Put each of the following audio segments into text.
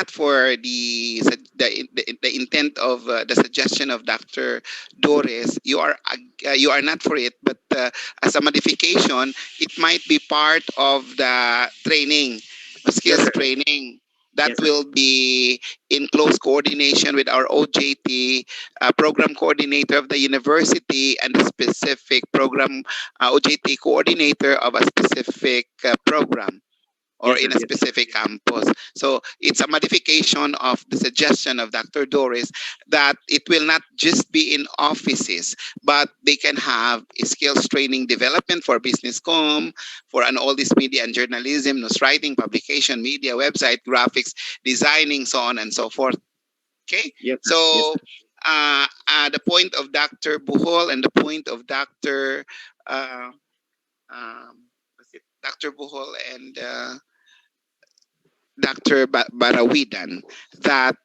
not for the intent of the suggestion of Dr. Doris, you are not for it, but as a modification, it might be part of the training, Yes, skills sir. training that Yes, sir. will be in close coordination with our OJT program coordinator of the university and the specific program OJT coordinator of a specific program or Yes, in sir. a specific campus. So it's a modification of the suggestion of Dr. Doris that it will not just be in offices, but they can have a skills training development for business com, for an all this media and journalism, news writing, publication, media, website, graphics, designing, so on and so forth. Okay, Yes, sir. Yes, so sir. the point of Dr. Buhol and the point of Dr. Uh, what's it? Dr. Buhol and Dr. Barawidan that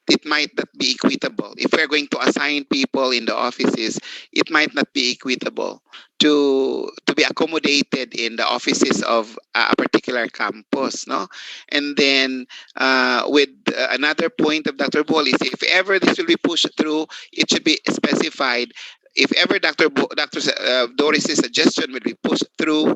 it might not be equitable. If we're going to assign people in the offices, it might not be equitable to be accommodated in the offices of a particular campus, no? And then with another point of Dr. Ball is if ever this will be pushed through, it should be specified. If ever Dr. Doris's suggestion will be pushed through,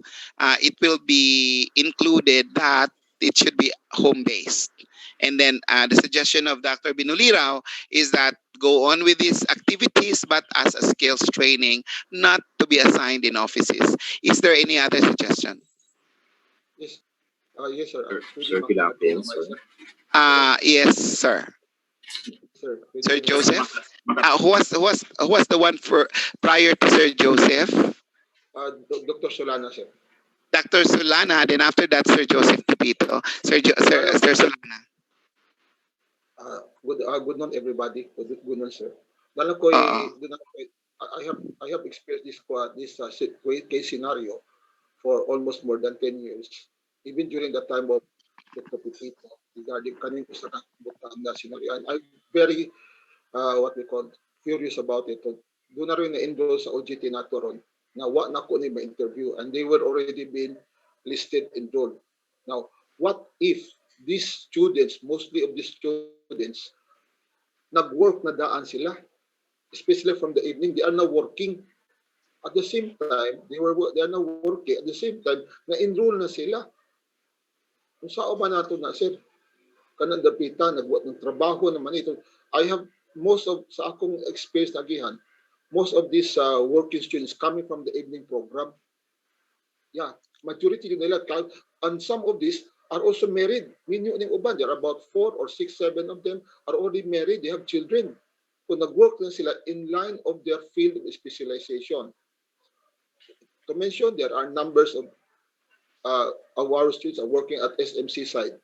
it will be included that it should be home based. And then the suggestion of Dr. Binulirao is that go on with these activities, but as a skills training, not to be assigned in offices. Is there any other suggestion? Yes, yes, sir. Pwede Sir Philippines, makapag-summarize, sir. sir. Sir, Yes, sir. sir, pwede Sir ko Joseph. makapag-summarize. Who was the one for prior to Sir Joseph? Dr. Solana, sir. Dr. Solana. Then after that, Sir Joseph Pepito. Sir Solana. Good night, everybody. Good night, sir. Dala ko Oo. I have experienced case scenario for almost more than 10 years. Even during the time of Dr. Pipito regarding kaning usa ka butang na scenario. And I'm very what we call curious about it. Doon na rin na-enroll sa OGT nato ron na wa na ko ni ma-interview and they were already been listed enrolled. Now, what if these students, mostly of these students, nag-work na daan sila, especially from the evening, they are now working. At the same time, they are now working. At the same time, na-enroll na sila. Kung saan ba nato na, sir? Kanang dapita, nagbuat ng trabaho naman ito. I have most of, sa akong experience na agihan, most of these working students coming from the evening program. Yeah, majority nila, and some of these are also married. Minyo ning uban, there are about 4 or 6, 7 of them are already married. They have children. Kung nag-work na sila in line of their field of specialization. To mention, there are numbers of our students are working at SMC side.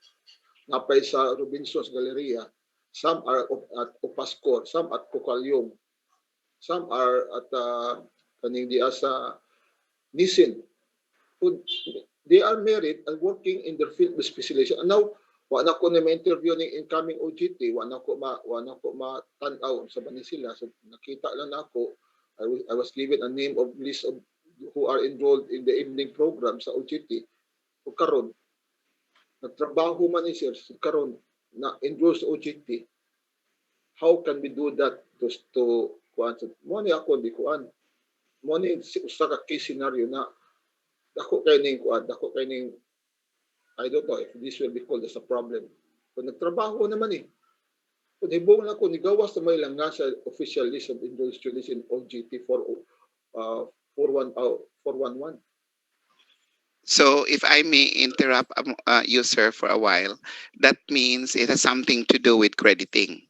Napay sa Robinson's Galleria. Some are at Opascor, some at Cocalyum, some are at kaning diya sa Nisin. So, they are married and working in their field of specialization. And now, wa na ko na ma-interview ng incoming OGT, wa na ko ma-tanaw sa banin sila. So, nakita lang ako, I was given a name of list of who are enrolled in the evening program sa OGT. O karon, nagtrabaho man ni sir, karon na enroll sa OGT. How can we do that to kuan? Mo ni ako di kuan. Mo ni usa ka case scenario na dako kay ning kuan, dako kay ning I don't know if this will be called as a problem. Kung nagtrabaho naman kung hibong na ko, nigawas na may lang nga sa official list of enrolled students in OGT 411. So if I may interrupt you, sir, for a while, that means it has something to do with crediting.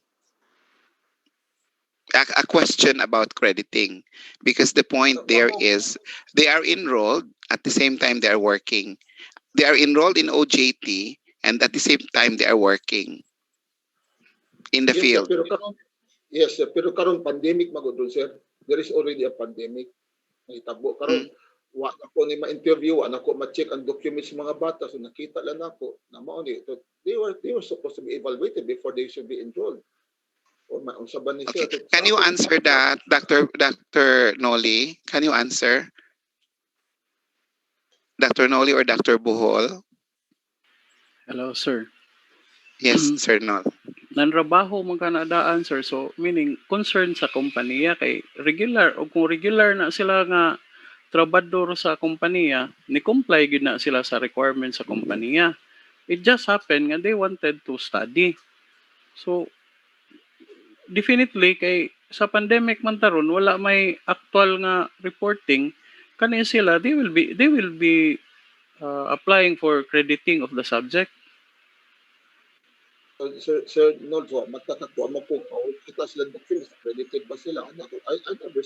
A question about crediting, because the point there is they are enrolled at the same time they are working. They are enrolled in OJT and at the same time they are working in the Yes, sir, field. pero karon pandemic magudon, sir. There is already a pandemic. Nahitabo karon Mm. wa ako ni ma-interview, wa ko ma-check ang documents sa mga bata, so nakita lang ako na mao ni so they were supposed to be evaluated before they should be enrolled. O unsa ba ni Okay. sir? So, Can sa you ako answer that, Dr. Noli? Can you answer, Dr. Noli or Dr. Buhol? Hello, sir. Yes, Sir Nol. nanrabaho man kanadaan sir, so meaning concern sa kompanya kay regular o kung regular na sila nga trabador sa kompanya ni comply gid na sila sa requirements sa kompanya. It just happened nga they wanted to study. So definitely kay sa pandemic man taron wala may actual nga reporting kani sila they will be applying for crediting of the subject. So, Sir Nolfo, magkakakuha mo po, kita sila documents, credited ba sila? I never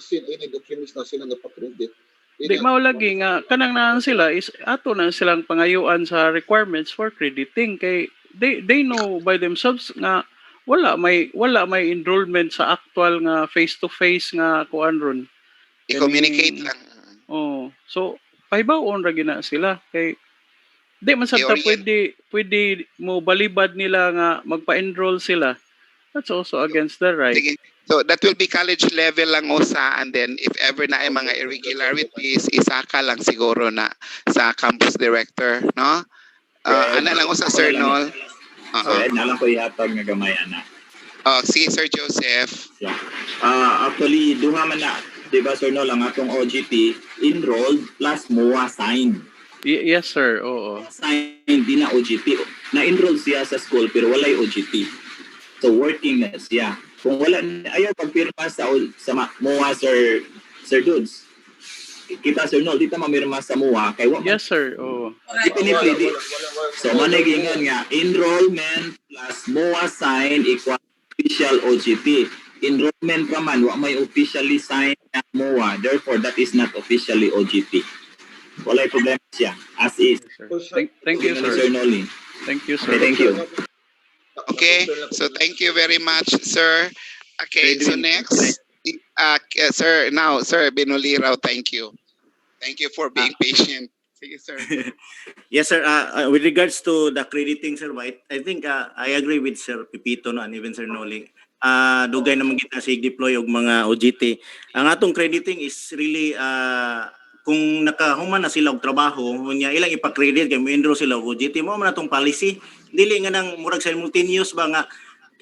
seen any documents na sila nagpa-credit. Di Ini mao ako, lagi nga kanang naan sila is ato na silang pangayuan sa requirements for crediting kay they know by themselves nga wala may enrollment sa actual nga face to face nga kuan ron I-communicate kaning lang. so pahibawon ra gina sila kay di man sabta I-orient. pwede mo balibad nila nga magpa-enroll sila. That's also against the right. Sige. So that will be college level lang usa, and then if ever na ay okay, mga that's okay. irregularities, isaka lang siguro na sa campus director, no? Sir Ed, Ana lang usa ako na Sir lang Nol. Sir Oo. Ed, na lang ko ihatag nga gamay ana. Oh, sige Sir Joseph. Yeah. Actually, duha man na, di ba Sir Nol, ang atong OGT, enrolled plus MOA signed. Yes sir, oo. Signed, di na OGT. Na-enroll siya sa school pero walay OGT. So working na siya. Kung wala, ayaw pagpirma sa MOA, Sir Dudes. Kita Sir Nol, di ta mamirma sa MOA kay wa man. Yes sir, oo. Definitely, so managingan nga, enrollment plus MOA sign equal official OGT. Enrollment pa man, wa may officially signed na MOA. Therefore, that is not officially OGT. Walay problema siya. As is. Yes, sir. Thank you Sir sir. Noli. Thank you Okay, sir. thank you. Okay. So thank you very much, sir. Okay, so next sir, now Sir Binuliraw, thank you. Thank you for being patient. Sige, sir. Yes, sir. With regards to the crediting, sir, I think I agree with Sir Pipito no, and even Sir Noli. Dugay naman kita sig-deploy og mga OGT. Ang atong crediting is really kung nakahuman na sila og trabaho, unya ilang ipa-credit kay mo-enroll sila og OGT, mo man atong policy. Dili nga nang murag simultaneous ba nga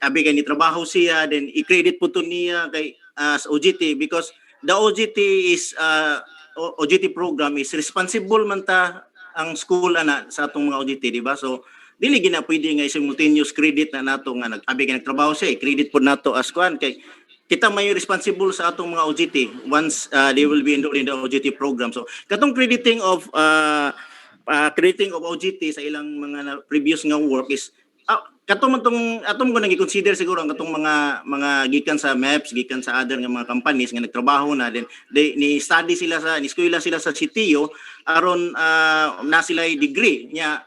abi kay ni trabaho siya then i-credit po to niya kay as OGT because the OGT is OGT program is responsible man ta ang school ana sa atong mga OGT, di ba? So dili gina pwede nga simultaneous credit na nato nga nag-abi kay nagtrabaho siya, credit po nato as kuan kay kita may responsible sa atong mga OGT once they will be enrolled in the OGT program. So katong crediting of OGT sa ilang mga previous nga work is katong atong ko nagi-consider siguro ang katong mga gikan sa MEPS, gikan sa other nga mga companies nga nagtrabaho na din ni study sila sa ni eskwela sila sa CTO aron na sila degree nya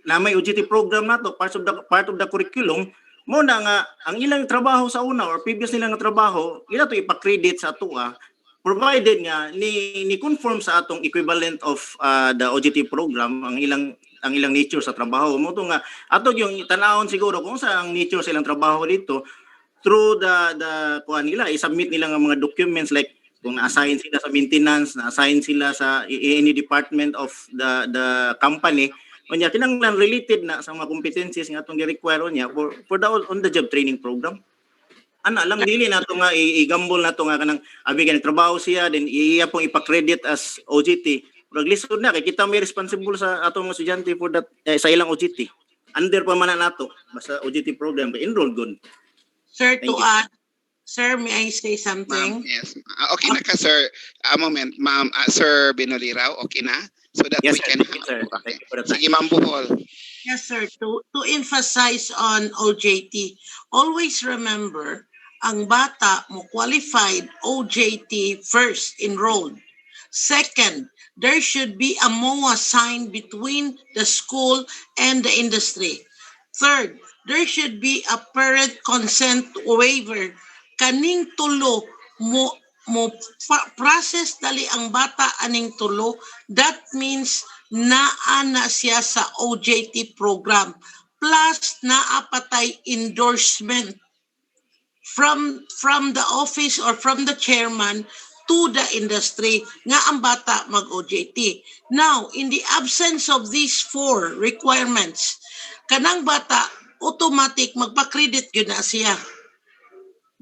na may OGT program nato part of the curriculum mo na nga ang ilang trabaho sa una or previous nilang trabaho ila to ipa-credit sa atua provided nga ni conform sa atong equivalent of the OGT program ang ilang nature sa trabaho mo to nga ato yung tanawon siguro kung sa ang nature sa ilang trabaho dito through the kuan nila i-submit nila nga mga documents like kung na-assign sila sa maintenance, na-assign sila sa any department of the company unya kinahanglan related na sa mga competencies nga atong gi-require niya for the on the job training program. Ana lang dili nato nga i-gamble nato nga kanang abi kay trabaho siya then iya pong ipa-credit as OGT. Murag lisod na kay kita may responsible sa atong mga estudyante for that sa ilang OGT. Under pa man na nato basta OGT program kay enroll good. Sir, Thank to you. add, sir, may I say Ma'am, something? yes. Okay na ka, sir. A moment, ma'am, Sir Binoliraw, okay na? So that Yes, we sir. can Thank you, sir. Okay. Thank you for the time. Sige, ma'am Buhol. Yes, sir. To emphasize on OJT, always remember, ang bata mo qualified OJT first enrolled. Second, there should be a MOA sign between the school and the industry. Third, there should be a parent consent waiver. Kaning tulo mo process dali ang bata aning tulo. That means naa na siya sa OJT program. Plus naapatay endorsement from the office or from the chairman to the industry nga ang bata mag-OJT. Now, in the absence of these four requirements, kanang bata automatic magpa-credit gyud na siya.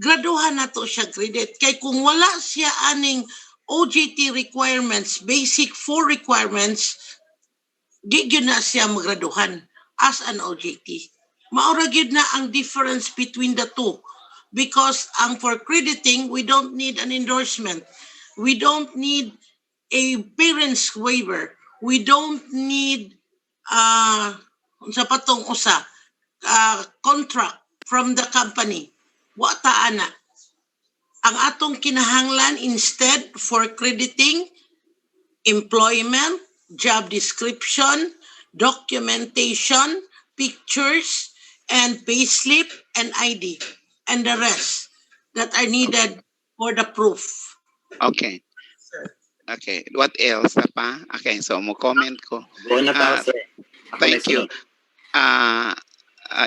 Graduhan na to siya credit. Kay kung wala siya aning OJT requirements, basic 4 requirements, di gyud na siya magraduhan as an OJT. Maura gyud na ang difference between the two. Because ang for crediting, we don't need an endorsement. We don't need a parents waiver. We don't need sa patong usa contract from the company. Wa ta ana. Ang atong kinahanglan instead for crediting employment, job description, documentation, pictures, and payslip and ID, and the rest that are needed for the proof. Okay. Okay. What else na pa? Okay, so mo comment ko. Go na Ah, ta, sir. Ako Thank may you. sunod.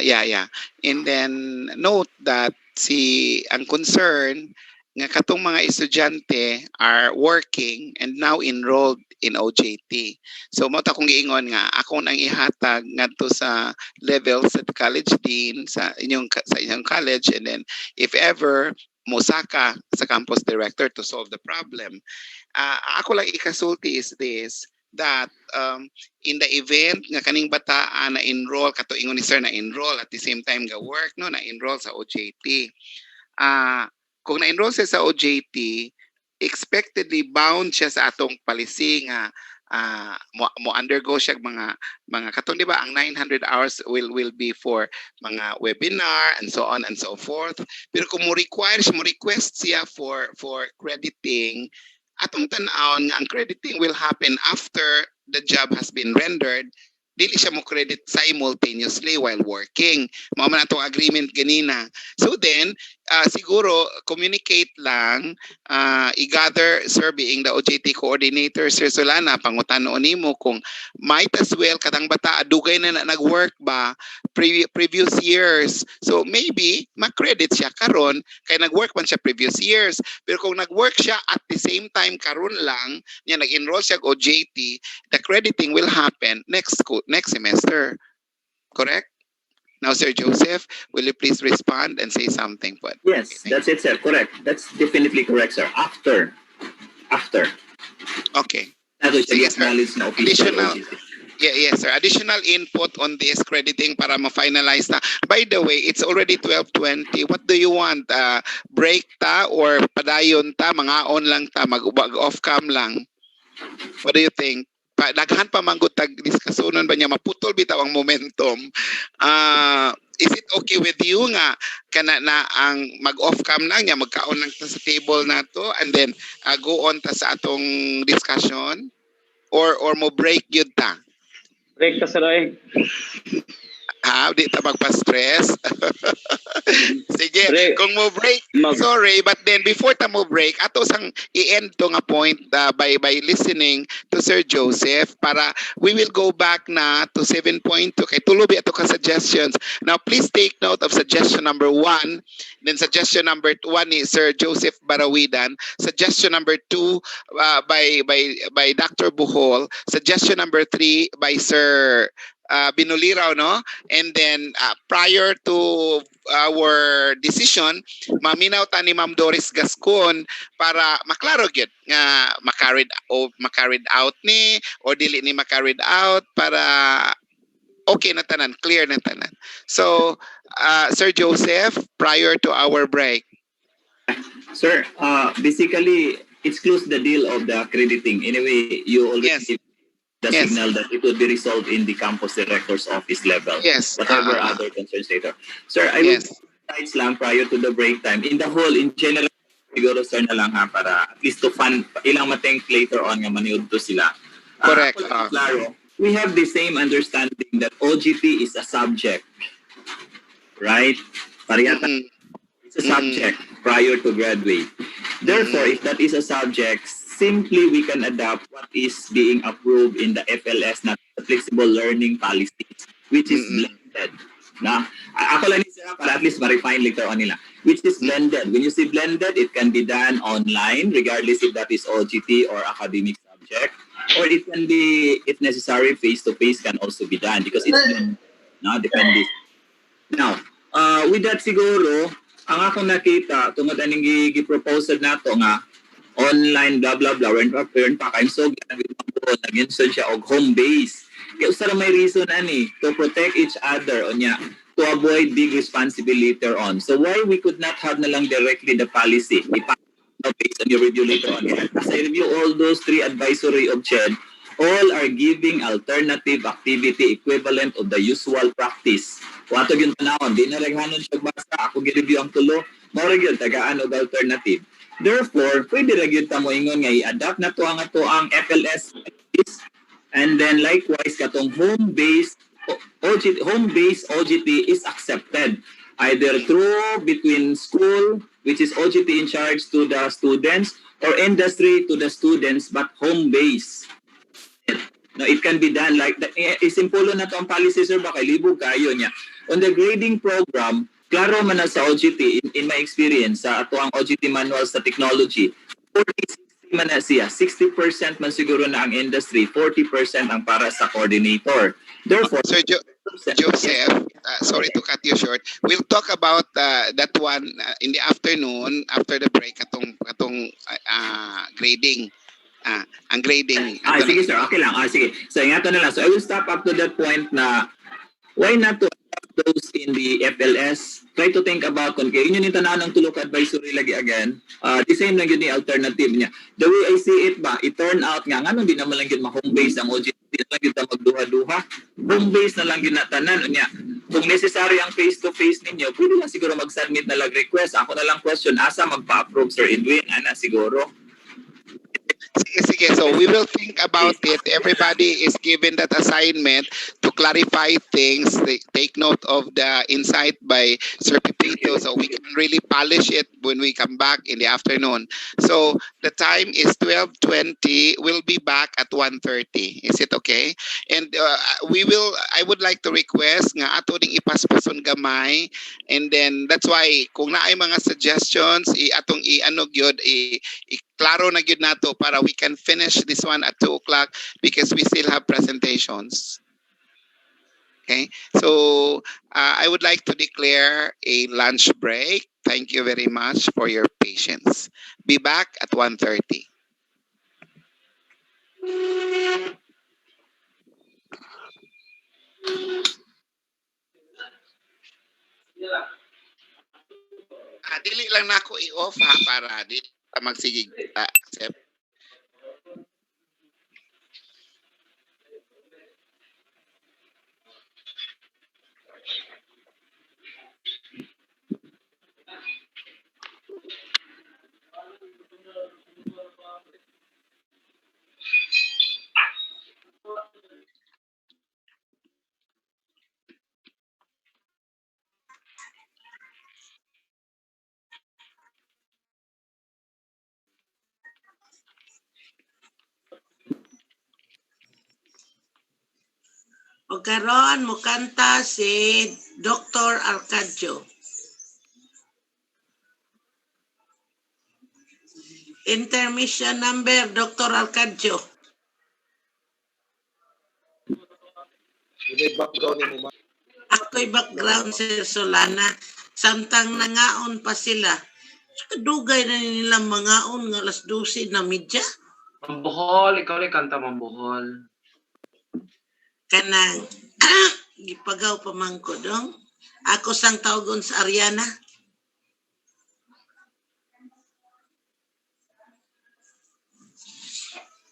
Yeah. And then note that ang concern nga katong mga estudyante are working and now enrolled in OJT. So mo ta kong giingon nga ako nang ihatag ngadto sa level sa college dean sa inyong college, and then if ever mosaka sa campus director to solve the problem. Ako lang ikasulti is this, that in the event nga kaning bata na enroll kato ingon ni sir na enroll at the same time ga work no na enroll sa OJT. Kung na enroll siya sa OJT, expectedly bound siya sa atong policy nga mo undergo siya mga katong di ba ang 900 hours will be for mga webinar and so on and so forth. Pero kung mo request siya for crediting, atong tan-aon nga ang crediting will happen after the job has been rendered. Dili siya mo credit simultaneously while working. Mao man atong agreement ganina. So then, siguro communicate lang, i-gather, sir, being the OJT coordinator, Sir Solana, pangutanon nimo kung might as well katang bata adugay na nag-work ba previous years. So maybe ma-credit siya karon kay nag-work man siya previous years. Pero kung nag-work siya at the same time karon lang, niya nag-enroll siya og OJT, the crediting will happen next semester. Correct? Now, Sir Joseph, will you please respond and say something? But Yes, that's it, sir. Correct. That's definitely correct, sir. After. okay. Nato siya Sige, sir. acknowledge na official Additional- OJT. Yes, sir. Additional input on this crediting para ma-finalize na. By the way, it's already 12:20. What do you want? Break ta or padayon ta? Mga on lang ta? Mag-off cam lang? What do you think? Daghan pa manggod tag diskusonon ba niya maputol bitaw ang momentum. Is it okay with you nga kana na ang mag-off cam lang niya magkaon lang ta sa table nato and then go on ta sa atong discussion or mo break yun ta? Break ka sa doy. Di ta magpa-stress. Sige, Break. kung mo break, sorry, but then before ta mo break, ato sang i-end to nga point by listening to Sir Joseph para we will go back na to 7.2 kay tuloy ato ka suggestions. Now please take note of suggestion number 1, then suggestion number 1 ni Sir Joseph Barawidan, suggestion number 2 by Dr. Buhol, suggestion number 3 by Sir Binuliraw, no? And then prior to our decision, maminaw ta ni Ma'am Doris Gascon para maklaro gyud nga makarried out ni or dili ni makarried out para okay na tanan, clear na tanan. So, Sir Joseph, prior to our break. Sir, basically, it's close the deal of the crediting. Anyway, you already Yes. give the Yes. signal that it will be resolved in the campus director's office level. Yes. Whatever other concerns later. Sir, I will Yes. insights lang prior to the break time. In general, siguro sir na lang ha, para at least to fund, ilang mateng later on nga maniud to sila. Correct. Ako lang klaro, we have the same understanding that OGT is a subject. Right? Parehata. Mm-mm. It's a subject prior to graduate. Therefore, if that is a subject, simply we can adapt what is being approved in the FLS na flexible learning policies, which is blended. Na, ako lang nila para at least ma-refine later on nila. Which is blended. When you say blended, it can be done online, regardless if that is OGT or academic subject. Or it can be, if necessary, face-to-face can also be done because it's blended. No, depende. Now, with that siguro, ang akong nakita, tungod aning gi-propose nato nga, online blah blah blah, earn pa, I'm so glad with mga nag-insun siya og home base. Kaya usa may reason ani, to protect each other, o niya, to avoid big responsibility later on. So why we could not have na lang directly the policy? Based on your review later on. As I review all those three advisory of CHED, all are giving alternative activity equivalent of the usual practice. Kung ato yung tanawon, di na reghanon siya basta, ako gi-review ang tulo, mao gyud tagaan og alternative. Therefore, pwede ra gyud ta mo ingon nga i-adapt na to ang FLS, and then likewise katong home-based OGT is accepted either through between school, which is OGT in charge to the students, or industry to the students, but home-based. No, it can be done like that. Isimpolo na to ang policy, sir, baka libog kayo niya. On the grading program, klaro man na sa OGT, in my experience, sa ato ang OGT manual sa technology, 40-60 man na siya. 60% man siguro na ang industry, 40% ang para sa coordinator. Therefore, Sir Joseph, sorry to cut you short. We'll talk about that one in the afternoon after the break atong grading. Ang grading. Sige sir, okay lang. Sige. So ingatan na lang. So I will stop up to that point na why not to adopt those in the FLS? Try to think about kung kayo yun yung tanahan ng tulok advisory lagi again. The same lang yun yung alternative niya. The way I see it ba, it turn out nga, nga di naman lang yun ma-home base ang OGT, di lang yun na magduha-duha. Home base na lang yun na tanan. Niya. Kung necessary ang face-to-face ninyo, pwede lang siguro mag-submit na lang request. Ako na lang question, asa magpa-approve Sir Edwin? Ana siguro. Sige. So we will think about it. Everybody is given that assignment to clarify things. Take note of the insight by Sir Pipito so we can really polish it when we come back in the afternoon. So the time is 12:20. We'll be back at 1:30. Is it okay? And I would like to request nga ato ding ipaspason gamay, and then that's why kung naay mga suggestions atong i-ano gyud klaro na gyud nato para we can finish this one at 2 o'clock because we still have presentations. Okay, so I would like to declare a lunch break. Thank you very much for your patience. Be back at 1:30. Dili lang nako i-off ha para di magsigig accept. O karon mo kanta si Dr. Arcadio. Intermission number, Dr. Arcadio. Yun ay background ni mo, ma'am. Ako'y background, Sir Solana. Samtang nangaon pa sila. Kadugay na nila mangaon nga alas 12 na media. Mambuhol, ikaw rin kanta Mambuhol. Kanang gipagaw pa man ko dong. Ako sang tawgon sa Ariana.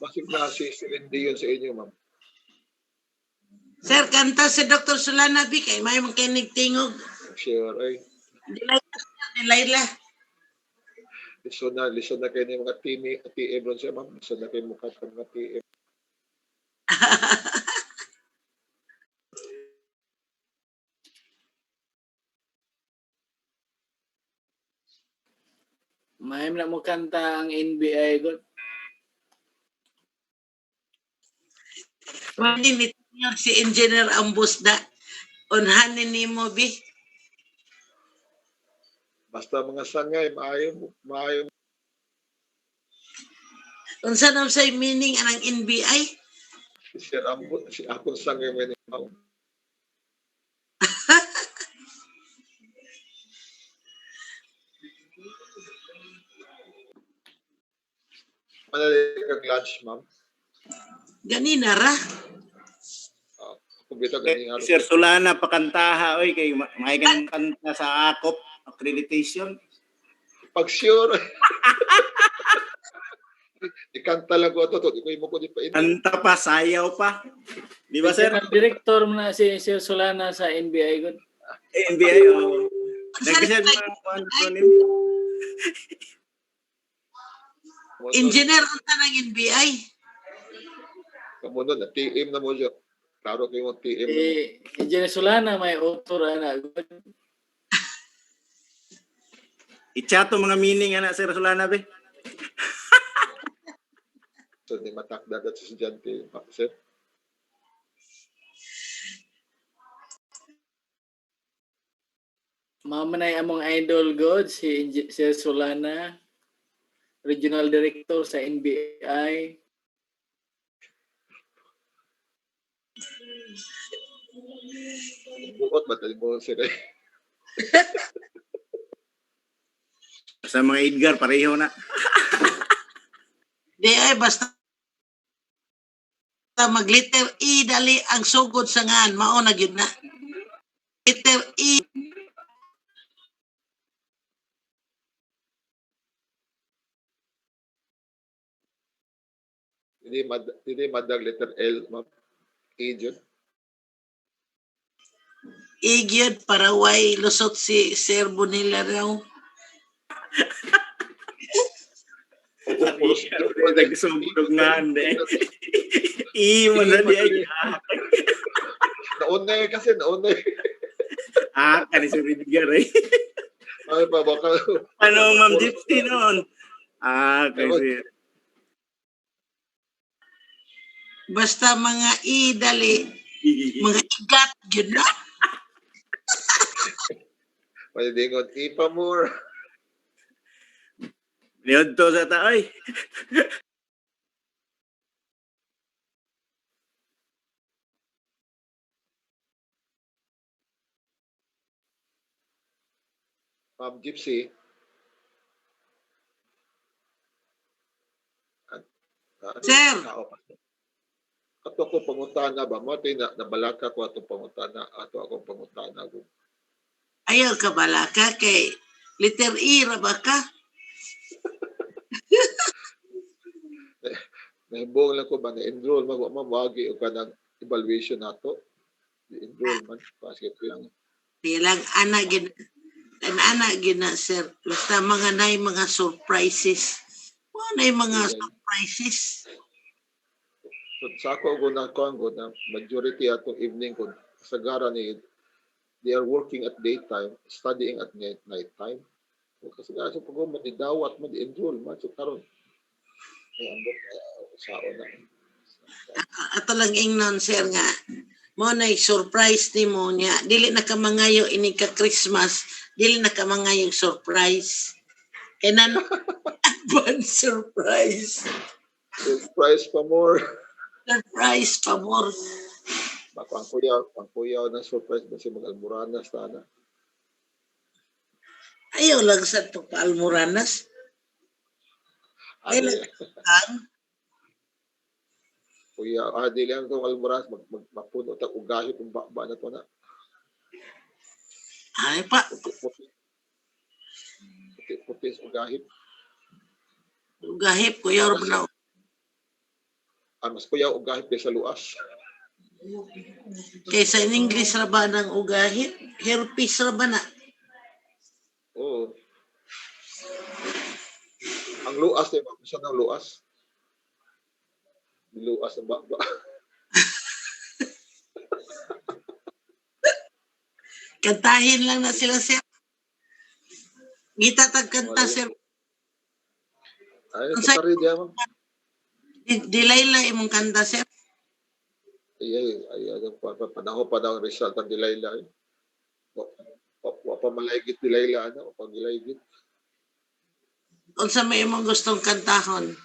Bakit klase si Lindy yun sa inyo, ma'am? Sir, kanta si Dr. Solana B. Kay may makinig tingog. Sure, ay. Dilayla. Listen na kayo ng mga TM ron siya, ma'am. Listen na kayo mukha ng mga TM. May na mo kanta ang NBA god. Maninit niyo si Engineer Ambus na unhanin ni mo, B. Basta mga sangay, maayo. Unsa na say meaning anang NBI? Si Sir Ambo, si akong sangay may ma'am. Manali kag lunch, ma'am. Ganina ra. Kung bitaw ganing araw. Sir Solana pakantaha oy kay may kanang kanta sa akop accreditation. Pag sure. Ikanta lang ko ito. Ikaw mo ko di pa ito. Kanta pa, sayaw pa. Di ba sir? Regional Director mo na si Sir Solana sa NBI good. NBA oh. Nagkasya Engineer unta ng NBI. Kamunod na TM na mo siya. Klaro kayo mo TM na mo. Engineer Solana may author ana good. i-chat mga meaning ana Sir Solana be. So, di matakda at sa estudyante, sir. Mamanay among idol god si Sir Solana, Regional Director sa NBI. Buot ba tayo mo, sir? Sa mga Edgar pareho na. Di ay basta mag-letter E dali ang sugod sa ngan. Mao na gyud na. Letter E. Hindi madag letter L, ma'am. Agent. E gyud para way lusot si Sir Bonilla raw. Nagsumbog nga ande. Imo na di ay. Naunay kasi, naunay. Kani Sir Edgar eh. Ay, pa, baka. Ano Ma'am Gypsy noon? Kasi Basta mga E dali. Mga igat gyud na. May dingon, ipa more. niod to sa taoy. Ma'am Gypsy. Sir. Ato ko pangutana ba? Mati na nabalaka ko ato pangutana. Ato akong pangutana ko. Ayaw ka balaka kay letter E ra ba ka? Nahibong lang ko ba na-enroll mamagi o ka ng evaluation nato. Enroll man. Basket lang. Bilang anak gid na sir. Basta mga nay mga surprises. Mga mga surprises. So, sa ako ko na majority atong evening ko sagara ni they are working at daytime, studying at night time. So, kasi nga sa pag mo dawat mo di enroll man so karon. Ay ambot sao na. Ato lang ingnon sir nga. Mo na surprise ni mo niya. Dili na ka mangayo ini ka Christmas. Dili na ka mangayo surprise. Kanan advance surprise. Surprise pa more. Surprise pa more. Bako ang kuyaw na surprise kasi mag-almoranas na. Ayaw lang sa to paalmoranas. Ay lang Kuya, di lang itong almoranas, mapuno ta ugahi kung ba na to na. ay pa. Puti ugahi. Ugahip kuya ro na. Mas kuya ugahi kaysa luas. Kaysa in English ra ba ng ugahip? Herpes ra ba na? Oo. Ang luas eh, siya ng luas. Luas ang baba. Kantahin lang na sila sir. Gitatag kanta sir. Ay, katari diya mo. Dilay lang imong kanta sir. Ay, panahon pa daw ang result ang Dilayla. Wapa malaygit Dilayla, ano? Wapa gilaygit. Unsa may imong gustong kantahon?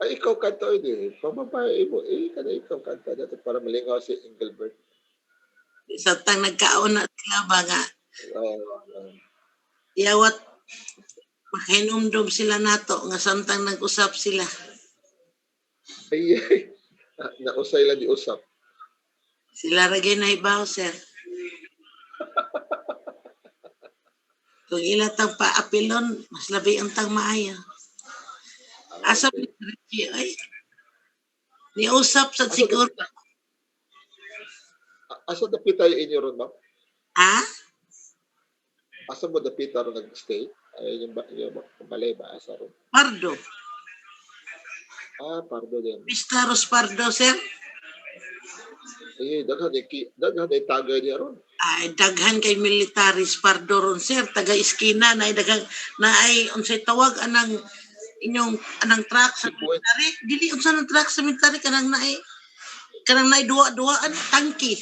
Ay, ikaw kanta yun eh. Pamabae mo, kada ikaw kanta natin para malingaw si Engelbert. Sa tang nagkaon na sila ba nga? Uh, Yawat Makinumdum sila nato nga samtang nag-usap sila. Ay, nausay lang di usap. Sila ra gyud nahibaw, sir. Kung ila tang paapilon, mas labi ang tang maayo. Asa Okay. ay niusap sa Asa siguro. dapita, asa dapita yung inyo ron, ma'am? Ah? Asa mo dapita ron nag-stay? Ay, yung balay ba? Asa ron? Pardo. Pardo din. Pistaros Pardo, sir. Daghan ay tagay niya ron. Ay daghan kay militaris Pardo ron, sir. Taga iskina na ay daghang na ay unsay tawag anang inyong anang truck sa Checkpoint. military. Dili unsa nang truck sa military kanang naay duwa-duwaan tangki.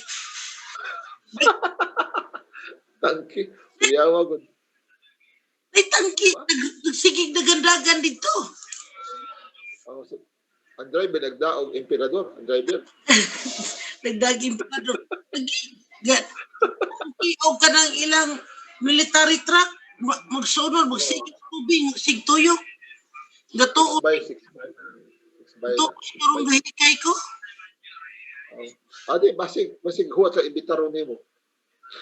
Tangki. Kuyawa gud. Ay tangki sige dagandagan dito. Oh, so, ang driver nagdaog emperador, ang driver. Nagdaging pa do. Tangki o kanang ilang military truck magsunod magsigig tubig magsig tuyo. Gato 6 by 6 by. 6 by. to siguro gahikay ko. Adi, basig huwat sa imbitaro nimo.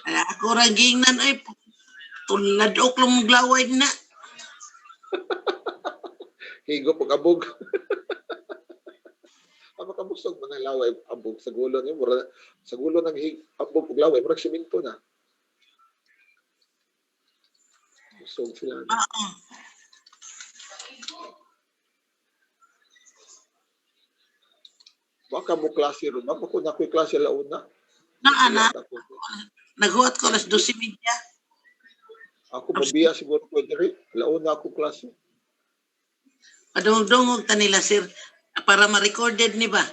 Ala ako ra gingnan ay tulad og lang maglaway na. Higo pag-abog. Makabusog man ang laway abog sa gulo niyo. Sa gulo ng abog pag-laway, murag simento na. Busog sila. Oo. Baka mo klase ron. Baka ko na ko'y klase launa. Na naghuwat ko alas 12:30. Ako mabiya siguro pwede rin. Launa ako klase. Padungog-dungog ta nila sir para ma-recorded ni ba.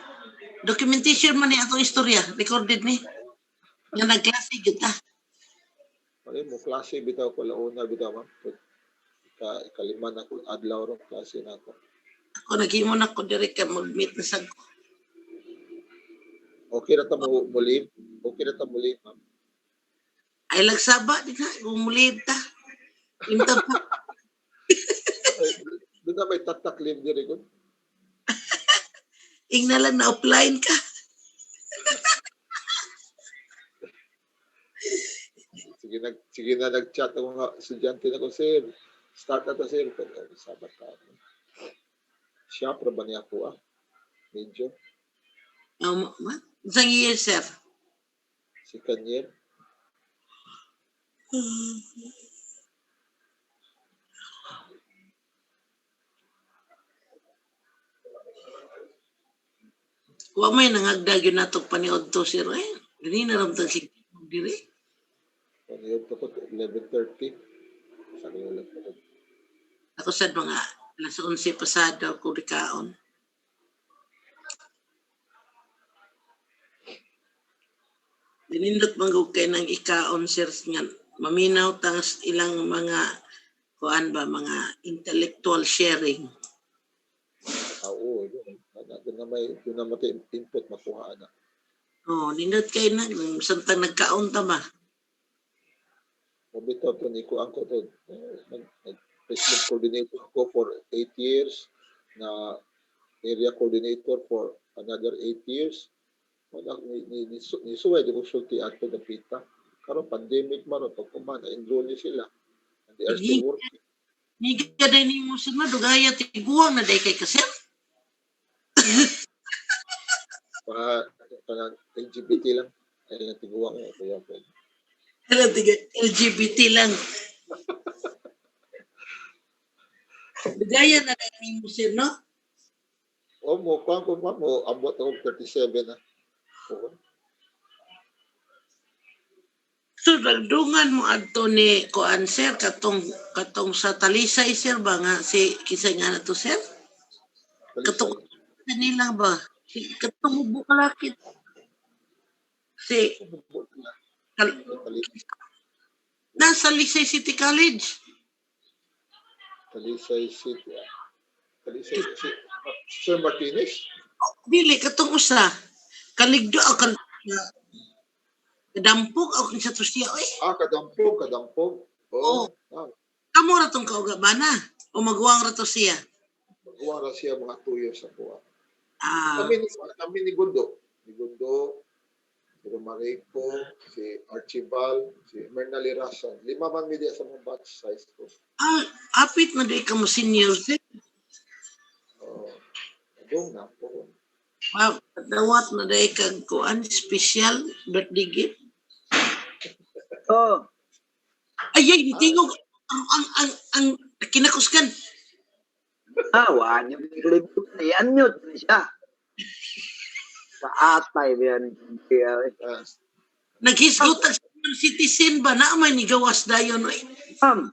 Documentation man ni atong istorya, recorded ni. Nga nagklase gyud ta. Ano mo klase bitaw ko launa bitaw ma'am. Ikalima na ko adlaw ron klase na ako. Ako naghimo na ko diri ka mag-meet na sa Okay na ta mo leave. Okay na ta mo leave ma'am. ay lagsaba di na umulib ta. Imta pa. Doon na may tatak leave diri ko. Ingna lang na offline ka. Sige na nag-chat ang mga estudyante na ko, sir. Start na ta, sir. Sabat ka. Siya, pero ba niya po, Medyo. Isang year, sir. Si Kanyer. Wa may nangagdag yun natok paniod to, sir. Eh, dili na ramtang si dili. Kanyer to ko, 11:30. Sabi ko lang po. Ako sa mga alas 11 pasado ko rikaon. Dinindot manggug kay nang ikaon, sir, nga maminaw tangas ilang mga kuan ba mga intellectual sharing. Oo, doon na may input makuha na. Oh, nindot kay na samtang nagkaon ta ba. Mabito to ni ko angko to. Facebook coordinator ako for 8 years na area coordinator for another 8 years. Ni suway di ko sulti ato napita. Karon pandemic man pag kumana enroll ni sila. And they are still working. Ni gaday ni mo sir na dugaya tiguang na day kay kasi. Para LGBT lang. Ay natiguan ko kuya po. Alam tiga LGBT lang. Dugaya na day ni mo sir no? O mo abot ako 37 na. Oo. So dagdungan mo adto ni kuan sir katong sa Talisay sir ba nga si kinsa nga na to sir? Katong kanila ba? Si katong bukalakit. Si nasa Lisay City College. Talisay City. Talisay City. Sir Martinez? Dili katong usa. Kaligdo o kadampog o kinsa to siya oy. Kadampog. Oo. Amo ra tong kaugabana o magwang ra to siya. Wala siya mga 2 years sa kuha. Ah, Kami ni Gundo. Ni Gundo, si Romarico, si Archibald, si Mernali Rason. 5 man media sa mga batch size ko. apit na di ka mo senior sir. Doon na po. Dawat na di kang kuan special birthday gift. Oh, Ay, tingog ang kinakuskan. awa niyo kalibutan. I-unmute na siya. Kaatay ba yan? Ah, Naghisgot ang senior citizen ba na may ni gawas dayon oy. Ma'am,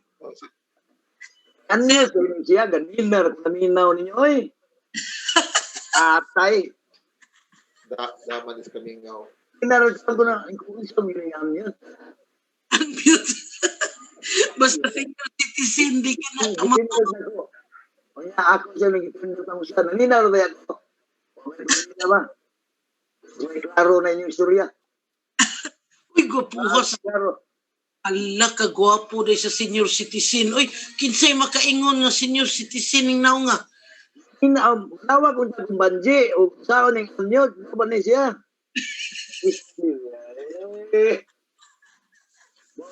unmute na siya. Ganiner, naminaw ninyo. Oy, atay. daman is coming out. Pinaragsan ko na. Kung gusto mo i-unmute. Unmute. Basta senior citizen di ka na Gitindot na ko. Kaya ako siya nagitindot ang siya. Naninaw ba yan ko? May problema ba? May klaro na inyong istorya. Uy, gwapuhos. Klaro. Ala ka gwapo day sa senior citizen. Uy, kinsay makaingon nga senior citizen ning naw nga. Nawag ko sa banji o saan ng unmute. Ano ba niya siya?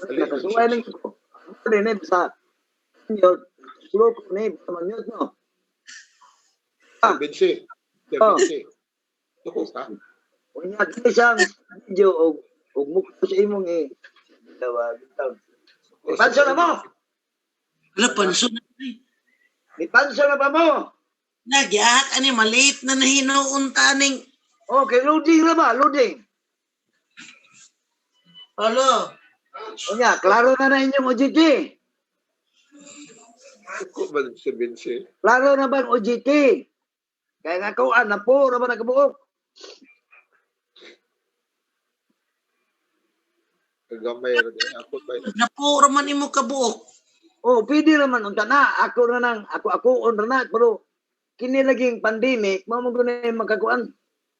Nakasuway lang ko. Ano rin sa unmute. Slow ko na sa unmute no. Bensi. Oh. Bensi. Tuko ka? Unya kini siyang video o mukha sa imong tawag. Panso na mo. Ala, panso na. May panso na ba mo? Nagyak, ani, maliit na nahinuon taning. Okay, loading na ba? Loading. Alo. Unya, klaro na inyong OJT. Tuko ba si Bensi? Klaro na ba ang OJT? Kaya nga ko, na po, naman nakabuok. Kagamay ra din ako ba? Napura man imo kabuok. Oh, pwede naman unta na. Ako na nang, ako on na. Pero, kini laging pandemic, mo na yung magkakuan.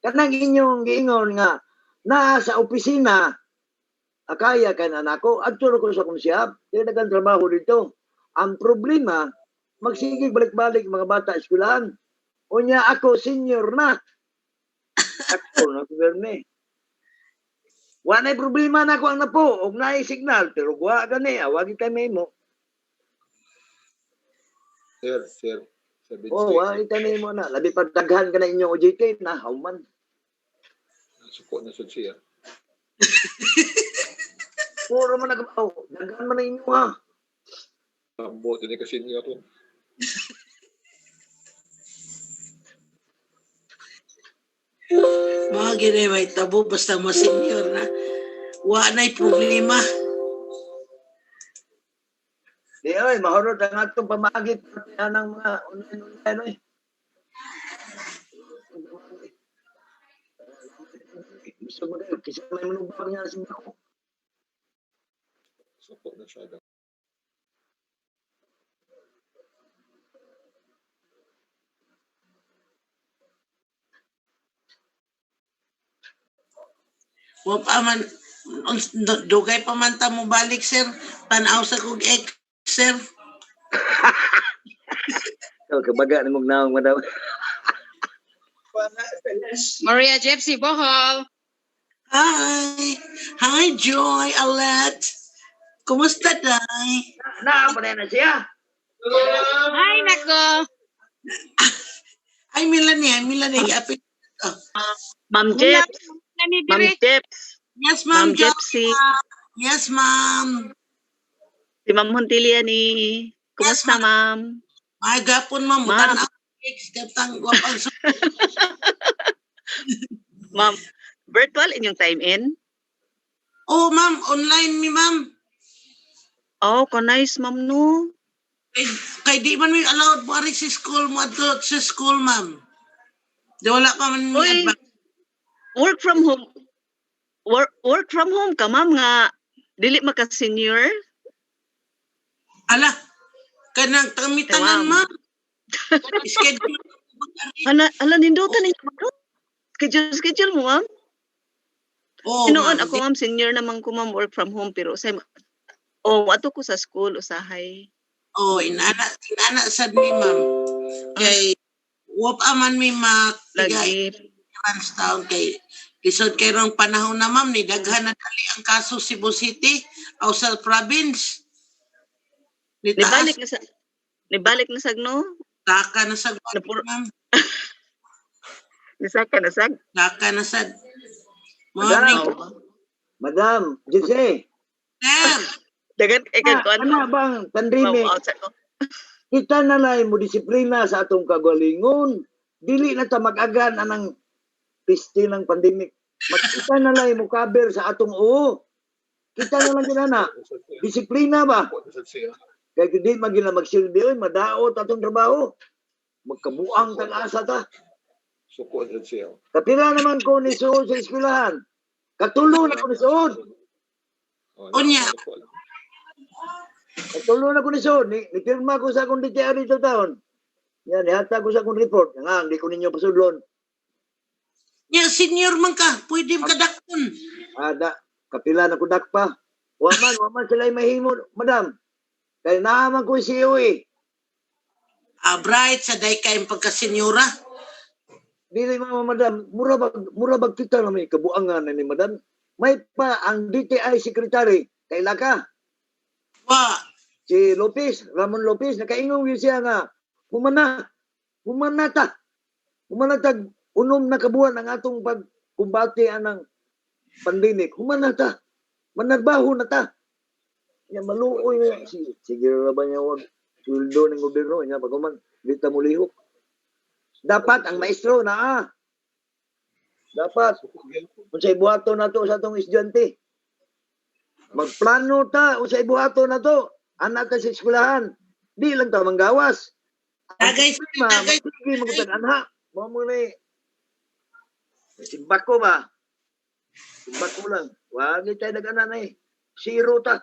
Kanang inyong giingon nga, na sa opisina, akaya ka na nako, adto ko sa kumsiyap, tinagang trabaho dito. Ang problema, magsigig balik-balik mga bata eskwelahan. Unya ako, senior na. Ako na kuberme. Wanay problema na ako ang napo, og naay signal, pero wa gani, awagi kay memo. Sir. Sa Bensi. Oh, wa kay memo na. Labi pa daghan ka na inyong OJT na hauman. Suko na sud siya. Puro man nagabaw, daghan man na inyo ha. Ambo din ka senior to. Mga gini may tabo basta mo senior na. Wa na'y problema. Di oy, mahurot ang atong pamagit ng mga online oy. Gusto mo rin, kasi may manubag niya sa mga ko. Suko na siya. Wa pa man, dugay pa man ta mo balik, sir. Tanaw sa kong ex, sir. So, kabaga na mong naong madam. Maria Jepsi Bohol. Hi. Hi, Joy, Alet. Kumusta, Day? Na, pa na siya. Hi, nako. Ay, Melanie. Apit. Ma'am Jeps. Ma'am Jeps. Yes, Ma'am ma'am. Joy. Jepsi. Yes, ma'am. Si Ma'am Hontilia ni. Kumusta, ma'am? Ay, gapon, ma'am. Ma'am. Tanaw ex, katang wapang sa... Ma'am, virtual inyong time in? Oh, ma'am. Online mi, ma'am. Oh, nice, ma'am, no? Kay di man mi allowed mo sa school mo ato sa school, ma'am. Di wala pa man mi Uy, advance. work from home. Work from home ka, ma'am, nga dili maka senior. Ala, kanang tamitanan, Ma'am. ma'am. Schedule. Ala, nindutan ninyo, ma'am. Schedule mo, ma'am. Oh, Noon ma'am. ako, ma'am, senior naman ko, ma'am, work from home, pero sa ato ko sa school, usahay. Oh, inana sad mi ma'am. Kay wap aman mi tiga Lagi. months taon kay lisod kay rong panahon na ma'am ni daghan na dali ang kaso Cebu City, Ausal Province. Nibalik Nitaas na sa nibalik na sagno. taka na sad Napuro ma'am. nisaka na sag. Taka na sad. Madam, Morning. Madam, Jose, Sir, Dagan kay kag kuan. ano bang pandemic? Wow, sa ko. Kita na lang mo disiplina sa atong kagalingon. Dili na ta mag-agan anang piste ng pandemic. Kita na lang mo cover sa atong oo. Kita na lang ginana. Disiplina ba? Kaya hindi magina magsilbi oy, madaot atong trabaho. Magkabuang tag asa ta. Suko sa siya. Kapila naman ko ni suod sa eskwelahan. Katulo na ko ni suod. Unya. Katulo na ko ni suod. Nipirma ko sa akong DTR dito taon. Yan, ihata ko sa akong report. Nga, hindi ko ninyo pasudlon. Nya senior man ka, pwede ka dakon. Ada, kapila na ko dakpa. Waman sila mahimo, madam. Kaya naaman ko si eh. Bright sa day kayong pagka-senyora. Dili mga madam, mura bag kita na may kabuangan na ni madam. May pa ang DTI secretary, kaila ka. Wa, Si Lopez, Ramon Lopez, nakaingong yun siya nga, humana ta. Humana tag unom na kabuan ang atong pagkumbati anang pandemic. Humana ta. Manarbaho na ta. Yan, maluoy na. Sige na ba niya wag sweldo ng gobyerno niya pag man dita mo lihok. Dapat ang maestro na dapat unsay buhaton na to sa atong estudyante. Magplano ta unsay buhaton na to. Anak ta sa eskwelahan. Di lang ta manggawas. tagay Sige magtag-anha. Mo mo ni simbak ko ba? Simbak ko lang. Wag ni tayo nag-ana na eh. Zero ta.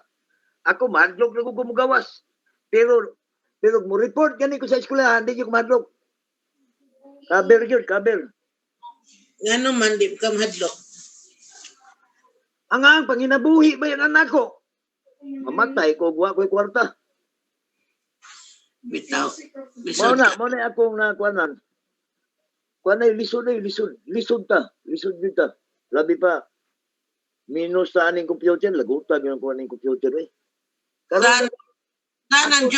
Ako madlog na ko gumugawas. Pero mo report gani ko sa eskwelahan, di ko madlog. Kaber yun, kaber. Ngano man di ka mahadlok. Ang panginabuhi ba yan anak ko? Mamatay ko, guwa ko'y kwarta. Bitaw. Mo na akong nakuanan. Kuanay, lisod ta. Lisod yun ta. Labi pa, minus sa aning computer, lagutag yung kuha ng computer eh. Karon Nanang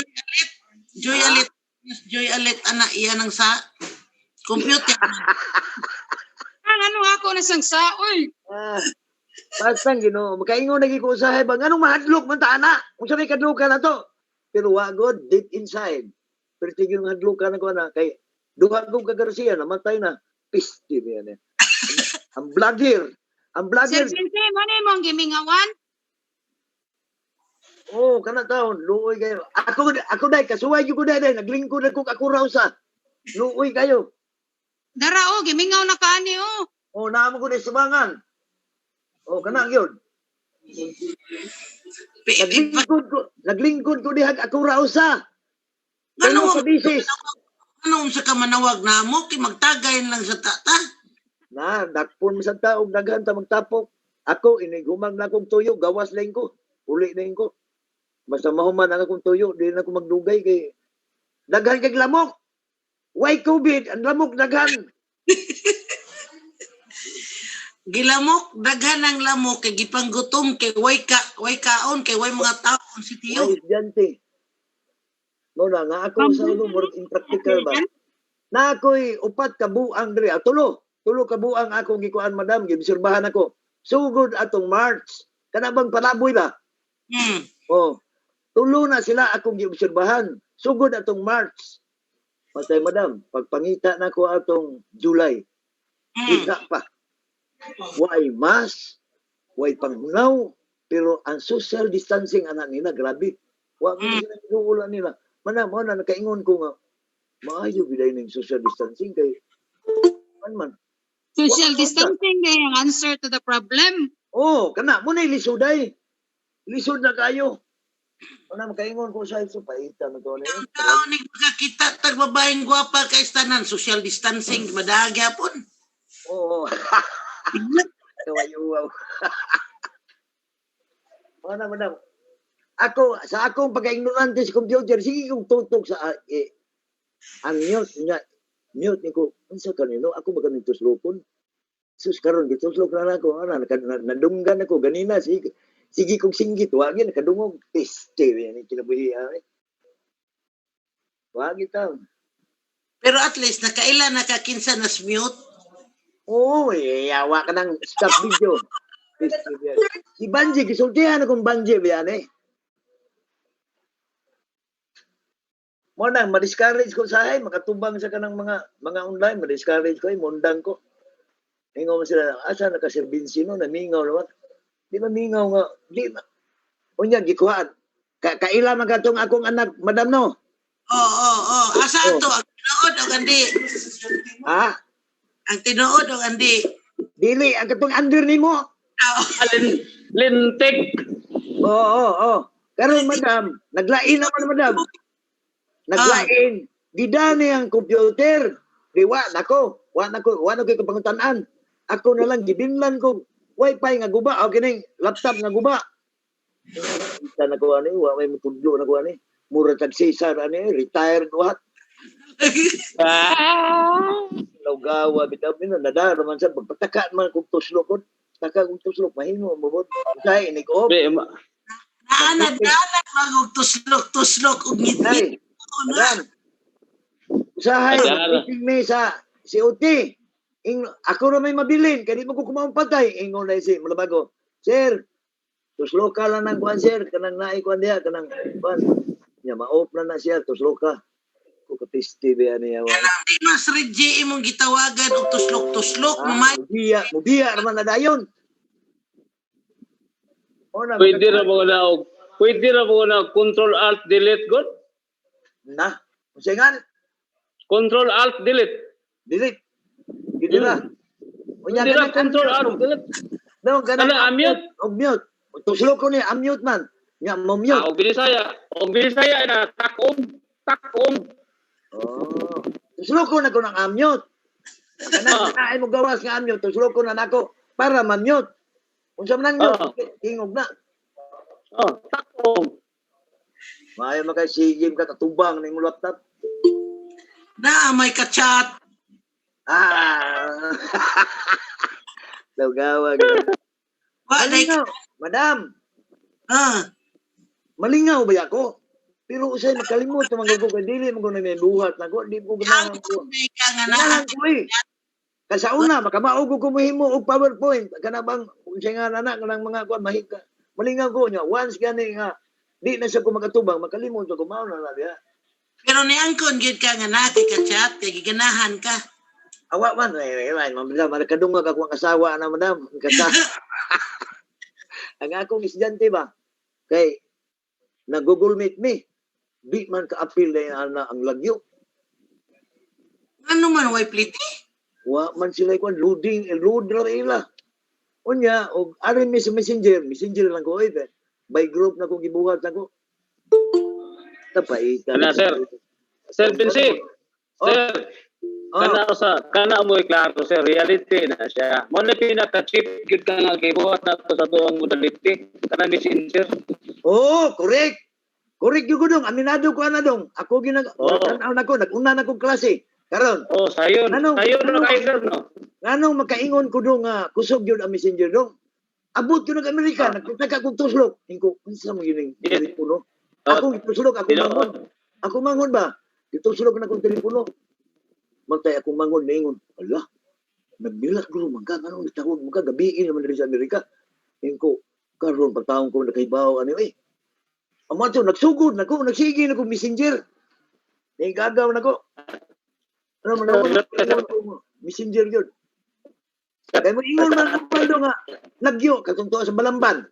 Joy Alit, anak iyan ang sa computer. Ang ano ako na sang saoy. Pasang Ginoo, makaingon lagi ko usahay ba nganong mahadlok man ta ana? Unsa may kadlukan na to? Pero wa god deep inside. Pero tigil nga hadlukan ko na kay duha kong kagarsiya namatay na. Piste niya. Ang vlogger. Sir Sensei, mo ni mong gimingawan? Oh, kana taon, luoy kayo. Ako dai kasuway gyud ko dai naglingkod ako raw sa. Luoy kayo. Dara o, gimingaw na kaani o. Oh, naamo ko dai subangan. Oh, kana gyud. Naglingkod ko dihag ako raw sa. Ano sa bisis? Ano sa ka manawag na mo kay magtagay lang sa tata? Na, dakpon mo sa taong daghan ta magtapok. Ako, inigumag na akong tuyo, gawas lang ko. Uli na ko. Basta mahuman ang akong tuyo, di na ako magdugay kay daghan kay lamok. Why COVID? Ang lamok daghan. Gilamok, daghan ang lamok kay gipanggutom kay way kaon kay way mga taon si tiyo. Ay, estudyante. No na, nga ako sa ulo, more impractical ba? Na ako'y upat kabuang diri. Tulo kabuang akong gikuan, madam. Gibisirbahan ako. Sugod atong March. Kanabang palaboy ba? Oh, tulo na sila akong gibisirbahan. Sugod atong March. Patay, madam. Pagpangita na ko atong July. Kita pa. Why mask? Why panghunaw? Pero ang social distancing anak nila, grabe. Wag nila inuulan nila. Mana nakaingon ko nga, maayo biday ng social distancing kay man. Social distancing kay ang answer to the problem. Oh, kana mo na lisod ay. Lisod na kayo. Mana makaingon ko sa iso paita na to ni. Tao ni makakita tag babaeng gwapa kay tanan social distancing madagi hapon. Oo. Kawayo. Mana madam. sa akong pagka-ignorante sa computer, sige kong tutok sa unmute niya. Mute ni ko, unsa kanino? Ako ba kanito tuslokon? Sus karon gituslok na ako, nadunggan ako ganina sige kong singgit, wagi nakadungog piste yan kinabuhi ay. Wagi ta. Pero at least nakailan nakakinsa nas mute. Oo, yawa ka ng stop video. Si Banji, kisultihan akong Banji yan eh. Mo nang ma-discourage ko sa ay makatubang sa kanang mga online, ma-discourage ko ay mundang ko. Ingon mo sila, asa nakaserbinsi no, namingaw naman. Di mamingaw nga, di ma. Unya, gikuhaan. Kaila man katong akong anak, madam no? Asa ato, ang tinuod o gandi? Ha? Ang tinuod o gandi? Dili, ang katong under ni mo. Lintik. Oo. Karon madam, naglain naman madam. Naglain. Gidani ang computer. Di wa nako kapangutan-an. Ako na lang gibinlan ko wifi nga guba o kining laptop nga guba. Isa na ko ani, wa may mutudlo na ko ani. Mura tag Cesar ani, retired what? Lawgawa bitaw pino nadara man sa pagpataka man kung tuslok ko. Taka kung tuslok mahimo mo bot. Usay inig-off. Naanad magog tuslok ug ngit-ngit. Usahay, meeting me sa COT. Ako na may mabilin, kaya di mo ko kumawang patay. Ingon na si Malabago, Sir, tusloka lang ng kuwan, sir. Kanang naikuan diya, kanang kuwan. Niya, ma-off na siya, tusloka. Kung kapiste ba niya. Kanang di mas Reggie imong gitawagan og tuslok-tuslok. Mubiya naman na dayon. Pwede na mo na Control Alt Delete god. Na, usingan. Control Alt Delete. Delete. Gito na. Hindi na Control Alt Delete. No, ganang unmute. Mute. Tuslok ko ni unmute man. Nga mo mute. Og Bisaya na takom. Oh. Tuslok ko na ko ng unmute. Kanang ay mo gawas nga unmute, tuslok ko na nako para ma-mute. Unsa man nang tingog na. Takom. Maayo makasigim ka katubang ning laptop. Na may ka-chat. Lawgawa. Malingaw, madam. Malingaw ba ako? Pero usay makalimot man ko kay dili mo ko na may buhat nako, di ko ganahan ko. Ganahan ko eh. Kasi una makamaog ko mohimo og PowerPoint kana bang unsay nga anak ng mga kuan mahika. Malingaw ko nya once gani nga di na siya ko makatubang makalimot ko mao na diha. Pero ni angkon gid ka nga na kay ka-chat kay giganahan ka. Awa man, mamila, malakadungag ako ang asawa na madam. Ang akong estudyante ba, kay nag-Google Meet me, di man ka-appeal na ang lagyo. Ano man, way pliti? Wa man sila kung load na ila. Unya, o arin mi sa messenger lang ko, by group na kong gibuhat na ko. Tapay. Sir Binsi, sir, kana mo klaro sir, reality na siya. Mo na pinaka-cheap gid ka nga gibuhat na to sa tuong modality, kana messenger. Correct. Correct yung dong, aminado ko na dong. Ako nag-una na kong klase. Karon. Sayon na kay sir no. Nganong makaingon ko dong kusog yun ang messenger dong. Abot ko nag-Amerika, nagtaka kong tuslok. Ingko, unsa mo gining telepono? Ako ituslok, ako mangon ba? Ituslok na kong telepono. Magtay akong mangon, naingon, ala, nagbilat ko magka, anong itawag mo ka, gabiin naman rin sa Amerika. Ingko, karon patawang ko nakaibaw, Amato, nagsugod na ko, nagsige na ko messenger. Gagaw na ko. Messenger yun. Kaya mo ingon man ko nga, lagyo, katuntua sa Balamban.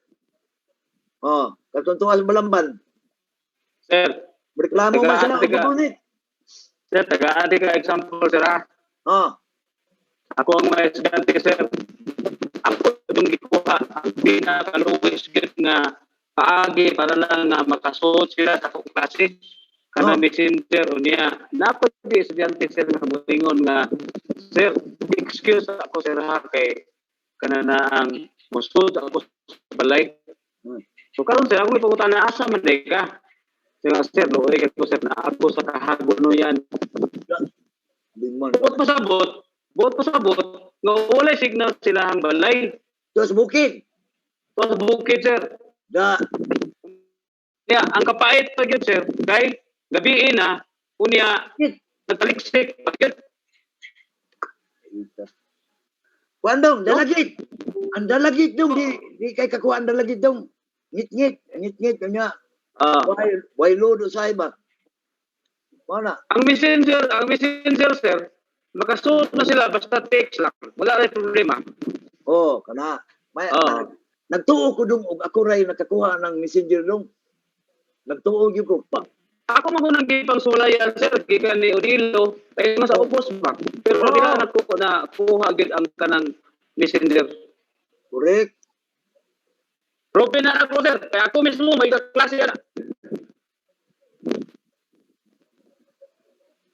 Katuntua sa Balamban. Sir, reklamo man sila, upunit. Sir, taga-adi ka example, sir ha? Ako ang mga estudyante, sir. Ako itong gikuha, ang pinakaluwis nga paagi para lang na makasuot sila sa akong klase. Kana messenger o niya. Napag di estudyante, sir, na butingon nga, sir, excuse ako, sir ha, kay kana na ang musuot ako sa balay. So karon sir, ako may pangutan na asa man day ka. Sir, doon ko sir na ako sa kahago no yan. Bingman. Bot pasabot, nga walay signal sila ang balay. Terus bukid. Tapos bukid sir. Da. Yeah, ang kapait pa yun sir, kay gabi na, unya, nagtaliksik pa yun. Kuandong, dalagit. Ang dalagit dong, di kay kakuha ang dalagit dong. Ngit-ngit, kanya. Why lodo sa iba? Mana? Ang messenger sir, makasuot na sila basta text lang. Wala rin problema. Oh, kana. Nagtuo ko dong, ako rin nakakuha ng messenger dong. Nagtuo ko pa. Ako magunang gipang sulayan sir, kaya ni Odilo, kaya mas ubos ba? Pero di na kuha gid ang kanang messenger. Correct. Probe na ako sir, kaya ako mismo may klase na.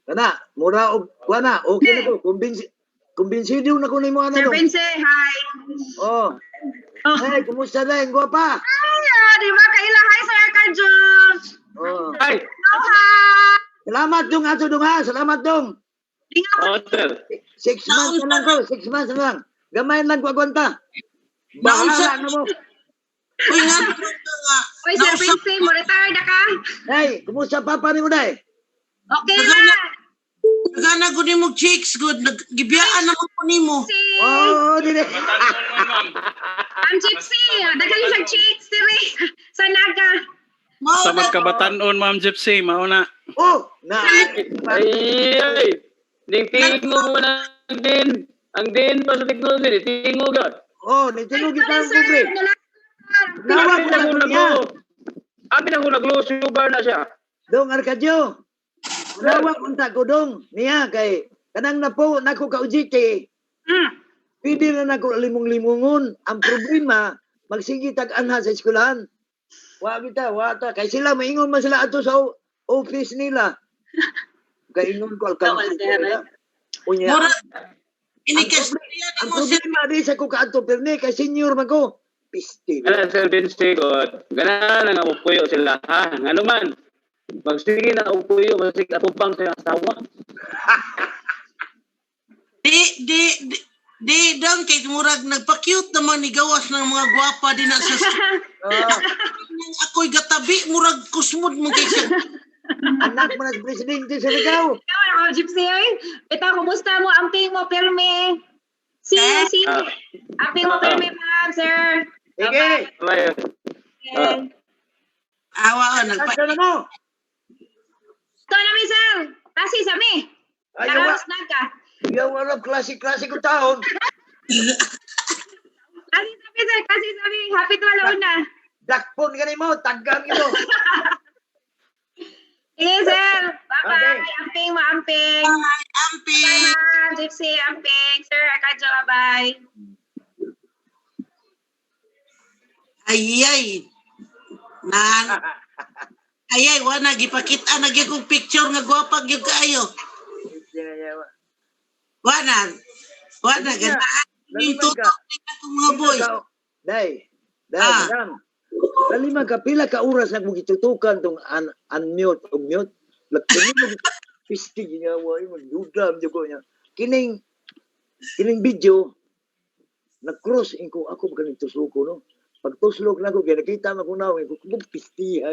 Kana, mura og kuana, okay na ko. Kumbinsido na ko nimo ana Sir dong. Vince, hi. Oh. Hey, kumusta na? Guwapa? Ay, di ba kaila hi Sir Kadjo? Oh. Ay. Salamat dong ato dong ha. Salamat dong. Oh, sir. 6 months na lang ko. 6 months na lang. Gamay lang ko agwanta. Bahala na mo. Uy, nga. Uy, Sir Vince, mo retire na ka? Hey, kumusta papa ni mo day? Okay na. Nagana ko ni mo chicks good. Gibiyaan naman ko ni mo. Oh, dili. Ang Gypsy, dagan yung sa chicks, tiri. Sa Naga. Sa magkabatanon, Ma'am Gypsy, mauna. Oh, na. Ay. Tingo mo na ang din pa sa technology, tingo gud. Oh, nitingo kita ang pobre. Nawa ko na niya. Abi na ko nag-low sugar na siya. Dong Arcadio. Nawa unta ko dong niya kay kanang napo nako ka UGT. Pwede na nako limong-limongon. Ang problema, magsige tag-anha sa eskwelahan. Wa ta kay sila maingon man sila ato sa office nila. Kay ingon ko alkalde nila. Unya. Ang problema di sa ko kaato perni kay senior man ko. Piste. Gana sir Vince God. Gana na nga upuyo sila ha. Ano man. Magsige na upuyo, magsige atupang sa asawa. Di dang kay murag nagpa-cute naman ni gawas ng mga gwapa din na sa ako'y gatabi murag kusmod mo kay siya. Anak mo na presidente sa Ligao. Ikaw ako, Gypsy. Ito, kumusta mo? Amping mo, pirme. Si. Amping mo, pirme, ma'am, sir. Sige. Awa, nagpa... na mo? Ito na, mi, sir. Kasi sa mi. Nakaros na ka. Ayaw, wala, klase-klase ko taon. Kasi sa mi, sir. Kasi sa mi. Happy to alaw na. Dakpon ka mo. Taggang ito. Sige, sir. Bye-bye. Okay. Amping mo, amping. Bye, amping. Bye, ma'am. Gypsy, amping. Sir, Akadjo, bye. Ayay. Ayay, wala gipakita na gyud kong picture nga gwapa gyud kaayo. Wala ganahan ni tutok ni akong mga boys. Day. Madam. Kalima ka pila ka oras na mo gitutukan tong unmute o mute. Lagkani mo pistig niya way mo dudam jud ko niya. Kining video nag-cross ko ako ba kanito suko no. Pag tuslok na ko, nakita mo ko na, kung pistiha,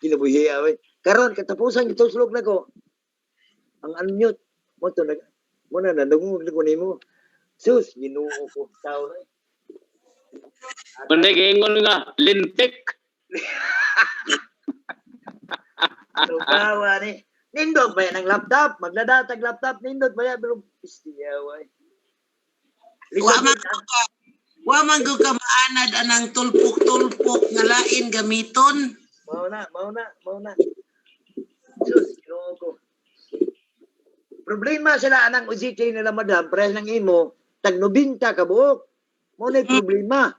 kinabuhiya. Karon katapusan yung tuslok na ko, ang unmute, mo to, nandungog na ko ni mo. Sus, ginuo ko, tao na. Kundi kaingon nga, lintik. Lugawa ni. Nindot ba yan ang laptop? Magladatag laptop, nindot ba yan? Pero pistiha, way. Wa man gyud ka maanad anang tulpok-tulpok nga lain gamiton. Mao na. Sus, ginoo ko. Problema sila anang UGT nila madam, press ng imo, tag 90 ka buok. Mo na problema.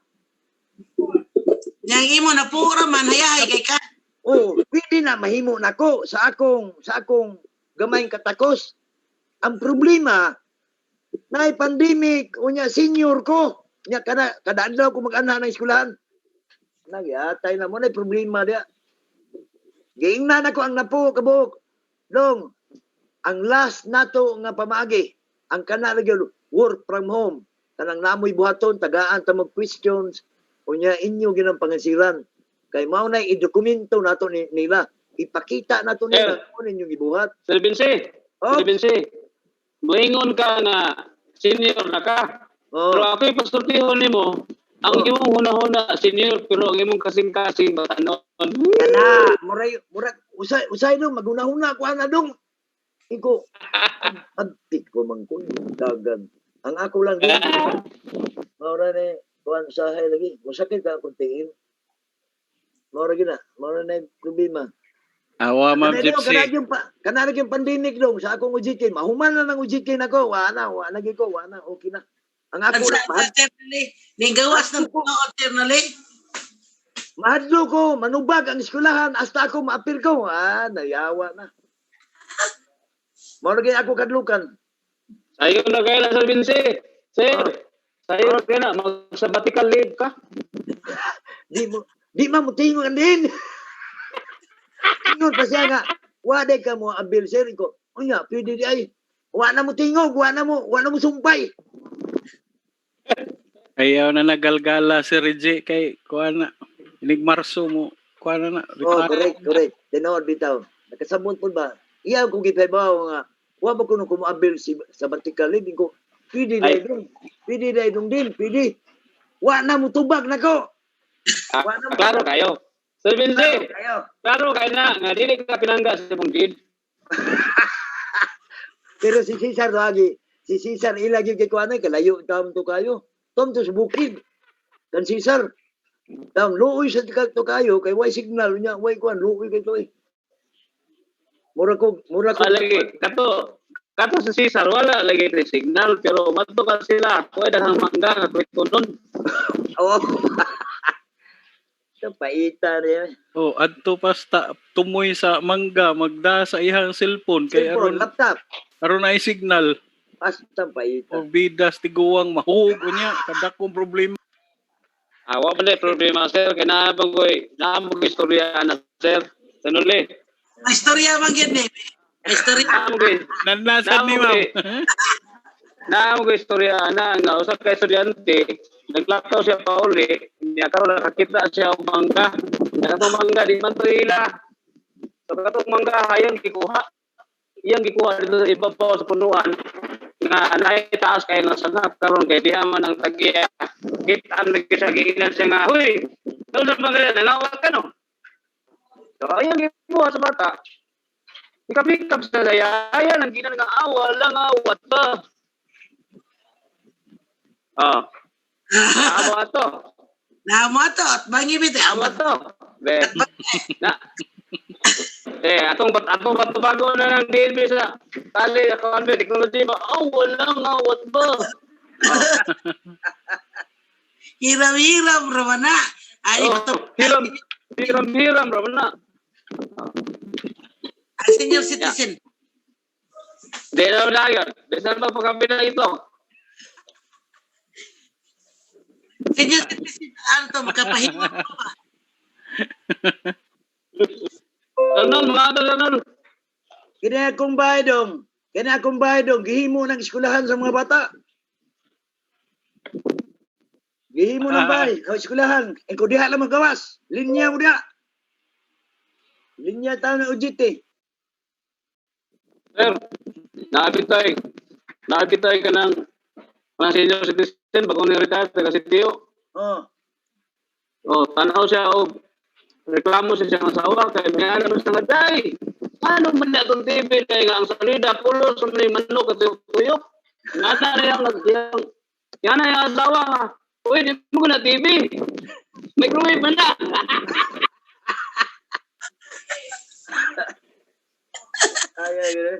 Yang imo na pura man hayahay kay ka. Oh, pwede na mahimo nako sa akong gamayng katakos. Ang problema na pandemic unya senior ko. Nya kada adlaw ko mag-anha ng eskwelahan. Nagyatay na mo na problema dia. Giingnan ako ang napo kabuk. Dong, ang last nato nga pamaagi, ang kana gyud work from home. Kanang namoy buhaton tagaan ta mag questions unya inyo ginang pangasiran. Kay mao na i-dokumento nato nila. Ipakita nato nila kung ninyo gibuhat. Sir Vinci, Oh, Sir Vinci, moingon ka nga senior na ka. Pero oh, ako'y pasultihon nimo, ang oh. imong huna-huna senior pero ang imong kasing-kasing batanon. Kana, muray usay dong maguna-huna ko ana dong. Iko abtik ko man ko dagan. Ang ako lang din. Maura ni kuan usahay lagi. Musakit ka akong tingin. Maura gina, maura na yung problema. Awa, Ma'am Gypsy. Kanarag yung pandemic dong sa akong ujikin. Mahuman na ng ujikin ako. Wana ko, wana, okay na. Ang ako lang, Ni gawas ng alternally. mahadlo ko, manubag ang eskwelahan, hasta ako maapir ko. Nayawa na. Maura ako kadlukan. Sayo na kayo na Sir Vinci. Sir, sayo na kayo na, mag-sabbatical leave ka. Di mamutingon din. Tingon pa siya nga, wade ka mo abil sir ko. Unya, pwede di ay. Wa na mo tingog, wa na mo sumpay. Ayaw na nagalgala si Reggie kay kuha na. Inig Marso mo. Kuha na na. Oh, correct. Tinood bitaw. Nakasabot po ba? Iyaw kung gipay ba nga, wa ba kuno kumabil sa vertical living ko. Pwede dai dong din, pwede. Wa na mo tubag nako. Klaro kayo. Sir Vinci, klaro kayo na, nga dili ka pinangga sa imong deed. Pero si Cesar lagi, si Cesar ilagi kay kuanay kalayo taon to kayo. Tom to sa bukid. Kan Cesar. Tam luoy sa to kayo kay way signal nya, way kuan luoy kay to eh. Mura ko. Lagi, kato sa Cesar, wala lagi kay signal, pero madto ka sila, pwede kang mangga, nga kunon. Oo. Paita niya. Oh, adto pasta tumoy sa mangga, magda sa ihang cellphone kay aron laptop. Aron ay signal. Pasta paita. O bidas tiguang mahug unya kadakong problema. Awa pa na problema sir, kay naamog istorya na sir. Tanuli. Istorya man gyud ni. Istorya. Nanlasan ni ma'am. Naamog istorya na nga usa ka estudyante, naglakaw siya pa uli, niya karon nakakita siya og mangga. Katong mangga di man to ila. So katong mangga hayang gikuha. Iyang gikuha dito sa ibabaw sa punuan. Nga anay taas kay nga sanap karon kay diha man ang tagya. Kitaan lagi sa giinan siya nga, "Huy, ano sa mangga nangawat ka no?" So ayang gikuha sa bata. Ikapikap sa daya, ayan ang ginan nga awal lang awat ba. Amo ato. At bangi bitaw. Amo ato. Atong bago na ng DNB sa tali ako technology ba? Walang awat ba? Hiram-hiram raman na. Hiram raman na. Senior citizen. Di na yun. Bisan pa pagkampi na ito. Senior citizen, ano to, makapahiwa pa ba? Ano? Kini akong bayadong, gihimo ng eskwelahan sa mga bata. Gihimo ng bahay, sa eskwelahan. Ikaw diha lang magawas. Linya mo diha. Linya tayo na UGT. Sir, nakakitay ka ng mga senior citizen bago ni-retire taga Sitio. Tanaw siya reklamo siya sa asawa kay may alam sa ngaday. Ano man na itong TV kay nga ang salida pulo sa may manok at tuyok. Yan na yung asawa nga. Uy, di mo ko na TV. Microwave man na. Ay.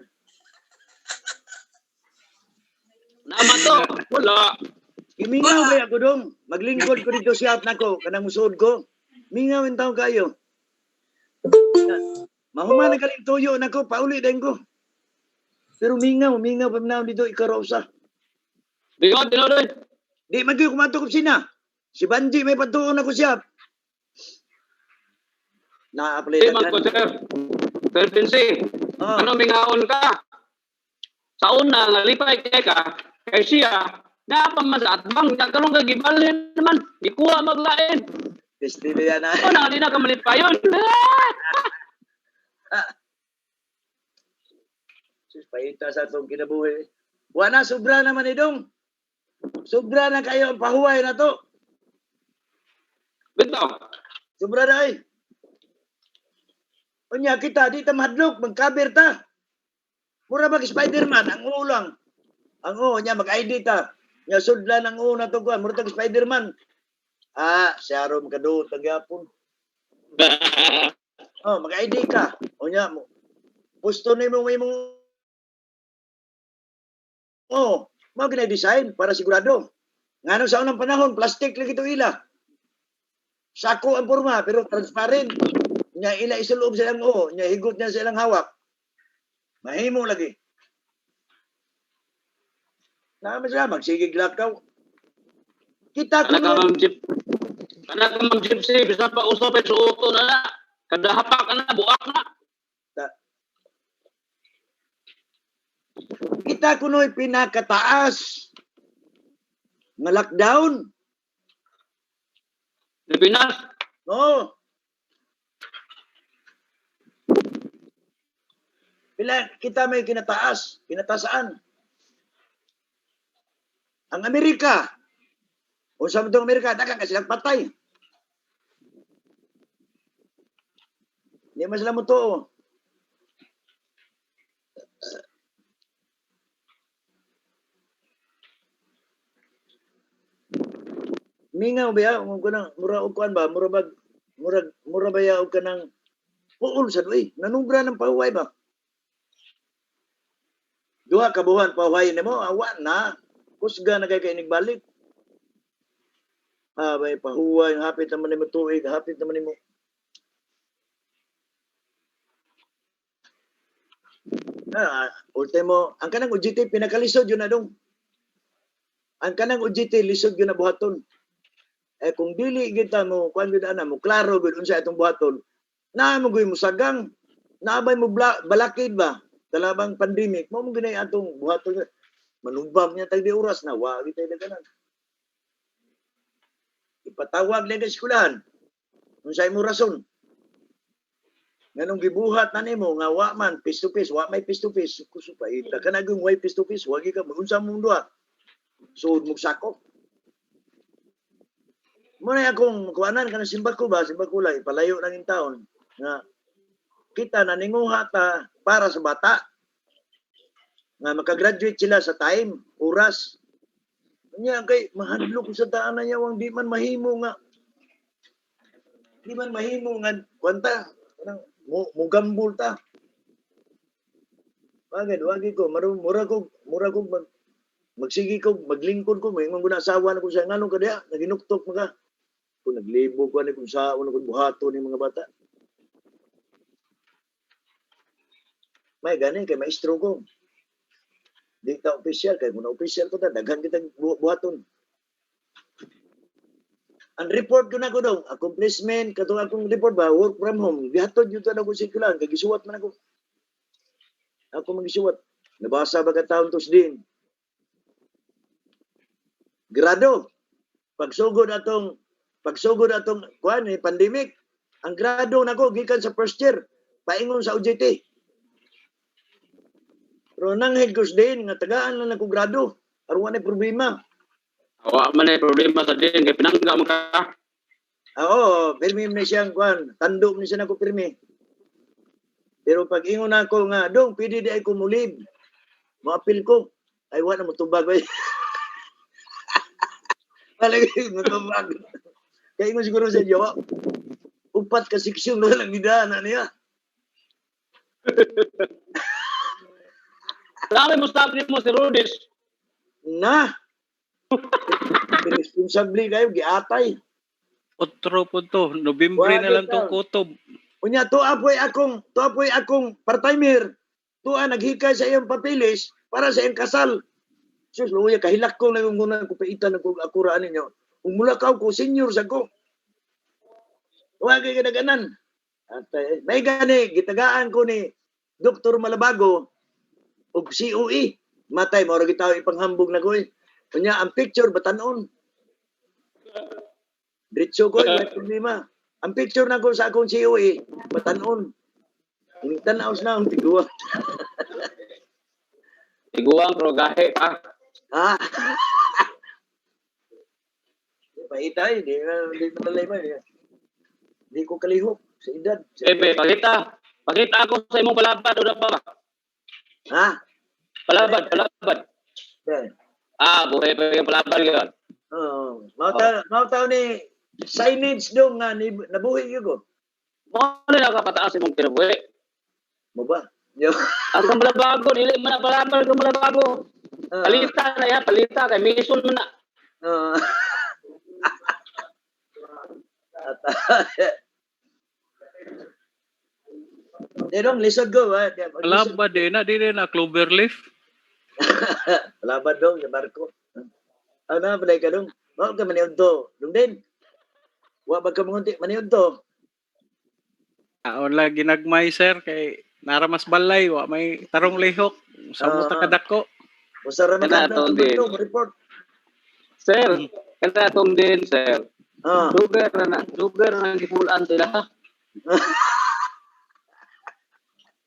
Naman to. Wala. Imingaw kaya ako dong. Maglingkod ko dito siya na ko. Kanang musod ko. Mingaw yung taong kayo. Mahuman na kaling tuyo na ko. Pauli din ko. Pero mingaw pa na dito ikarosa. Di. Di, magyo kumato ko sina. Si Banji may patuon ako siya. Na-apply Di na man ko, dyan. sir. Sir Pinsi, Oh. ano mingaon ka? Sa una, nalipay ka, kay siya, napang masatbang, nagkaroon ka gibalin naman, ikuha maglain. Pestilo yan na. Una, di na ka malipayon. Sus, paita sa itong kinabuhi. Wala, sobra naman idong. Sobra na kayo ang pahuway na to. Bitaw. Sobra na ay. Unya kita, di ta mahadlok, magkabir ta. Mura mag Spider-Man, ang ulang. Ang niya, mag-ID ta. Nya sudlan ang na to kuan, mura tag Spider-Man. Siya ron kaduot ang yapon. Mag-ID ka. Unya mo. Pusto ni mo imong mao gina-design para sigurado. Ngano sa unang panahon, plastic lagi ito ila. Sako ang porma, pero transparent. Nya ila isuloob silang nya higot niya silang hawak. Mahimo lagi. Naman sila, magsigig lakaw. Kita ko Anak ka mang gypsy, bisa pa usap ay suoto na na. Kada hapak ka na, buak na. Kita kuno'y pinakataas nga lockdown. Pilipinas? Oo. Pila kita may kinatasaan. Ang Amerika, kung sa itong Amerika, dagang ka silang patay. Hindi man sila mo to. Mingaw ba kung kanang mura og kuan ba mura ba ya og kanang puol sa duay nanubra ng pahuway ba duha ka buwan pahuway nimo awa na kusga na kay balik bay pahuway hapit naman nimo tuig hapit naman nimo ultimo ang kanang UGT pinakalisod yun na dong ang kanang UGT lisod yun na buhaton. Kung dili kita mo kuan gid ana mo klaro gid unsa itong buhaton na mo gyud musagang naabay mo balakid ba kalabang pandemic mo ginay atong buhaton manubag niya tag di oras na wa gid tay daganan ipatawag lang sa eskwelahan unsay mo rason nganong gibuhat na nimo nga wa man face to face wa may face to face kusupa ita kana gyud way face to face wa gyud ka unsa mong duha sud mo sakop muna akong kuanan ka na simbat ko lang, ipalayo ng taon nga kita naninguha ta para sa bata nga makagraduate sila sa time, oras. Nya kay mahadlok sa daan niya wang di man mahimo nga kwanta mo gambol ta. Wagi ko mura ko magsigi ko maglingkod ko may mga asawa na ko sa nganong kada naginuktok mga kung naglibo ko ani kung saon ko buhaton ni mga bata. May gani kay maestro ko. Di ta official kay kung official ko ta daghan kita buhaton. Ang report ko na ko daw, accomplishment katong akong report ba work from home. Gihatod jud na ko sikulan kay gisuwat man ako. Ako magisuwat. Nabasa ba ka taon tos din. Grado. Pagsugod atong kuan pandemic, ang grado nako gikan sa first year paingon sa UGT. Pero nang higos din nga tagaan lang nako grado, aron wala problema. Awa man ay problema sa din kay pinangga mo ka. Pirmi ni siyang kuan, tandok ni siya nako pirmi. Pero pag ingon nako nga, dong pwede di ay kumulib. Moapil ko, ay wala mo tubag bay. Palagi mo tubag. Kaya mo siguro sa Jawa, upat ka seksyon na lang nidana niya. Dami mo stop mo si Rudis. Na! Responsable kayo, giatay. Otro po to, Nobyembre na lang to kutob. Unya, tuapoy akong part-timer. Tuwa, naghikay sa iyong papilis para sa iyong kasal. Sus, luya, kahilak ko na yung muna kupaitan na akuraan ninyo. Kung mula ka ko, senior sa ko. Huwag kayo kadaganan. At may gani gitagaan ko ni Dr. Malabago og COE. Matay mo ra gitaw ipanghambog na ko. Kunya ang picture batanon. Diretso ko may problema. Ang picture na ko sa akong COE batanon. Tanaw na ang tiguan. Tiguang pero gahe pa. Ha? Paitay, di malay ba. Di ko kalihok sa edad. Bebe, pakita. Pakita ako sa imong palabad o pa ba? Ha? Palabad. Okay. Buhay pa yung palabad yun. Mao ni signage dong nga nabuhi yun ko. Mo na nakapataas imong kinabuhi. Mo ba? Ang malabago, dili man na palabad ang malabago. Palita na yan, palita. Kay Mason mo na. Dong lisod ko. Palabad din na cloverleaf. Palabad dong sa barko. Ano balay ka dong? Wa ka maniud to. Dong din. Wa ba ka mangunti maniud to? Wala ginagmay sir kay nara mas balay wa may tarong lihok sa mo ta kadako. Usara man ka report. Sir, kana tong din sir. Lugar na gipulaan sila.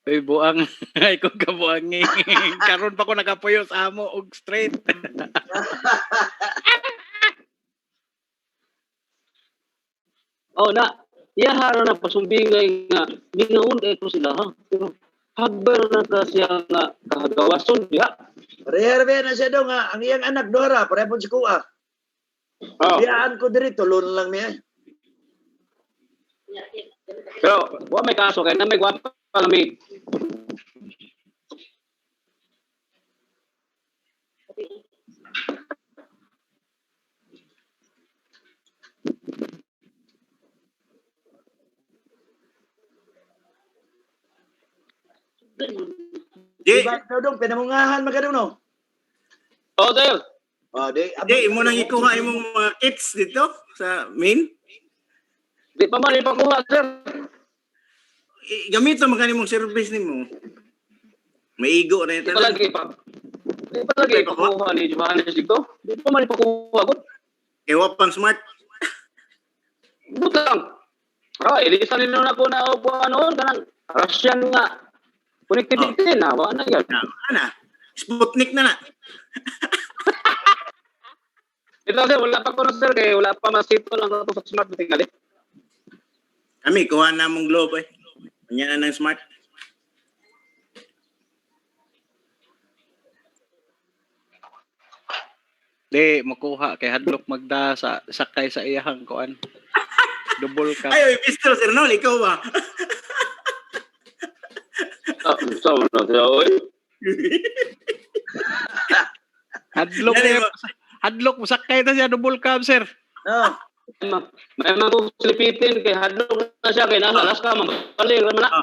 Uy, buang. Ay, kung kabuangi. Karon pa ko nakapuyo sa amo og straight. Iya haro na pasumbingay nga minaun ito sila ha. Pero hagbar na ka siya nga kahagawason diha. Reherbe na siya dong ang iyang anak Dora, parehon si Kuya. Biyaan ko diri tulon lang niya. Pero wa may kaso kay na may gwapa kami. Diba dong pinamungahan magano no? Sir. Di mo nang ikuha imong mga kits dito sa main. Di pa man ipakuha sir. Gamito man kanimong service nimo. Maigo na ito. Di pa lagi ipakuha ni Johannes dito. Di pa man ipakuha ko. Ewa pang smart. Butang. Ilisan nila na po na upuan noon. Kanang Russian nga. Connectivity na. Wala na yan. Ana. Sputnik na na. Ito sir, wala pa ko na sir. Kaya wala pa masito lang ito sa smart tingali. Kami, kuha na mong globe eh. Kanya na ng smart. Di, makuha kay hadlok magda sa sakay sa iyahang kuan. Double cam. Ay, pistol sir no, ikaw ba? Hadlok mo sakay na siya double cam sir. May mga silipitin kay hadlok na siya kay nasa alas ka mabaling naman na.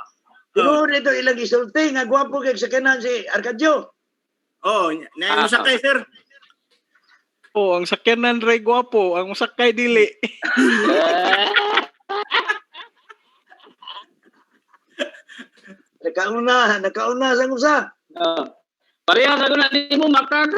Siguro dito ilang isulti nga gwapo kay sa kanan si Arcadio. Na sakay sir. Ang sakyanan ray gwapo, ang sakay dili. Nakauna sa usa. Pareha sa guna di mo makag.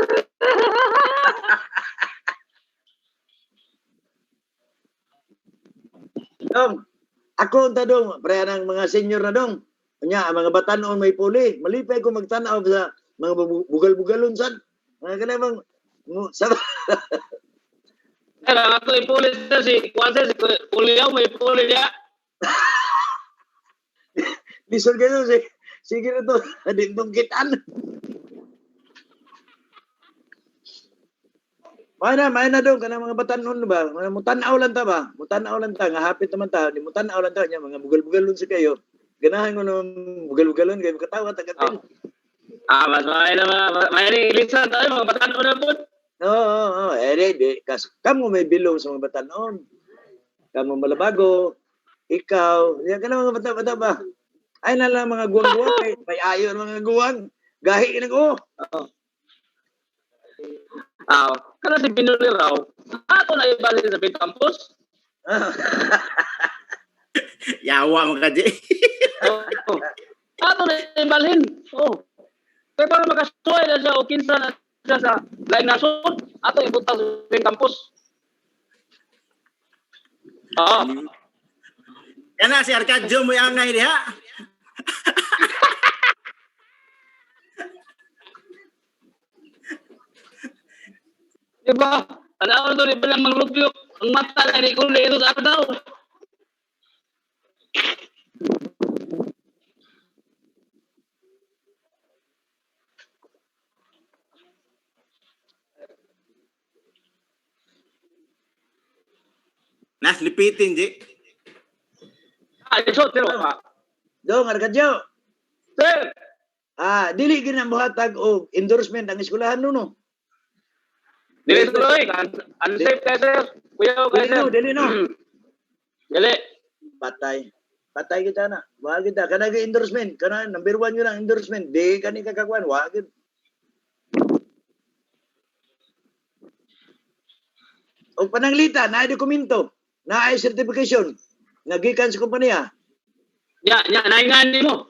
Ako unta dong, pareha ng mga senior na dong. Nya ang mga batanon may puli, malipay ko magtanaw sa mga bugal-bugalon sad. Mga kanang sa Kaya nga ito ipulit na si Kwanza, si Puliyaw, may ipulit niya. Lisod kayo, sige na to, adintong kitaan. May na doon, kanang mga batanon ba? Mutanaw lang ta ba? Mutanaw lang ta, nga hapit naman ta, di mutanaw lang ta, niya, mga bugal-bugalon sa kayo. Ganahan ko nung bugal-bugalon, kayo katawa, tagatil. Mas may lisan tayo, mga batanon na po. Oo. Kamu may bilong sa mga batanon. Kamu Malabago. Ikaw. Yan ka na mga bata-bata ba? Ay na lang mga guwang-guwang. May ayo ng mga guwang. Gahi ka na Kana si Pinuli raw. Ato na ibalik sa Campus. Yawa mo ka, Jay. Oh. Ato na ibalhin. Oh. Kaya para makasuway na siya o kinsa na siya sa laing nasod, ato ibutas sa campus. Oo. Yan na, si Arcadio mo yung angay diha. Diba? Ano to, di ba lang maglugyok? Ang mata na ni Kuli, ito sa daw. Nas, lipitin, Jay. So, pero, Dong, Arcadyo. sir, Dili gid ang buhatag og endorsement ang eskwelahan no. dili tuloy. Unsafe kayo, sir. Kuya ko kayo, sir. Dili no. Dili. Patay. Patay kita na. Wa kita kana ga endorsement, kana number 1 yun ang endorsement. Di kani kakakuan, wa gid. Og pananglita na dokumento, na ay certification nga gikan sa kompanya. Naingani mo.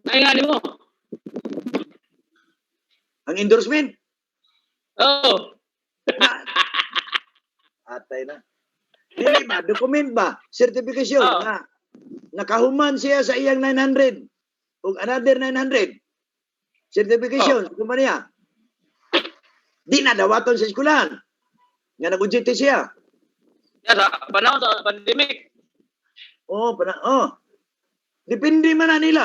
Naingani mo. Ang endorsement. Oo. Atay na. Dili ba document ba? Certification nga nakahuman siya sa iyang 900 ug another 900. Certification sa kompanya. Di na dawaton sa eskwelahan. Nga nag-UGT siya. Sa panahon sa pandemic. Depende man na nila.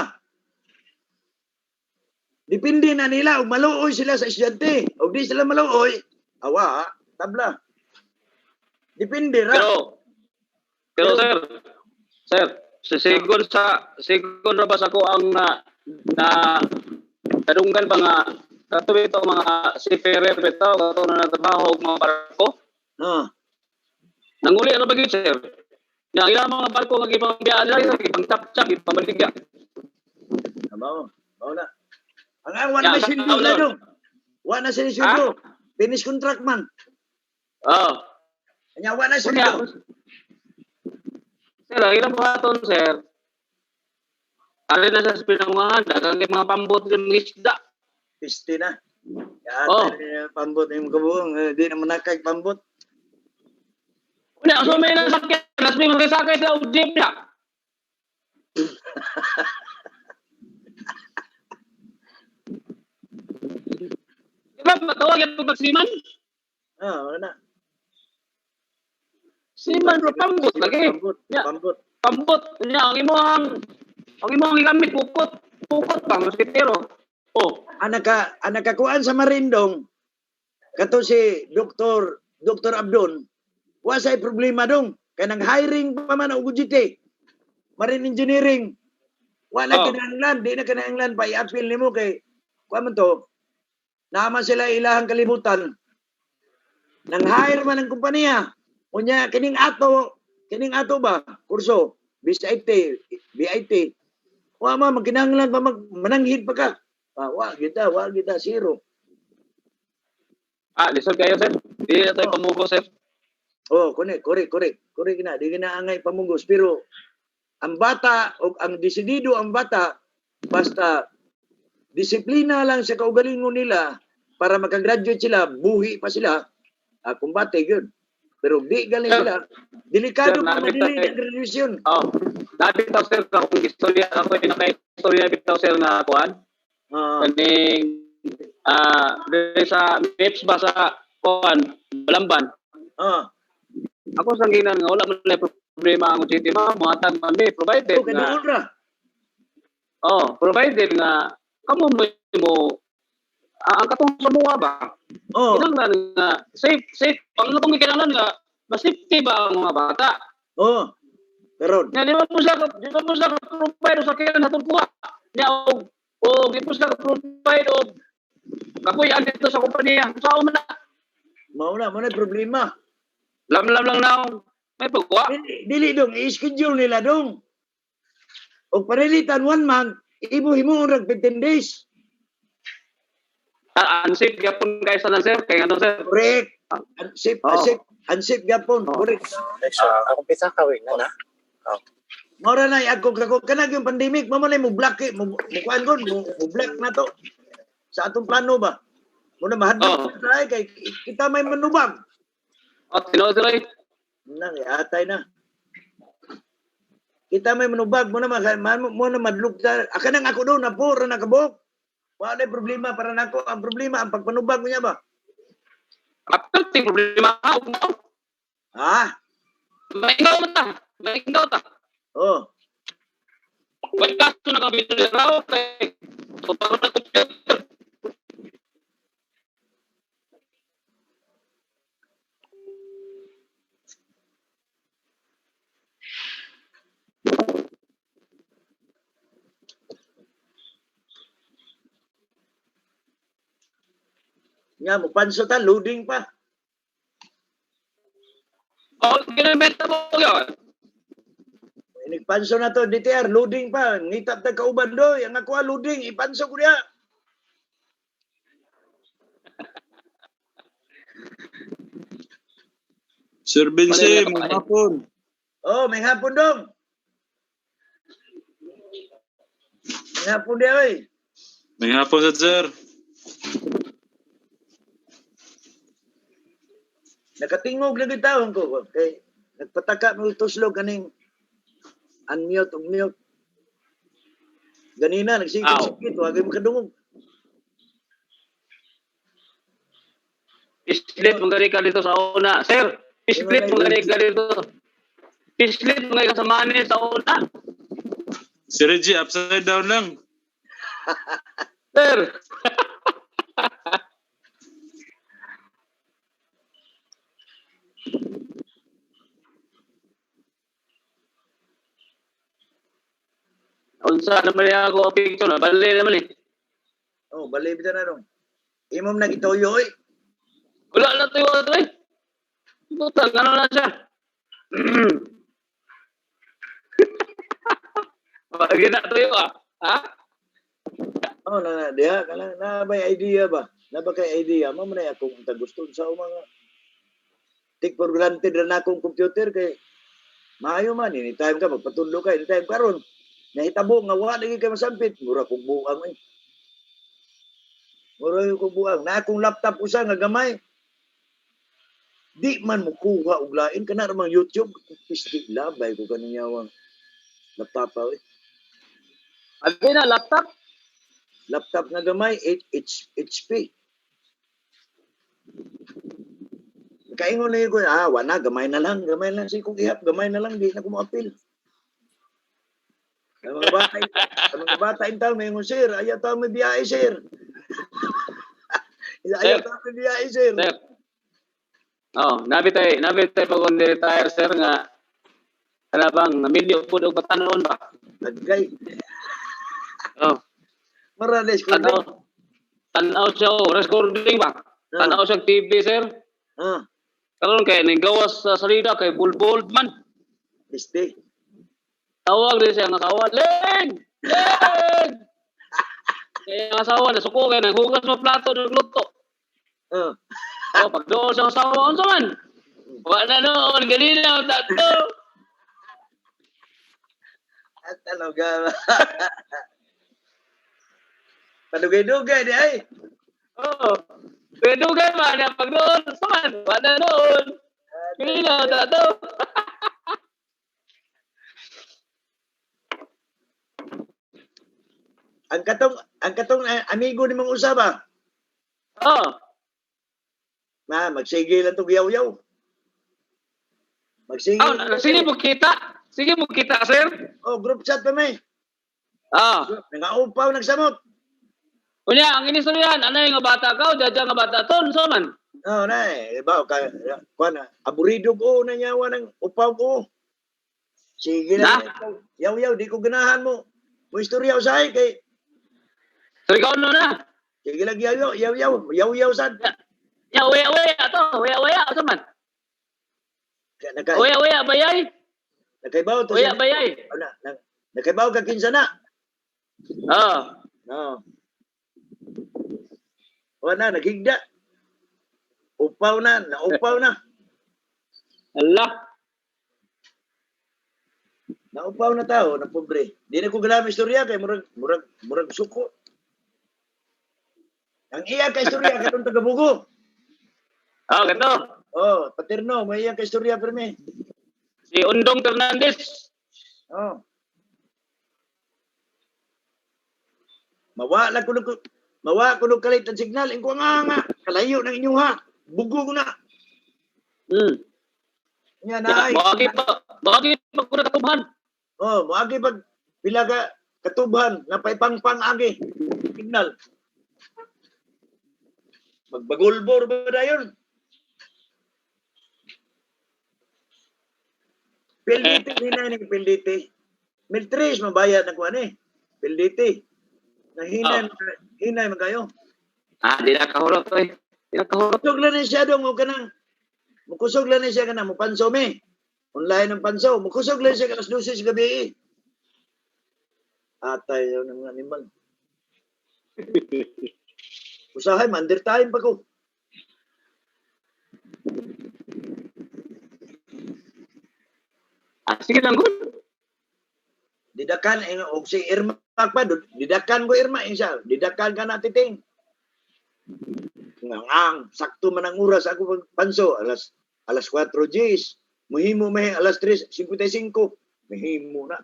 Depende na nila. Ug maluoy sila sa estudyante. Ug di sila maluoy, awa, tabla. Depende ra. Pero sir, sigon ra ba sa ko ang na kadunggan pa nga kato ito mga seafarer bito kato na nagtrabaho og mga barko. Nanguli ano ba gyud, sir? Nga ilang mga barko nga gipambiyan nila gipang tap-tap gipamaligya. Mao na. Ang wala na sildo na dong. Wala na sildo. Finish contract man. Nya wala na sildo. Sir, ilang buhaton, sir. Ari na sa pinanguhan, dagang mga pambot yung isda. Piste na. Pambot yung kabuong. Di na manakay pambot. Una, so may nasakyan. Mas may magsakay sa jeep niya. Diba, matawag yung pagsiman? Wala. Siman, bro, pambot lagi. Pambot. Ang imong igamit, pukot ba, moskitero. Nakakuan sa Marindong, kato si Dr. Abdon, wasay problema dong. Kaya nang hiring pa man ang UGT. Marine Engineering. Wala kinahanglan, di na kinahanglan pa i-appeal nimo kay kuan man to. Naman sila ilahang kalibutan. Nang hire man ang kumpanya. Unya kining ato ba kurso BIT. Wa man magkinahanglan pa mananghid pa ka. Wa kita zero. Lisod kayo, sir. Di na tayo pamugo, sir. Correct na. Di na angay pamugos. Pero, ang bata, o ang desidido ang bata, basta disiplina lang sa kaugalingon nila para makagraduate sila, buhi pa sila, kumbate yun. Pero di galing sila. Delikado pa madili ang graduation. Nabitaw, sir, kung istorya ako, naka-istorya bitaw, sir, na kuhan. Kaning, sa MIPS ba sa kuhan, Balamban. Ako sa ginan nga wala man problema ang city muhatag man ni provided nga. Provided nga kamo mo ang katong sa mga ba. Kinahanglan nga safe ang natong kinahanglan nga safety ba ang mga bata. Pero di ba po sa provide sa kanya natong kuha. Nya di po sa provide og kapuyan dito sa kompanya. Sao man na. Mao na problema. Lam lang na may pagwa. Dili dong, i-schedule nila dong. O parilitan 1 month, ibuhin mo ang 15 days. Unsafe gapon guys na sir, kaya ano sir? Correct. Unsafe gapon. Correct. Akong pisa kawin na. Mora na ako kanag yung pandemic mo man mo block mo kuan gon mo block na to sa atong plano ba. Muna mahadlok sa kay kita may manubag. At tinutuloy. Nang atay na. Kita may manubag mo na madlok sa akanang ako do na puro na kabok. Wala problema para nako. Ang problema ang pagpanubag niya ba? Apa ting problema ako? Ha? Maingaw ta. Oh. Wala kaso nakabito na raw kay so para na computer. Nga mo panso ta loading pa. Oh, ginamit mo yun. Nagpanso na to DTR loading pa. Ngitap ta kauban doy. Ang ako loading ipanso ko diya. Sir Vince, may hapon. Oh, may hapon dong. May hapon diya oy. May hapon sir. Nakatingog na gitawon ko. Kay nagpataka mo tuslog kaning unmute ug mute. Ganina nagsikit-sikit wag mo kadungog. Islit mo gani ka dito sa una, sir. Islit mo gani ka dito. Islit mo gani ka sa mani sa una. Si Reggie, upside down lang. Sir. Unsa naman niya ako picture na bali naman eh. Oh, bali bitaw na dong. Imom na gitoyo oy. Wala na tayo ito eh. Butang, ano na siya? Bagay na tayo ha? Oh, na diha kana na bay idea ba? Na ba kay idea mo man akong gusto sa mga take for granted na akong computer kay maayo man anytime ka magpatulo ka anytime karon. Nahitabo nga wala lagi kay masampit, mura kog buang eh. Mura kog buang. Na akong laptop usa nga gamay. Di man mo kuha og lain kana ramang YouTube pisti labay ko kaniyawang laptop pa eh. Abi na laptop? Laptop nga gamay 8 HP. Kaingon na ko wala gamay na lang si kong ihap gamay na lang di na ko mo-appeal. Ang mga bata in town may sir, ayaw tayo may biyahe sir. Ayaw tayo may biyahe sir. Sir. Oh, nabitay pag on retire sir nga ana bang video pud og batanon ba? Agay. Oh. Marales ko. Tanaw siya recording ba? Tanaw siya TV sir. Karon kay ning gawas sa salida kay bulbul man. Piste. Tawag din siya ng asawa, Ling! Ling! Kaya ang asawa, nasuko kaya naghugas mo plato ng luto. Oh, pag doon sa asawa, ano man? Wala noon, ganina ang tato. At talaga. Padugay-dugay di ay. Oo. Padugay man, pag doon, saan? Wala noon. Ganina ang tato. Ang katong amigo ni mong usaba. Oh. Magsige lang tong yaw-yaw. Magsige. Sige mo kita. Sige mo kita, sir. Oh, group chat pa may. Nangaupaw, nagsamot. Unya, ang inistoryan, ano yung bata ka o dada nga bata to? So man? Oh, nay. Iba, aburido ko na nyawa ng upaw ko. Sige lang. Yaw-yaw, di ko ganahan mo. Mo istorya usay kay so ikaw na. Sige lang yaw-yaw sad. Waya to, waya asa man. Waya bayay. Nakaibaw to. Waya bayay. Nakaibaw ka kinsa na. No. Wala naghigda. Upaw na. Allah. Naupaw na tao, na pobre. Di na ko ganami istorya kay murag suko. Ang iya ka istorya katong taga-Bugo. Oh, ganito. Oh, paterno, may iya ka istorya perme. Si Undong Fernandez. Oh. Mawa ko nung kalit ang signal. Ingko nga. Kalayo ng inyong ha. Bugo ko na. Nga na ay. Bagi pa ko na katubhan. Oh, moagi pag pila ka katubhan na paipangpang agi. Signal. Magbagulbor ba dayon? Pilditi hinay ni pilditi. Miltris mabayad na kuan eh. Pilditi. Na hinay magayo. Di na kahurot eh. Di na kahurot. Kusog lang siya dong o kanang. Mukusog lang siya kanang mupanso me. Online ng panso. Mukusog lang siya kanas 12 sa gabi. Atay yun ng mga animal. Usahay, mandir time pa ko. Sige lang, good. Didakan, o si Irma pa, didakan ko Irma, siya. Didakan ka na titing. Ngang, sakto man ang oras ako panso, alas 4 Gs. Muhimo may alas 3:55. Muhimo na.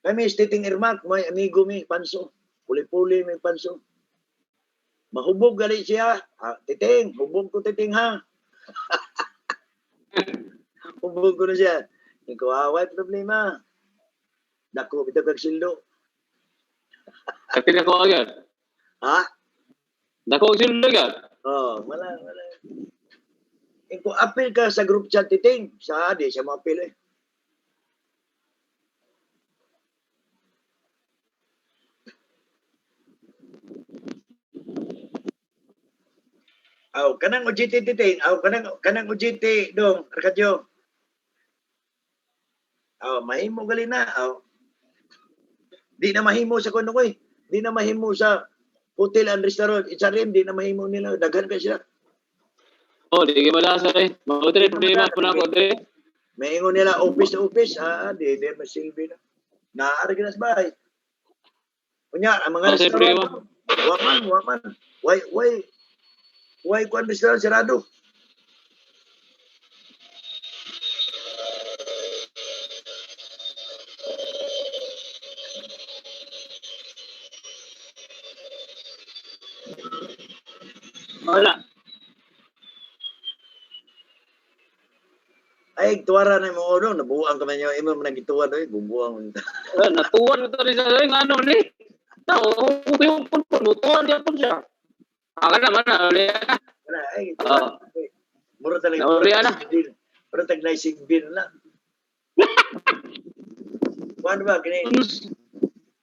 Kami titing Irma, may amigo may panso. Puli-puli may panso. Mahubog gali siya. Titing, hubog ko titing ha. Hubog ko na siya. Ikaw, away problema. Dako, ito kag sildo. Kasi dako agad. Ha? Dako sildo agad. Wala. Ikaw, apil ka sa group chat titing. Sa di siya mapil eh. Kanang OJT titing. Kanang OJT dong, Arkadyo. Mahimo gali na. Di na mahimo sa kuno ko eh. Di na mahimo sa hotel and restaurant. Itsarim, di na mahimo nila. Daghan ka sila. Di ka malasa eh. Maudre, problema po na ako, Dre. May ingon nila office to office. Di masilbi na. Naari ka na sa bahay. Kunya, ang mga restaurant. Waman. Why kung restaurant sirado? Wala. Ay, tuwara na mo doon. Nabuang ka man yung imo man nagituwa doon. Bubuang. Natuwan ko rin sa ano ni. Yung tuwan niya po siya. Naman na. Ay, mura talaga. Mura talaga na isigbin na. Paano ba?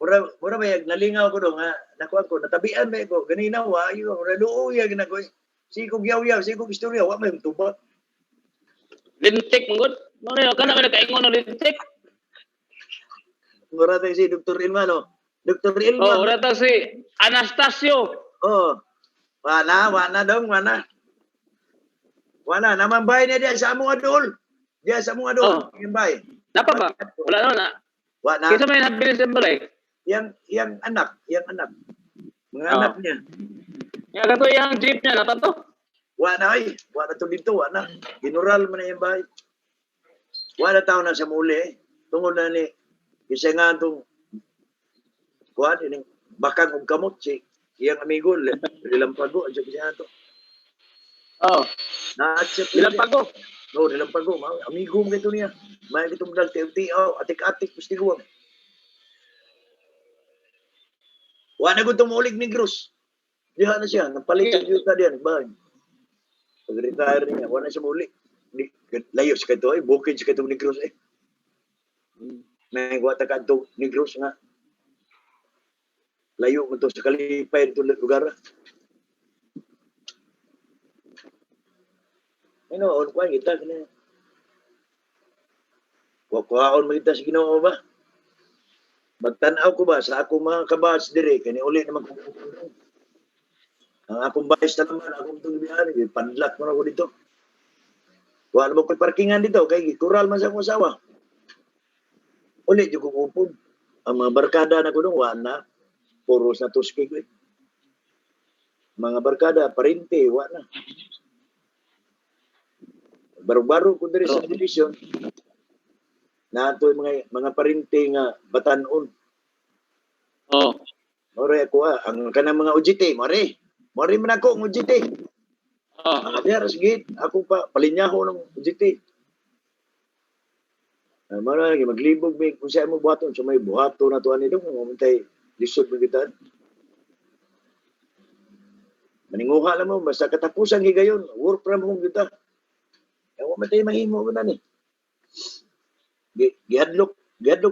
Mura ba yung nalingaw ko doon. Nakuha ko. Natabian ba ko. Ganina wa. Mura luuya ginagawa. Sikog yaw-yaw. Sikog istorya. Wa may tuba. Lintik mo good. Ano ka na nakaingon ng lintik? Mura tayo si Dr. Ilma, no? Dr. Ilma. Mura tayo si Anastasio. Wana dong. Wana. Naman bahay niya diya sa among adol. Diya sa among adol. Yung bahay. Napa ba? Wala na. Wana. Kisa may nabilis yung balay? Yang anak. Mga anak niya. Yang kato yung jeep niya. Napa to? Wana ay. Wana to dito. Wana. Ginural mo na yung bahay. Wana tao na sa muli. Tungod na ni. Isa nga itong kuhan. Bakang og kamot si iyang amigo. Rilampago. Ang siya ito. Rilampago. Rilampago. Amigo mo ito niya. May itong nagtiyaw. Atik-atik. Pustiguang. Wana ko itong ulig Negros. Diha na siya. Napalitan yung ta diyan. Bahay. Pag-retire niya. Wana siya muli. Layo siya ito eh. Bukid siya itong Negros eh. May guwata ka itong Negros nga. Layo mo ito sa kalipay itong lugar. On ko kita kini. Kuhaon mo kita sa Ginoo ba? Magtanaw ko ba sa akong mga kabas dire kani uli naman ko. Ang akong bayis na naman akong tuluyan, panlak mo na ko dito. Wala mo ko'y parkingan dito, kay kural man sa akong asawa. Ulit yung kukupon. Ang mga barkada na ko doon, wala. Puros na tuski ko. Mga barkada, parinte, wala. Baro-baro ko diri sa division. Na ito mga parinte nga batanon. Oh. Mare ako ang kanang mga UGT, mare. Mare man ako ng UGT. Mga diya, sige, ako pa, palinyaho ng UGT. Mara, maglibog may kung siya mo buhaton, so may buhato na to ani dong, mamantay, lisod mo kita. Maninguha lang mo, basta katapusan higayon, work from home kita. Ewan matay mahimo ko na ni. Gihadlok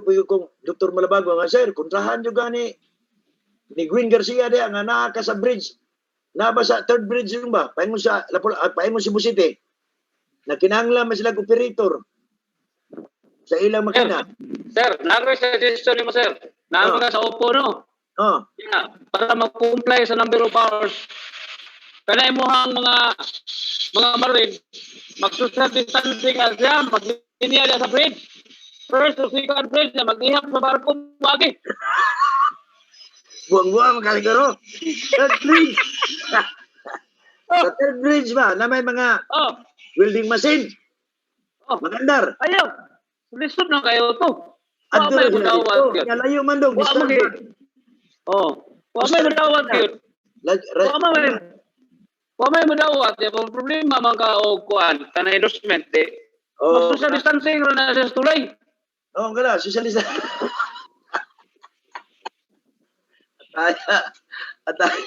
po yung kong Dr. Malabago, nga sir, kontrahan nyo gani ni Gwen Garcia de nga naa ka sa bridge. Naba sa third bridge yung ba? Paingon sa paingon si Busite. Na kinahanglan mas sila operator sa ilang makina. Sir, naroy sa suggestion mo, sir. Naroy ka sa Oppo, no? Para mag-comply sa number of hours. Kanay mo ang mga marin, mag-social distancing ka siya, mag-linya sa bridge. First to second bridge na mag-ihap sa barko lagi. Buang-buang makaligaro. Third bridge. Sa third bridge ba, na may mga welding machine. Magandar. Ayaw. Lisod na kayo to. Adto na sila dito. Ngalayo man daw. Wa may madawat yun. Wa may madawat. Yung problema man ka o kuan, kanang endorsement, mag-social distancing na sa tulay. Oo, gala. Social distancing. Ataya.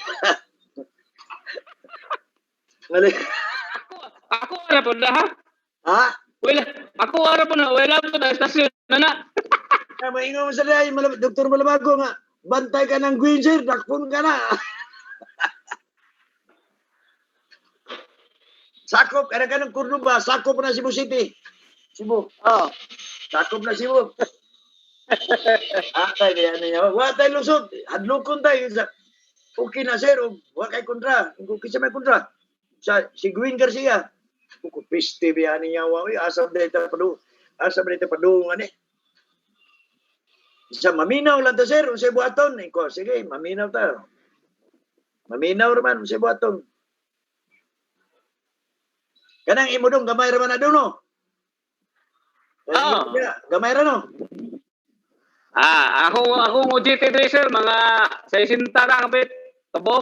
Ako wala po na, ha? Ha? Wala. Ako wala po na. Wala po na. Estasyon na. Maingaw mo sa liay, Dr. Malabago nga. Bantay ka ng Gwen, sir. Dakpon ka na. Sakop. Kaya ka ng Cordoba. Sakop na Cebu City. Cebu. Sakop na Cebu. Atay, kaya niya. Wala tayo lusot. Hadlukon tayo. Okay na, sir. Wala kayo kontra. Kung kisa may kontra. Si Gwen Garcia. Kung piste biya niya. Asam na ito padungan eh. Sa maminaw lang ta, sir. Unsay buhaton. Sige, maminaw ta. Maminaw naman. Unsay buhaton. Kanang imo dong, gamay raman na doon, no? Gamay ra, no? Ako GT Tracer, mga 60 na kapit. Tabo.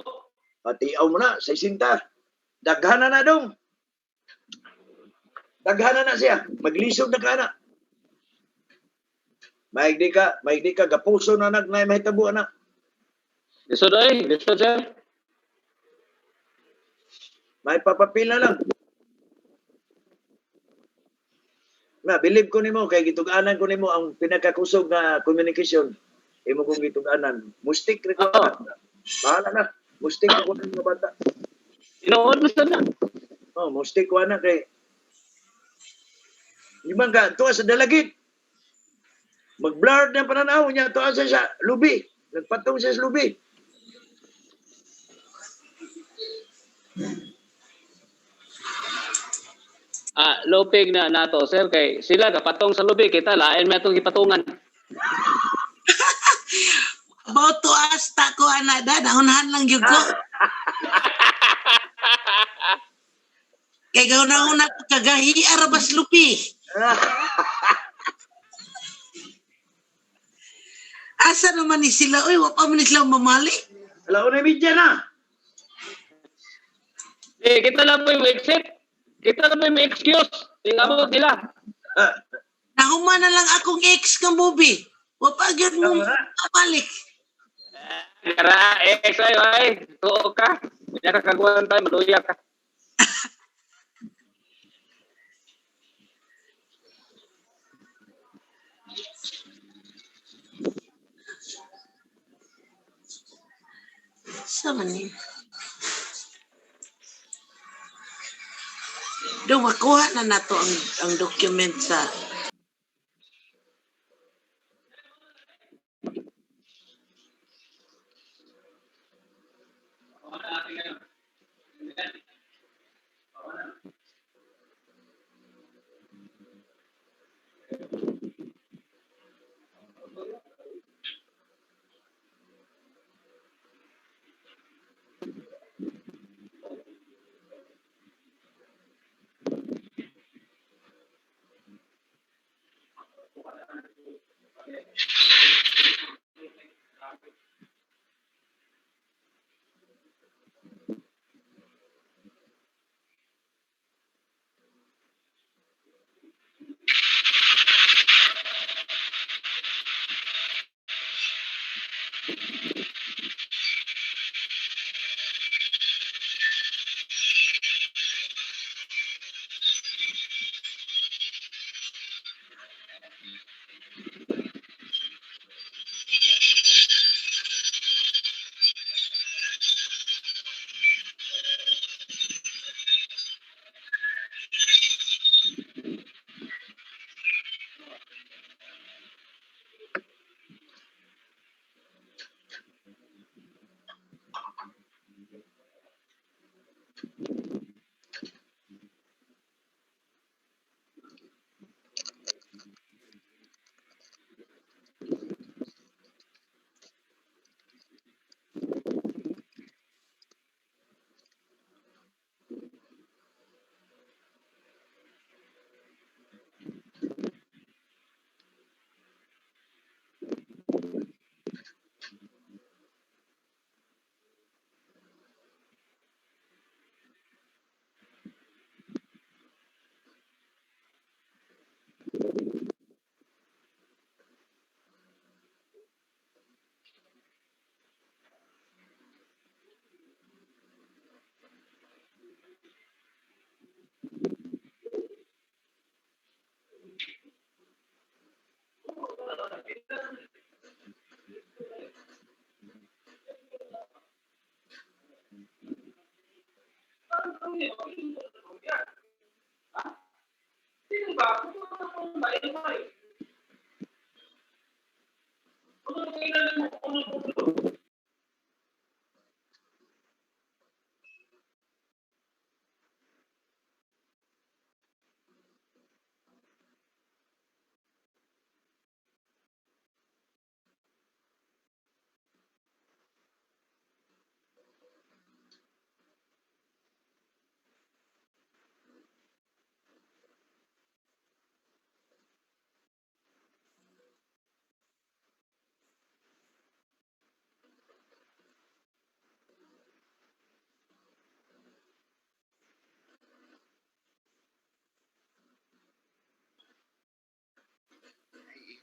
Patiaw mo na, 60. Daghana na dong. Daghana na siya. Maglisod na ka na. Maig di ka, gapuso na mahitabo na. Lisod sir. May papapil na lang. Believe ko nimo kay gituganan ko nimo ang pinakakusog na communication. Imo kong gituganan. Mustik rin ko. Bahala na. Mustik ko ng mga bata. Inoon mo na. Mustik ko na kay ibang ka, tuwa sa dalagit. Mag-blur ng pananaw niya, tuwa sa lubi. Nagpatong siya sa lubi. Lupig na nato, sir, kay sila kapatong sa lubi, kita lain may itong ipatungan. About to asta ko, anada, nahunahan lang yun ko. Kaya gauna-una kagahi, arabas lupi. Asa naman ni sila? Uy, wapa mo ni sila mamali. Alaw na media na. Kita lang po yung exit. Kita lang po yung excuse. Tingnan mo nila. Nahuma na lang akong ex ka movie. Wapa agad mo mabalik. Kara, ex ay. Oo ka. Hindi ka kagawan tayo, maluya ka. Sama ni. Do makuha na nato ang document sa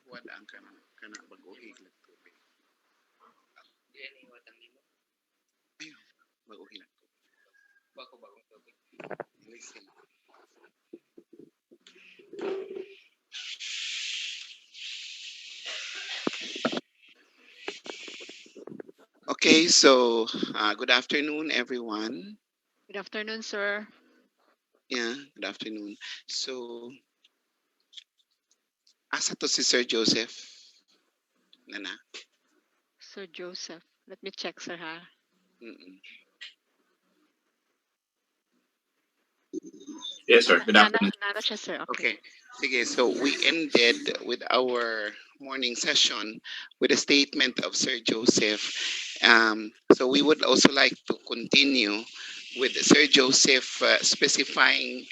Iwadaan kana baguhig lang tubig. Ayun, baguhig lang tubig. Bagong tubig. Listen. Okay, so good afternoon, everyone. Good afternoon, sir. Yeah, good afternoon. So, asa to si Sir Joseph? Nana? Sir Joseph. Let me check, sir, ha? Mm-mm. Yes, sir. Good Nana, afternoon. nana siya, sir. Okay. Okay. Sige, so we ended with our morning session with a statement of Sir Joseph. So we would also like to continue with Sir Joseph specifying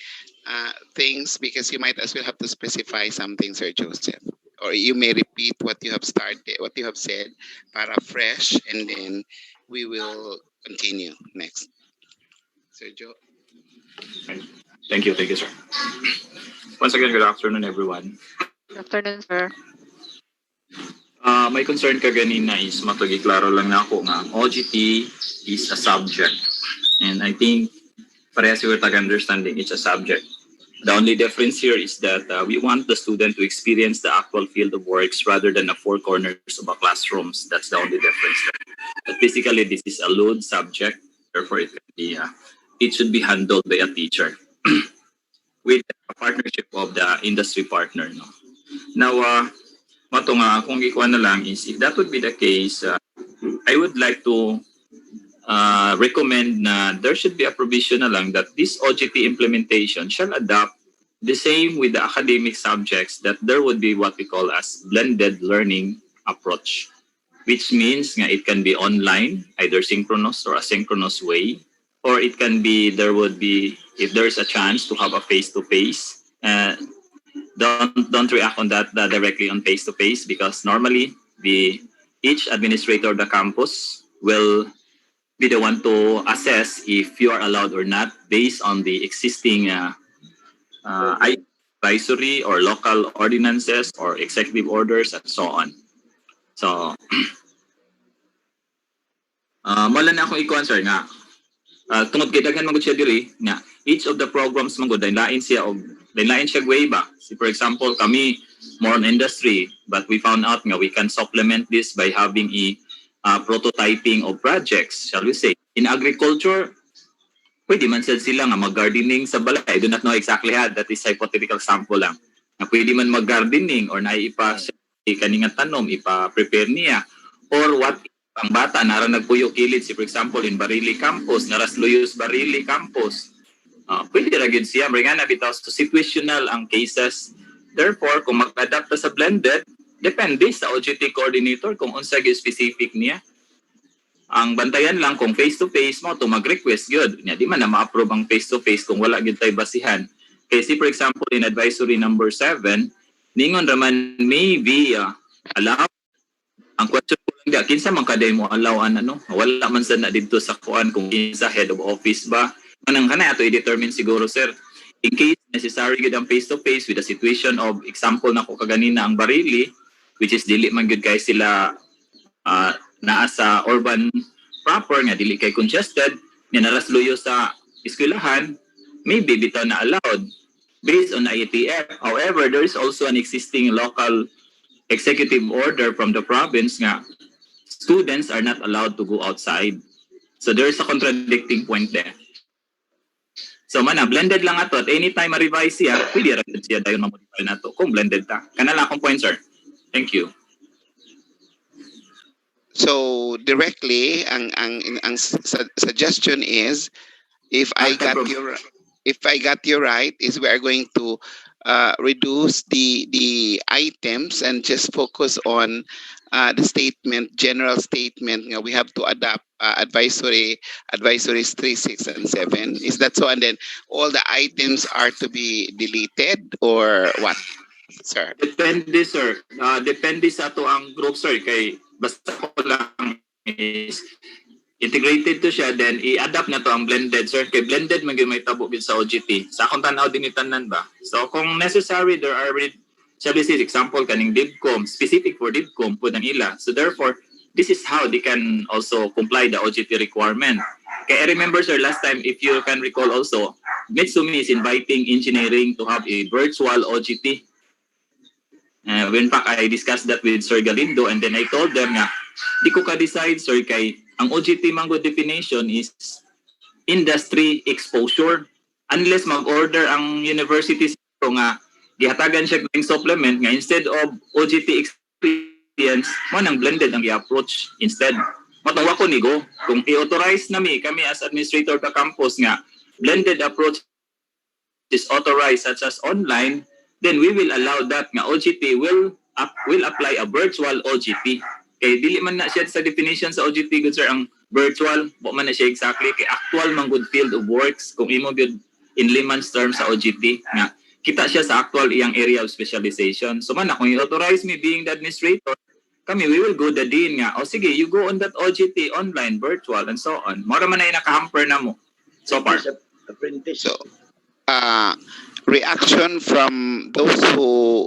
things, because you might as well have to specify something, Sir Joseph. Or you may repeat what you have started, what you have said, para fresh, and then we will continue next. Sir Joe. Thank you, sir. Once again, good afternoon, everyone. Good afternoon, sir. My concern kaganina is matugiklaro lang na ako nga OGT is a subject. And I think parehas siguro tag-understanding it's a subject. The only difference here is that we want the student to experience the actual field of works rather than the four corners of a classrooms. That's the only difference. But basically, this is a load subject. Therefore, it should be handled by a teacher with a partnership of the industry partner. No? Now, mato nga, kung ikuha na lang is, if that would be the case, I would like to recommend na there should be a provision na lang that this OGT implementation shall adopt the same with the academic subjects, that there would be what we call as blended learning approach, which means nga it can be online, either synchronous or asynchronous way, or it can be, there would be, if there's a chance to have a face-to-face, don't react on that directly on face to face, because normally each administrator of the campus will be the one to assess if you are allowed or not based on the existing advisory or local ordinances or executive orders and so on. So, wala na akong ikuan sir nga. Tungod kay daghan magud siya diri nga each of the programs magud lain siya og lain siya way ba. Si for example kami more on industry, but we found out nga we can supplement this by having prototyping of projects, shall we say. In agriculture, pwede man sila nga mag-gardening sa balay. I do not know exactly how, that is hypothetical sample lang. Na pwede man mag-gardening or naipa kaninga tanom, ipa-prepare niya. Or what ang bata nara nagpuyo kilid si for example in Barili campus, naras Luyos Barili campus. Pwede ra gyud siya mga na bitaw so situational ang cases. Therefore, kung mag-adapt sa blended, depende sa OJT coordinator kung unsa gyud specific niya. Ang bantayan lang kung face to face mo to mag-request gyud. Nya di man na ma-approve ang face to face kung wala gyud tay basihan. Kasi for example in advisory number 7, ningon raman maybe allow ang question ko lang kinsa man kaday mo allowan wala man sad na didto sa kuan kung kinsa head of office ba manang kana ato i-determine siguro sir in case necessary gid ang face to face with the situation of example nako kaganina ang Barili, which is dili man gud kay sila naa sa urban proper nga dili kay congested nga narasluyo sa eskwelahan, maybe bitaw na allowed based on IETF. However, there is also an existing local executive order from the province nga students are not allowed to go outside. So there is a contradicting point there. So mana blended lang ato at anytime ma-revise siya, pwede ra siya dayon ma-modify nato kung blended ta. Kana lang akong point sir. Thank you. So directly ang suggestion is if I got you right is we are going to reduce the items and just focus on the statement, general statement. We have to adapt advisories 3, 6, and 7. Is that so? And then all the items are to be deleted or what, sir? Depende sir. Depende sa ato ang group sir kay basta ko lang is integrated to siya then i-adapt na to ang blended sir kay blended man gyud may tabo gid sa OJT sa akong tan-aw din tanan ba so kung necessary there are shall we say example kaning DIVCOM specific for DIVCOM pud ang ila so therefore this is how they can also comply the OJT requirement kay I remember sir last time if you can recall also Mitsumi is inviting engineering to have a virtual OJT. In fact, I discussed that with Sir Galindo and then I told them nga, di ko ka-decide, sir, kay ang OJT mango definition is industry exposure. Unless mag-order ang university nga, gihatagan siya ng supplement nga instead of OJT experience, mo nang blended ang i-approach instead. Matungwa ko nigo, kung i-authorize kami as administrator of the campus nga, blended approach is authorized such as online, then we will allow that nga OJT will apply a virtual OJT. Kay dili man na siya sa definition sa OJT good sir ang virtual, wa man na siya exactly kay actual man good field of works kung imo gyud in layman's terms sa OJT nga kita siya sa actual iyang area of specialization. So man kung i-authorize me being the administrator, kami we will go the dean nga. O sige, you go on that OJT online, virtual and so on. Mora man na naka-hamper na mo so far. So reaction from those who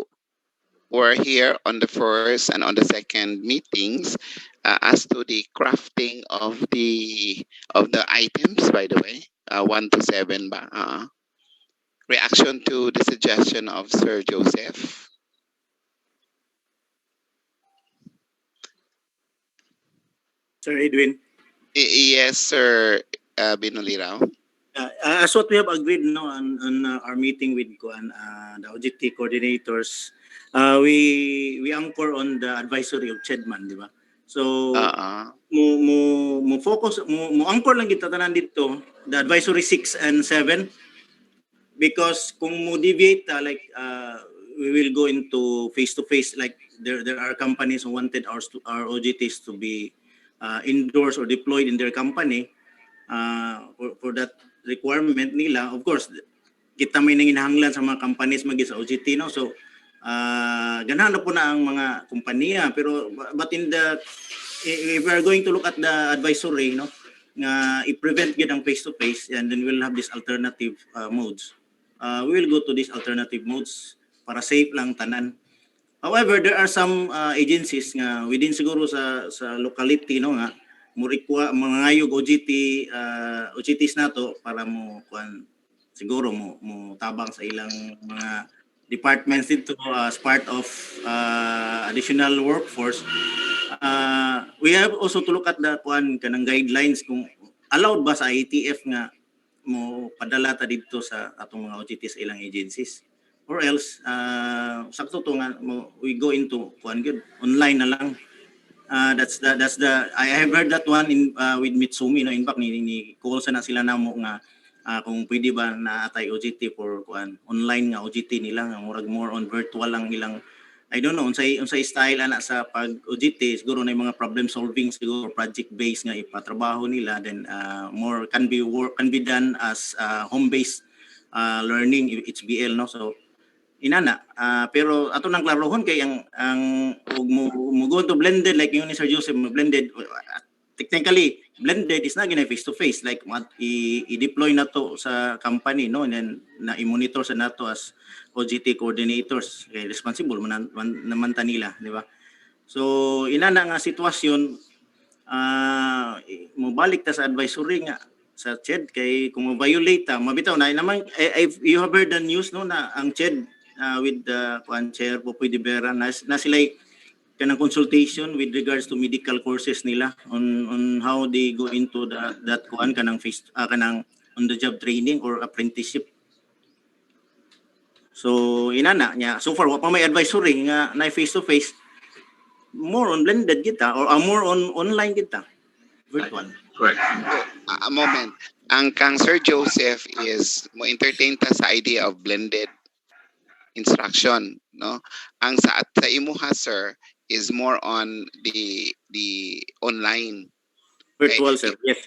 were here on the first and on the second meetings as to the crafting of the items, by the way, 1 to 7 ba? Reaction to the suggestion of Sir Joseph. Sir Edwin. Yes, Sir Binolirao. As what we have agreed on our meeting with the OJT coordinators, we anchor on the advisory of Chedman, di ba? So mo focus mo anchor lang kita tanan dito the advisory 6 and 7 because kung mo deviate we will go into face to face like there are companies who wanted our OJTs to be indoors or deployed in their company for that requirement nila. Of course, kita may nanginahanglan sa mga companies magi sa OJT, no? So ganahan na po na ang mga kompanya, pero but if we are going to look at the advisory, no, nga i-prevent gid ang face to face, and then we'll have this alternative modes. We will go to these alternative modes para safe lang tanan. However, there are some agencies nga within siguro sa locality, no, nga mga ngayog OJTs nato para mo siguro mo tabang sa ilang mga departments dito as part of additional workforce. We have also to look at the kanang guidelines kung allowed ba sa ITF nga mo padala ta dito sa atong mga OJT sa ilang agencies, or else sakto to nga we go into good online na lang. That's the I have heard that one in with Mitsumi, no. In fact ni call sa na sila namo nga kung pwede ba na atay OJT for online nga OJT nila nga murag more on virtual lang ilang, I don't know unsay style ana sa pag OJT. Siguro na mga problem solving, siguro project based nga ipatrabaho nila, then more can be done as home based learning, HBL, no. So inana pero ato nang klarohon kay ang mo go to blended like yung ni Sir Joseph, blended technically blended is not gonna face to face, like i-deploy na to sa company, no, and then na i-monitor sa nato as OJT coordinators, kay responsible naman ta nila, di ba? So inana nga sitwasyon, mobalik ta sa advisory nga sa CHED, kay kung mo-violate ta mabitaw na naman. You have heard the news, no, na ang CHED with the Chair Popoy de Vera na sila kanang consultation with regards to medical courses nila on how they go into that kanang kanang on the job training or apprenticeship. So inana nya so far wa pa may advisory nga na face to face, more on blended kita or more on online kita, virtual. Correct. A moment. Ang kang Sir Joseph is mo entertain ta sa idea of blended instruction, no? Ang sa imuha, sir, is more on the online. Virtual, sir. Yes.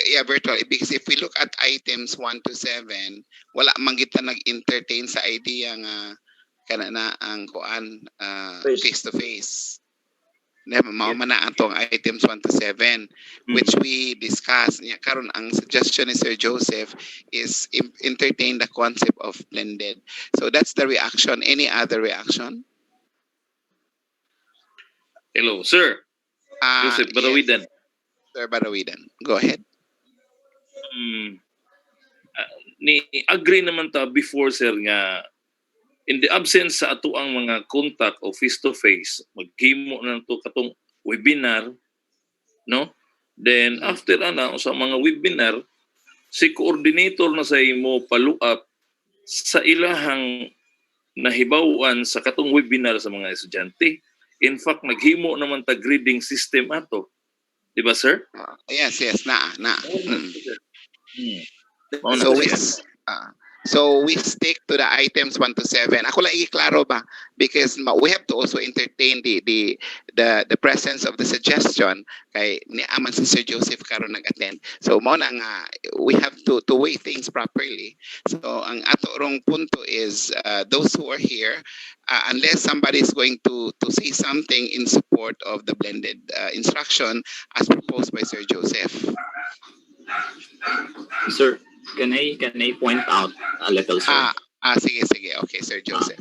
Yeah, virtual. Because if we look at items 1 to 7, wala man kita nag-entertain sa idea nga kana na ang face to face. Mao man na atong items 1 to 7 which we discussed. Karon ang suggestion ni Sir Joseph is entertain the concept of blended. So that's the reaction. Any other reaction? Hello, sir. Joseph Barawidan. Yes. Sir Barawidan, go ahead. Ni agree naman ta before, sir, nga in the absence sa ato ang mga contact o face-to-face, maghimo na to katong webinar, no? Then after sa mga webinar, si coordinator na sa imo follow-up sa ilahang nahibawan sa katong webinar sa mga estudyante. In fact, naghimo naman ta grading system ato. Di ba, sir? Yes. So we stick to the items 1 to 7. Ako lang i-klaro ba, because we have to also entertain the presence of the suggestion kay ni aman si Sir Joseph karon nag-attend. So mao na nga we have to weigh things properly. So ang ato rong punto is those who are here, unless somebody is going to say something in support of the blended instruction as proposed by Sir Joseph. Sir, can I point out a little, sir? Sige. Okay, Sir Joseph.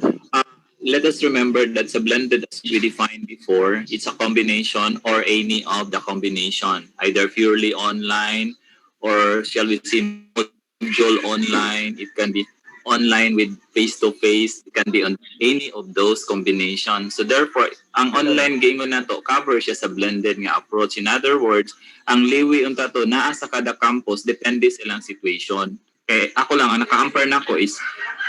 Let us remember that sa blended, as we defined before, it's a combination or any of the combination, either purely online or shall we say module online. It can be online with face-to-face. It can be on any of those combinations. So therefore, ang online game na to cover siya sa blended nga approach. In other words, ang liwi unta to naa sa kada campus depende sa ilang situation. Kaya ako lang ang naka-ampere nako is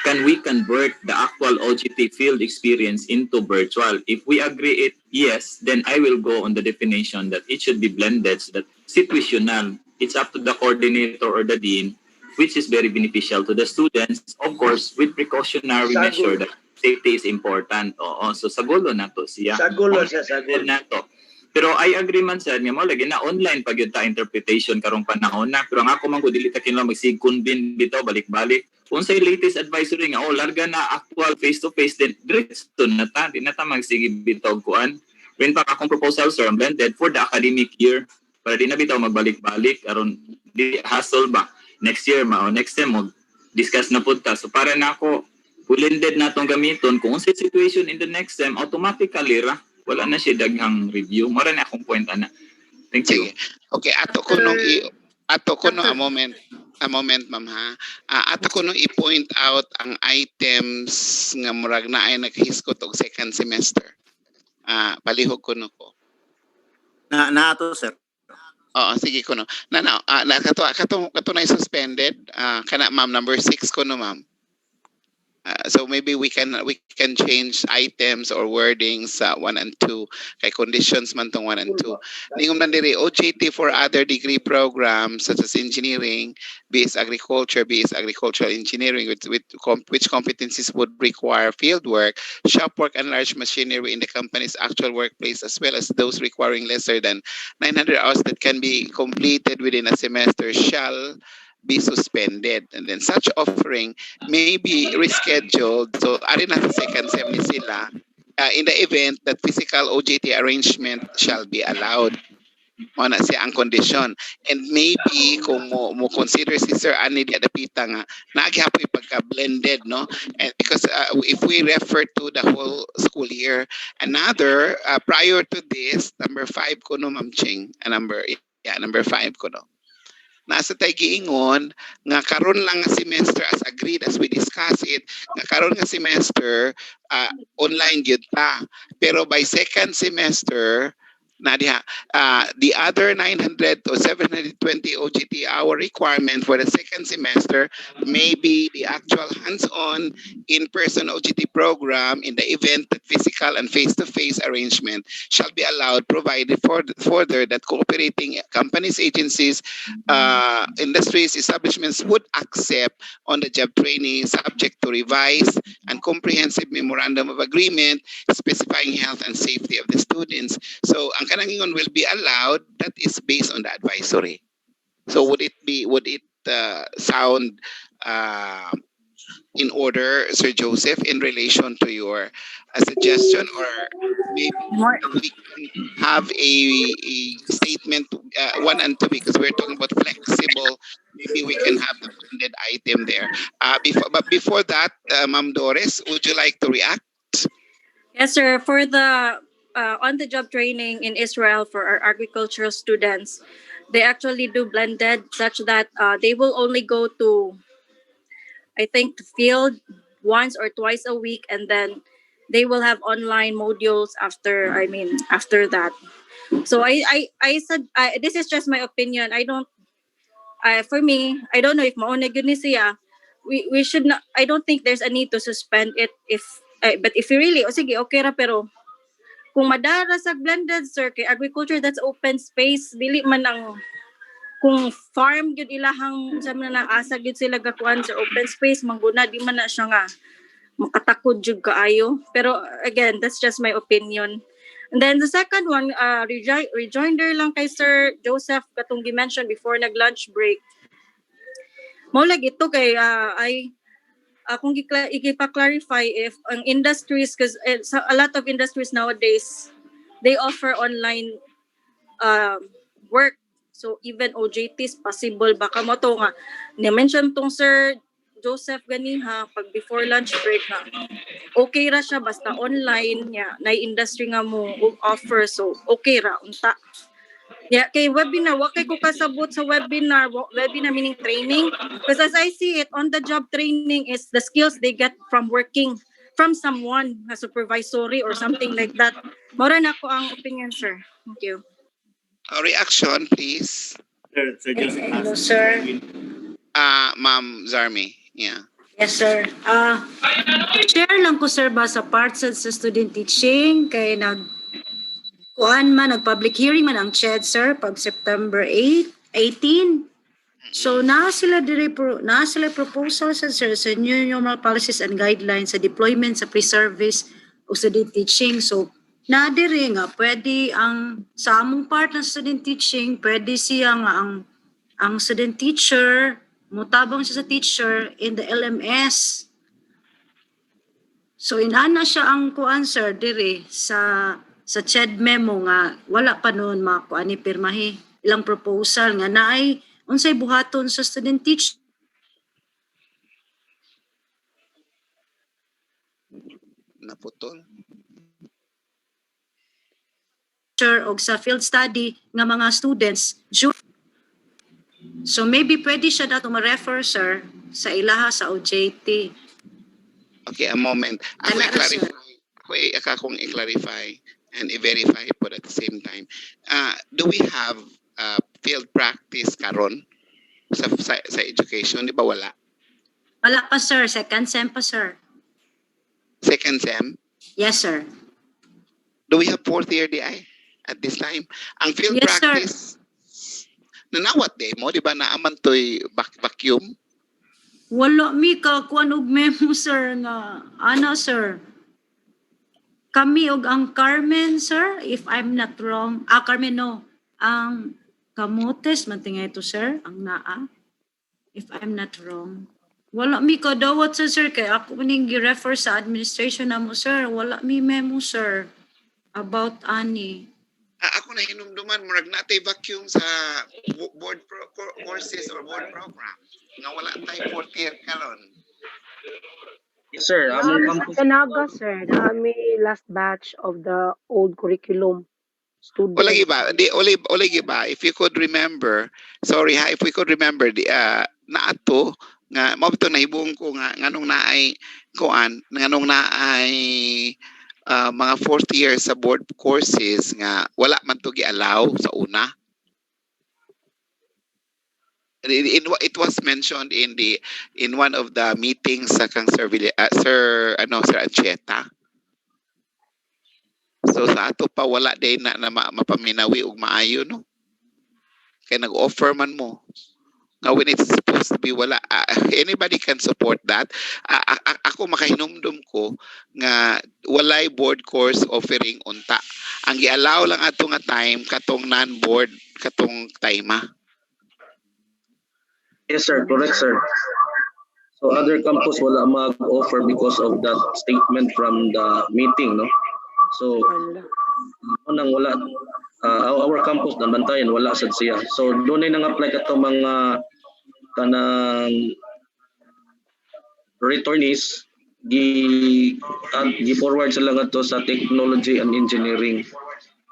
can we convert the actual OJT field experience into virtual? If we agree it yes, then I will go on the definition that it should be blended, so that situational. It's up to the coordinator or the dean, which is very beneficial to the students, of course, with precautionary measure that safety is important. So sa gulo na to siya. Sa gulo siya, sa gulo. Na to. Pero I agree man sir nga mo lagi na online pag yun ta interpretation karong panahon na. Pero ang ako man ko dili ta kinala magsig-convene bitaw balik-balik. Unsay latest advisory nga larga na actual face to face then diretso na ta di na ta magsige bitaw kuan. When pa akong proposal sir ang blended for the academic year para di na bitaw magbalik-balik aron di hassle ba next year next time mo discuss na pud ta. So para na ako blended na tong gamiton kung unsay situation in the next time automatically ra wala na siya daghang review. Mara na akong point ana. Thank you. Sige. Okay, ato ko no a moment ma'am ha. Ato ko no i-point out ang items nga murag na ay naghiskot og second semester. Palihog ko no ko. Na ato sir. Oo, sige ko no. Kato na suspended. Kana ma'am number 6 ko no ma'am. So maybe we can change items or wordings 1 and 2 kay conditions man tong 1 and 2. Ningom nandiri OJT for other degree programs such as engineering, BS agriculture, BS agricultural engineering which competencies would require field work, shop work and large machinery in the company's actual workplace as well as those requiring lesser than 900 hours that can be completed within a semester shall be suspended, and then such offering may be rescheduled. So ari na sa second sem ni sila in the event that physical OJT arrangement shall be allowed. Mo na siya ang condition, and maybe kung mo consider si Sir Ani di adapita nga naghapoy pagka blended no, and because if we refer to the whole school year, another prior to this number 5 ko no ma'am Ching, number 5 ko no. Nasa tay giingon nga karon lang nga semester as agreed as we discuss it nga karon nga semester online gyud ta, pero by second semester na diha the other 900 or 720 OGT hour requirement for the second semester may be the actual hands-on in-person OGT program in the event that physical and face-to-face arrangement shall be allowed, provided further that cooperating companies, agencies, industries, establishments would accept on-the-job training subject to revised and comprehensive memorandum of agreement specifying health and safety of the students. So ang kanang will be allowed, that is based on the advisory. So would it sound in order, Sir Joseph, in relation to your suggestion, or maybe we can have a statement 1 and 2 because we're talking about flexible. Maybe we can have the blended item there. Before that, Ma'am Doris, would you like to react? Yes, sir. For the on-the-job training in Israel for our agricultural students, they actually do blended such that they will only go to, I think, the field once or twice a week, and then they will have online modules after. After that. So I said this is just my opinion. I don't. For me, I don't know if mauna gyud ni siya. We should not. I don't think there's a need to suspend it if. But if you really, sige, okay ra, pero kung madara sa blended sir kay agriculture, that's open space, dili man ang kung farm gyud ilahang sa man na asa gyud sila gakuan sa open space mangguna di man na siya nga makatakod jud kaayo. Pero again, that's just my opinion. And then the second one, rejoinder lang kay Sir Joseph katong gi-mention before nag-lunch break. Mao lag ito kay kung ipa-clarify if ang industries, because a lot of industries nowadays they offer online work, so even OJTs possible. Baka mo to nga ni-mention tong Sir Joseph ganiha pag before lunch break na okay ra siya basta online niya na industry nga mo offer, so okay ra unta. Yeah, kay webinar, wa kay ko kasabot sa webinar meaning training. Because as I see it, on the job training is the skills they get from working from someone, a supervisory or something like that. Mora na ko ang opinion, sir. Thank you. Reaction, please. Sir Joseph. Hello, sir. Ma'am Zarmi. Yeah. Yes, sir. Share lang ko, sir, ba sa parts sa student teaching kay nag-public hearing man ang CHED, sir, pag September 18. So, naa sila proposal sir, sa new normal policies and guidelines sa deployment sa pre-service o student teaching. So, Na diri nga pwede ang sa among part ng student teaching, pwede siya nga ang student teacher mutabang siya sa teacher in the LMS. So inana siya ang kuan sir diri sa CHED memo nga wala pa noon makuan ni pirmahi ilang proposal nga naay unsay buhaton sa student teacher Naputol. og sa field study nga mga students. So maybe pwede siya dato ma-refer sir sa ilaha sa OJT. Okay, a moment. Ako Ana ra, i-clarify. sir. Akong i-clarify and i-verify po at the same time. Do we have field practice karon sa education? Di ba wala? Wala pa sir, second sem pa sir. Second sem? Yes sir. Do we have fourth year DI at this time? Ang field Yes, practice, nanawat day mo, di ba naaman to'y vacuum? Wala mi ka kuan og memo sir nga ana sir. Kami og ang Carmen sir if I'm not wrong. Carmen no. Ang Kamotes man tingay ito sir ang naa. If I'm not wrong. Wala mi ka dawat sir kay ako ning gi-refer sa administration namo sir. Wala mi memo sir about ani. Ako na hinumduman, murag natay vacuum sa board courses or board program. Nga wala tayo fourth year karon. Yes, sir. Among Sa campus. Canaga, sir, nami last batch of the old curriculum students. Wala giba, wala giba. If you could remember, sorry ha, if we could remember the naato nga mao to nahibong ko nga nganong naay kuan, nganong naay mga fourth year sa board courses nga wala man to gi-allow sa una. It was mentioned in one of the meetings sa kang Sir Anchieta. So sa ato pa wala day na mapaminawi og maayo no. Kaya nag-offer man mo. Now when it's supposed to be wala, anybody can support that. Ako makahinumdum ko nga walay board course offering unta. Ang gi-allow lang ato nga time katong non-board katong time. Yes, sir. Correct, sir. So other campus wala mag-offer because of that statement from the meeting, no? So nang wala our campus na bantayan wala sad siya. So doon ay nang-apply kato mga kanang returnees gi forward sila ngadto sa technology and engineering.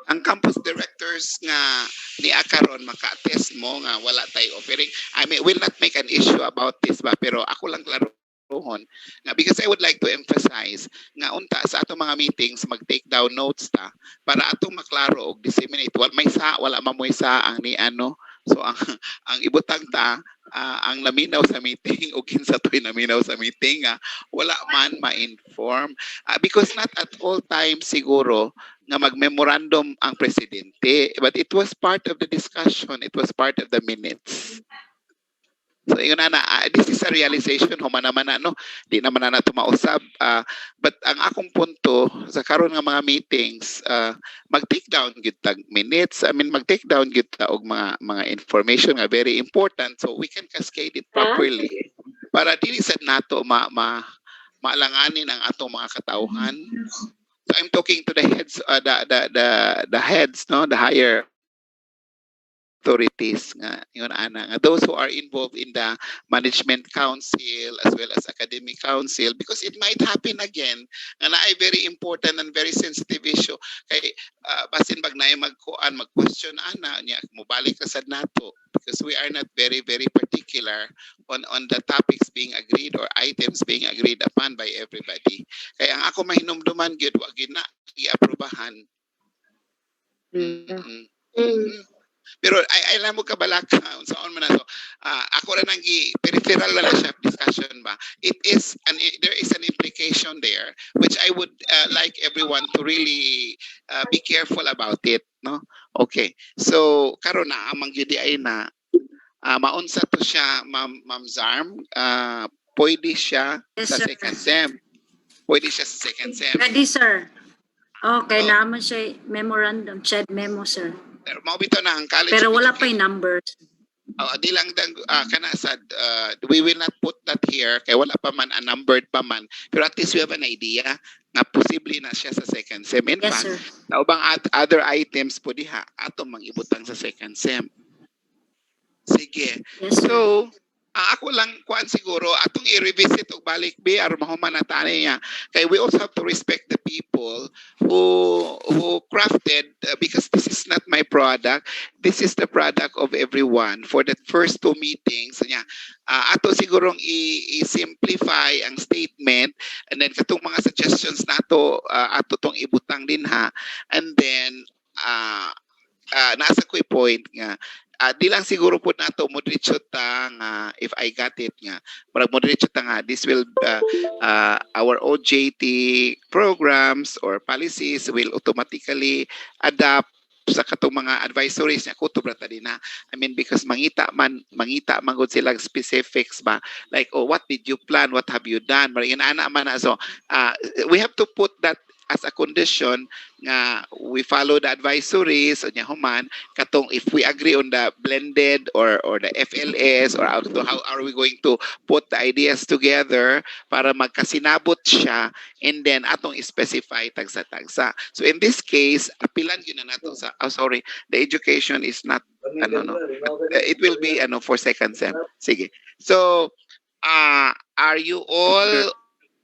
Ang campus directors nga ni akaron maka-attest mo nga wala tay offering. I mean, will not make an issue about this ba, pero ako lang klarohon nga because I would like to emphasize nga unta sa ato mga meetings mag-take down notes ta para atong maklaro og disseminate. Wala mamoy sa ang ni ano. So ang ibutang ta ang naminaw sa meeting o kinsa to'y naminaw sa meeting wala man ma-inform because not at all times siguro nga mag-memorandum ang presidente, but it was part of the discussion, it was part of the minutes. So yun na, this is a realization human naman no, di naman na tumausab, but ang akong punto sa karon nga mga meetings, mag-take down gyud tag minutes, I mean mag-take down gyud ta og mga information nga very important so we can cascade it properly para dili sad nato maalanganin ang atong mga katawhan. So I'm talking to the heads, the heads, no, the higher authorities, nga yun ana, nga those who are involved in the management council as well as academic council, because it might happen again, nga na ay very important and very sensitive issue. Kay basin bag naay mag-question ana niya, mobalik ka sad nato because we are not very particular on the topics being agreed or items being agreed upon by everybody. Kaya ang ako mahinumduman gyud wa gyud na i-aprobahan. Pero ay alam mo kabalaka unsaon man nato. Ako ra nang peripheral na siya discussion ba. There is an implication there which I would like everyone to really be careful about it, no? Okay. So karon na amang gyud ay na maunsa to siya Ma'am Zarm, pwede siya Yes, sa sir. second sem. Pwede siya sa second sem. Ready sir. Okay, naman siya memorandum, chat memo, sir. Mao bitaw na ang college Pero of wala pa education. yung numbers. Di lang kana sad we will not put that here kay wala pa man numbered pa man, pero at least we have an idea nga posible na siya sa second sem. In Yes, fact, sir. sa ubang other items po diha ato mangibutang sa second sem. Sige. Yes, sir. So, ako lang kuan siguro atong i-revisit og balik be aron mahuman na tani niya. Kay we also have to respect the people who crafted because this is not my product. This is the product of everyone for the first two meetings niya. Ato sigurong i-simplify ang statement and then katong mga suggestions nato ato tong ibutang din ha. And then nasa ko'y point nga di lang siguro po nato moderate ta nga if I got it nga marag moderate ta nga this will our OJT programs or policies will automatically adapt sa katong mga advisories niya kutob ra ta din na. I mean because mangita man gud sila specifics ba like oh what did you plan, what have you done, marag ana man na. So we have to put that as a condition nga we follow the advisories nya human katong if we agree on the blended or the FLS or how are we going to put the ideas together para magkasinabot siya and then atong specify tagsa-tagsa. So in this case apilan yun na nato sa sorry, the education is not no it will be for second sem. Sige. So are you all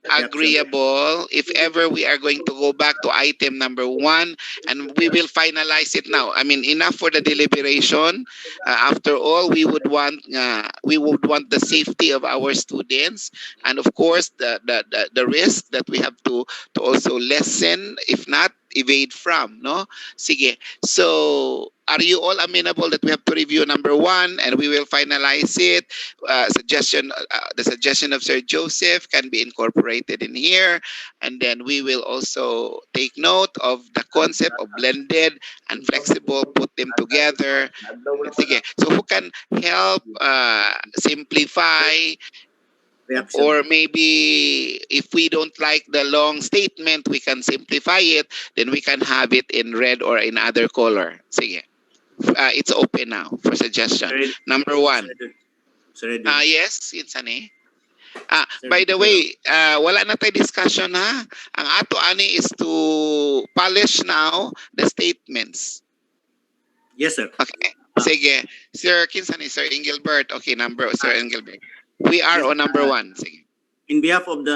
agreeable if ever we are going to go back to item number 1 and we will finalize it now? I mean enough for the deliberation. After all we would want the safety of our students and of course the risk that we have to also lessen if not evade from, no? Sige. So are you all amenable that we have to review number 1 and we will finalize it? The suggestion of Sir Joseph can be incorporated in here, and then we will also take note of the concept of blended and flexible, put them together. Sige. So who can help simplify, or maybe if we don't like the long statement we can simplify it, then we can have it in red or in other color. Sige. It's open now for suggestion. Number 1. Yes, insan eh. By the way, wala na tayo discussion ha. Ang ato ani is to polish now the statements. Yes, sir. Okay. Sige. Sir Kinsani, Sir Engelbert. Okay, Sir Engelbert. We are on number 1. Sige. In behalf of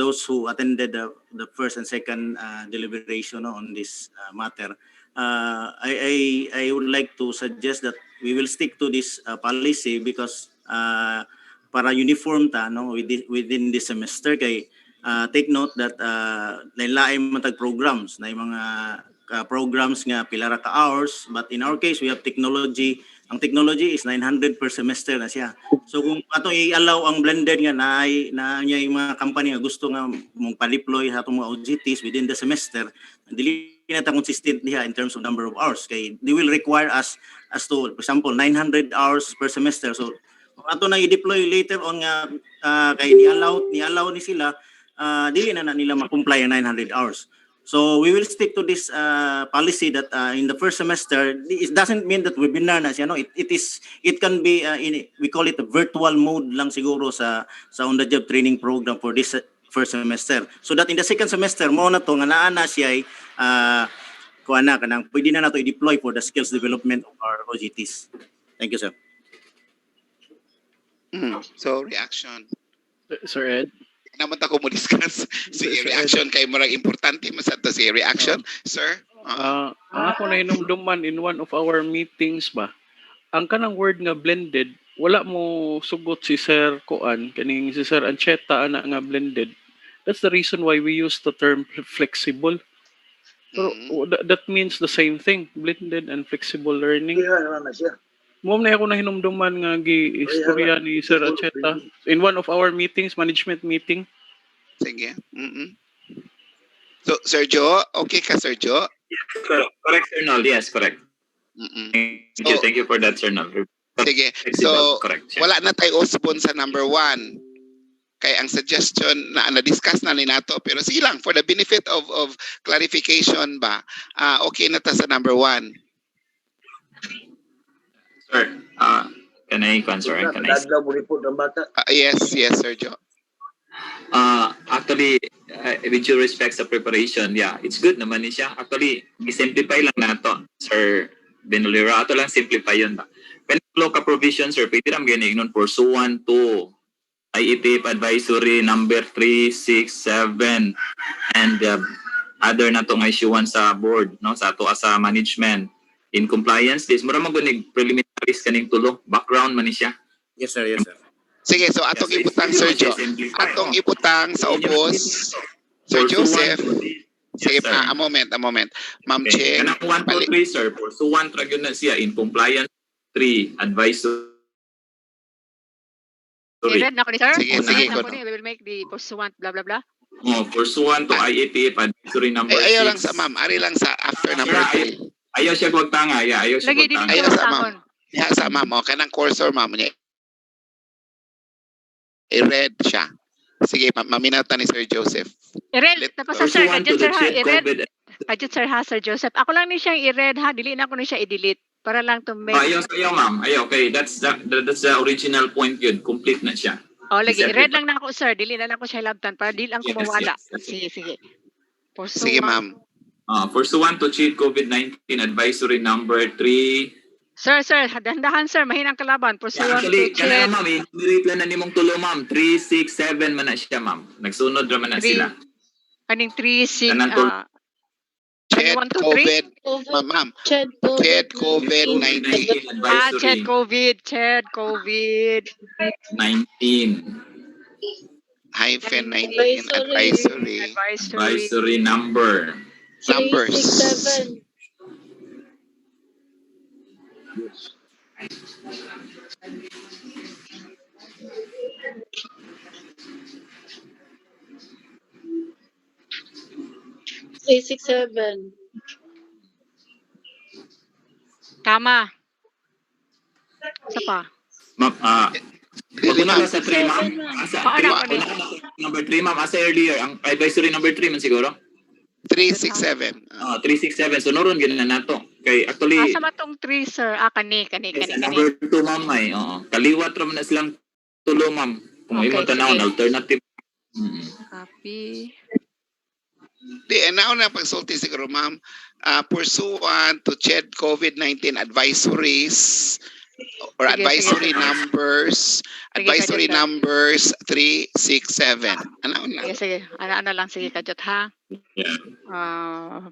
those who attended the first and second deliberation on this matter, I would like to suggest that we will stick to this policy because para uniform ta within this semester kay take note that lain-lain matag programs na mga programs nga pila ra ka hours, but in our case we have technology. Ang technology is 900 per semester na siya. So kung ato i-allow ang blended nga na yung mga company nga gusto nga mong pa-deploy atong mga OJTs within the semester, dili na ta consistent niya in terms of number of hours kay they will require us as to for example 900 hours per semester. So kung ato na i-deploy later on nga kay ni-allow ni sila dili na nila ma-comply ang 900 hours. So we will stick to this policy that in the first semester, it doesn't mean that webinar na siya, no? It can be we call it a virtual mode lang siguro sa on the job training program for this first semester. So that in the second semester mo na to nga naa na siya kuana kanang pwede na nato i-deploy for the skills development of our OJTs. Thank you, sir. So reaction. Sir Ed. Naman ta ko mo discuss si reaction kay murag importante man sa to si reaction, sir. Ang ako na hinumduman in one of our meetings ba, ang kanang word nga blended, wala mo sugot si Sir Koan, kaning si Sir Ancheta ana nga blended. That's the reason why we use the term flexible. Pero that means the same thing, blended and flexible learning. Mo na ako na hinumduman nga istorya ni Sir Ancheta in one of our meetings, management meeting. Sige. So Sir Joe, okay ka Sir Joe? Correct, Sir Nol. Yes, correct. Thank you for that, Sir Nol. Sige. So wala na tayo usbon sa number 1. Kay ang suggestion na discuss na ni nato, pero sige lang for the benefit of clarification ba, okay na ta sa number 1. Sir, can I answer? Can I? Dadlaw mo report ng bata. Yes, Sir Joe. Actually, with due respect sa preparation, yeah, it's good naman ni siya. Actually, i-simplify lang nato, Sir Benolera. Ato lang simplify yun ba. Penalo ka provision, sir, pwede lang ganing nun pursuant to IEP Advisory number 3, 6, 7, and other na itong issuance sa board, no, sa ato sa management. In compliance, this, mura magunig preliminaries kaning tulo. Background man ni siya. Yes, sir. Yes, sir. Sige, so atong iputang, Sir Joe. Atong iputang sa ubos, Sir Joseph. Sige, a moment. Ma'am Cheng. Kanang 1 to 3, sir. Pursuant ra gyud na siya in compliance 3 advisory. I-read na ko ni sir. Sige, I-read na ko ni. We will make the pursuant blah blah blah. Pursuant to IEP advisory number 6. Ayaw lang sa ma'am. Ari lang sa after number 3. Ayaw siya gwagtanga. Ayaw siya gwagtanga. Ayaw sa ma'am. Ayaw sa ma'am. O, kanang cursor ma'am niya. I-read siya. Sige, maminata ni Sir Joseph. I-read. Tapos sa sir, kadyan sir ha. I-read. Kadyan sir ha, Sir Joseph. Ako lang ni siyang i-read ha. Dili na ko ni siya i-delete. Para lang to make. Ayaw ma'am. Ayaw, okay. That's the original point yun. Complete na siya. Lagi. I-read lang na ako, sir. Dili na lang ko siya labtan. Para di lang ko mawala. Sige. Sige, ma'am. Pursuant to cheat COVID-19 advisory number 3. Sir, dahan-dahan sir, mahinang kalaban. Pursuant Actually, to cheat. ma'am, i-rate lang na nimong tulo, ma'am. 3, 6, 7 man na siya, ma'am. Nagsunod naman na sila. Kaning 3, 6, Ched COVID, ma'am. Ched COVID-19. Ched COVID. 19. Hyphen 19 advisory number. Numbers. 367. Tama. Isa pa. Ma'am, maguna ka sa 3, ma'am. Number 3, ma'am. Asa earlier, ang advisory number 3 man siguro? 367. 367. So, noron ganun na nato. Kay, actually, asa matong 3, sir? Kani. number 2, ma'am, ay. Kaliwat raman na silang tulo, ma'am. Kung okay, mo tanawon, alternative. Copy. Di, nauna pagsulti siguro, ma'am. Pursuant to CHED COVID-19 advisories or advisory numbers, advisory numbers 367. Ano lang? Sige. Ano lang, sige, kajot ha.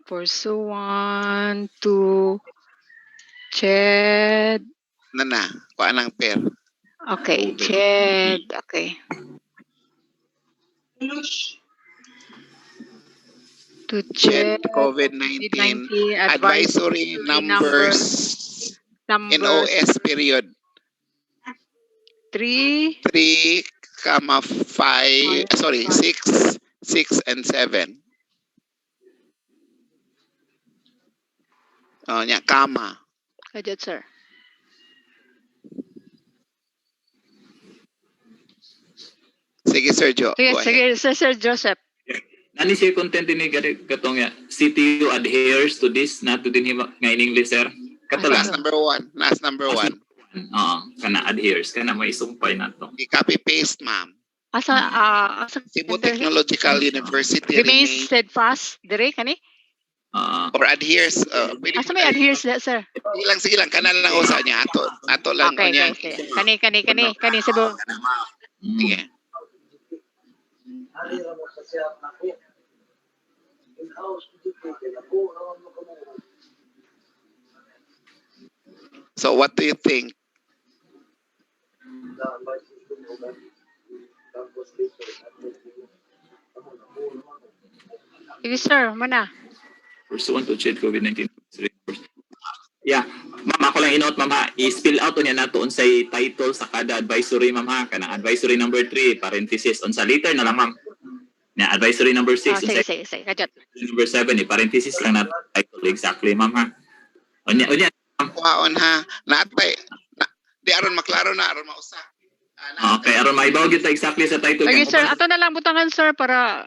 Pursuant to CHED. Kuha ng pair. Okay, CHED. Okay. To CHED COVID-19 advisory numbers in OS period 3, 5, sorry, 6, 6 and 7. Kama. Kajot, sir. Sige, Sir Joe. Sige, Sir Joseph. Nani siya content ini katong ya CTU adheres to this not to din nga in English, sir. Last number 1. Kana adheres kana may sumpay nato. I-copy paste, ma'am. Asa Cebu Technological University remains steadfast dire kani? Or adheres. Asa may adheres na, sir? Sige lang kana lang usa niya ato lang niya. Kani Cebu. Sige. So what do you think? Sige, sir, mana? Pursuant to CHED COVID-19. Yeah, ma'am, ako lang inote, ma'am ha. I-spill out niya nato unsay title sa kada advisory, ma'am ha. Kanang advisory number 3, parenthesis. Unsa later na lang, ma'am. Na advisory number 6. Sige. Kajot. Number 7, parenthesis lang nato title. Exactly, ma'am ha. Unya. Kuhaon ha. Natay. Di aron maklaro na, aron mausa. Okay, aron maibaw gyud ta exactly sa title Lagi kang sir, uban. ato na lang butangan sir para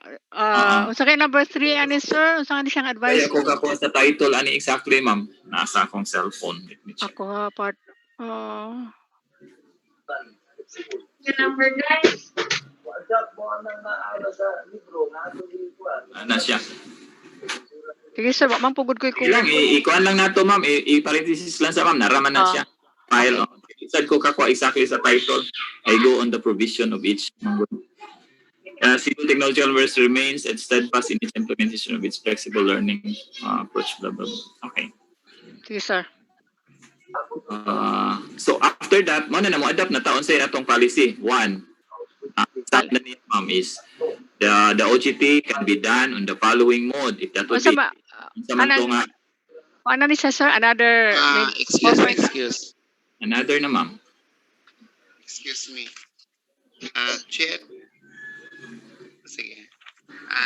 unsa kay number 3 ani sir, unsa ni siyang Kaya advice? ko kakuha sa title ani exactly ma'am. Nasa akong cellphone. Let me check. Ako nga part uh, Number 9. Ana siya. sige sir, wa man pugod ko Sige lang, ikuan lang nato ma'am, i-parenthesis lang sa ma'am, naraman na siya. File. Sad ko kakuha exactly sa title. I go on the provision of each. Civil technology always remains and steadfast in its implementation of its flexible learning approach. Blah, blah, blah. Okay. Sige sir. So after that, mo na mo adapt na taon sa atong policy. One, sabi na niya ma'am is the OGT can be done on the following mode. If that would Unsa be ba to nga ano ni siya sir, another Excuse. another na ma'am. Excuse me. Ched. Sige.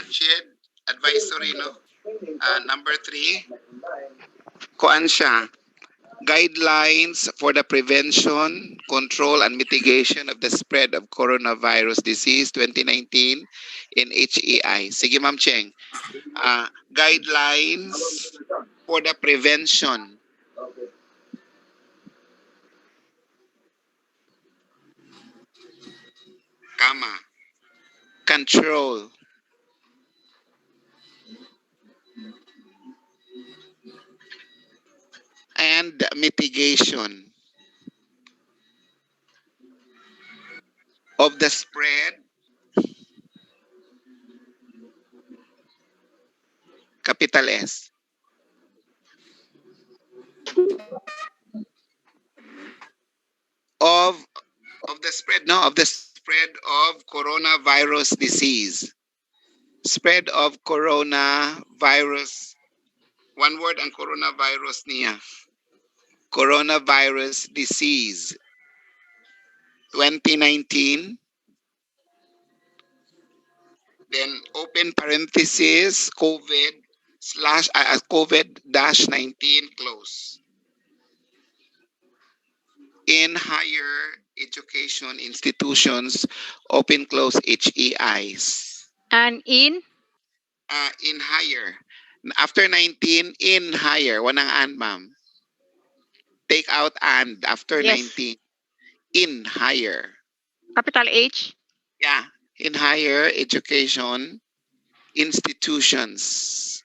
Ched, advisory, no? Number 3. Kuan siya. Guidelines for the prevention, control, and mitigation of the spread of coronavirus disease 2019 in HEI. Sige, Ma'am Cheng. Guidelines for the prevention. Kama. Control. And mitigation of the spread, capital S, of the spread of coronavirus disease. Spread of coronavirus. One word ang coronavirus niya. Coronavirus disease 2019. Then open parenthesis COVID-19 close. In higher education institutions, open close HEIs. and in Higher. After 19, in higher. Wanang and, ma'am. Take out and after yes. 19. In higher. Capital H. Yeah. In higher education institutions.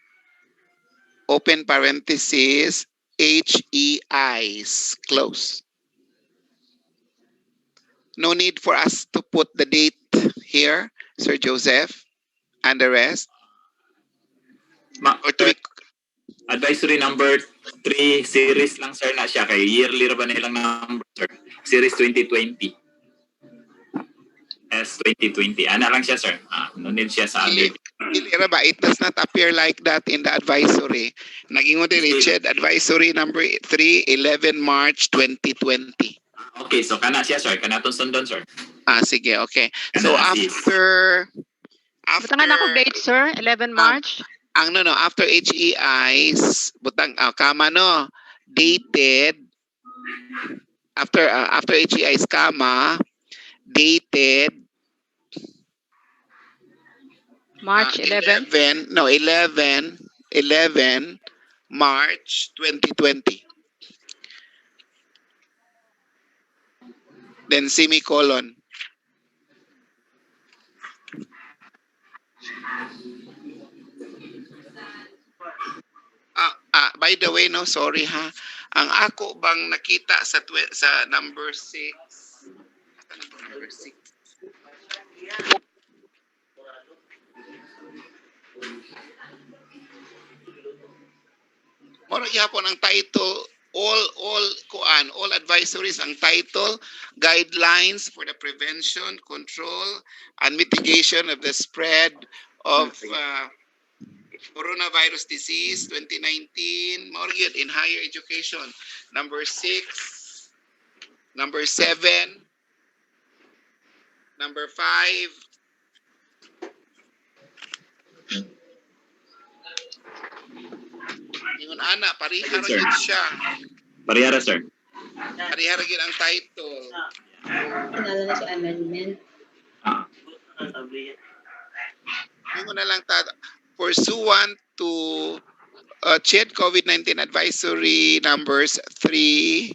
Open parenthesis HEIs. Close. No need for us to put the date here, Sir Joseph, and the rest. Or to Advisory number 3 series lang sir na siya kay yearly ra ba nilang number sir. Series 2020. S2020. Ana lang siya sir. No need siya sa other. It does not appear like that in the advisory. Nag-ingon din Richard, advisory number 3, 11 March 2020. Okay, so kana siya sir. Kana tong sundon sir. Sige, okay. So after Butangan ako date sir, 11 March. After HEIs, butang kama no, dated after HEIs kama dated March 11. 11 March 2020. Then semicolon. By the way, no, sorry ha. Ang ako bang nakita sa number 6? Number 6. Moro gyapon ang title, all advisories ang title, guidelines for the prevention, control, and mitigation of the spread of coronavirus disease 2019. Moro gyud in higher education. Number 6, number 7, number 5. Ingon ana, parihara gyud siya. Parihara sir. Parihara gyud ang title. Kinala na siya amendment. Yung na lang pursuant to CHED COVID-19 advisory numbers 3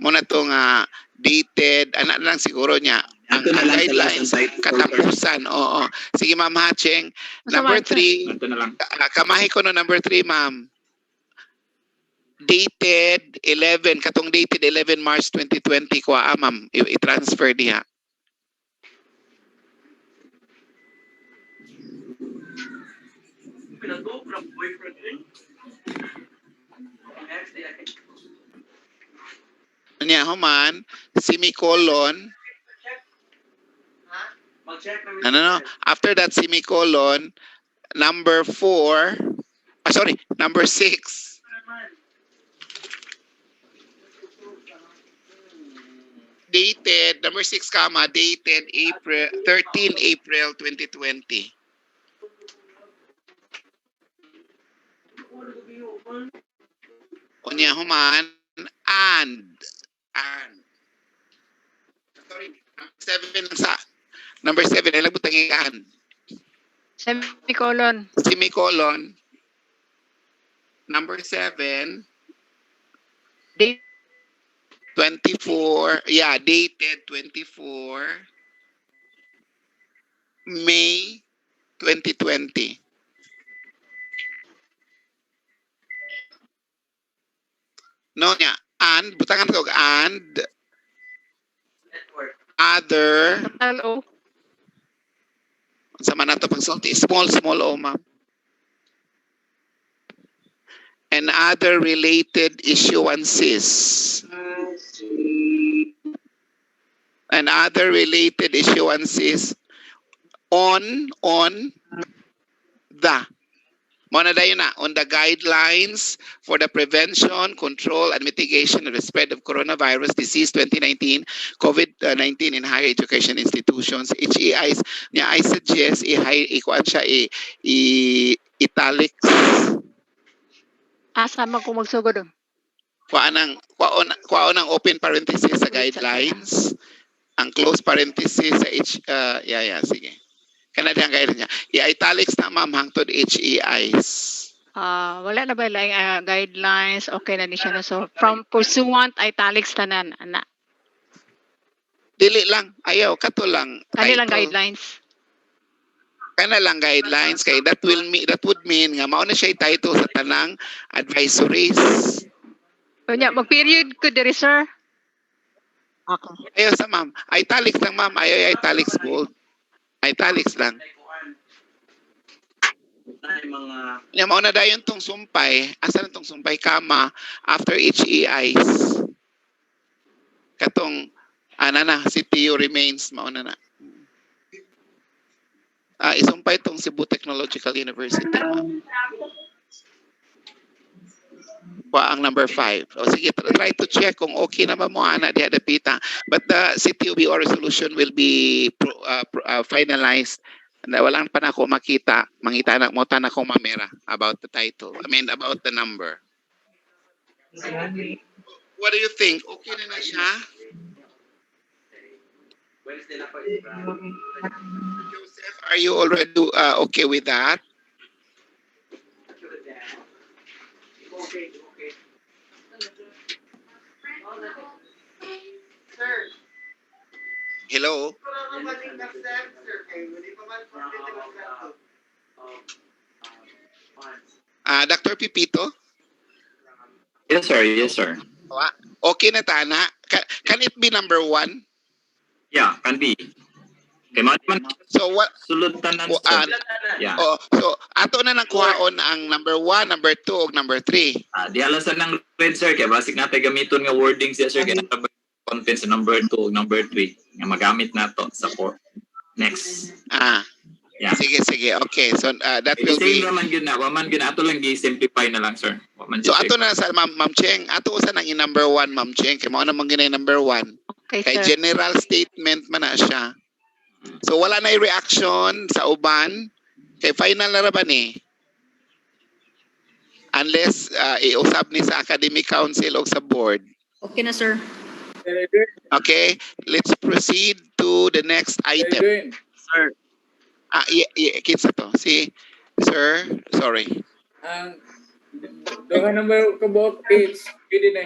muna to nga dated ana lang siguro niya ang, Ato na lang sa last guidelines ang title, katapusan. Oo. Sige Ma'am Hacheng. Number 3, Ato na lang. kamahi ko no number 3 Ma'am. Dated 11 katong dated 11 March 2020 ko ma'am i-transfer diha. Niya human semicolon no. After that semicolon number 4 sorry number 6 dated number 6 comma dated April 13 April 2020. Unya human and sorry number 7 ay lagbutang and semicolon number 7 Date 24 dated 24 May 2020. No niya and butangan to and other sa manato pagsulti small o ma'am and other related issuances on the Mona dayon na on the guidelines for the prevention, control, and mitigation of the spread of coronavirus disease 2019, COVID-19 in higher education institutions. HEIs niya I suggest ikuan siya italics. asa man ko magsugod. Kuan ang open parenthesis sa guidelines, ang close parenthesis sa sige. Kana diyang guidelines niya. I-italics na ma'am hangtod HEIs. Wala na ba lang guidelines? Okay na ni siya na. So, from pursuant, italics tanan. Ana. Dili lang. Ayaw. Kato lang. Kanilang guidelines. Kanilang guidelines. Kay that would mean nga mauna siya title sa tanang advisories. Kunya, mag-period ko diri, sir. Okay. Ayaw sa ma'am. Italics lang ma'am. Ayaw italics bold. Italics lang. Nya mauna dayon tong sumpay. Asa na tong sumpay kama after HEIs. Katong CTU remains mauna na. Isumpay tong Cebu Technological University. Ang number 5. O sige, try to check kung okay na ba mo ana diha dapita. But the CTUBO resolution will be finalized. Wala pa na ako makita. Mangita na mo tan ako mamera about the title. I mean about the number. What do you think? Okay na siya? Joseph, are you already okay with that? Hello? Dr. Pipito? Yes, sir. Yes, sir. Okay na tana. Can it be number 1? Yeah, can be. Okay, so what? Sulod tanan. Yeah. So ato na nang kuhaon ang number 1, number 2 ug number 3. Di alasan ng red, sir, kaya basig natin gamiton nga wording siya, sir, kaya contents number 2 ug number 3 nga magamit nato sa next. Yeah. Sige. Okay. So that will be be man gyud na, waman gyud ato lang gi-simplify na lang, sir. So ato na sa Ma'am Cheng, ato usa nang number 1, Ma'am Cheng, kay mao na man ginay number 1. Okay, kay sir. General statement man na siya. So wala na reaction sa uban kay final na ra ba ni? Unless iusab ni sa academic council o sa board. Okay na, sir. Sir Edwin. Okay, let's proceed to the next Sir item. Edwin. Sir. Kinsa to? Si Sir, sorry. Ang duha number kabuok page, pwede na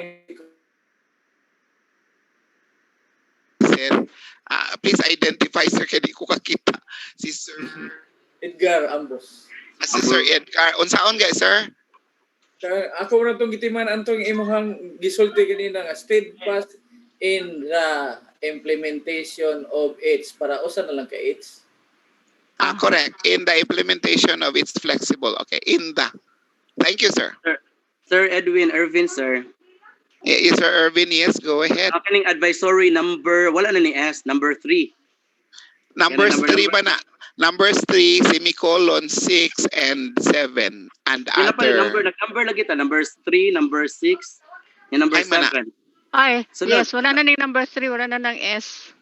Sir, please identify, sir, kaya di ko kakita. Si Sir Edgar Ambos. Si Sir Edgar. Unsaon guys, sir? Ako na itong gitiman antong imuhang gisulti kanina nga steadfast in the implementation of AIDS para usa na lang ka AIDS. Correct. In the implementation of its flexible. Okay, in the. Thank you, sir. Sir Irvin, sir. Yes, Sir Irvin, yes, go ahead. Kaning advisory number, wala na ni S, number 3. Numbers 3 ba na? Numbers 3, semicolon, 6, and 7. And Yan pa rin, other. number lagi ta. Numbers 3, number 6, and number 7. Ay, So yes, wala na ng number 3, wala na ng S.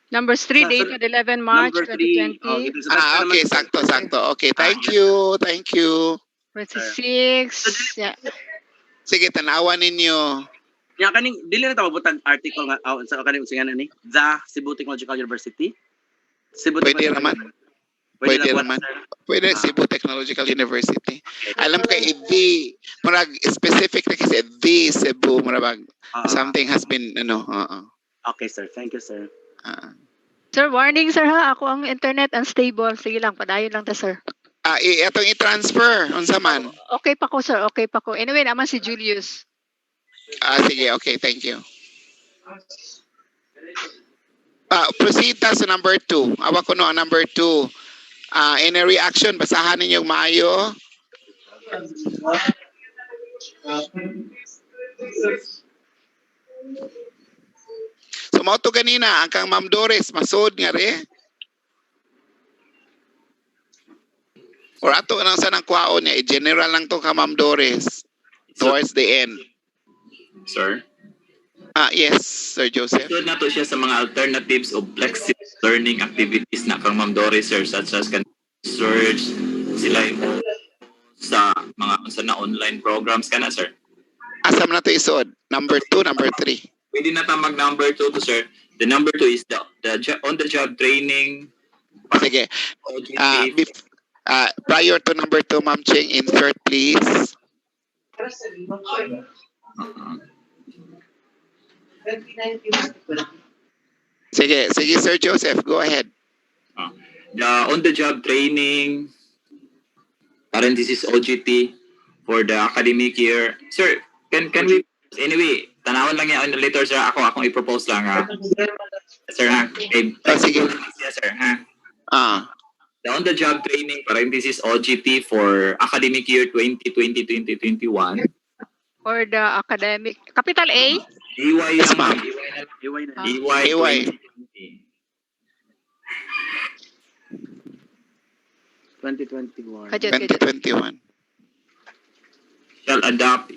Numbers 3, dated 11 March number 3, 2020. Okay, sakto. Okay, thank you. Thank you. Verse 6. Yeah. Sige, tanawan ninyo. Yan kaning dili na ta mabutag article nga sa kaning usingan ni The Cebu Technological University. Cebu Pwede Technological naman. Pwede naman. Pwede Cebu Technological University. Alam ka, the, marag specific na kasi the Cebu, marag something has been, Okay, sir. Thank you, sir. Sir, warning sir ha, ako ang internet unstable. Sige lang, padayon lang ta sir. Itong i-transfer, unsa man. Okay pa ko sir, okay pa ko. Anyway, naman si Julius. Sige, okay, thank you. Proceed ta sa number 2. Awa ko no ang number 2. Any reaction? Basahan ninyong maayo. So, mao to ganina, ang kang Ma'am Doris, masod nga re. Or ato nang sa nang kwaon niya, general lang to ka Ma'am Doris. Towards the end. Sir? Yes, Sir Joseph. Sunod na to siya sa mga alternatives of flexible learning activities na kang Ma'am Doris, sir, such as research, sila yung sa mga sa na online programs ka na, sir. Asam na to isod? Number 2, number 3. Pwede na ta mag number 2 to, sir. The number 2 is the on-the-job training. Sige. Prior to number 2, Ma'am Ching, insert please. Sige, Sir Joseph, go ahead. The on-the-job training, parenthesis OGT, for the academic year. Sir, can we, anyway, tanawan lang yan later, sir. Akong i-propose lang, ha? Sir, ha? Sige. Sir, ha? The on-the-job training, parenthesis OGT, for academic year 2020-2021. For the academic, capital A? EY yes, lang, ma'am. EY 2021. 2021. Shall adopt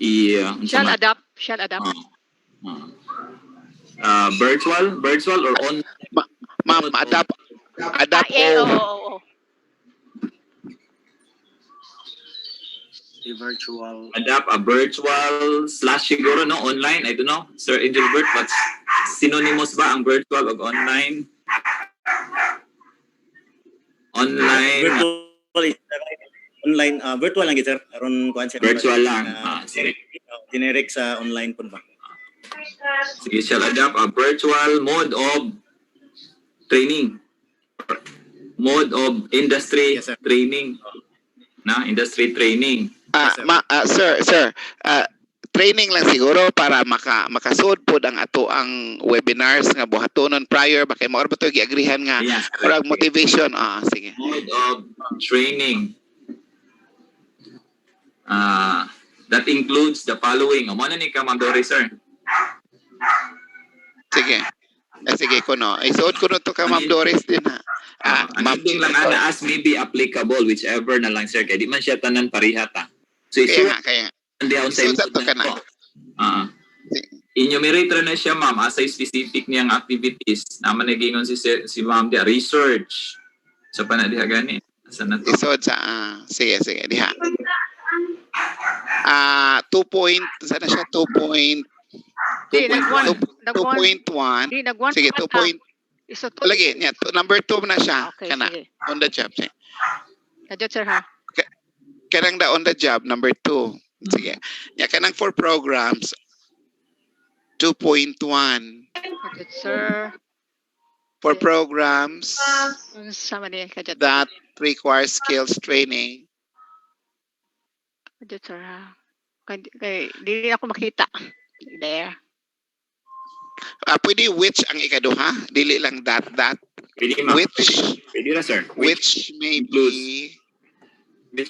Shall adopt. Virtual or on? Ma'am, adapt Oo. Virtual. Adapt a virtual / siguro, no? Online, I don't know. Sir Engelbert, what's synonymous ba ang virtual o online? Online, virtual lang sir. Aron kuan siya. Virtual lang. Sige. Generic sa online po ba? Sige, shall adopt a virtual mode of training. Mode of industry training. Industry training. Sir, training lang siguro para makasud pod ang ato ang webinars nga buhatonon prior bakay mo ba to giagrihan nga para motivation. Sige. Mode of training. That includes the following. Amo na ni ka, Ma'am Doris, sir. Sige. Sige ko no. Isuod ko no to ka Ma'am Doris din ha. Mabding lang ana as may be applicable whichever na lang, sir, kaya di man siya tanan parihata. So kaya hindi ako sa to ka na. Enumerate na siya, ma'am, asa specific niyang activities naman nagingon si ma'am dia research sa panadiha gani. Asa na to? Isod sa sige diha. 2 point sana siya 2 point. 2.1. Nag-1 Sige, pa 2 ta. point. Iso to. Lagi, niya, number 2 na siya. Okay, Kana, sige. on the job. Sige. Kajot sir ha. Kanang da on the job, number 2. Sige. Nya, kanang for programs, 2.1. Kajot sir. For programs Sama ni kajot. that require skills training, Kajot sir ha. Kay dili ako makita. There. pwede which ang ikaduha, dili lang that. Pwede ma'am. Which Pwede na sir. which may be which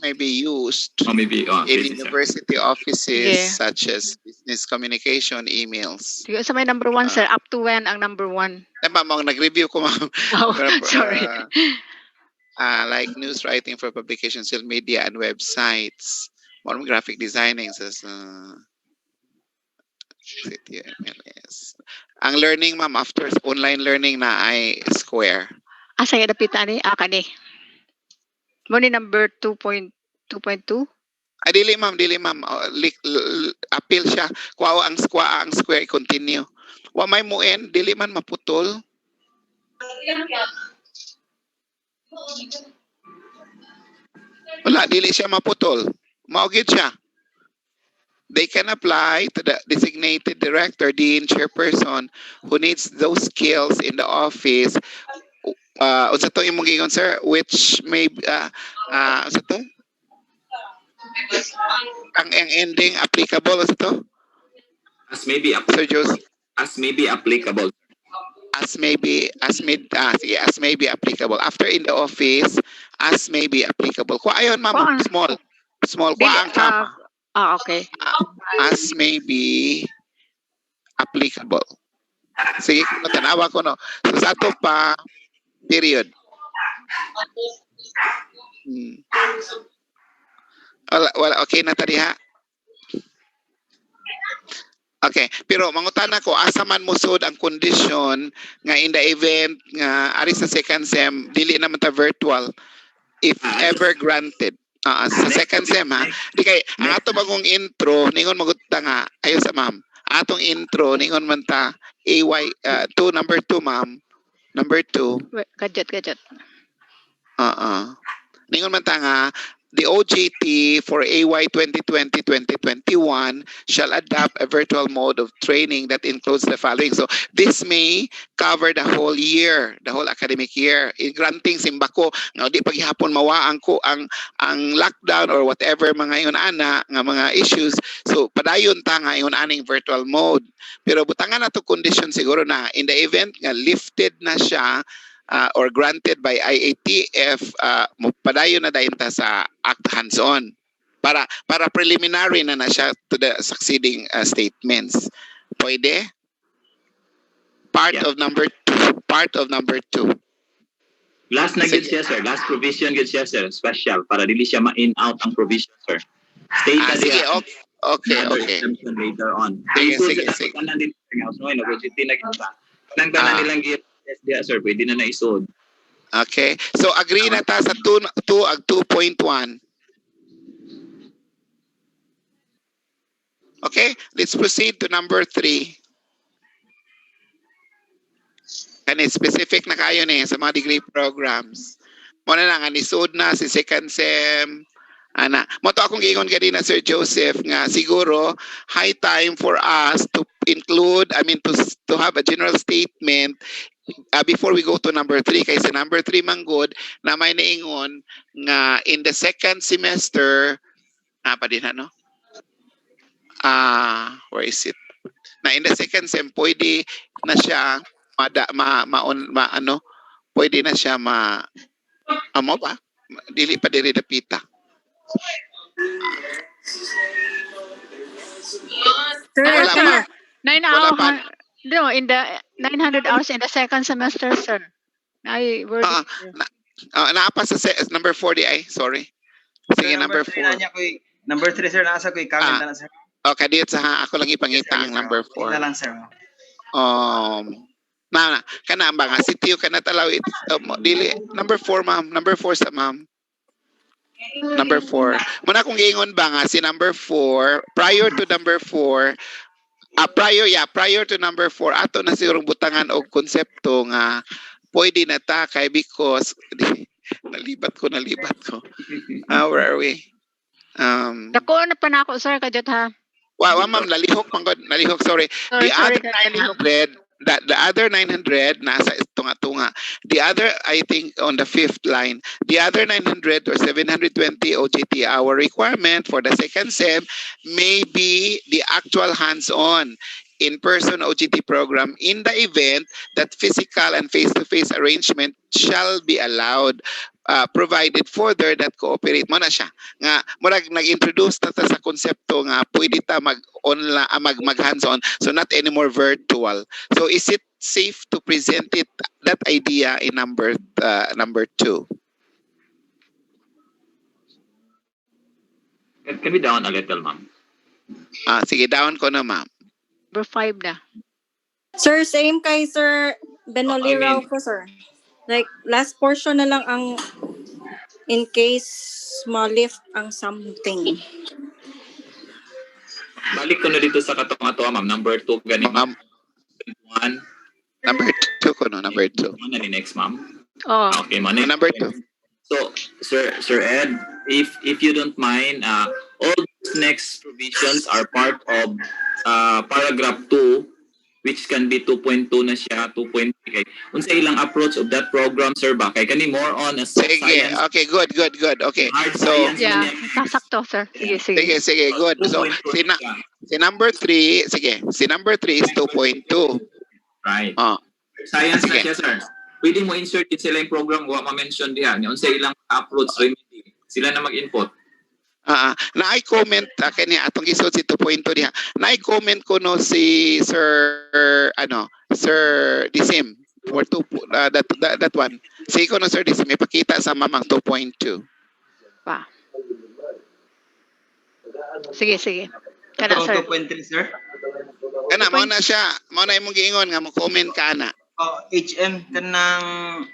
may be used maybe in pwede, sir. university offices Sige. such as business communication, emails. Sige sa may number 1 sir, up to when ang number 1? Tama mo, nag-review ko ma'am. Oh, sorry. Like news writing for publication, social media and websites, more graphic designing says CTMLS. Ang learning ma'am after online learning na ay Square. Asa nga dapita ni? Kani. Mo ni number 2.2? Dili ma'am. Appeal siya. Kuha ang Square continue. Wa may muin, dili man maputol. Wala, dili siya maputol. Maugid siya. They can apply to the designated director, dean, chairperson who needs those skills in the office. Unsa to imong giingon sir, which may unsa to? Ang ending applicable unsa to? As may be Sir Joseph. As may be applicable. As may be applicable. After in the office, as may be applicable. Kuha ayon ma'am, small kuha ang kama. Okay. As may be applicable. Sige, kung tanawa ko no. So sa ato pa period. Wala okay na tadiha. Okay, pero mangutana ko asa man musod ang kondisyon nga in the event nga ari sa second sem dili naman ta virtual if ever granted. Sa second sem ha. Di kay ang ato bagong intro ningon maguta nga ayo sa ma'am. Atong intro ningon man ta AY number 2 ma'am. Number 2. Gadget. Ningon man ta nga the OJT for AY 2020-2021 shall adopt a virtual mode of training that includes the following. So this may cover the whole year, the whole academic year. In granting simbako, nga di paghihapon mawaan ko ang lockdown or whatever mga yun ana nga mga issues. So padayon ta nga yun aning virtual mode. Pero butangan na to condition siguro na in the event nga lifted na siya or granted by IATF, padayon na dayon ta sa act hands-on para preliminary na siya to the succeeding statements. Pwede? Part of number 2. Last na gid siya sir, last provision gid siya sir, special para dili siya ma-in out ang provision sir. Sige, okay. Exemption later on. Sige. Kanan din house no, nag-OJT na gid ba. Nang tanan nilang gid SDA sir, pwede na isod. Okay. So agree na ta sa 2 ag 2.1. Okay, let's proceed to number 3. Kani specific na kayo ni sa mga degree programs. Muna na nga nisod na si second sem. Ana, mo to akong giingon kanina Sir Joseph nga siguro high time for us to include, to have a general statement before we go to number 3 kay sa number 3 manggod na may naingon nga in the second semester pa din ano? Where is it? Na in the second sem pwede na siya pwede na siya amo ba? Dili pa diri dapita. Wala pa. 9 hours. No, in the 900 hours in the second semester, sir. Naapa sa number 40 ay, sorry. Sige, number 4. Number 3, sir, nasa ko i-comment na sir. Okay, dito sa ako lang ipangita ang number 4. Na lang, sir. Kana ba nga si Tio kana talaw dili number 4 ma'am, number 4 sa ma'am. Number 4. Muna kung giingon ba nga si number 4, prior to number 4, Prior to number 4, ato na sigurong butangan og konsepto nga pwede na ta kay because nalibat ko. Where are we? Dako na pa na ako, sir, kadjot ha. Ma'am, nalihok, sorry. Sorry, The sorry, other sir, nalihok. 900, the other 900 nasa tunga-tunga. The other, I think, on the 5th line, the other 900 or 720 OJT hour requirement for the second SEM may be the actual hands-on in-person OJT program in the event that physical and face-to-face arrangement shall be allowed, provided further that cooperate mo na siya nga murag nag-introduce ta sa konsepto nga pwede ta mag hands-on, so not anymore virtual. So is it safe to present that idea in number 2? Can we down a little, ma'am? Sige, down ko na, ma'am. Number 5 na. Sir, same kay Sir Benoliro ko, sir. Like, last portion na lang ang in case ma-lift ang something. Balik ko na dito sa katong ato, ma'am. Number 2 gani, ma'am. Number 2 ko no, number 2. Ano ni next, ma'am? Oh. Okay, man. Number 2. So, Sir Ed, if you don't mind, all these next provisions are part of paragraph 2, which can be 2.2 na siya, 2.3. Unsa ilang approach of that program, sir, ba? Kay kani more on a Sige, science. okay, good. Okay. Hard So, science man Yeah, yan. sakto, sir. Sige. sige, good. So, si number 3, sige, si number 3 is 2.2. Right. Oh. Science na Sige. siya, sir. Pwede mo insert din sila yung program wa ma-mention diha. Unsa ilang approach remedy. Sila na mag-input. Na-comment kani atong isod si 2.2 diha. Na-comment ko no si Sir Disim for that one. Sige ko no Sir Disim ipakita sa mamang 2.2. Pa. Sige. Kana, sir. 2.3, sir. Kana mao na siya, mao na imong giingon nga mo comment ka na. HM kanang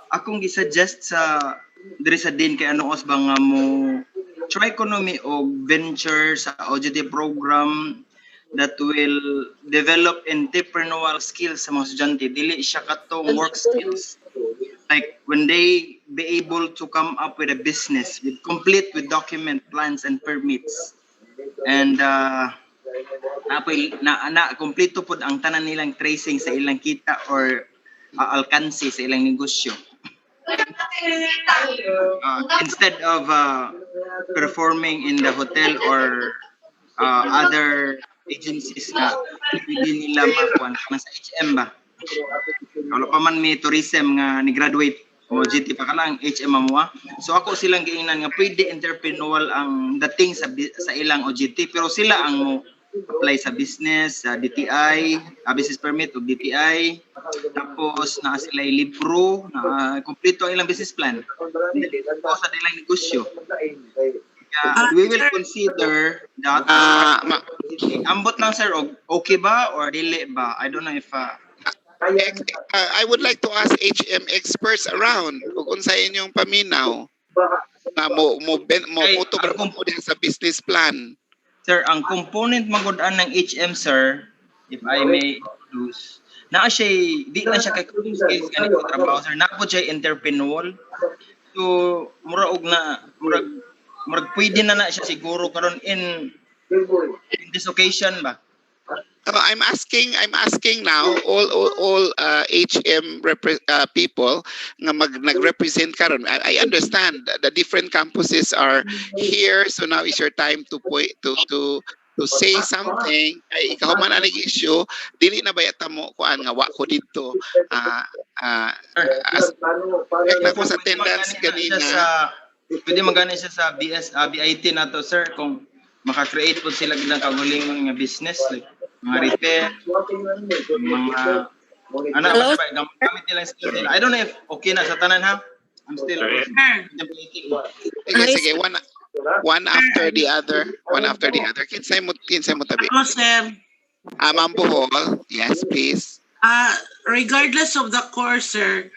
akong gisuggest sa diri sa din kay ano os ba nga mo try economy o venture sa OJT program that will develop entrepreneurial skills sa mga estudyante. Dili siya katong work skills. Like when they be able to come up with a business with complete with document plans and permits. And kompleto pod ang tanan nilang tracing sa ilang kita or alkansi sa ilang negosyo. Instead of performing in the hotel or other agencies nga pwede nila makuan sa HM ba. Wala pa man may tourism nga ni-graduate o GT pa ka lang HM mo. So ako silang giingnan nga pwede entrepreneurial ang dating sa ilang OJT pero sila ang mo apply sa business, sa DTI, business permit o DTI. Tapos na sila libro, na kompleto ang ilang business plan. Tapos sa ilang negosyo. We will consider that. Ambot lang sir, okay ba or dili ba? I don't know if I would like to ask HM experts around kung sa inyong paminaw na mo sa business plan. Sir, ang component magud-an ng HM sir, if I may introduce, naa siya di lang siya kay skills ganito trabaho sir, napod siya entrepreneurial. So murag pwede na siya siguro karon in this occasion ba. I'm asking now all HM people nga nag-represent karon. I understand the different campuses are here, so now is your time to say something. Ay ikaw man ang issue, dili na bayata mo kuan nga wa ko dito. Na ko sa attendance kanina. Pwede magana siya sa BIT nato sir kung maka-create po sila ng kagulingon nga business like mga repair, mga gamit nila skills nila. I don't know if okay na sa tanan ha. I'm still contemplating. Sige, one after the other. Kinsay mo tabi. Hello, sir. Ma'am Bohol, yes, please. Regardless of the course, sir,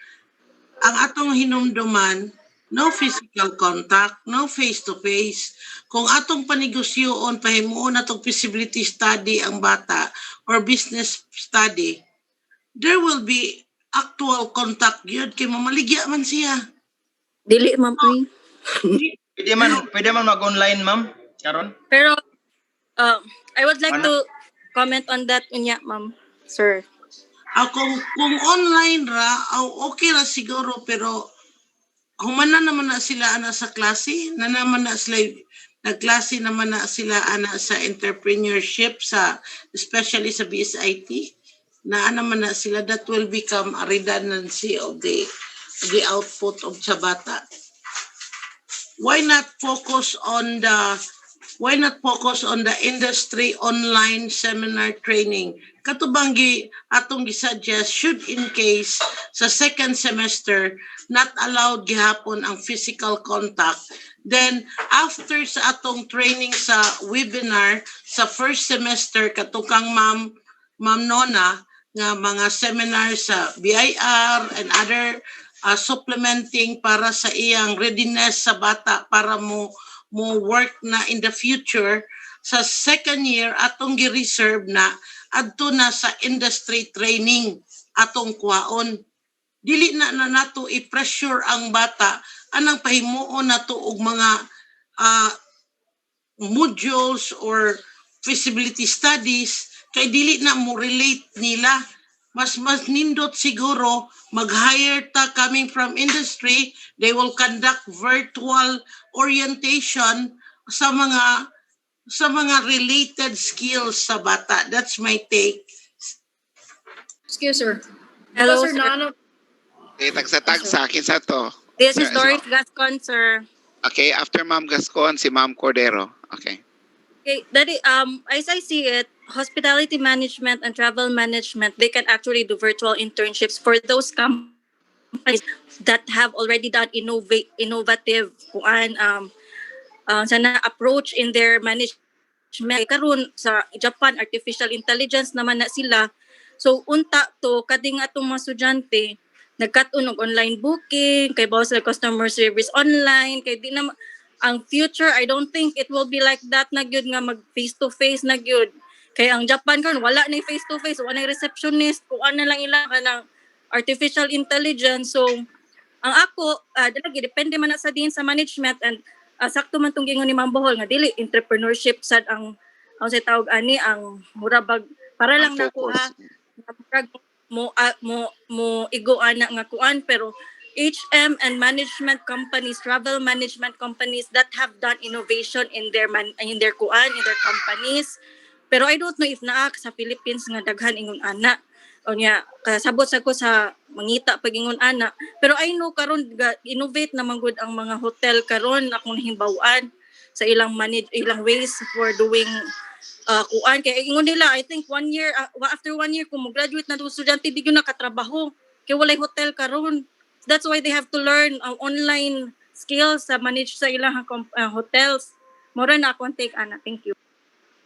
ang atong hinumduman No physical contact, no face-to-face. Kung atong panegosyoon, pahimuon atong feasibility study ang bata or business study, there will be actual contact yun kay mamaligya man siya. Dili, ma'am. Ay. Pwede man mag-online, ma'am, karon? Pero, I would like to comment on that unya, ma'am, sir. Kung online ra, okay ra siguro, pero humana naman na sila ana sa klase, na naman na sila nagklase naman na sila ana sa entrepreneurship sa especially sa BSIT na naman na sila, that will become a redundancy of the output of sa bata. Why not focus on the industry online seminar training? Katubanggi atong gisuggest, should in case sa second semester not allowed gihapon ang physical contact, then after sa atong training sa webinar sa first semester katukang Ma'am Nona nga mga seminar sa BIR and other supplementing para sa iyang readiness sa bata para mo work na in the future. Sa second year atong gi-reserve na adto na sa industry training atong kuhaon. Dili na nato i-pressure ang bata anang pahimuon nato og mga modules or feasibility studies kay dili na mo relate nila. Mas nindot siguro mag-hire ta coming from industry, they will conduct virtual orientation sa mga related skills sa bata. That's my take. Excuse, sir. Hello, sir. Tagsa-tagsa, kinsa to? This is Doris Gascon, sir. Okay, after Ma'am Gascon, si Ma'am Cordero. Okay. Okay, Daddy, as I see it, hospitality management and travel management, they can actually do virtual internships for those companies that have already done innovative sana approach in their management. Karon sa Japan, artificial intelligence naman na sila. So unta to kading atong mga estudyante nagkat-on og online booking, kay bawas sa customer service online, kay di na ang future, I don't think it will be like that na gyud nga mag face to face na gyud. Kay ang Japan karon wala na face to face, wala na receptionist, kung ano lang ila kanang artificial intelligence. So ang ako dili depende man na sa din sa management and sakto man tong gingon ni Ma'am Bohol nga dili entrepreneurship sad ang sa tawag ani ang murabag para lang nako mo igo ana nga kuan, pero HM and management companies, travel management companies that have done innovation in their in their companies. Pero I don't know if naa sa Philippines nga daghan ingon ana o nya kasabot sa ko sa mangita pagingon ana. Pero I know karon innovate na man gud ang mga hotel karon akong himbawan sa ilang ways for doing kuan kay ingon nila I think 1 year after 1 year kung mo-graduate na do estudyante di gyud nakatrabaho kay walay hotel karon. That's why they have to learn online skills sa manage sa ilang hotels. Mora na akong take ana. Thank you.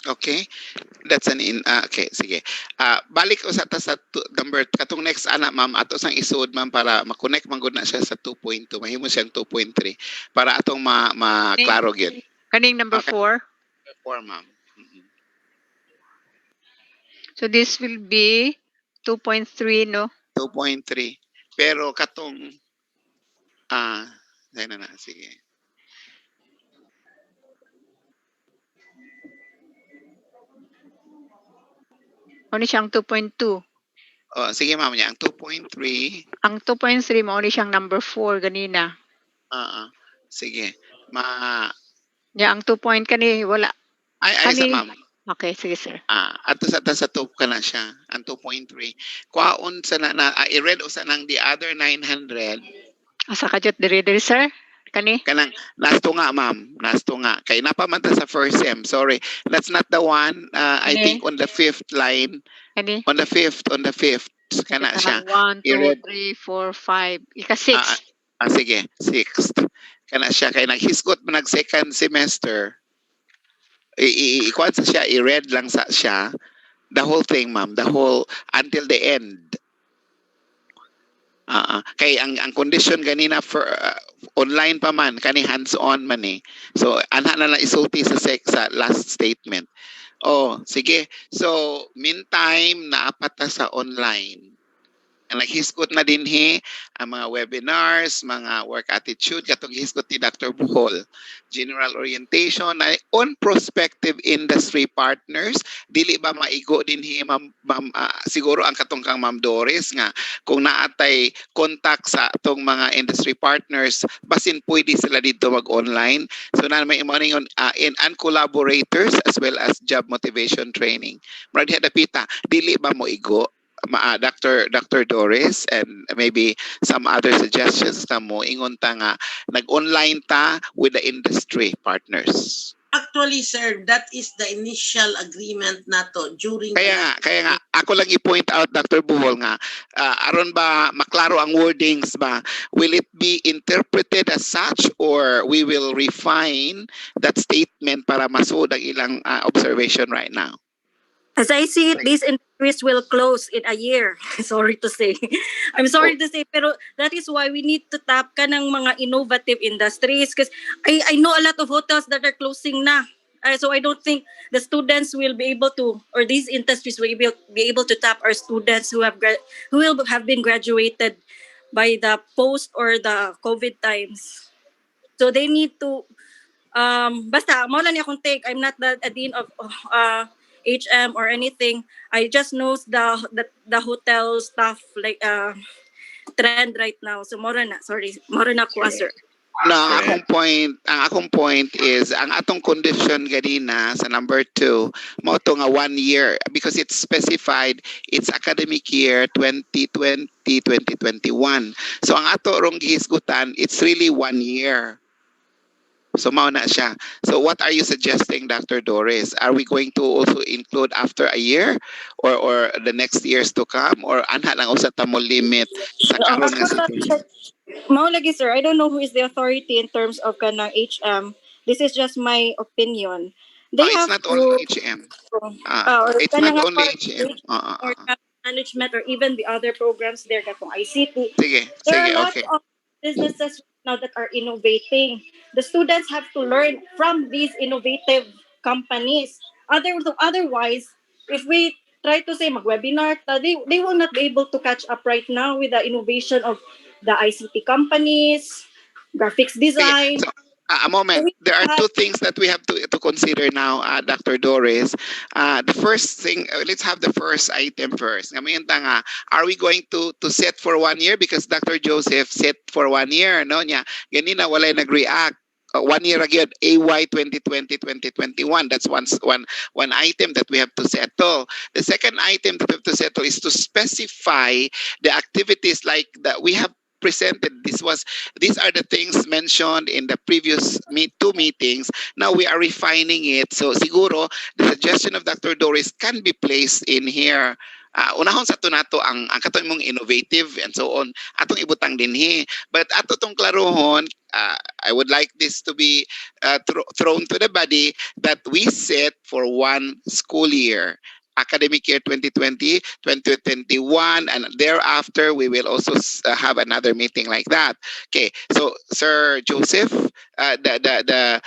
Okay. That's okay, sige. Balik ko sa number katong next ana ma'am ato sang isud ma'am para ma-connect man gud na siya sa 2.2, mahimo siyang 2.3 para atong ma-klaro gyud. Kaning number 4. 4 ma'am. So this will be 2.3 no? 2.3. Pero katong na sige. Ano siyang 2.2? Oh, sige ma'am niya, ang 2.3. Ang 2.3 mo siyang number 4 ganina. Sige. Ya, ang 2 point kani wala. Ay sa ma'am. Okay, sige sir. Ato sa 2 ka na siya, ang 2.3. Kwaon sa i-read usa nang the other 900. Asa ka jud diri sir? Kani? Kanang last nga ma'am, last nga. Kay napamanta sa first sem. Sorry. That's not the one. I think on the 5th line. Kani? On the 5th. Kana siya. 1 2 3 4 5. Ika 6. Sige, 6th. Kana siya kay naghisgot man nag second semester. Ikuan sa siya, i-read lang sa siya. The whole thing, ma'am. The whole, until the end. Kay ang condition ganina for online pa man kani hands-on man eh. So anha na lang isulti sa last statement. Oh, sige. So meantime naapat ta sa online. Ang naghisgot na dinhi ang mga webinars, mga work attitude katong hisgot ni Dr. Buhol. General orientation na on prospective industry partners, dili ba maigo dinhi siguro ang katong kang Ma'am Doris nga kung naatay contact sa atong mga industry partners basin pwede sila dito mag-online. So na may imo and collaborators as well as job motivation training. Murag diha dapita, dili ba mo igo Dr. Doris and maybe some other suggestions na mo ingon ta nga nag-online ta with the industry partners. Actually, sir, that is the initial agreement nato during kaya nga ako lang i-point out Dr. Buhol nga aron ba maklaro ang wordings ba, will it be interpreted as such or we will refine that statement para masud ang ilang observation right now? As I see it, these industries will close in a year. Sorry to say. I'm sorry to say, pero that is why we need to tap ka ng mga innovative industries because I know a lot of hotels that are closing na. So I don't think the students will be able to, or these industries will be able to tap our students who will have been graduated by the post or the COVID times. So they need to basta mo lang akong take. I'm not a dean of HM or anything. I just knows the hotel staff like trend right now. So mora na, sorry, mora na ko sir. No, ang akong point is ang atong condition ganina sa number 2 mo to nga 1 year because it's specified it's academic year 2020-2021. So ang ato rong gihisgutan it's really 1 year. So mao na siya. So what are you suggesting, Dr. Doris? Are we going to also include after a year or the next years to come or anha lang usa ta mo limit sa karon nga situation? Mao lagi sir, I don't know who is the authority in terms of kanang HM. This is just my opinion. They it's have not only HM. or It's not kanang only HM. or management or even the other programs there katong ICT. Sige, There are sige, lots okay. of businesses now that are innovating. The students have to learn from these innovative companies. Otherwise, if we try to say mag-webinar, they will not be able to catch up right now with the innovation of the ICT companies, graphics design. So, a moment. There are two things that we have to consider now, Dr. Doris. The first thing, let's have the first item first. Ngayon nga, are we going to set for 1 year? Because Dr. Joseph set for 1 year. No? Niya, ganina walay nag-react. 1 year again, AY 2020-2021. That's one item that we have to settle. The second item that we have to settle is to specify the activities like that we have presented. These are the things mentioned in the previous two meetings. Now we are refining it. So siguro the suggestion of Dr. Doris can be placed in here. Unahon sa nato ang katong mong innovative and so on atong ibutang dinhi, but ato tong klarohon, I would like this to be thrown to the body that we set for 1 school year, academic year 2020-2021, and thereafter we will also have another meeting like that. Okay, so Sir Joseph, the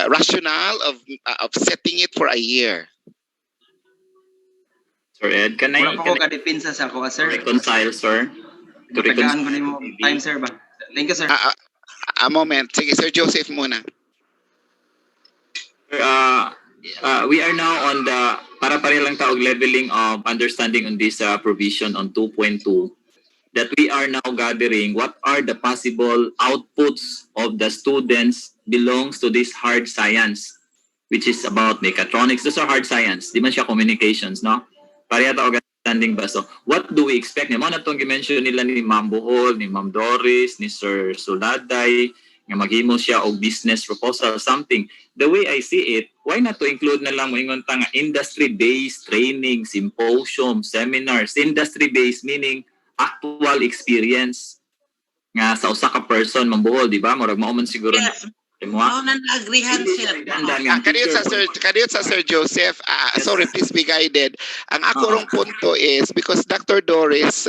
rationale of setting it for a year. Sir Ed, can Wala I pa ko ka-depensa sa ako, sir. reconcile, sir? To Tagaan ko reconcile. na mo time, sir ba? Thank you, sir. A moment. Sige, Sir Joseph muna. We are now on the para-pare lang taog leveling of understanding on this provision on 2.2 that we are now gathering what are the possible outputs of the students belongs to this hard science, which is about mechatronics. Those are hard science. Di man siya communications, no? Pareha taog understanding ba? So, what do we expect? Mo na itong i-mention nila ni Ma'am Bohol, ni Ma'am Doris, ni Sir Suladay, nga maghimo siya og business proposal, something. The way I see it, why not to include na lang mo ingon ta nga industry-based training, symposium, seminars, industry-based meaning actual experience nga sa usa ka person, Ma'am Bohol, di ba? Murag mao man siguro Yes. No, nan-agrihan, sir. Kadiyot sa Sir Joseph, sorry, please be guided. Ang ako rong punto is, because Dr. Doris,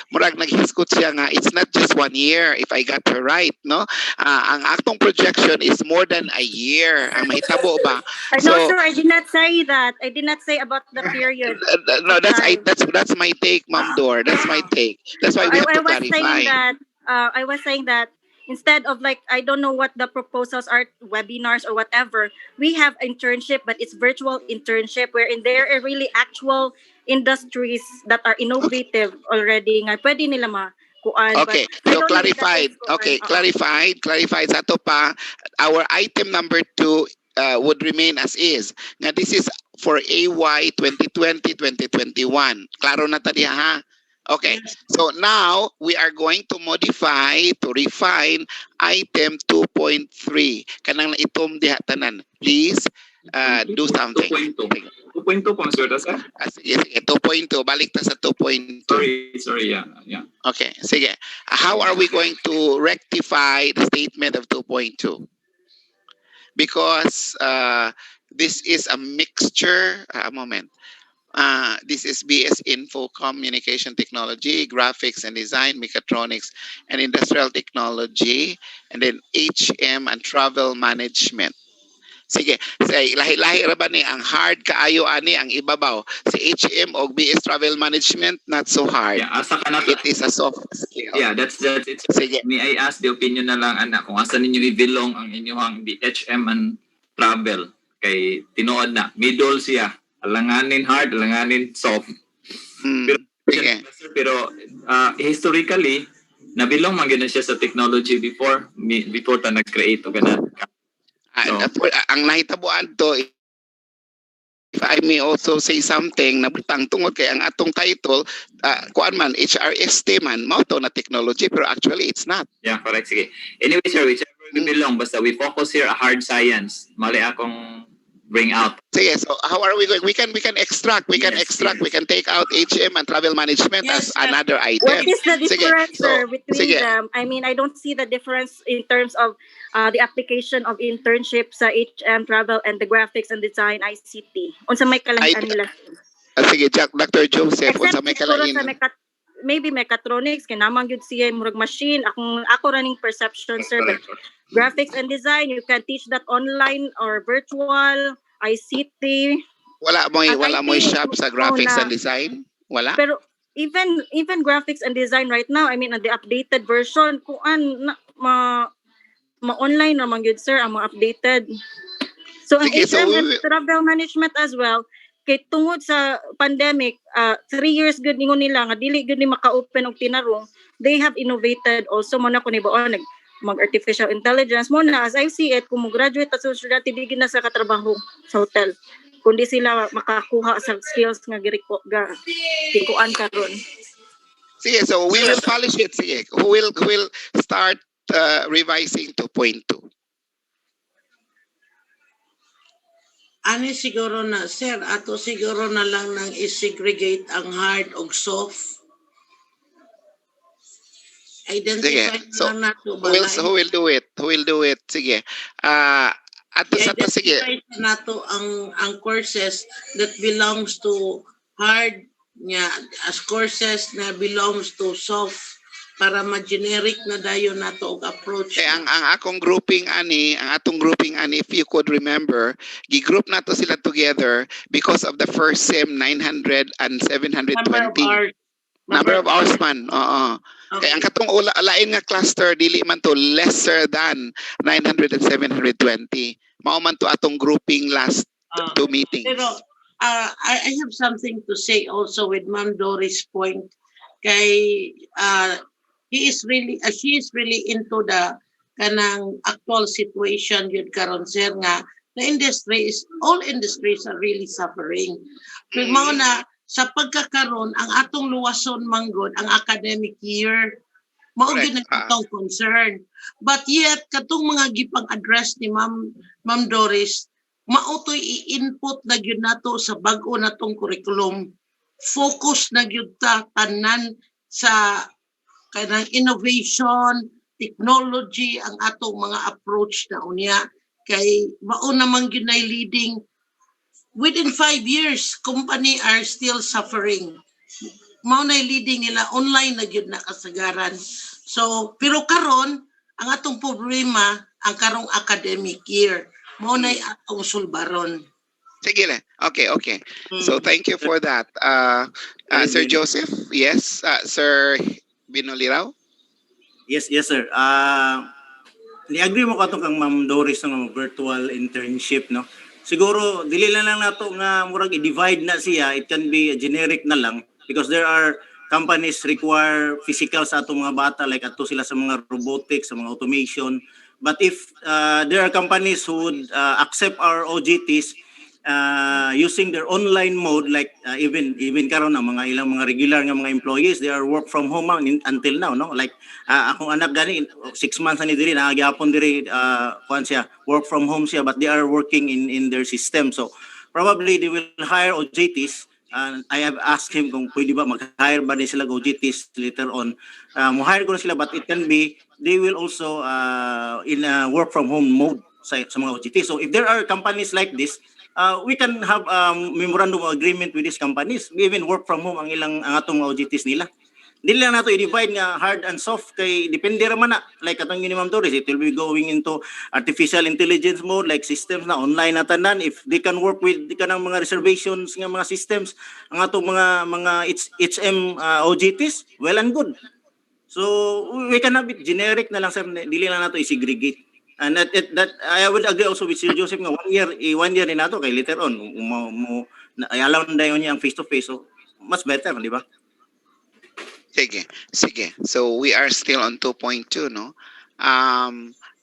murag naghiskot siya nga, it's not just 1 year, if I got her right, no? Ang atong projection is more than a year. Ang mahitabo ba? No, sir, I did not say that. I did not say about the period. No, that's my take, Ma'am Dor. That's my take. That's why we have to clarify. I was saying that instead of like, I don't know what the proposals are, webinars or whatever, we have internship, but it's virtual internship wherein there are really actual industries that are innovative already nga pwede nila kuan. Okay, so clarified. Okay, clarified sa to pa. Our item number 2 would remain as is. Nga this is for AY 2020-2021. Klaro na tadi ha? Okay, so now we are going to modify, to refine item 2.3. Kanang itom diha tanan. Please do something. 2.2 po, Mr. Sir? Sige, 2.2. Balik ta sa 2.2. Sorry, yeah. Okay, sige. How are we going to rectify the statement of 2.2? Because this is a mixture, a moment. This is BS Info Communication Technology, Graphics and Design, Mechatronics and Industrial Technology, and then HM and Travel Management. Sige, say lahi-lahi ra ba ni ang hard kaayo ani ang ibabaw. Si HM o BS Travel Management not so hard. Yeah, asa ka na It is a soft skill. Yeah, that's it. Sige. May I ask the opinion na lang anak kung asa ninyo ibilong ang inyong BHM and travel kay tinuod na middle siya. Alanganin hard, alanganin soft. Pero historically nabilong man gyud siya sa technology before ta nag-create og ganun. Ang nahitabuan to, if I may also say something, nabutang tungod kay ang atong title, kuan man, HRST man, mao to na technology, pero actually it's not. Yeah, correct. Sige. Anyway, sir, whichever we belong, basta we focus here hard science. Mali akong bring out. Sige, so how are we going? We can extract, we can take out HM and travel management as another item. What is the difference, sir, between sige. them? I mean, I don't see the difference in terms of the application of internship sa HM, travel, and the graphics and design ICT. Unsa may kalahian nila? Sige, Dr. Joseph, unsa may kalahian? Maybe mechatronics, kinamang yun siya murag machine. Ako running perception, sir, but graphics and design, you can teach that online or virtual, ICT. Wala mo shop sa graphics and design? Wala? Pero even graphics and design right now, I mean, the updated version, kuan ma-online naman yun, sir, ang ma-updated. So, ang HM and travel management as well, kay tungod sa pandemic, 3 years good ningon nila nga dili good ni maka-open og tinarong, they have innovated also mo na ko ni baon mag-artificial intelligence mo na, as I see it, kung mo-graduate at susunod tibigin na sa katrabaho sa hotel kundi sila makakuha sa skills nga gikuan karon. Sige, so we will polish it. Sige, who will start revising 2.2? Ani siguro na, sir, ato siguro na lang nang i-segregate ang hard o soft. Identify so, na nato ba? Who will do it? Who will do it? Sige. Sige. Identify na nato ang courses that belongs to hard nya as courses na belongs to soft para ma-generic na dayon nato og approach. Ang atong grouping ani, if you could remember, gi-group nato sila together because of the first sem 900 and 720. Number of hours man. Oo. Okay. Kaya ang katong lain nga cluster dili man to lesser than 900 and 720. Mao man to atong grouping last 2 meetings. Pero I have something to say also with Ma'am Doris' point. Kay she is really into the kanang actual situation yun karon, sir, nga all industries are really suffering. Pero mao na sa pagkakaroon ang atong luwason manggod ang academic year mao gyud ang concern, but yet katong mga gipang-address ni Ma'am Doris mao toy i-input na gyud nato sa bag-o natong curriculum. Focus na gyud ta tanan sa kanang innovation, technology ang atong mga approach na unya kay mao naman gyud nay leading within 5 years company are still suffering. Mao nay leading nila online na gyud na kasagaran. So pero karon ang atong problema ang karong academic year mao nay atong sulbaron. Sige lang. Okay. So thank you for that. Sir Joseph, yes. Sir Binolirao? Yes, sir. Ni-agree mo ka to kang Ma'am Doris ng virtual internship, no? Siguro dili lang nato nga murag i-divide na siya, it can be generic na lang because there are companies require physical sa atong mga bata like ato sila sa mga robotics, sa mga automation. But if there are companies who would accept our OJTs using their online mode like even karon ang mga ilang mga regular nga mga employees they are work from home until now, no, like akong anak gani 6 months na ni diri nagyapon diri kuan siya work from home siya but they are working in their system, so probably they will hire OJTs. I have asked him kung pwede ba mag-hire ba din sila OJTs later on. Mo-hire ko na sila but it can be they will also in a work from home mode sa mga OJT. So if there are companies like this, we can have memorandum of agreement with these companies. We even work from home ang atong OJTs nila. Dili lang nato i-divide nga hard and soft kay depende ra man na like atong ni Ma'am Doris, it will be going into artificial intelligence mode like systems na online na tanan. If they can work with kanang mga reservations nga mga systems ang atong mga HM OJTs, well and good. So we can have it generic na lang sir, dili lang nato i-segregate. And that I would agree also with Sir Joseph nga 1 year ni nato kay later on mo ayaw na dayon niya ang face to face, so much better, di ba? Sige. So we are still on 2.2, no?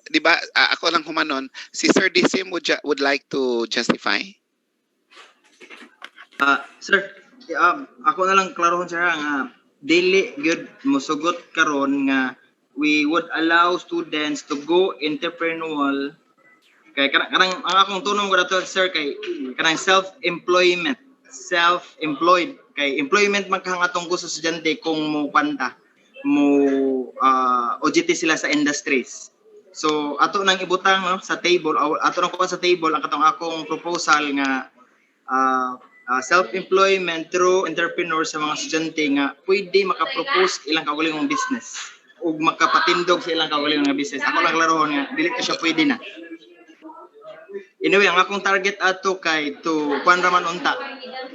Di ba ako lang humanon, si Sir Disim would like to justify? Sir, ako na lang klarohon sir nga dili gyud mosugot karon nga we would allow students to go entrepreneurial kay kanang ang akong tunong ko dato sir kay kanang self-employed kay employment man kang atong gusto sa estudyante kung mo kwanta mo OJT sila sa industries. So ato nang ibutang no sa table, ato nang kuha sa table ang katong akong proposal nga self-employment through entrepreneur sa mga estudyante nga pwede maka-propose ilang kaugalingong business ug makapatindog sa ilang kaugalingong nga business. Ako lang klarohon nga dili ka siya pwede na. Anyway, ang akong target ato kay to kuan raman unta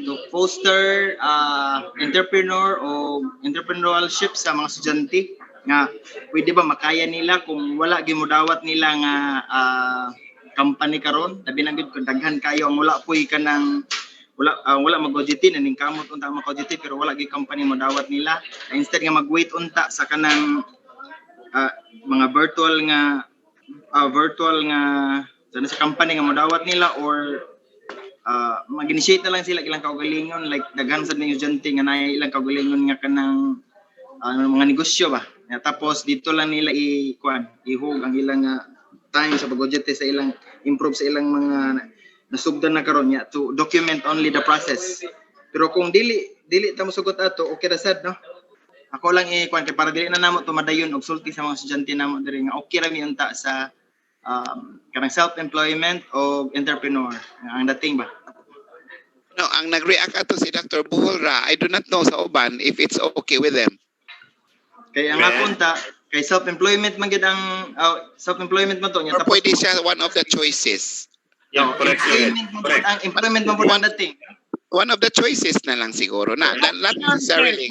to foster entrepreneur o entrepreneurship sa mga estudyante nga pwede ba makaya nila kung wala gimudawat nila nga company karon, labi na gid kung daghan kayo ang wala puy kanang wala mag-OJT naning kamot unta mag-OJT pero wala gyud company mo dawat nila. Instead nga mag-wait unta sa kanang mga virtual nga sa company nga modawat nila or mag-initiate na lang sila ilang kaugalingon like daghan sa mga estudyante nga naay ilang kaugalingon nga kanang mga negosyo ba. Tapos dito lang nila ihug ang ilang time sa pag-OJT sa ilang improve sa ilang mga nasugdan na karon niya to document only the process. Pero kung dili ta mosugot ato okay ra sad, no? Ako lang kay para dili na namo tumadayon og sulti sa mga estudyante namo diri nga okay ra mi unta sa kanang self-employment o entrepreneur ang dating ba. No, ang nag-react ato si Dr. Buholra, I do not know sa uban if it's okay with them. Kaya ang ako unta kay self-employment man gid ang self-employment man to nya tapos pwede siya one of the choices. Yeah, correct. Ang employment man po ang dating. One of the choices na lang siguro na not necessarily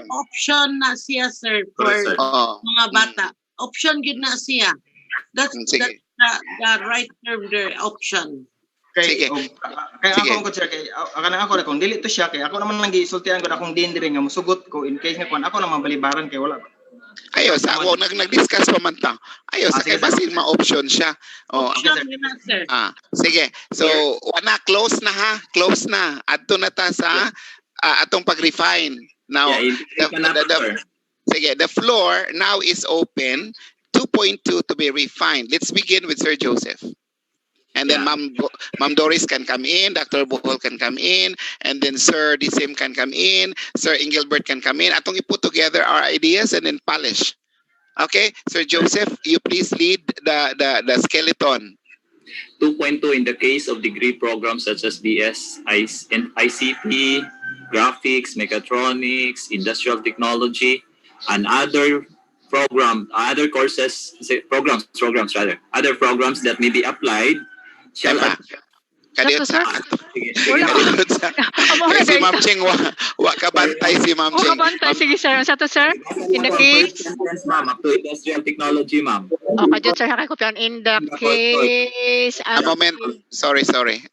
option na siya sir for mga bata. Option gid na siya. That's the right term there, option. Kaya ako ko sir kay ako na kung dili to siya kay ako naman nang gisultian ko akong din diri nga mosugot ko in case nga kun ako naman balibaran kay wala. Ayo sa ako nag-discuss pa man ta. Ayo sa kay basin ma-option siya. Option na sir. Sige. So wana close na ha. Close na. Adto na ta sa atong pag-refine. Now sige, the floor now is open. 2.2 to be refined. Let's begin with Sir Joseph. And then Ma'am Doris can come in, Dr. Bohol can come in, and then Sir Disim can come in, Sir Engelbert can come in. Atong i-put together our ideas and then polish. Okay, Sir Joseph, you please lead the skeleton. 2.2 in the case of degree programs such as BS, ICT, graphics, mechatronics, industrial technology, and other other courses, programs rather, other programs that may be applied shall Epa, kadiyot Nato, sa sir? ato. Wala. Kadiyot sa Amo kay na si guys. Ma'am Cheng wa kabantay si Ma'am O Cheng. kabantay, sige sir. Sa to sir, in the first case, sentence, ma'am, up to industrial technology, ma'am. o kadyot sir, hakay in the case, A moment. Sorry,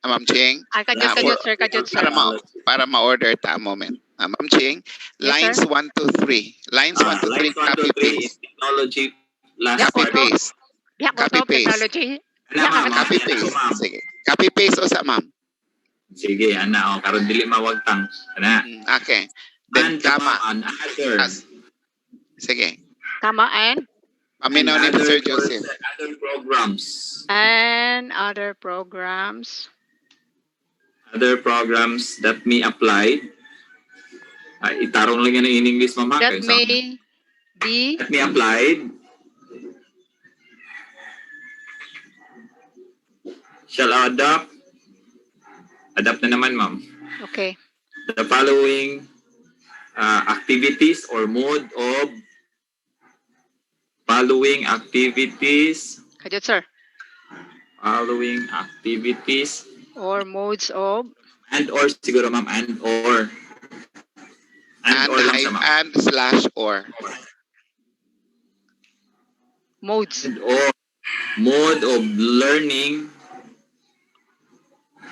Ma'am Cheng. kadyot sir. Para ma-order ta a moment. Ma'am Cheng, Yes, sir. lines 1 to 3. Lines 1 to 3 Lines 1 to copy 3 is paste. technology last Copy part. paste. Diha ko Copy to, paste. technology. Ana, ma'am. Copy Yan ako, paste. ma'am. Sige. Copy paste o sa ma'am. Sige, ana, karon dili mawagtang. Ana. Okay. Then And kama. ma'am, other. Sige. Tama and? Paminaw ni Sir Joseph. Other programs. And other programs. Other programs that may apply. Itarong lang yan in English, ma'am. That may be. That may applied. Shall adapt na naman, ma'am. Okay. The following activities or mode of following activities. Kadyot sir. Following activities. Or modes of. And or siguro, ma'am. And or. And or lang siya, ma'am. and slash or. Modes. And or. Mode of learning.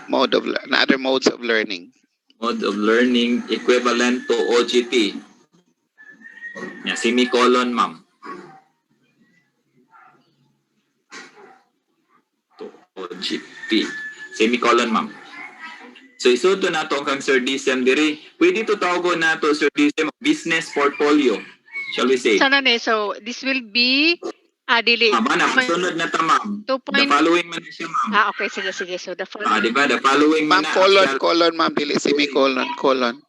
Other modes of learning. Mode of learning equivalent to OGT. Semicolon, ma'am. To OGT. Semicolon, ma'am. So isuto na to kang Sir Disem diri. Pwede to tawagon na to Sir Disem business portfolio. Shall we say? Sana ne, so this will be dili. Mana, sunod na ta, ma'am. The following man siya, ma'am. Okay, sige. So the following. Di ba? The following man Ma'am, colon, ma'am. Dili, semicolon, colon.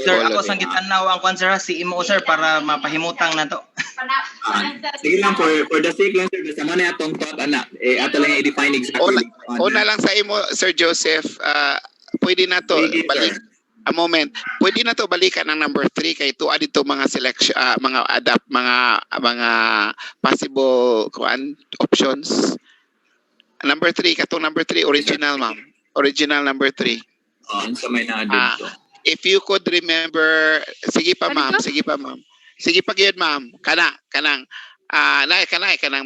Sir, ako sang gitanaw ang kwan sir si imo sir para mapahimutang na to. Sige lang for the sake lang sir, basta man atong thought ana. Ato lang i-define exactly. Una lang sa imo Sir Joseph, pwede na to balik. A moment. Pwede na to balikan ang number 3 kay tuwa dito mga selection mga adapt mga possible options. Number 3 katong number 3 original ma'am. Original number 3. Sa may na-add to. If you could remember, sige pa ma'am. Sige pa gyud ma'am. Kanang kanang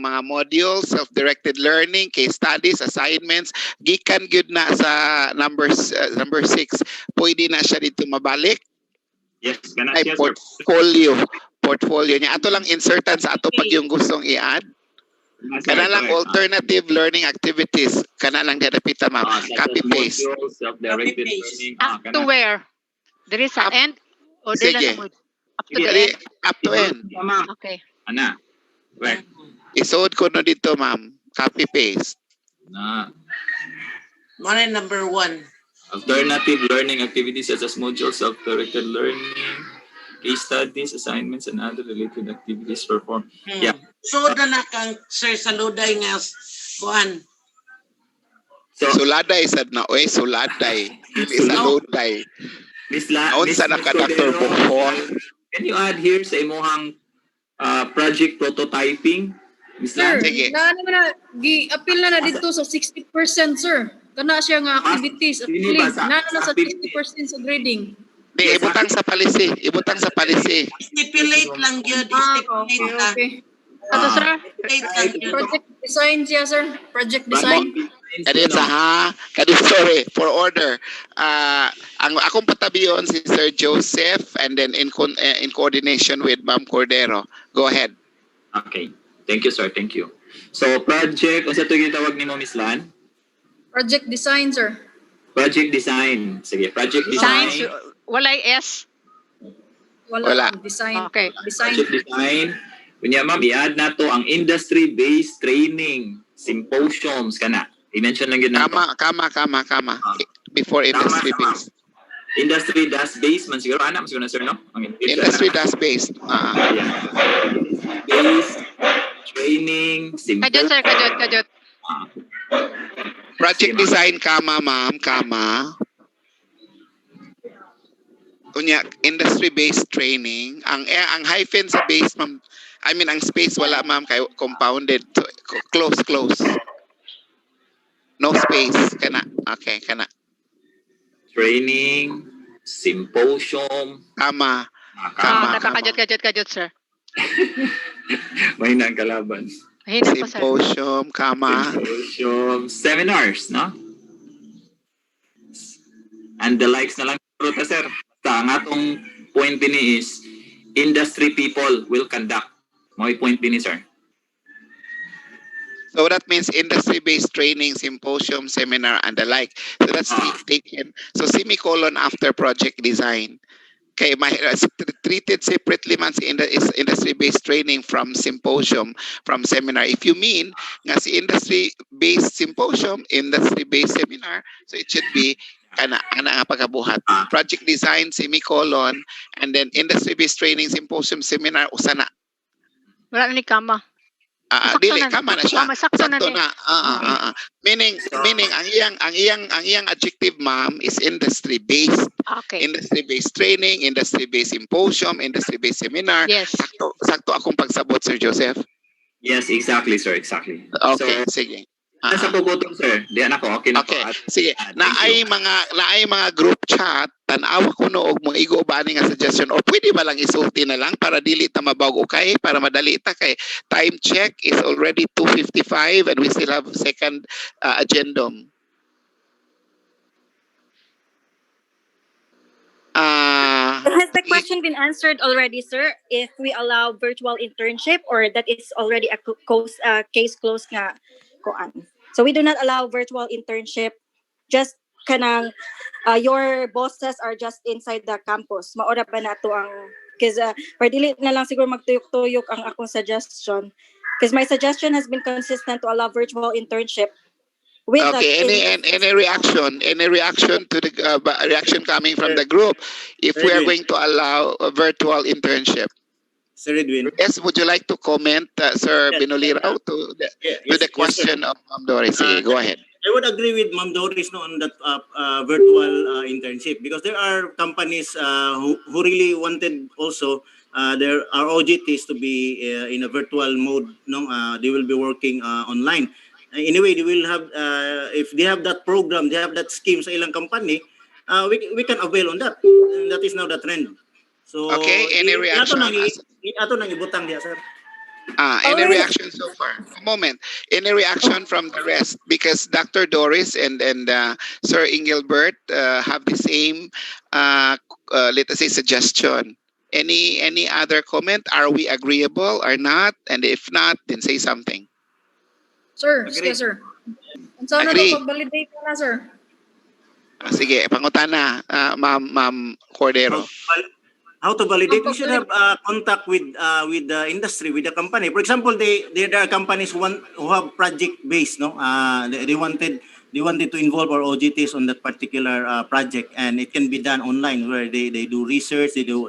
mga modules, self-directed learning, case studies, assignments, gikan gyud na sa number 6. Pwede na siya dito mabalik. Yes, kana Ay, siya portfolio niya. Ato lang insertan sa ato pag yung gustong i-add. Kana lang alternative learning activities. Kana lang didapita ma'am. Copy paste. Self-directed learning. Up to where? There is an end? Or there is Sige. up to the end? Up to end. Okay. Ana. Where? Isuod ko no dito ma'am. Copy paste. Na. Muna number 1. Alternative learning activities such as modules, self-directed learning, case studies, assignments, and other related activities performed. Yeah. So na kang sir saluday nga kuan. Suladay sad na oy, suladay. Dili saluday. Unsa na ka Dr. Bohol? Can you add here sa imuhang project prototyping? Sir, gi-appeal na dito sa 60%, sir. Kana siya nga activities, appealing. Na sa 60% sa grading. Di, ibutang sa palisi. Stipulate lang yun. Stipulate lang. Okay. Ato sir? Project design siya, sir. Project design. Kadit sa sorry, for order. Ang akong patabiyon si Sir Joseph and then in coordination with Ma'am Cordero. Go ahead. Okay. Thank you, sir. Thank you. So, project, unsa to gitawag nimo, Miss Lan? Project design, sir. Project design. Sige, project design. Science, walay S. Wala. Design. Okay. Design. Project design. Kunya, ma'am, i-add na to ang industry-based training, symposiums, kana. I-mention lang yun na. Kama. Before industry-based. Industry-based man siguro. Ana, mas na, sir, no? Industry-based. Based Training, Kajot, sir. Kajot. Project design, ma'am, Unya, industry-based training. Ang hyphen sa base, ma'am, I mean, ang space wala, ma'am, kay compounded. So, close. No space. Kana. Okay, kana. Training, symposium. Kama, Kajot, sir. Mahina ang kalaban. Mahina pa, sir. Symposium, Symposium, seminars, no? And the likes na lang, sir. Basta ang atong point din is, industry people will conduct. May point din, sir. So that means industry-based training, symposium, seminar, and the like. So that's taken. So semicolon after project design. Okay, treated separately man si industry-based training from symposium, from seminar. If you mean nga si industry-based symposium, industry-based seminar, so it should be ana nga pagkabuhat. Project design, semicolon, and then industry-based training, symposium, seminar, usana. Wala na ni kama. Dili kama na siya. Sakto na. Meaning ang iyang adjective, ma'am, is industry based. Okay. Industry based training, industry based symposium, industry based seminar. Yes. Sakto akong pagsabot, Sir Joseph. Yes, exactly, sir, exactly. Okay, sige. Sa puputong, sir. Diyan ako, okay na po. Sige. Naay mga group chat, tanawa ko no og mga igo ba nga suggestion o pwede ba lang isulti na lang para dili ta mabawg okay, para madali ta kay time check is already 2:55 and we still have second agendum. Has the question been answered already, sir? If we allow virtual internship, or that is already a case closed nga koan? So we do not allow virtual internship. Just kanang your bosses are just inside the campus. Maora ba na to ang because or dili na lang siguro magtuyok-tuyok ang akong suggestion. Because my suggestion has been consistent to allow virtual internship. Okay, any reaction to the reaction coming from the group if we are going to allow a virtual internship? Sir Edwin. Yes, would you like to comment, Sir Binolirao, to the question of Ma'am Doris? Go ahead. I would agree with Ma'am Doris on that virtual internship, because there are companies who really wanted also their OJTs to be in a virtual mode. No, they will be working online. Anyway, they will have if they have that program, they have that scheme sa ilang company, we can avail on that. And that is now the trend. So okay, any reaction? Ato nang ibutang diya, sir. Any reaction so far? A moment. Any reaction from the rest? Because Dr. Doris and Sir Engelbert have the same, let us say, suggestion. Any other comment? Are we agreeable or not? And if not, then say something. Sir, sige, sir. Sana Agree. to pag-validate na, sir. Sige, pangutana, Ma'am Cordero. How to validate? We should have contact with the industry, with the company. For example, there are companies who have project based, no? They wanted to involve our OJTs on that particular project, and it can be done online where they do research, they do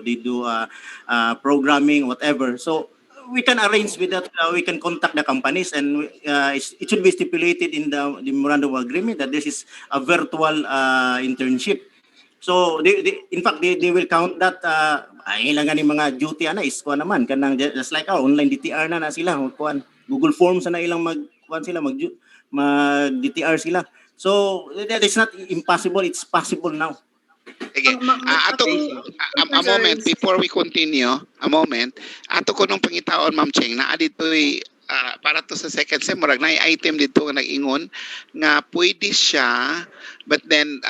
programming, whatever. So we can arrange with that. We can contact the companies, and it should be stipulated in the memorandum of agreement that this is a virtual internship. So in fact they will count that ilang ni mga duty is kuan naman kanang just like online DTR na sila kuan Google Forms na ilang mag DTR sila. So that is not impossible, it's possible now. Sige. A moment before we continue. A moment. Ato ko nung pangitaon, Ma'am Cheng, na adito'y para to sa second sem, murag na item dito nga nag-ingon nga pwede siya, but then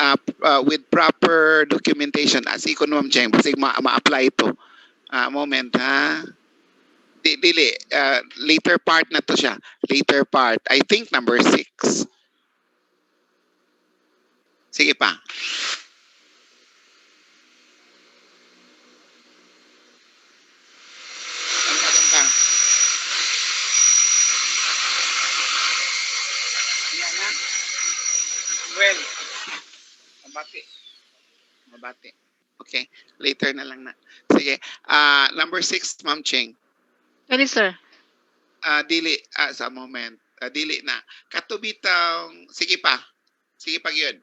with proper documentation. Asi ko Ma'am Cheng, kasi ma-apply ito. Moment, ha? Dili, later part na to siya. Later part. I think number 6. Sige pa. Well, mabati. Okay, later na lang na. Sige. Number 6, Ma'am Cheng. Sorry, sir. Dili sa moment. Dili na. Katubitang sige pa. Sige pa gyud.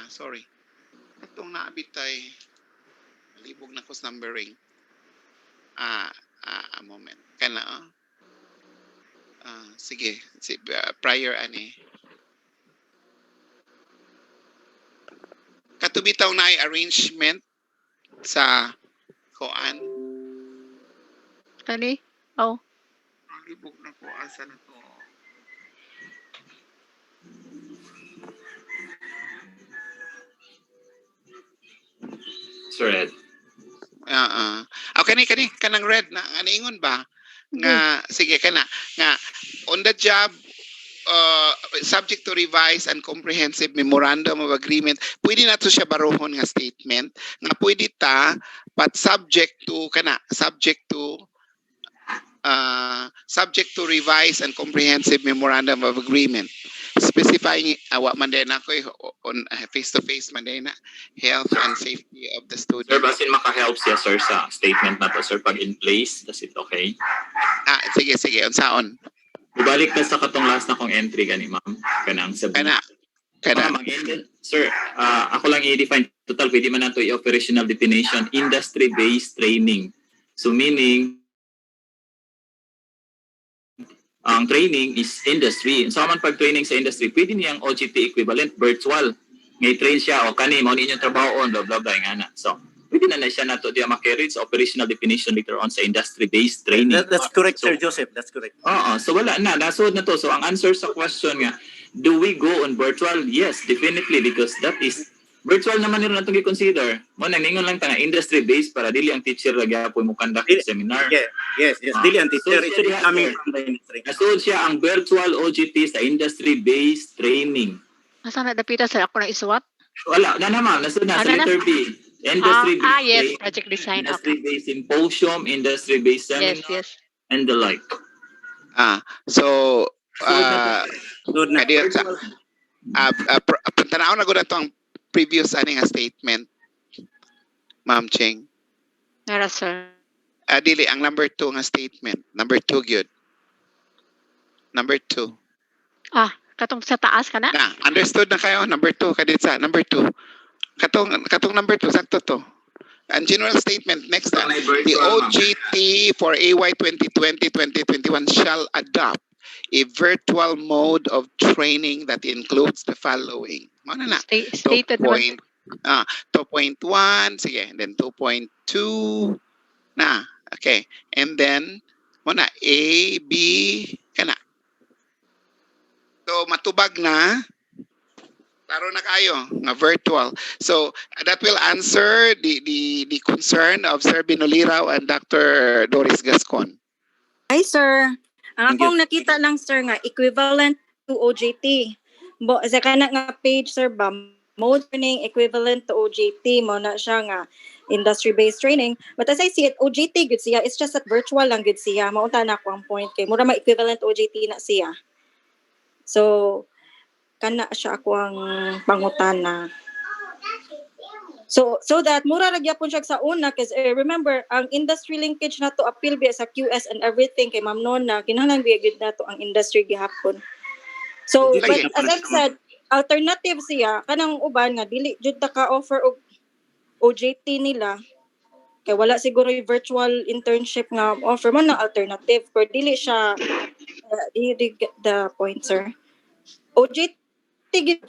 Sorry. Katong naabitay libog na ko sa numbering. A moment. Kana sige. Prior ani. Katubitaw na ay arrangement sa koan. Kani? Oh. Libog na ko asa na to. Sir Ed. Kani kanang red na ingon ba nga sige kana nga on the job subject to revise and comprehensive memorandum of agreement, pwede na to siya baruhon nga statement nga pwede ta but subject to revise and comprehensive memorandum of agreement specifying awa man din ako on face-to-face man din na health and safety of the student. Sir, basin maka-help siya, sir, sa statement na to, sir, pag in place, does it okay? Sige, unsaon? Balik ka sa katong last na kong entry gani, ma'am. Kanang sabi. Kana. Sir, ako lang i-define total, pwede man nato i-operational definition, industry-based training. So meaning, ang training is industry. So man pag training sa industry, pwede niyang OJT equivalent, virtual. Ngay train siya, o kani, mo ninyong trabaho on, blah, blah, blah, nga na. So, pwede na siya nato diya makarry sa operational definition later on sa industry-based training. That's correct, Sir Joseph. That's correct. So wala na, nasod na to. So ang answer sa question nga, do we go on virtual? Yes, definitely, because that is virtual naman nila natong i-consider. Mo nang ningon lang ta nga industry-based para dili ang teacher ra gyapon mo conduct seminar. Yes, dili ang teacher. It should be coming from the industry. Nasod siya ang virtual OJT sa industry-based training. Asa na dapita sir ako na isuwat? Wala na naman, nasod na sa letter B. Industry-based yes, project design. Industry-based symposium, industry-based seminar, yes. and the like. So, tanaw na ko na to ang previous nga statement, Ma'am Cheng. Nara, sir. Dili, ang number 2 nga statement. Number 2, gyud. Number 2. Katong sa taas ka na? Understood na kayo? Number 2, kadit sa number 2. Katong number 2, sakto to. And general statement, next the OJT for AY 2020-2021 shall adopt a virtual mode of training that includes the following. Mana na? Stated 2.1, sige, and then 2.2, na, okay. And then, muna, A, B, kana. So, matubag na, klaro na kayo, nga virtual. So, that will answer the concern of Sir Binolirao and Dr. Doris Gascon. Hi, sir. Ang akong nakita lang, sir, nga equivalent to OJT. Sa kana nga page, sir, ba, mode training equivalent to OJT, mo na siya nga industry-based training. But as I see it, OJT, good siya. It's just that virtual lang good siya. Maunta na ako ang point kay mura ma-equivalent to OJT na siya. So, kana siya ako ang pangutana. So that mura ra gyapon siya sa una kasi remember ang industry linkage nato appeal biya sa QS and everything kay Ma'am Nona kinahanglan biya gyud nato ang industry gihapon. So but as I've said, alternative siya kanang uban nga dili jud ta ka offer og OJT nila kay wala siguro yung virtual internship nga offer man na alternative pero dili siya you get the point, sir. OJT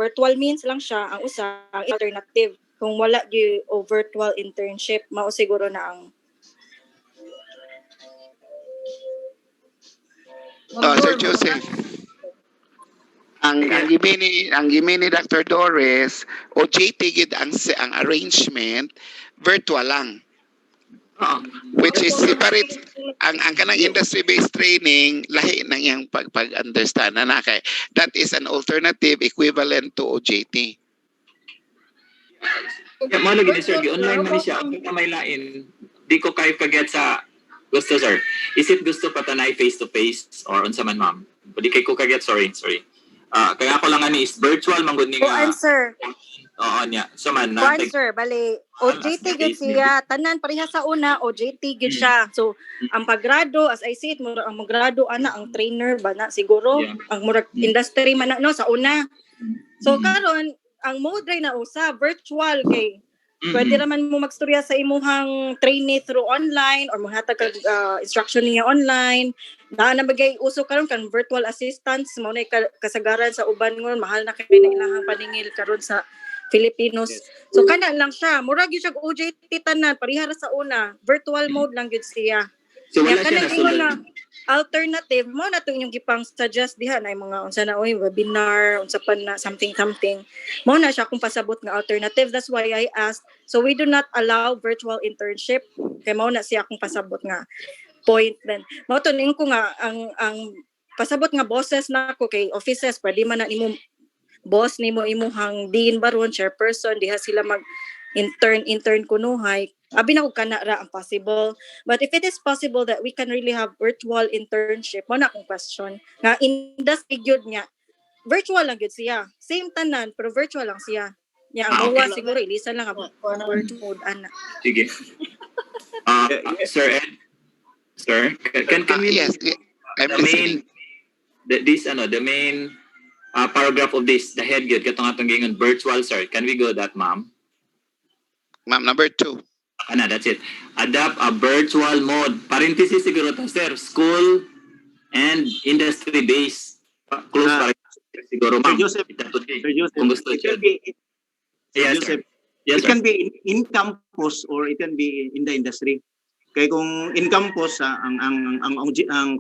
virtual means lang siya ang usa ang alternative kung wala gyud o virtual internship mao siguro na ang Sir Joseph. Ang gimini Dr. Doris, OJT gid ang arrangement virtual lang. Which is separate ang kanang industry-based training lahi nang yang pag-understand na kay that is an alternative equivalent to OJT. Mo lagi ni sir, online man siya ang kamay lain. Di ko kayo kaget sa gusto, sir. Is it gusto patanay face to face or unsa man, ma'am? Di kay ko kaget, sorry. Kaya ako lang ani is virtual man gud ni nga. answer. Oo niya. So man Kwan na sir, bali OJT gyud siya, tanan pareha sa una OJT gyud siya. So ang paggrado as I see it mura ang magrado ana ang trainer ba na siguro ang murag industry man na, no sa una. So karon ang mode ray na usa virtual kay pwede raman mo magstorya sa imuhang trainee through online or maghatag kag instruction niya online. Na bagay uso karon kan virtual assistants mo na kasagaran sa uban ngon mahal na kay na ilahang paningil karon sa Filipinos. So kana lang siya, murag gyud siya OJT tanan pareha ra sa una, virtual mode lang gyud siya. So wala Kaya siya kanang nasulod. ingon nga alternative mo na to inyong gipang suggest diha na mga unsa na oy webinar, unsa pa na something mo na siya kung pasabot nga alternative. That's why I asked. So we do not allow virtual internship. Kay mo na siya kung pasabot nga point then. Mao to ning ko nga ang pasabot nga bosses na ko kay offices pwede man na nimo boss nimo imuhang dean baron chairperson diha sila mag intern kunuhay abi na og kana ra ang possible, but if it is possible that we can really have virtual internship mo na akong question nga industry gyud nga virtual lang gyud siya same tanan pero virtual lang siya nya ang Okay. muwa siguro ilisan lang ang virtual ana. Sige. Sir Ed, sir, can we Yes, I'm the main the main paragraph of this, the head gyud katong atong gingon virtual, sir. Can we go that, ma'am? Ma'am, number 2. Ana, that's it. Adapt a virtual mode. Parenthesis siguro to, sir. School and industry based. Close parenthesis siguro, ma'am. Sir Joseph, Kung gusto it siya. can be, Yes, Joseph, sir. Yes, it sir. can be in campus or it can be in the industry. Kaya kung in campus ang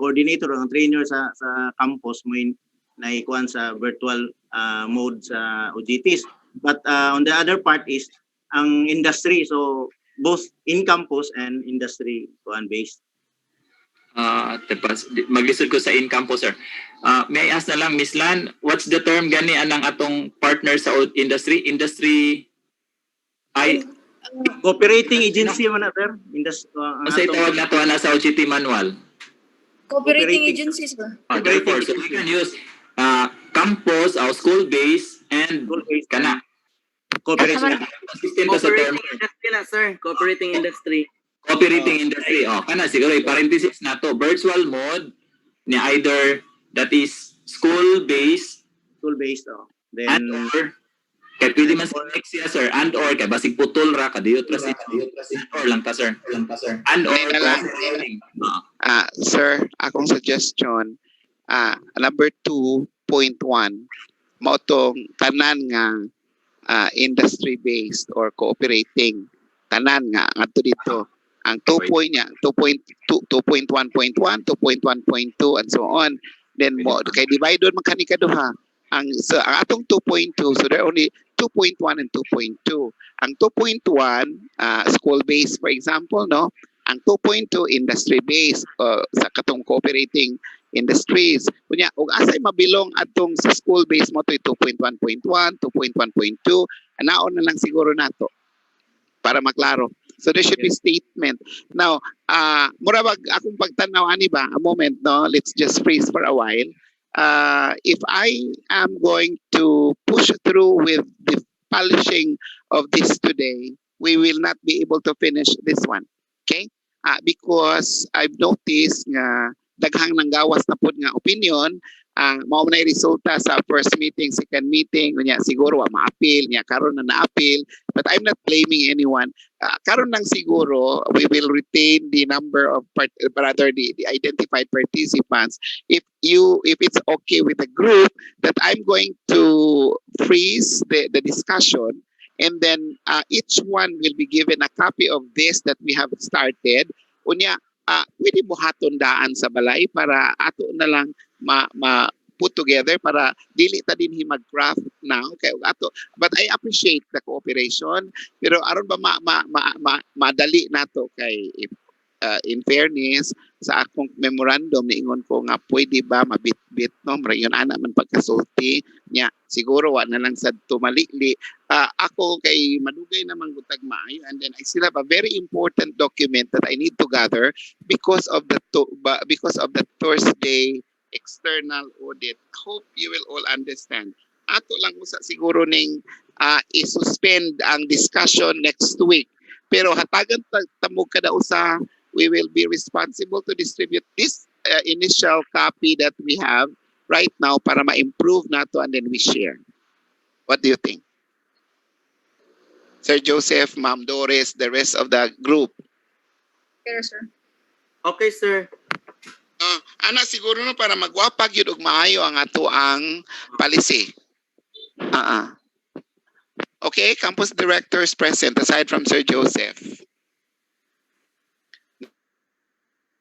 coordinator o ang trainer sa campus mo na ikuan sa virtual mode sa OJTs. But on the other part is ang industry, so both in campus and industry kuan based. Maglisod ko sa in-campus, sir. May I ask na lang, Miss Lan, what's the term gani anang atong partner sa industry? Industry Cooperating agency man na, sir. Ano sa itawag na to na sa OJT manual? Cooperating agencies ba? Therefore, so we can use campus, school-based, and kana. Cooperating. Consistent to sa term. Industry na, sir. Cooperating industry. Cooperating industry. Kana siguro parenthesis na to. Virtual mode ni either that is school-based, then and or kaya pwede man sa next year, sir, and or kaya basig putol ra kadiyot ra or lang ta, sir. And or training. Sir, akong suggestion, number 2.1, mao tong tanan nga industry-based or cooperating. Tanan nga ato dito. Ang 2 point niya, 2.1.1, 2.1.2, and so on. Then mo kay divide man kani kaduha. Ang atong 2.2, so there are only 2.1 and 2.2. Ang 2.1 school-based, for example, no? Ang 2.2 industry-based sa katong cooperating industries. Kunya, ug asay mabilong atong sa school-based mo to 2.1.1, 2.1.2, anaon na lang siguro nato para maklaro. So there should be statement. Now, murabag akong pagtanaw ani ba, a moment, no? Let's just freeze for a while. If I am going to push through with the polishing of this today, we will not be able to finish this one. Okay? Because I've noticed nga daghang nanggawas na pud nga opinion, mao na resulta sa first meeting, second meeting, nya siguro ma-appeal, nya karon na na-appeal, but I'm not blaming anyone. Karon lang siguro we will retain the number of the identified participants. If it's okay with the group, that I'm going to freeze the discussion, and then each one will be given a copy of this that we have started. Unya, pwede mo hatondaan sa balay para ato na lang put together para dili ta din mag-craft now kay ato. But I appreciate the cooperation, pero aron ba madali nato kay in fairness sa akong memorandum niingon ko nga pwede ba mabitbit no rayon ana man pagkasulti nya siguro wa na lang sad tumalikli. Ako kay madugay naman gutag maayo, and then I still have a very important document that I need to gather because of the Thursday external audit. Hope you will all understand. ato lang usa siguro ning i-suspend ang discussion next week. Pero hatagan tamog kada usa, we will be responsible to distribute this initial copy that we have right now para ma-improve nato and then we share. What do you think? Sir Joseph, Ma'am Doris, the rest of the group. Yes, sir. Okay, sir. Ana siguro no para magwapag yun og maayo ang ato ang policy. Okay, campus directors present aside from Sir Joseph.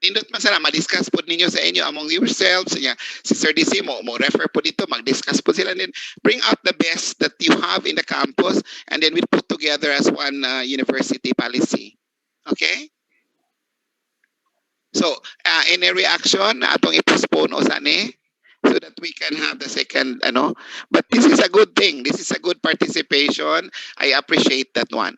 Nindot man sana ma-discuss po ninyo sa inyo among yourselves. Si Sir DC mo refer po dito, mag-discuss po sila. And then bring out the best that you have in the campus and then we put together as one university policy. Okay? So, any reaction na atong i-postpone o sani so that we can have the second, But this is a good thing. This is a good participation. I appreciate that one.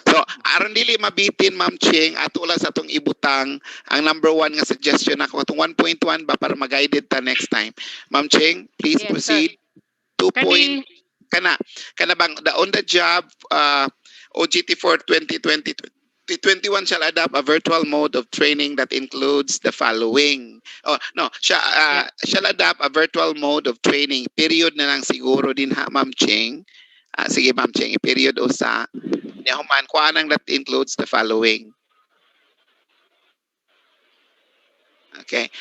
So, aron dili mabitin, Ma'am Ching, atula sa atong ibutang ang number 1 nga suggestion ako, atong 1.1 ba para mag-guided ta next time. Ma'am Ching, please Yes, proceed. 2 point, kana bang the on the job OGT for 2020 2021 shall adopt a virtual mode of training that includes the following. Shall adopt a virtual mode of training. Period na lang siguro din ha, Ma'am Ching. Sige, Ma'am Ching, period usa. Human kuanang that includes the following. Okay.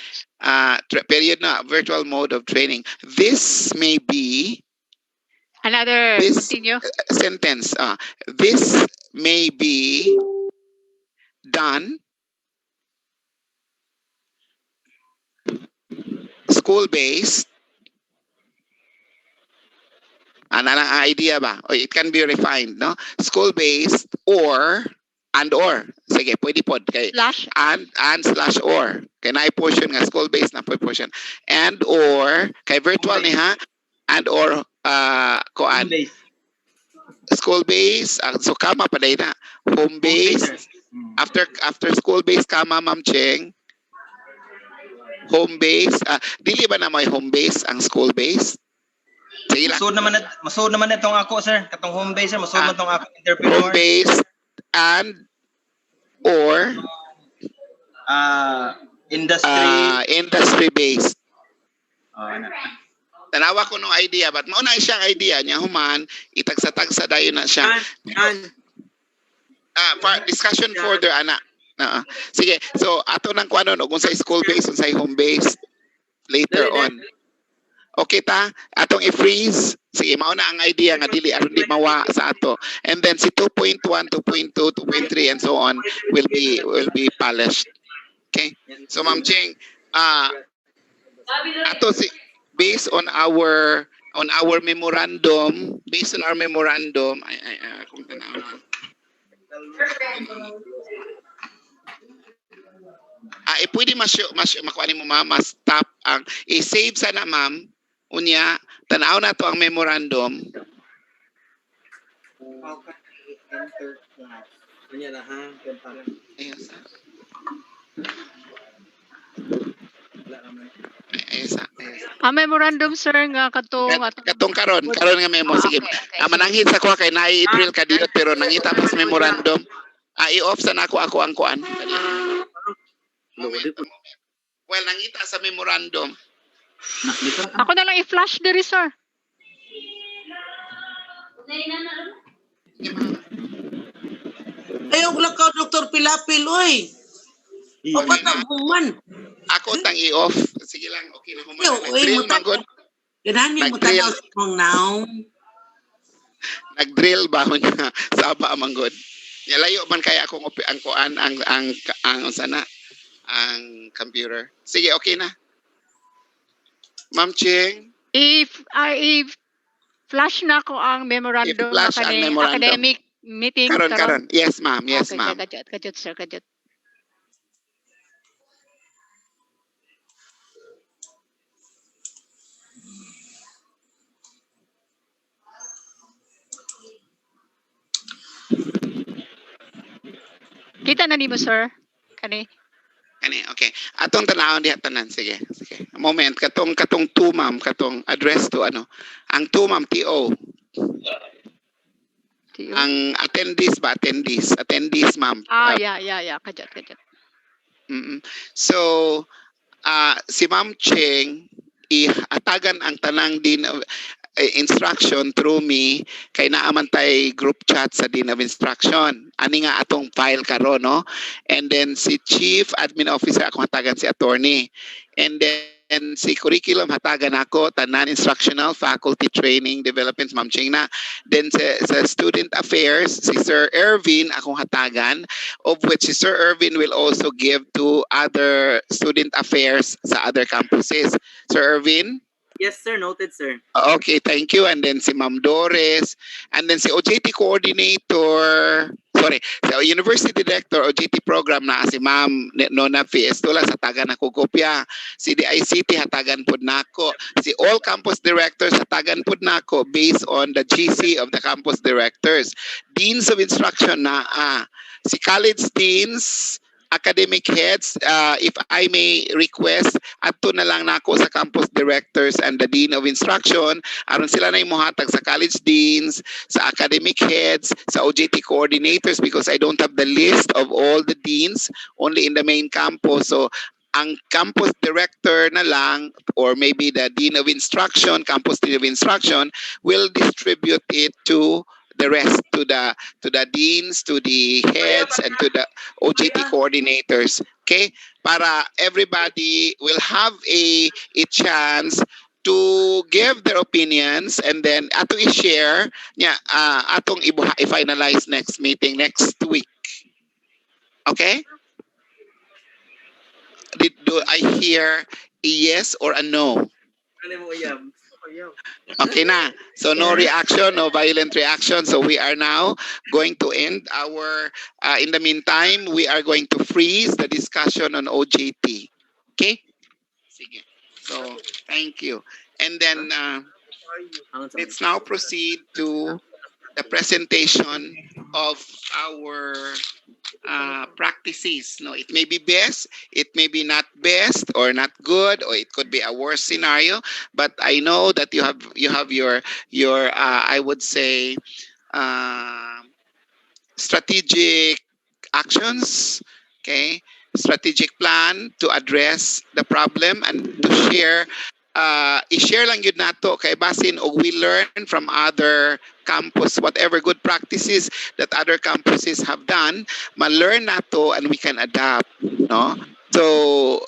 Period na virtual mode of training. This may be another continue sentence. This may be done school-based. Ano lang idea ba? O it can be refined, no? School-based or sige, pwede pod kay slash and slash or kay na portion nga school-based na portion and or kay virtual ni ha and or koan school-based so kama pa day na home-based after school-based kama, Ma'am Cheng, home-based dili ba na may home-based ang school-based? Masud naman itong ako, sir. Katong home base, sir. Masud man itong ako entrepreneur. Home base and or industry based. Tanawa ko no idea, but mauna siyang idea niya human itagsa-tagsa dayon na siya. Discussion further ana. Sige, so ato nang kuanon og unsay school based, unsay home based later on. Okay ta? Atong i-freeze. Sige, mao na ang idea nga dili aron di mawa sa ato. And then si 2.1, 2.2, 2.3 and so on will be polished. Okay? So Ma'am Ching, ato si based on our memorandum, kung tanaw. Pwede makuha mo ma-stop ang i-save sana, ma'am. Unya, tanaw na to ang memorandum. Enter class. Unya na ha, Ayos. Ang memorandum, sir, nga katong karon nga memo. Sige, mananghid sa kuha kay na-drill ka dito pero nangita pas memorandum. I-off sa nako ako ang kuan. Well, nangita sa memorandum. Ako na lang i-flash diri, sir. Ayaw lang ka, Dr. Pilapil, oy. O ba't human? Ako tang i-off. Sige lang, okay na human. Nag-drill man god. Ganani mo tanaw sa mong naong. Nag-drill ba mo niya sa aba man god. Layo man kaya akong ang kuan ang sana ang computer. Sige, okay na. Ma'am Ching, If flash na ko ang memorandum na academic meeting karon. Yes, ma'am. Yes, okay, ma'am. Kajut, sir. Kita na nimo, sir. Kani Okay. Atong tanawon diha tanan, sige. Sige. Moment katong two ma'am, katong address to ano. Ang two ma'am TO. Ang attendees ma'am. Yeah. Kajat. So, si Ma'am Cheng atagan ang tanang din of instruction through me kay naaman tay group chat sa din of instruction ani nga atong file karon, no? And then si chief admin officer ako hatagan si attorney, and then si curriculum hatagan ako tanan instructional faculty training development Ma'am Cheng na. Then sa student affairs si Sir Ervin akong hatagan, of which si Sir Ervin will also give to other student affairs sa other campuses. Sir Ervin? Yes, sir. Noted, sir. Okay, thank you. And then si Ma'am Doris. And then si OJT coordinator. Sorry, si University Director OJT program na si Ma'am Nona Fiestula sa tagan ako kopya. Si DICT hatagan pud nako. Si all campus directors hatagan pud nako based on the GC of the campus directors. Deans of instruction na si college deans, academic heads, if I may request, adto na lang nako sa campus directors and the dean of instruction aron sila na mohatag sa college deans, sa academic heads, sa OJT coordinators, because I don't have the list of all the deans, only in the main campus. So ang campus director na lang, or maybe the dean of instruction, campus dean of instruction, will distribute it to the rest, to the deans, to the heads, and to the OJT coordinators. Okay? Para everybody will have a chance to give their opinions, and then atong i-share nya atong i-finalize next meeting next week. Okay? Do I hear a yes or a no? Okay na. So no reaction, no violent reaction. So we are now going to end our, in the meantime, we are going to freeze the discussion on OJT. Okay? Sige. So, thank you. And then, let's now proceed to the presentation of our practices. No, it may be best, it may be not best or not good, or it could be a worse scenario. But I know that you have your I would say strategic actions. Okay, strategic plan to address the problem and to share. I-share lang yun nato kay basin og we learn from other campus, whatever good practices that other campuses have done, ma-learn nato and we can adapt, no? So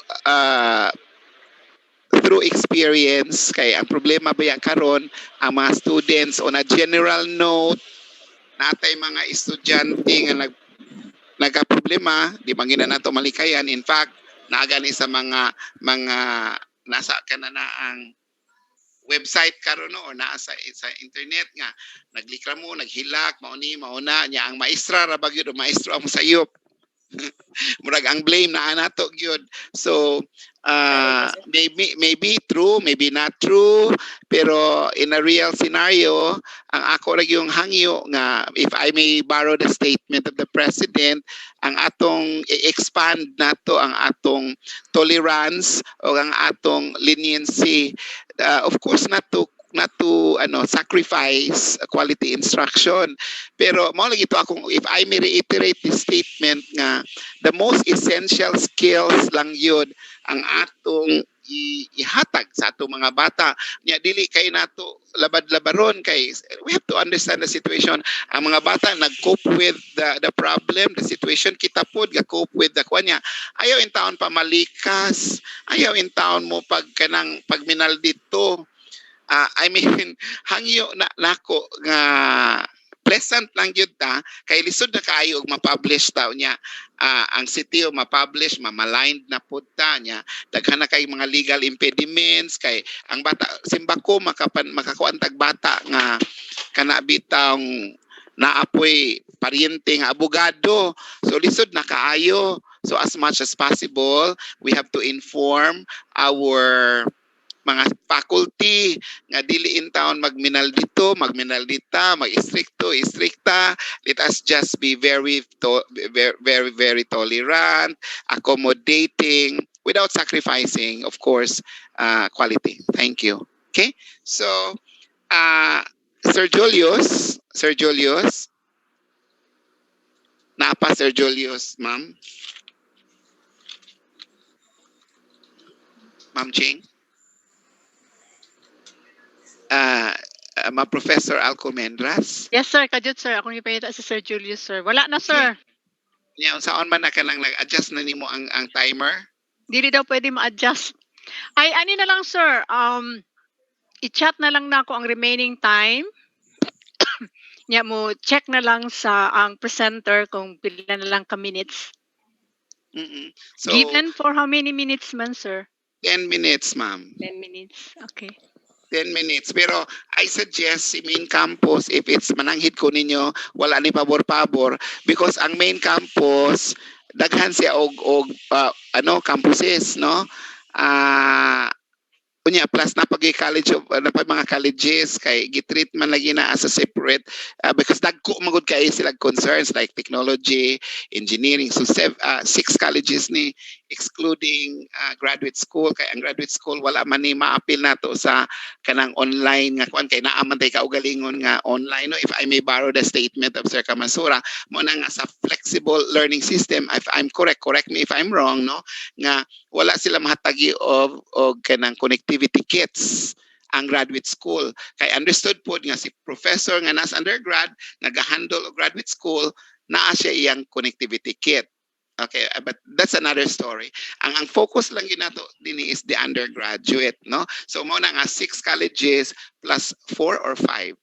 through experience, kay ang problema ba yan karon, ang mga students on a general note, natay mga estudyante nga nagka-problema, di ba gina nato malikayan. In fact, naagani sa mga nasa kanana ang website karon, no, or naa sa internet nga naglikra mo, naghilak, mauna nya ang maestra ra bagyod o maestro ang sayop. Murag ang blame na nato gyud. So maybe true, maybe not true, pero in a real scenario, ang ako ra yung hangyo nga, if I may borrow the statement of the president, ang atong i-expand nato ang atong tolerance o ang atong leniency, of course not to sacrifice quality instruction, pero mao lagi to akong, if I may reiterate this statement, nga the most essential skills lang yun ang atong ihatag sa atong mga bata. Nya dili kay nato labad-labaron, kay we have to understand the situation. Ang mga bata nag-cope with the problem, the situation, kita pod ga-cope with the kwanya. Ayaw in taon pa malikas, ayaw in taon mo pagminal dito. I mean, hangyo na nako nga pleasant lang yun ta, kay lisod na kaayo og ma-publish ta niya. Ang sitio ma-publish, ma-maligned na pud ta niya. Daghan na kay mga legal impediments, kay ang bata simbako makakuan tag bata nga kana bitang naapoy paryente nga abogado. So lisod na kaayo. So as much as possible, we have to inform our mga faculty nga dili in town magminal dito, magminal dita, mag-istrikto, istrikta. Let us just be very tolerant, accommodating without sacrificing, of course, quality. Thank you. Okay, so Sir Julius, napa Sir Julius, ma'am, Ma'am Ching, Ma'am Professor Alcomendras. Yes, sir. Kajut, sir. Ako nipahita si Sir Julius, sir. Wala na, sir. Yan, saan man na ka lang nag-adjust na nimo ang timer? Dili daw pwede ma-adjust. Ay, ani na lang, sir. I-chat na lang na ako ang remaining time. Nya mo, check na lang sa ang presenter kung pila na lang ka minutes. So, Given for how many minutes man, sir? 10 minutes, ma'am. 10 minutes. Okay. 10 minutes. Pero I suggest si main campus, if it's mananghid ko ninyo, wala ni pabor-pabor. Because ang main campus, daghan siya og campuses, no? Unya plus na pag college of mga colleges kay gitreat man lagi na as a separate because dagko magud kay sila concerns like technology, engineering. So 6 colleges ni excluding graduate school, kay ang graduate school wala man ni maapil nato sa kanang online nga kuan kay naa man tay kaugalingon nga online, no? If I may borrow the statement of Sir Kamasura, mo na nga sa flexible learning system, if I'm correct me if I'm wrong, no, nga wala sila mahatagi og kanang connectivity kits ang graduate school. Kay understood po nga si professor nga nas undergrad nagahandle og graduate school, naa siya iyang connectivity kit. Okay, but that's another story. Ang focus lang ginato din is the undergraduate, no? So mo na nga 6 colleges plus 4 or 5.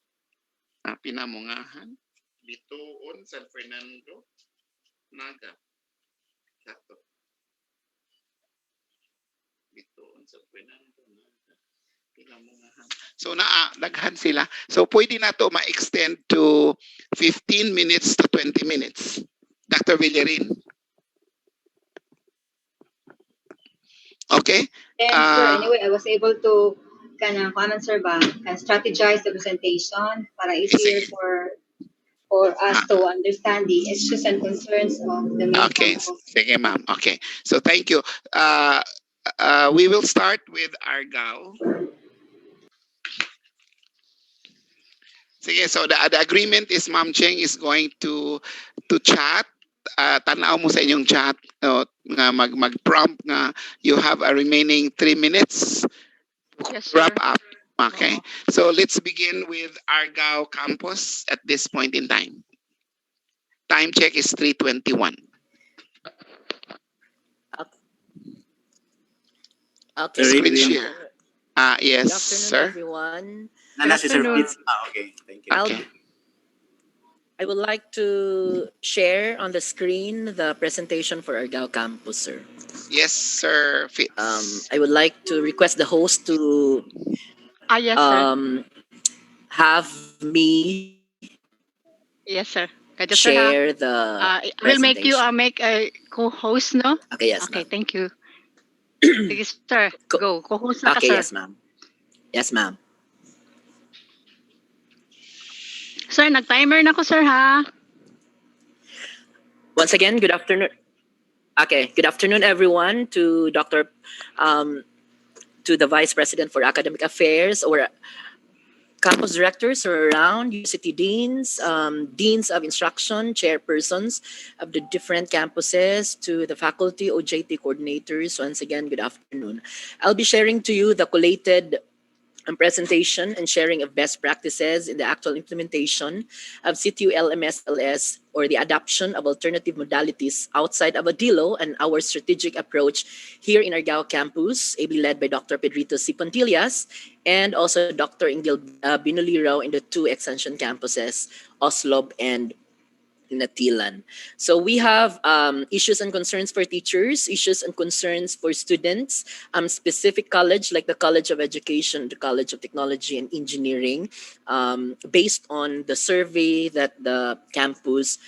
Pinamungahan Bituon, San Fernando, Naga. Sakto. Bituon, San Fernando, Naga. Pinamungahan. So daghan sila. So pwede na to ma-extend to 15 minutes to 20 minutes. Dr. Villarin. Okay. And sir, anyway, I was able to comment sir ba, can strategize the presentation para easier for us to understand the issues and concerns of the main Okay. campus. Sige, ma'am. Okay. So thank you. We will start with Argao. Sige, so the agreement is Ma'am Cheng is going to chat. Tanaw mo sa inyong chat nga mag-prompt nga you have a remaining 3 minutes Yes, wrap up. Okay. So let's begin with Argao campus at this point in time. Time check is 3:21. Okay. Screen share. Yes, Good afternoon, sir. everyone. Nana si Sir Good afternoon. Fitz. Okay, thank you. Okay. I would like to share on the screen the presentation for Argao campus, sir. Yes, sir. Fitz. I would like to request the host to yes, sir. have me Yes, sir. Kajut, sir, ha? share the We'll make you presentation. make a co-host, no? Okay, yes, Okay, ma'am. thank you. Sige, sir. Go. Co-host na ka, Okay, sir. yes, ma'am. Yes, ma'am. Sir, nag-timer na ko, sir, ha? Once again, good afternoon. Okay, good afternoon, everyone, to Dr. To the Vice President for Academic Affairs or campus directors or around, university deans, deans of instruction, chairpersons of the different campuses, to the faculty, OJT coordinators. Once again, good afternoon. I'll be sharing to you the collated presentation and sharing of best practices in the actual implementation of CTU LMS-LS or the adoption of alternative modalities outside of Adilo and our strategic approach here in Argao campus, ably led by Dr. Pedrito C. Pontillas and also Dr. Ingil Binoliro in the 2 extension campuses, Oslob and Natilan. So we have issues and concerns for teachers, issues and concerns for students, specific college like the College of Education, the College of Technology and Engineering, based on the survey that the campus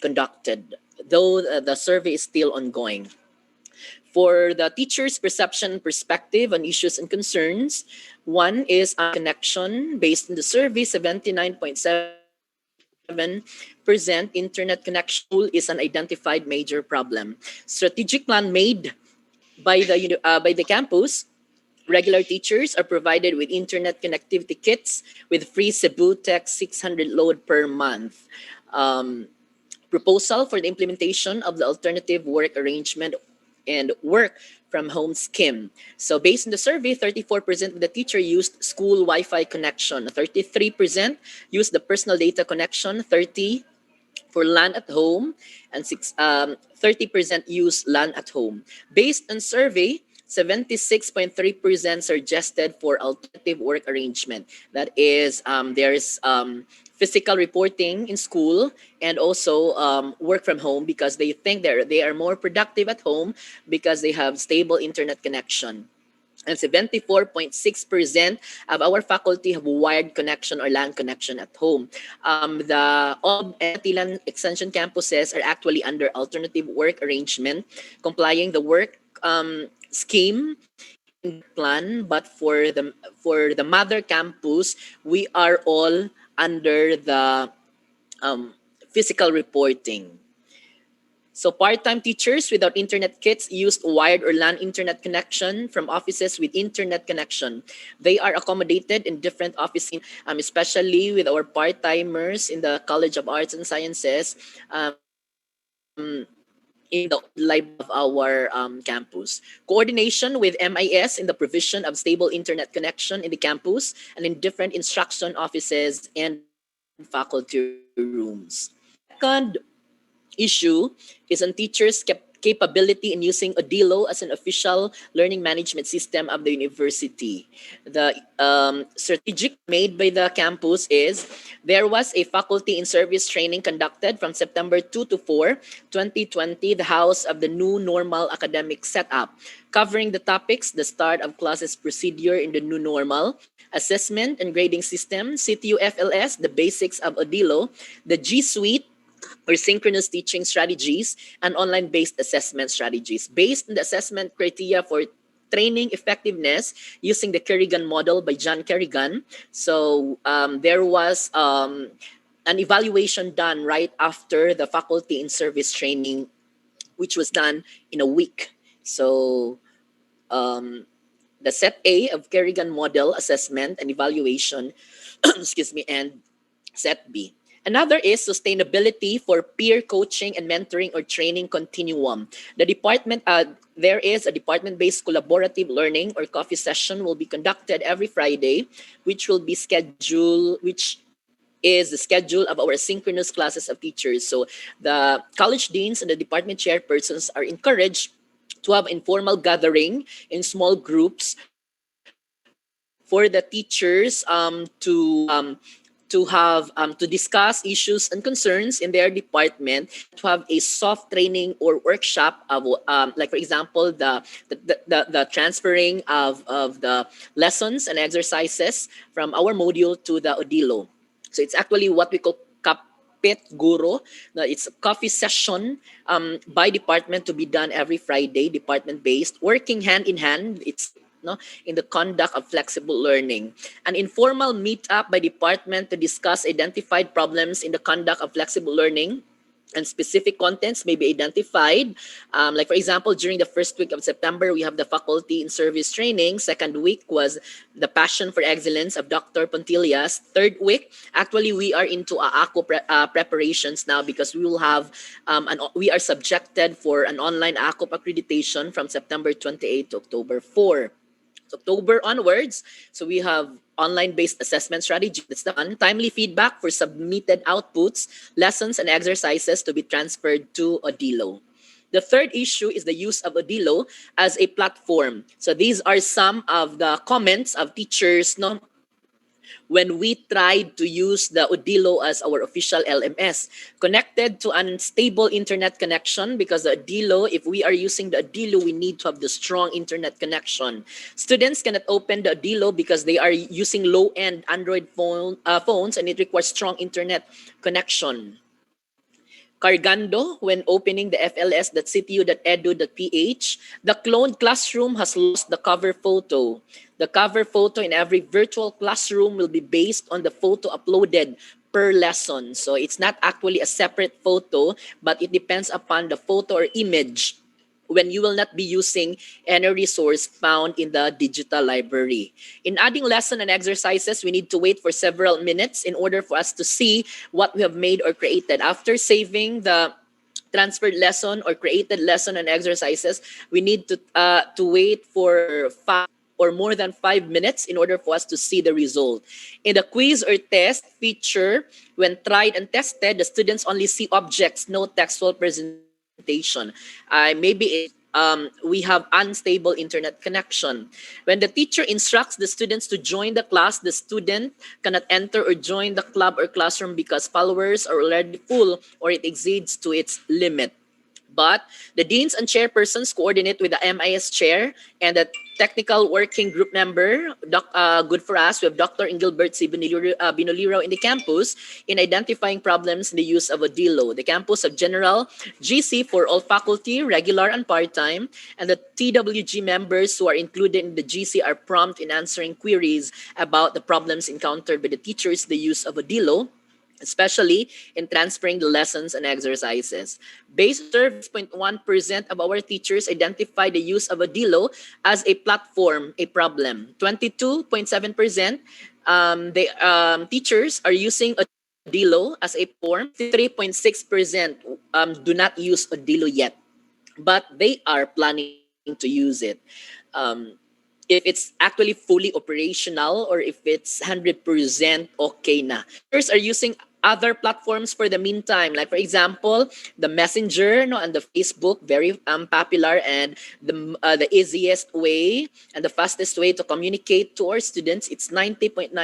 conducted, though the survey is still ongoing. For the teacher's perception and perspective on issues and concerns, one is connection. Based on the survey, 79.7% internet connection is an identified major problem. Strategic plan made by the campus. Regular teachers are provided with internet connectivity kits with free Cebu Tech 600 load per month. Proposal for the implementation of the alternative work arrangement and work from home scheme. So based on the survey, 34% of the teacher used school Wi-Fi connection, 33% used the personal data connection, 30 for LAN at home, and 30% use LAN at home. Based on survey, 76.3% suggested for alternative work arrangement. That is, there's physical reporting in school and also work from home because they think they are more productive at home because they have stable internet connection. And 74.6% of our faculty have wired connection or LAN connection at home. The OB and Atilan Extension campuses are actually under alternative work arrangement, complying the work scheme in the plan. But for the mother campus, we are all under the physical reporting. So part-time teachers without internet kits used wired or LAN internet connection from offices with internet connection. They are accommodated in different offices, especially with our part-timers in the College of Arts and Sciences, in the library of our campus. Coordination with MIS in the provision of stable internet connection in the campus and in different instruction offices and faculty rooms. Second issue is on teachers' capability in using Odilo as an official learning management system of the university. The strategic made by the campus is there was a faculty in service training conducted from September 2 to 4, 2020, the house of the new normal academic setup, covering the topics, the start of classes procedure in the new normal, assessment and grading system, CTU-FLS, the basics of Odilo, the G Suite, or synchronous teaching strategies, and online-based assessment strategies. Based on the assessment criteria for training effectiveness using the Kerrigan model by John Kerrigan, so there was an evaluation done right after the faculty in service training, which was done in a week. So the set A of Kerrigan model assessment and evaluation, excuse me, and set B. Another is sustainability for peer coaching and mentoring or training continuum. The department, there is a department-based collaborative learning or coffee session will be conducted every Friday, which will be scheduled, which is the schedule of our synchronous classes of teachers. So the college deans and the department chairpersons are encouraged to have informal gathering in small groups for the teachers to discuss issues and concerns in their department, to have a soft training or workshop of like for example the transferring of the lessons and exercises from our module to the Odilo. So it's actually what we call Kapit Guro. It's a coffee session by department to be done every Friday, department based, working hand in hand. It's no, in the conduct of flexible learning. An informal meet-up by department to discuss identified problems in the conduct of flexible learning, and specific contents may be identified. Like for example, during the first week of September, we have the faculty in service training. Second week was the passion for excellence of Dr. Pontilias. Third week, actually we are into AACO preparations now because we will have, we are subjected for an online AACO accreditation from September 28 to October 4. October onwards. So we have online-based assessment strategy. That's the one. Timely feedback for submitted outputs, lessons, and exercises to be transferred to Odilo. The third issue is the use of Odilo as a platform. So these are some of the comments of teachers, no, when we tried to use the Odilo as our official LMS, connected to unstable internet connection, because the Odilo, if we are using the Odilo, we need to have the strong internet connection. Students cannot open the Odilo because they are using low-end Android phones and it requires strong internet connection. Cargando when opening the fls.ctu.edu.ph. The cloned classroom has lost the cover photo. The cover photo in every virtual classroom will be based on the photo uploaded per lesson. So it's not actually a separate photo, but it depends upon the photo or image when you will not be using any resource found in the digital library. In adding lesson and exercises, we need to wait for several minutes in order for us to see what we have made or created. After saving the transferred lesson or created lesson and exercises, we need to wait for 5 or more than 5 minutes in order for us to see the result. In the quiz or test feature, when tried and tested, the students only see objects, no textual presentation. Maybe we have unstable internet connection. When the teacher instructs the students to join the class, the student cannot enter or join the club or classroom because followers are already full or it exceeds to its limit. But the deans and chairpersons coordinate with the MIS chair and the technical working group member, good for us, we have Dr. Ingilbert C. Binoliro in the campus in identifying problems in the use of Odilo. The campus of general GC for all faculty, regular and part-time, and the TWG members who are included in the GC are prompt in answering queries about the problems encountered by the teachers, the use of Odilo, especially in transferring the lessons and exercises. Based survey, 6.1% of our teachers identify the use of Odilo as a platform, a problem. 22.7% teachers are using Odilo as a platform. 3.6% do not use Odilo yet, but they are planning to use it. If it's actually fully operational or if it's 100% okay na. Teachers are using other platforms for the meantime. Like for example, the Messenger, no, and the Facebook, very popular, and the easiest way and the fastest way to communicate to our students, it's 90.9%.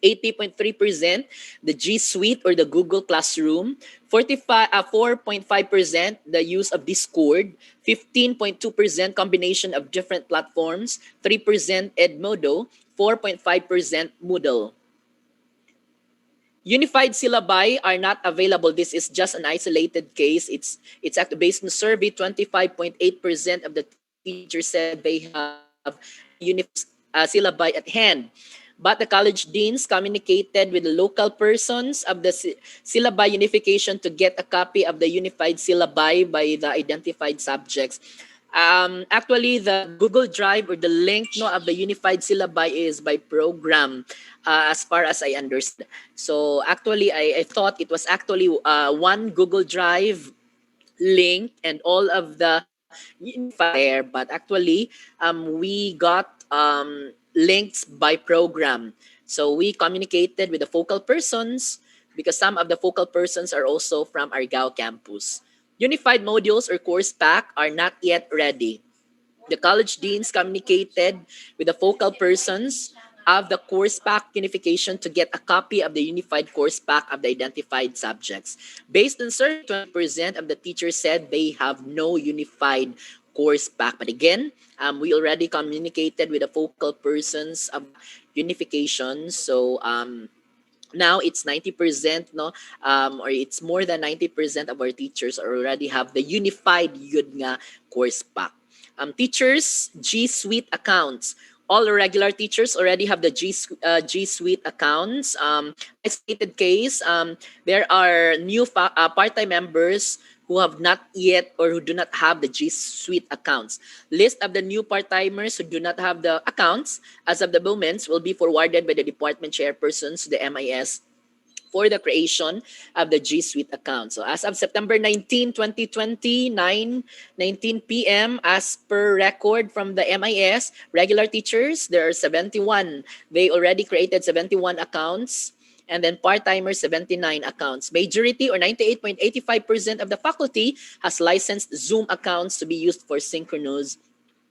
80.3% the G Suite or the Google Classroom, 4.5% the use of Discord, 15.2% combination of different platforms, 3% Edmodo, 4.5% Moodle. Unified syllabi are not available. This is just an isolated case. It's actually based on the survey. 25.8% of the teachers said they have unified syllabi at hand. But the college deans communicated with the local persons of the syllabi unification to get a copy of the unified syllabi by the identified subjects. Actually, the Google Drive or the link, no, of the unified syllabi is by program, as far as I understand. So actually, I thought it was actually one Google Drive link and all of the unified there, but actually we got links by program. So we communicated with the focal persons because some of the focal persons are also from Argao campus. Unified modules or course pack are not yet ready. The college deans communicated with the focal persons of the course pack unification to get a copy of the unified course pack of the identified subjects. Based on survey, 20% of the teachers said they have no unified course pack. But again, we already communicated with the focal persons of unification. So now it's 90%, no, or it's more than 90% of our teachers already have the unified yun nga course pack. Teachers G Suite accounts, all regular teachers already have the G Suite accounts. Isolated case, there are new part-time members who have not yet or who do not have the G Suite accounts. List of the new part-timers who do not have the accounts as of the moment will be forwarded by the department chairpersons to the MIS for the creation of the G Suite account. So as of September 19, 2020, 9:19 p.m., as per record from the MIS, regular teachers, there are 71. They already created 71 accounts. And then part-timers, 79 accounts. Majority or 98.85% of the faculty has licensed Zoom accounts to be used for synchronous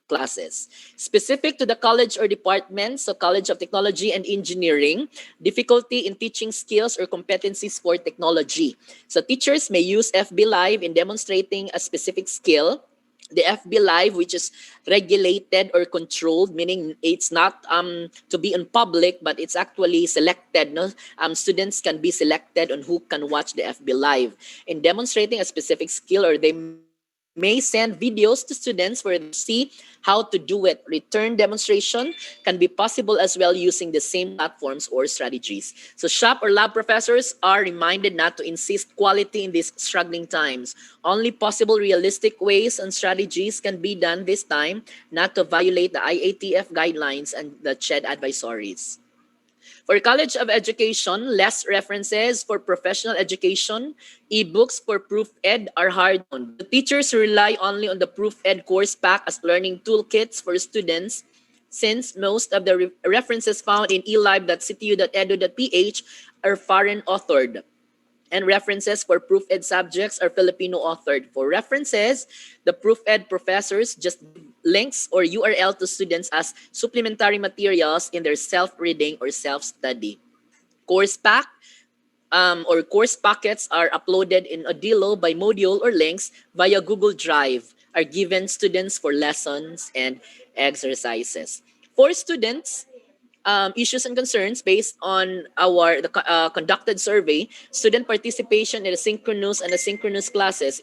classes. Specific to the college or department, so College of Technology and Engineering, difficulty in teaching skills or competencies for technology. So teachers may use FB Live in demonstrating a specific skill. the FB Live, which is regulated or controlled, meaning it's not to be in public, but it's actually selected. No, students can be selected on who can watch the FB Live. In demonstrating a specific skill, or they may send videos to students for them to see how to do it. Return demonstration can be possible as well using the same platforms or strategies. So shop or lab professors are reminded not to insist quality in these struggling times. Only possible realistic ways and strategies can be done this time, not to violate the IATF guidelines and the CHED advisories. For College of Education, less references. For professional education, ebooks for proof ed are hard on. The teachers rely only on the proof ed course pack as learning toolkits for students, since most of the references found in elive.ctu.edu.ph are foreign authored, and references for proof ed subjects are Filipino authored. For references, the proof ed professors just give links or URL to students as supplementary materials in their self-reading or self-study. Course pack or course packets are uploaded in Odilo by module or links via Google Drive, are given students for lessons and exercises. For students, issues and concerns based on our conducted survey, student participation in asynchronous and asynchronous classes.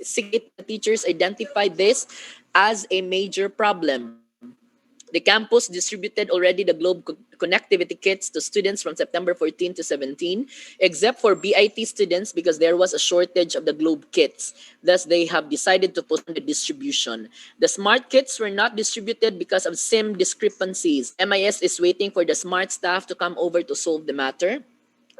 Teachers identified this as a major problem. The campus distributed already the Globe connectivity kits to students from September 14 to 17, except for BIT students because there was a shortage of the Globe kits. Thus, they have decided to postpone the distribution. The smart kits were not distributed because of SIM discrepancies. MIS is waiting for the smart staff to come over to solve the matter.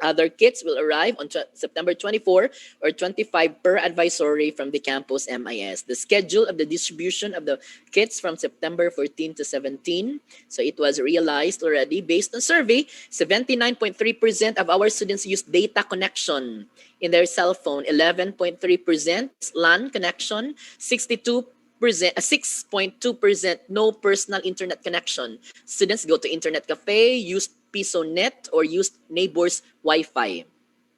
Other kits will arrive on September 24 or 25 per advisory from the campus MIS. The schedule of the distribution of the kits from September 14 to 17. So it was realized already based on survey, 79.3% of our students use data connection in their cell phone, 11.3% LAN connection, 6.2% no personal internet connection. Students go to internet cafe, use PisoNet, or use neighbors' Wi-Fi.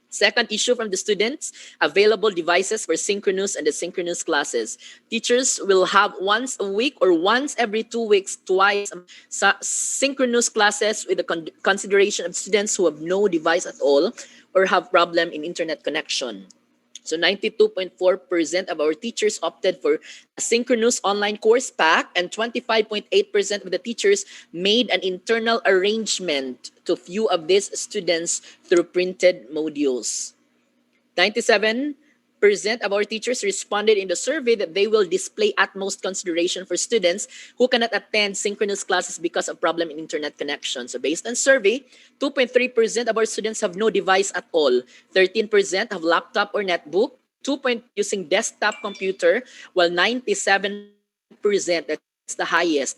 Second issue from the students, available devices for synchronous and asynchronous classes. Teachers will have once a week or once every 2 weeks, twice synchronous classes with the consideration of students who have no device at all or have problem in internet connection. So 92.4% of our teachers opted for a synchronous online course pack, and 25.8% of the teachers made an internal arrangement to few of these students through printed modules. 97% of our teachers responded in the survey that they will display utmost consideration for students who cannot attend synchronous classes because of problem in internet connection. So based on survey, 2.3% of our students have no device at all. 13% have laptop or netbook. 2% using desktop computer, while 97%, that's the highest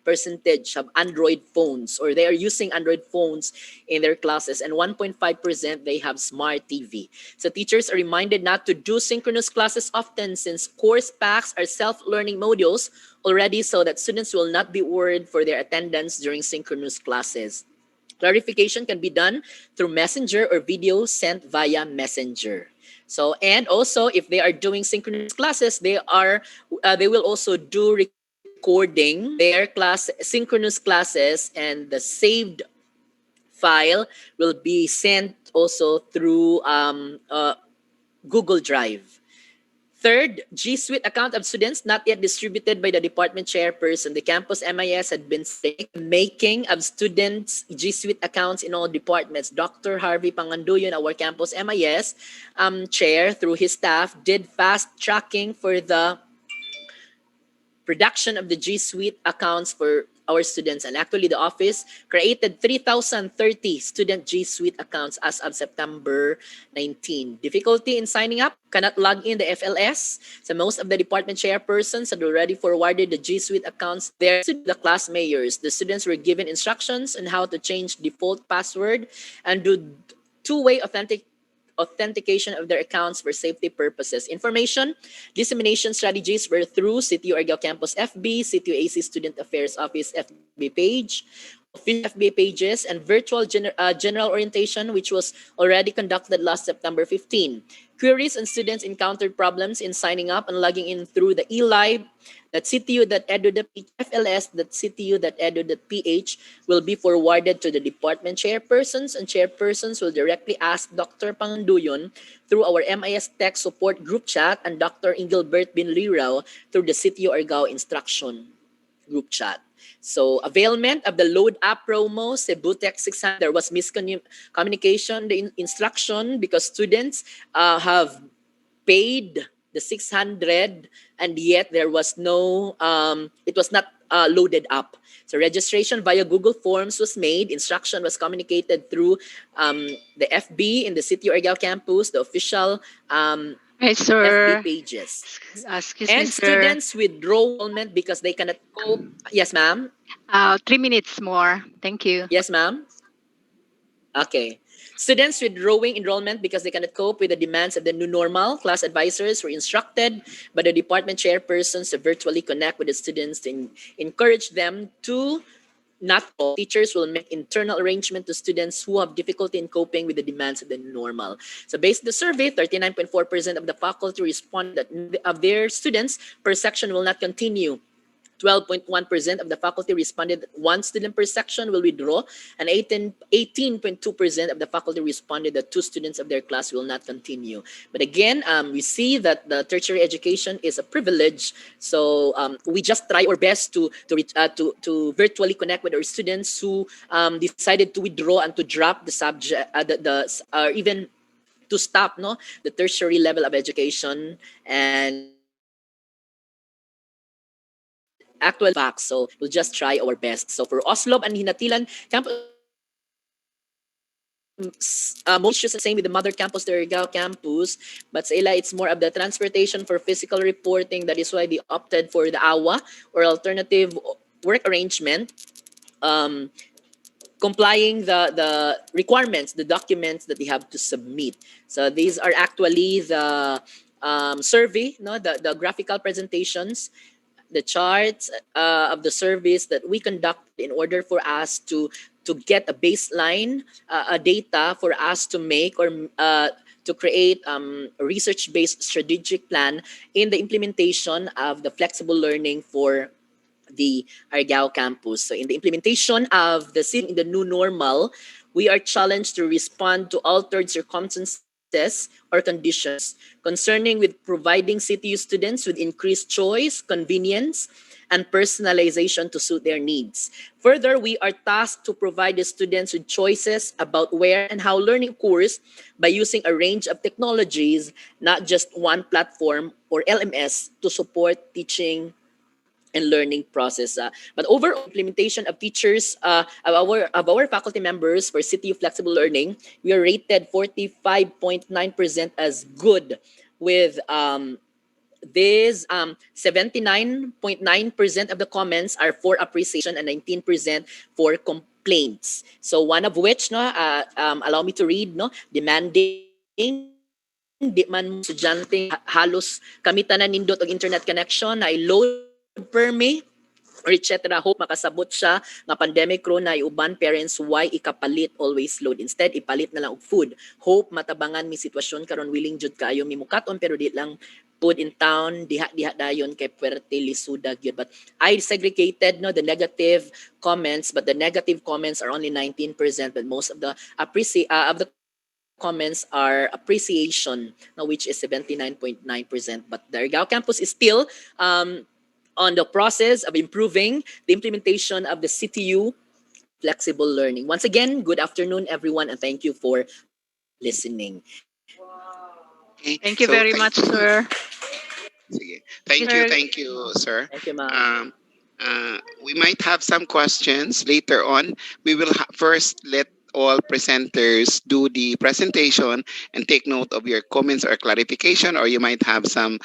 percentage, have Android phones, or they are using Android phones in their classes, and 1.5% they have smart TV. So teachers are reminded not to do synchronous classes often, since course packs are self-learning modules already, so that students will not be worried for their attendance during synchronous classes. Clarification can be done through Messenger or video sent via Messenger. So, and also if they are doing synchronous classes, they will also do recording their synchronous classes, and the saved file will be sent also through Google Drive. Third, G Suite account of students not yet distributed by the department chairperson. The campus MIS had been making of students G Suite accounts in all departments. Dr. Harvey Panganduyon, our campus MIS chair, through his staff, did fast tracking for the production of the G Suite accounts for our students. And actually, the office created 3,030 student G Suite accounts as of September 19. Difficulty in signing up? Cannot log in the FLS. So most of the department chairpersons had already forwarded the G Suite accounts there to the class mayors. The students were given instructions on how to change default password and do two-way authentication of their accounts for safety purposes. Information dissemination strategies were through CTU Argao Campus FB, CTU AC Student Affairs Office FB page, official FBA pages, and virtual general orientation, which was already conducted last September 15. Queries and students encountered problems in signing up and logging in through the elive.ctu.edu.ph, fls.ctu.edu.ph will be forwarded to the department chairpersons, and chairpersons will directly ask Dr. Panganduyon through our MIS Tech Support Group Chat and Dr. Ingilbert Binlirao through the CTU Argao Instruction Group Chat. So availment of the load app promo, Cebu Tech 600, there was miscommunication, the instruction, because students have paid the 600 and yet there was no, it was not loaded up. So registration via Google Forms was made. Instruction was communicated through the FB in the City Argao campus, the official Hey, FB sir. pages. Excuse me, And sir. students withdraw enrollment because they cannot cope. Yes, ma'am. 3 minutes more. Thank you. Yes, ma'am. Okay. Students withdrawing enrollment because they cannot cope with the demands of the new normal. Class advisors were instructed by the department chairpersons to virtually connect with the students to encourage them to not all. Teachers will make internal arrangement to students who have difficulty in coping with the demands of the new normal. So based on the survey, 39.4% of the faculty responded that of their students per section will not continue. 12.1% of the faculty responded that one student per section will withdraw, and 18.2% of the faculty responded that two students of their class will not continue. But again, we see that the tertiary education is a privilege, so we just try our best to virtually connect with our students who decided to withdraw and to drop the subject, even to stop the tertiary level of education. And actual facts. So we'll just try our best. So for Oslob and Hinatilan campus, most issues the same with the mother campus, the Rigao campus. But sa ila, it's more of the transportation for physical reporting. That is why they opted for the AWA or alternative work arrangement. Complying the requirements, the documents that they have to submit. So these are actually the survey, the graphical presentations, the charts of the service that we conduct in order for us to get a baseline data for us to make or to create a research-based strategic plan in the implementation of the flexible learning for the Argao campus. So in the implementation of the in the new normal, we are challenged to respond to altered circumstances or conditions concerning with providing CTU students with increased choice, convenience, and personalization to suit their needs. Further, we are tasked to provide the students with choices about where and how learning occurs by using a range of technologies, not just one platform or LMS to support teaching and learning process. But overall implementation of teachers, of our faculty members for CTU Flexible Learning, we are rated 45.9% as good with this 79.9% of the comments are for appreciation and 19% for complaints. So one of which, allow me to read, demanding, di man mo estudyante halos kami tanan nindot og internet connection na i-load per me or etc. Hope makasabot siya nga pandemic ro na iuban parents why ikapalit always load, instead ipalit na lang og food. Hope matabangan mi sitwasyon karon, willing jud kayo mi mukaton pero di lang food in town diha dayon kay puwerte lisuda gyud. But I segregated the negative comments, but the negative comments are only 19%, but most of the comments are appreciation, which is 79.9%. But the Argao campus is still on the process of improving the implementation of the CTU flexible learning. Once again, good afternoon, everyone, and thank you for listening. Okay. Thank you So very much, sir. sige. Sir, Thank you, sir. Thank you, ma'am. We might have some questions later on. We will first let all presenters do the presentation and take note of your comments or clarification, or you might have some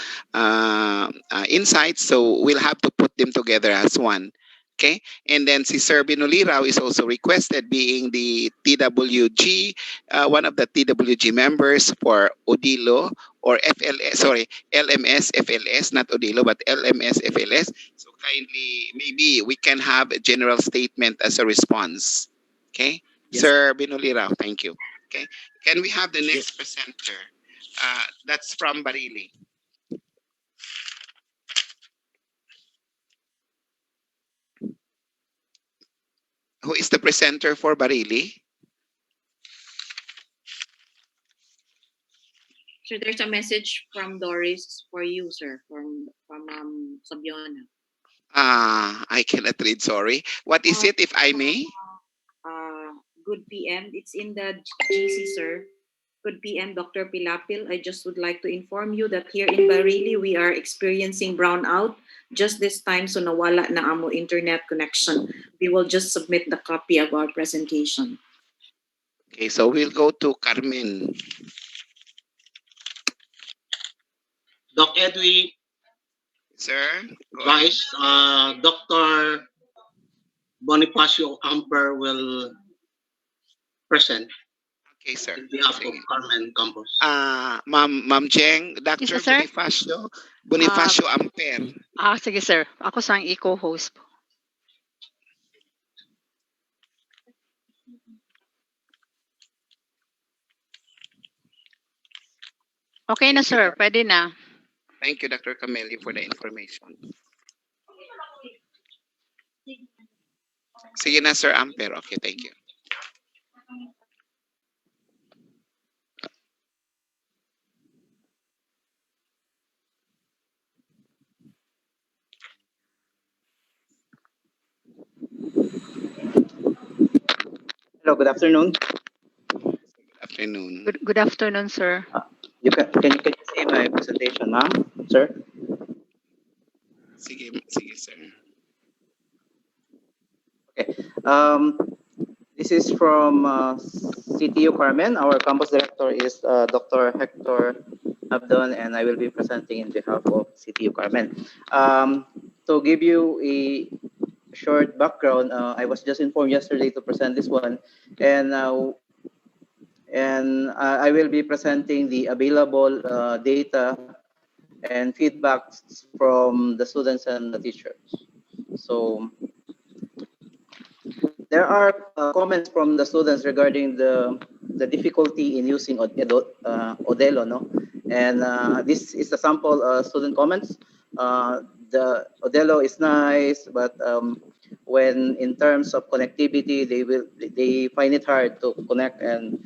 insights. So we'll have to put them together as one. Okay, and then si Sir Binulirao is also requested, being the TWG, one of the TWG members for Odilo or FLS, sorry, LMS FLS, not Odilo, but LMS FLS. So kindly, maybe we can have a general statement as a response. Okay, Yes. Sir Binulirao, thank you. Okay, can we have the next presenter? That's from Barili. Who is the presenter for Barili? So there's a message from Doris for you, sir, from Sabiona. I cannot read, sorry. What is it, if I may? Good PM. It's in the GC, sir. Good PM, Dr. Pilapil. I just would like to inform you that here in Barili, we are experiencing brownout just this time, so nawala na amo internet connection. We will just submit the copy of our presentation. Okay, so we'll go to Carmen. Doc Edwi, Sir, Vice, Dr. Bonifacio Amper will present Okay, sir. on behalf of Carmen Campos. Ma'am Jeng, Dr. Yes, sir. Bonifacio Amper. Sige sir. Ako sang eco-host po. Okay na sir, pwede na. Thank you, Dr. Camelli, for the information. Sige na, Sir Amper. Okay, thank you. Hello, good afternoon. Good afternoon. Good afternoon, sir. Can you see my presentation, ma'am, sir? Sige, sir. Okay. This is from CTU Carmen. Our campus director is Dr. Hector Abdon, and I will be presenting in behalf of CTU Carmen. To give you a short background, I was just informed yesterday to present this one, and I will be presenting the available data and feedbacks from the students and the teachers. So there are comments from the students regarding the difficulty in using Odelo, no? And this is a sample student comments. The Odelo is nice, but when in terms of connectivity, they find it hard to connect, and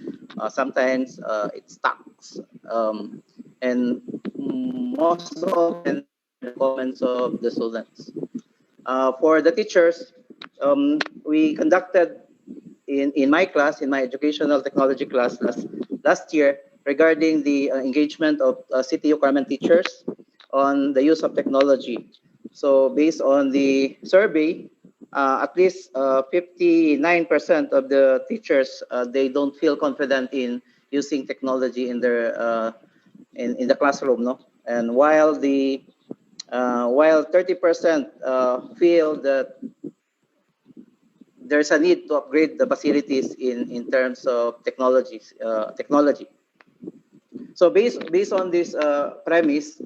sometimes it stocks. And most often the comments of the students. For the teachers, we conducted in my class, in my educational technology class last year, regarding the engagement of CTU Carmen teachers on the use of technology. So based on the survey, at least 59% of the teachers, they don't feel confident in using technology in their in the classroom, no? And while 30% feel that there's a need to upgrade the facilities in terms of technology. So based on this premise,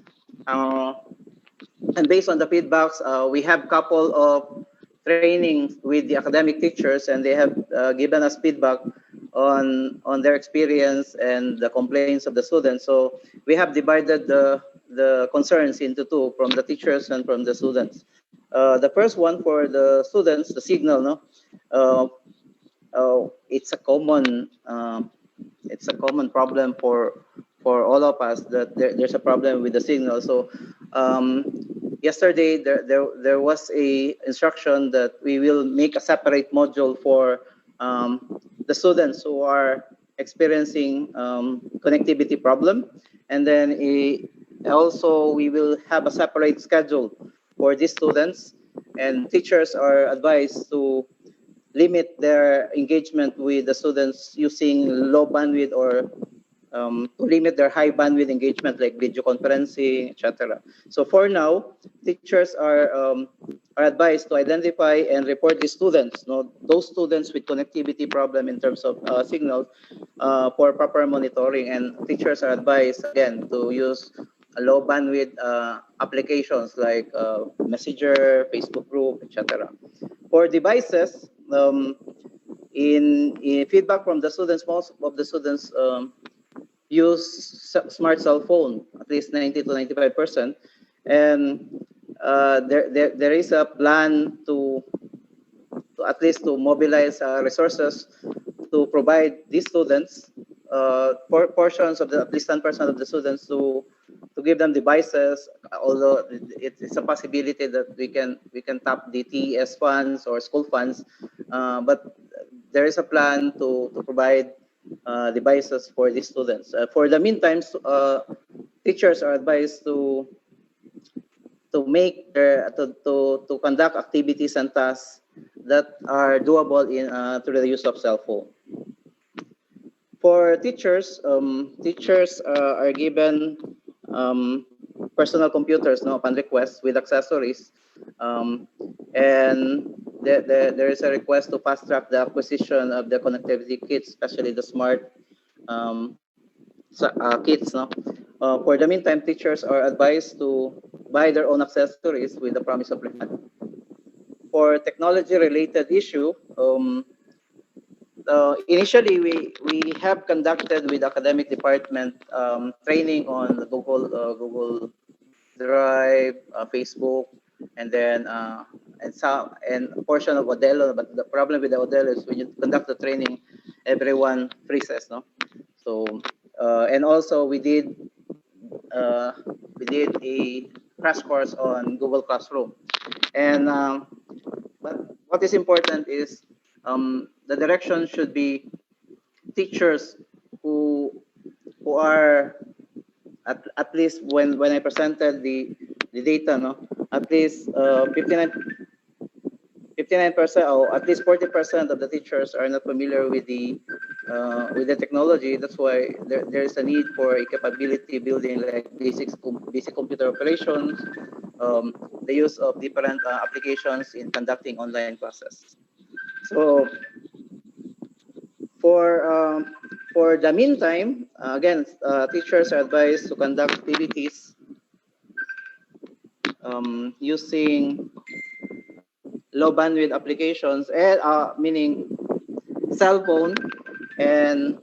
and based on the feedbacks, we have couple of trainings with the academic teachers, and they have given us feedback on their experience and the complaints of the students. So we have divided the concerns into two, from the teachers and from the students. The first one for the students, the signal, no, it's a common problem for all of us, that there's a problem with the signal. So yesterday there was a instruction that we will make a separate module for the students who are experiencing connectivity problem, and then also we will have a separate schedule for these students, and teachers are advised to limit their engagement with the students using low bandwidth, or to limit their high bandwidth engagement like video conferencing, etc. So for now, teachers are are advised to identify and report the students, no, those students with connectivity problem in terms of signal for proper monitoring. And teachers are advised again to use a low bandwidth applications like Messenger, Facebook group, etc. For devices, in feedback from the students, most of the students use smart cell phone, at least 90 to 95%. And there is a plan to at least to mobilize resources to provide these students portions of the at least 10% of the students to give them devices. Although it's a possibility that we can tap the TES funds or school funds, but there is a plan to provide devices for these students. For the meantime, teachers are advised to make their to conduct activities and tasks that are doable in through the use of cell phone. For teachers, teachers are given personal computers, no, upon request with accessories, and there is a request to fast track the acquisition of the connectivity kits, especially the smart kits. No, for the meantime, teachers are advised to buy their own accessories with the promise of refund. For technology-related issue, initially we have conducted with academic department training on the Google Drive, Facebook, and then and a portion of Odelo. But the problem with the Odelo is when you conduct the training, everyone freezes, no. So and also we did a crash course on Google Classroom, and but what is important is the direction should be teachers who are at least when I presented the data, no, at least 59% or at least 40% of the teachers are not familiar with the technology. That's why there is a need for a capability building like basic computer operations, the use of different applications in conducting online classes. So for the meantime, again, teachers are advised to conduct activities using low bandwidth applications, and meaning cell phone, and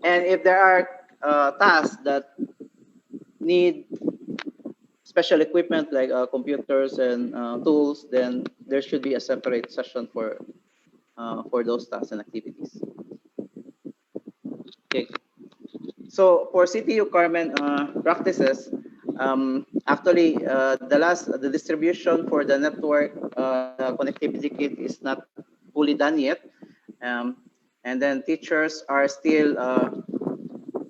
and if there are tasks that need special equipment like computers and tools, then there should be a separate session for those tasks and activities. Okay. So for CTU Carmen practices, actually the distribution for the network connectivity kit is not fully done yet, and then teachers are still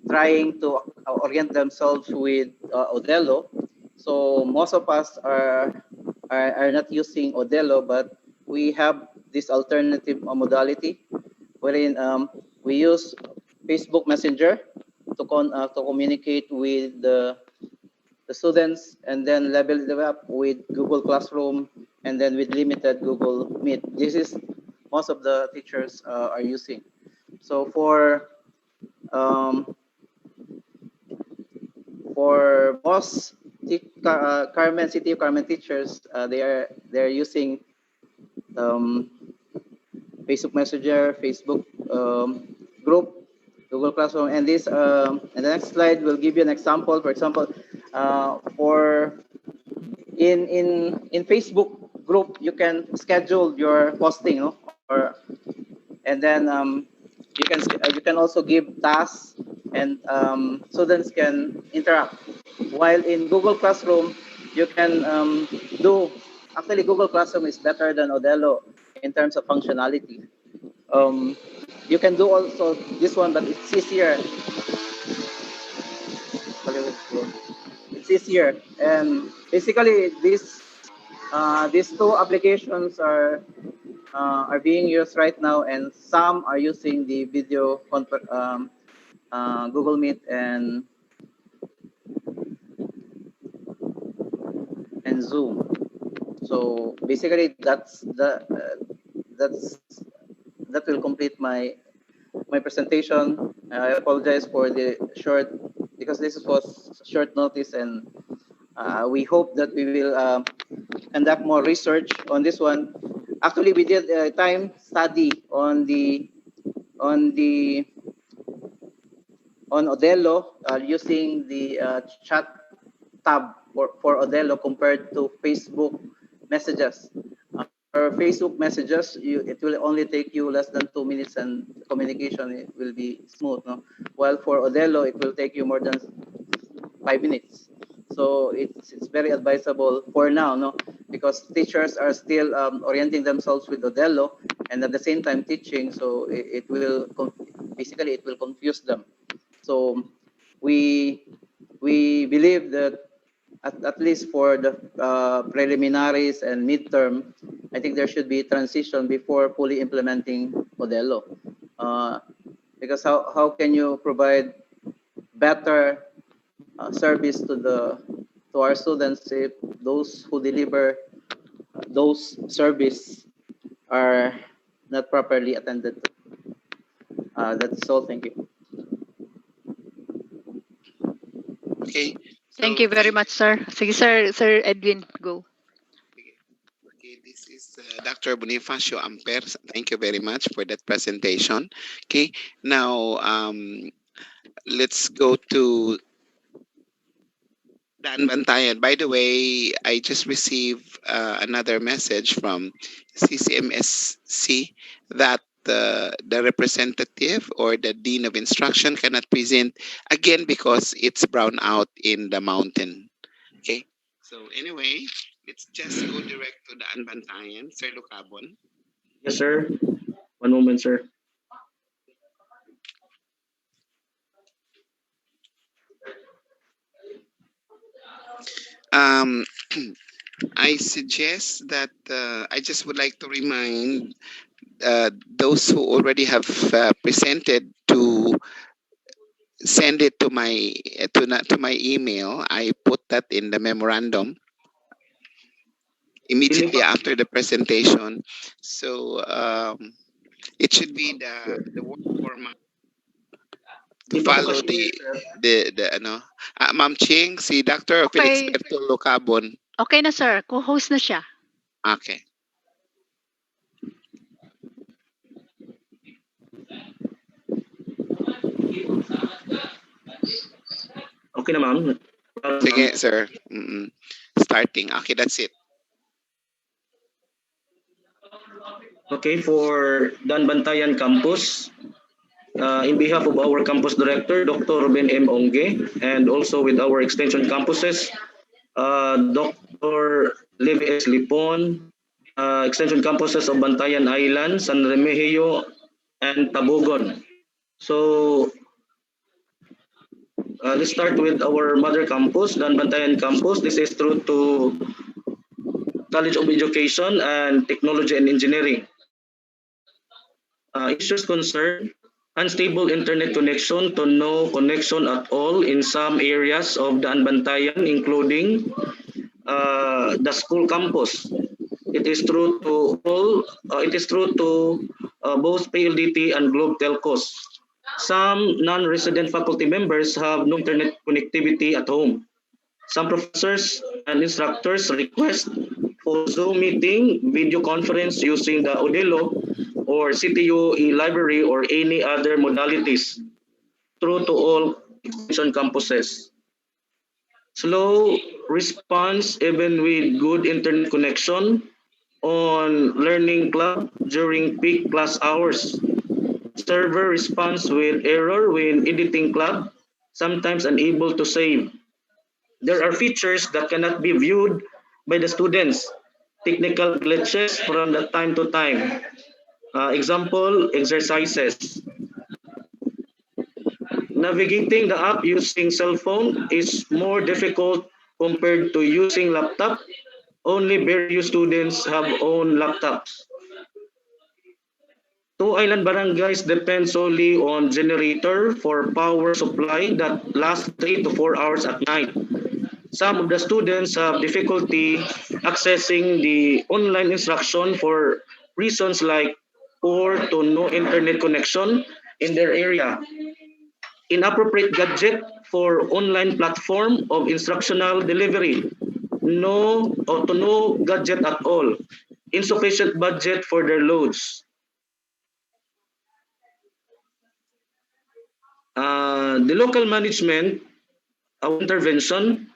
trying to orient themselves with Odelo. So most of us are not using Odelo, but we have this alternative modality wherein we use Facebook Messenger to communicate with the students, and then level it up with Google Classroom, and then with limited Google Meet. This is most of the teachers are using. So for most Carmen City of Carmen teachers, they're using Facebook Messenger, Facebook group, Google Classroom, and this and the next slide will give you an example. For example, for in Facebook group, you can schedule your posting, no? Or and then you can also give tasks, and students can interact. While in Google Classroom, you can do actually Google Classroom is better than Odelo in terms of functionality. Um, you can do also this one, but it's easier. It's easier, and basically these two applications are being used right now, and some are using the video Google Meet and and Zoom. So basically, that's that will complete my presentation. I apologize for the short because this was short notice, and we hope that we will conduct more research on this one. Actually, we did a time study on the on Odelo using the chat tab for Odelo compared to Facebook messages. For Facebook messages, it will only take you less than 2 minutes and communication it will be smooth. No? While for Odelo, it will take you more than 5 minutes. So it's very advisable for now, no, because teachers are still orienting themselves with Odelo and at the same time teaching. So it will basically it will confuse them. So we we believe that at least for the preliminaries and midterm, I think there should be transition before fully implementing Modelo. Because how can you provide better service to our students if those who deliver those service are not properly attended to? That's all. Thank you. Okay. Thank So you very much, sir. Sige, Sir Edwin, go. okay, this is Dr. Bonifacio Amper. Thank you very much for that presentation. Okay, now let's go to Dan Bantayan. By the way, I just received another message from CCMSC that the representative or the dean of instruction cannot present again because it's brown out in the mountain. Okay, so anyway, let's just go direct to Dan Bantayan, Sir Lucabon. Yes, sir. One moment, sir. Um, I suggest that I just would like to remind those who already have presented to send it to my to my email. I put that in the memorandum immediately after the presentation. So it should be the word format to follow the ano. Ma'am Ching, si Dr. Felix Okay. Berto Locabon. Okay na, sir. Co-host na siya. Okay. Okay na, ma'am. Sige, sir. Starting. Okay, that's it. Okay, for Dan Bantayan Campus, in behalf of our campus director, Dr. Ruben M. Onge, and also with our extension campuses, Dr. Levi S. Lipon, extension campuses of Bantayan Island, San Remigio, and Tabugon. So let's start with our mother campus, Dan Bantayan Campus. This is through to College of Education and Technology and Engineering. Issues concern unstable internet connection to no connection at all in some areas of the Anbantayan, including the school campus. It is true to all. It is true to both PLDT and Globe Telcos. Some non-resident faculty members have no internet connectivity at home. Some professors and instructors request for Zoom meeting, video conference using the Odelo or CTU e-library or any other modalities. True to all extension campuses. Slow response even with good internet connection on learning club during peak class hours. Server response with error when editing club, sometimes unable to save. There are features that cannot be viewed by the students. Technical glitches from the time to time. Example, exercises. Navigating the app using cell phone is more difficult compared to using laptop. Only very few students have own laptops. Two island barangays depend solely on generator for power supply that lasts 3 to 4 hours at night. Some of the students have difficulty accessing the online instruction for reasons like poor to no internet connection in their area, inappropriate gadget for online platform of instructional delivery, no or to no gadget at all, insufficient budget for their loads. The local management of intervention,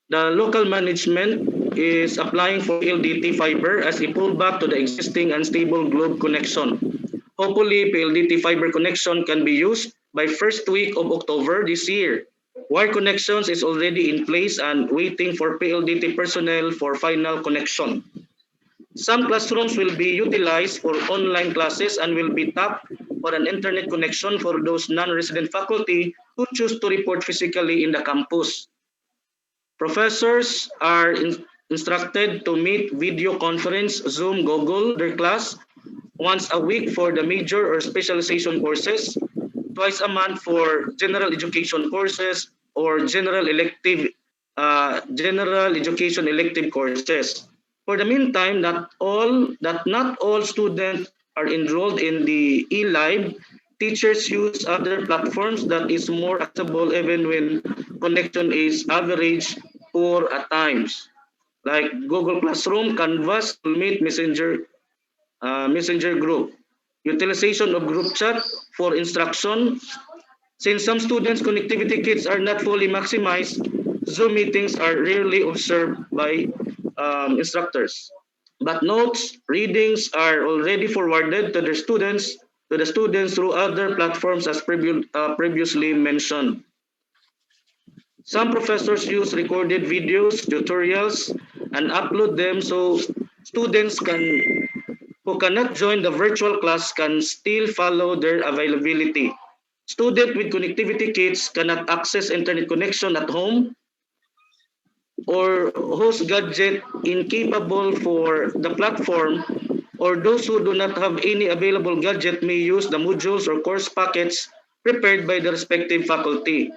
the local management is applying for PLDT fiber as a pullback to the existing unstable globe connection. Hopefully, PLDT fiber connection can be used by first week of October this year. Wire connections is already in place and waiting for PLDT personnel for final connection. Some classrooms will be utilized for online classes and will be tapped for an internet connection for those non-resident faculty who choose to report physically in the campus. Professors are instructed to meet video conference, Zoom, Google, their class once a week for the major or specialization courses, twice a month for general education courses or general education elective courses. For the meantime, not all students are enrolled in the eLive. Teachers use other platforms that is more accessible even when connection is average poor at times, like Google Classroom, Canvas, Meet, Messenger group. Utilization of group chat for instruction. Since some students' connectivity kits are not fully maximized, Zoom meetings are rarely observed by instructors. But notes, readings are already forwarded to the students through other platforms as previously mentioned. Some professors use recorded videos, tutorials, and upload them so students who cannot join the virtual class can still follow their availability. Students with connectivity kits cannot access internet connection at home or whose gadget incapable for the platform, or those who do not have any available gadget may use the modules or course packets prepared by the respective faculty.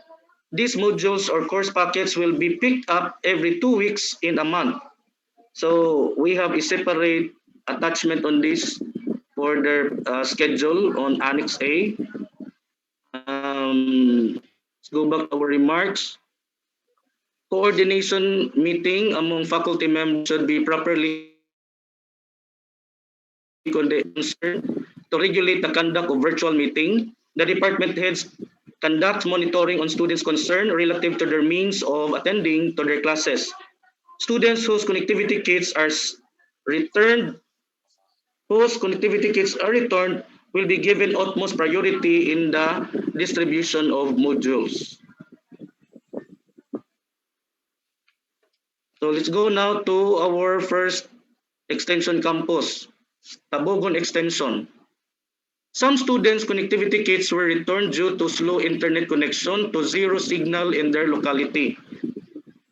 These modules or course packets will be picked up every 2 weeks in a month. So we have a separate attachment on this for their schedule on Annex A. Let's go back to our remarks. Coordination meeting among faculty members should be properly concerned to regulate the conduct of virtual meeting. The department heads conduct monitoring on students' concern relative to their means of attending to their classes. Students returned whose connectivity kits are returned will be given utmost priority in the distribution of modules. So let's go now to our first extension campus, Tabogon Extension. Some students' connectivity kits were returned due to slow internet connection to zero signal in their locality.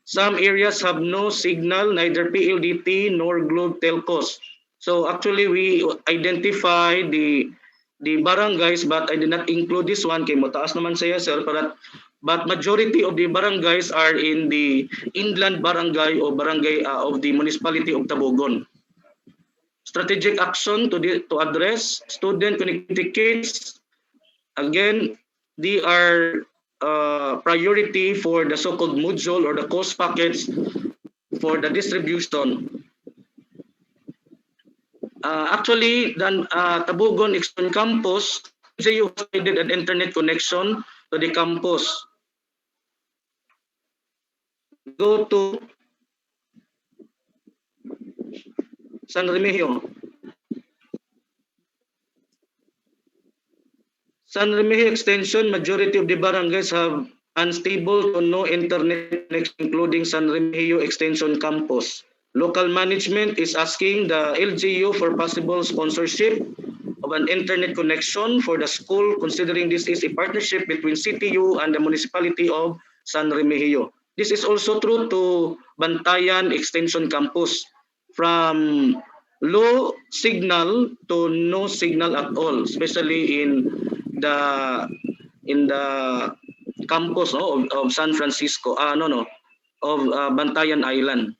Some areas have no signal, neither PLDT nor Globe telcos. So actually we identify the barangays, but I did not include this one kay mataas naman siya sir, but majority of the barangays are in the inland barangay or barangay of the municipality of Tabogon. Strategic action to address student connectivity kits. Again, they are priority for the so-called module or the cost packets for the distribution. Actually, Tabogon Extension Campus, LGU provided an internet connection to the campus. Go to San Remigio. San Remigio Extension, majority of the barangays have unstable to no internet connection, including San Remigio Extension Campus. Local management is asking the LGU for possible sponsorship of an internet connection for the school, considering this is a partnership between CTU and the municipality of San Remigio. This is also true to Bantayan Extension Campus, from low signal to no signal at all, especially in the campus of San Francisco. of Bantayan Island.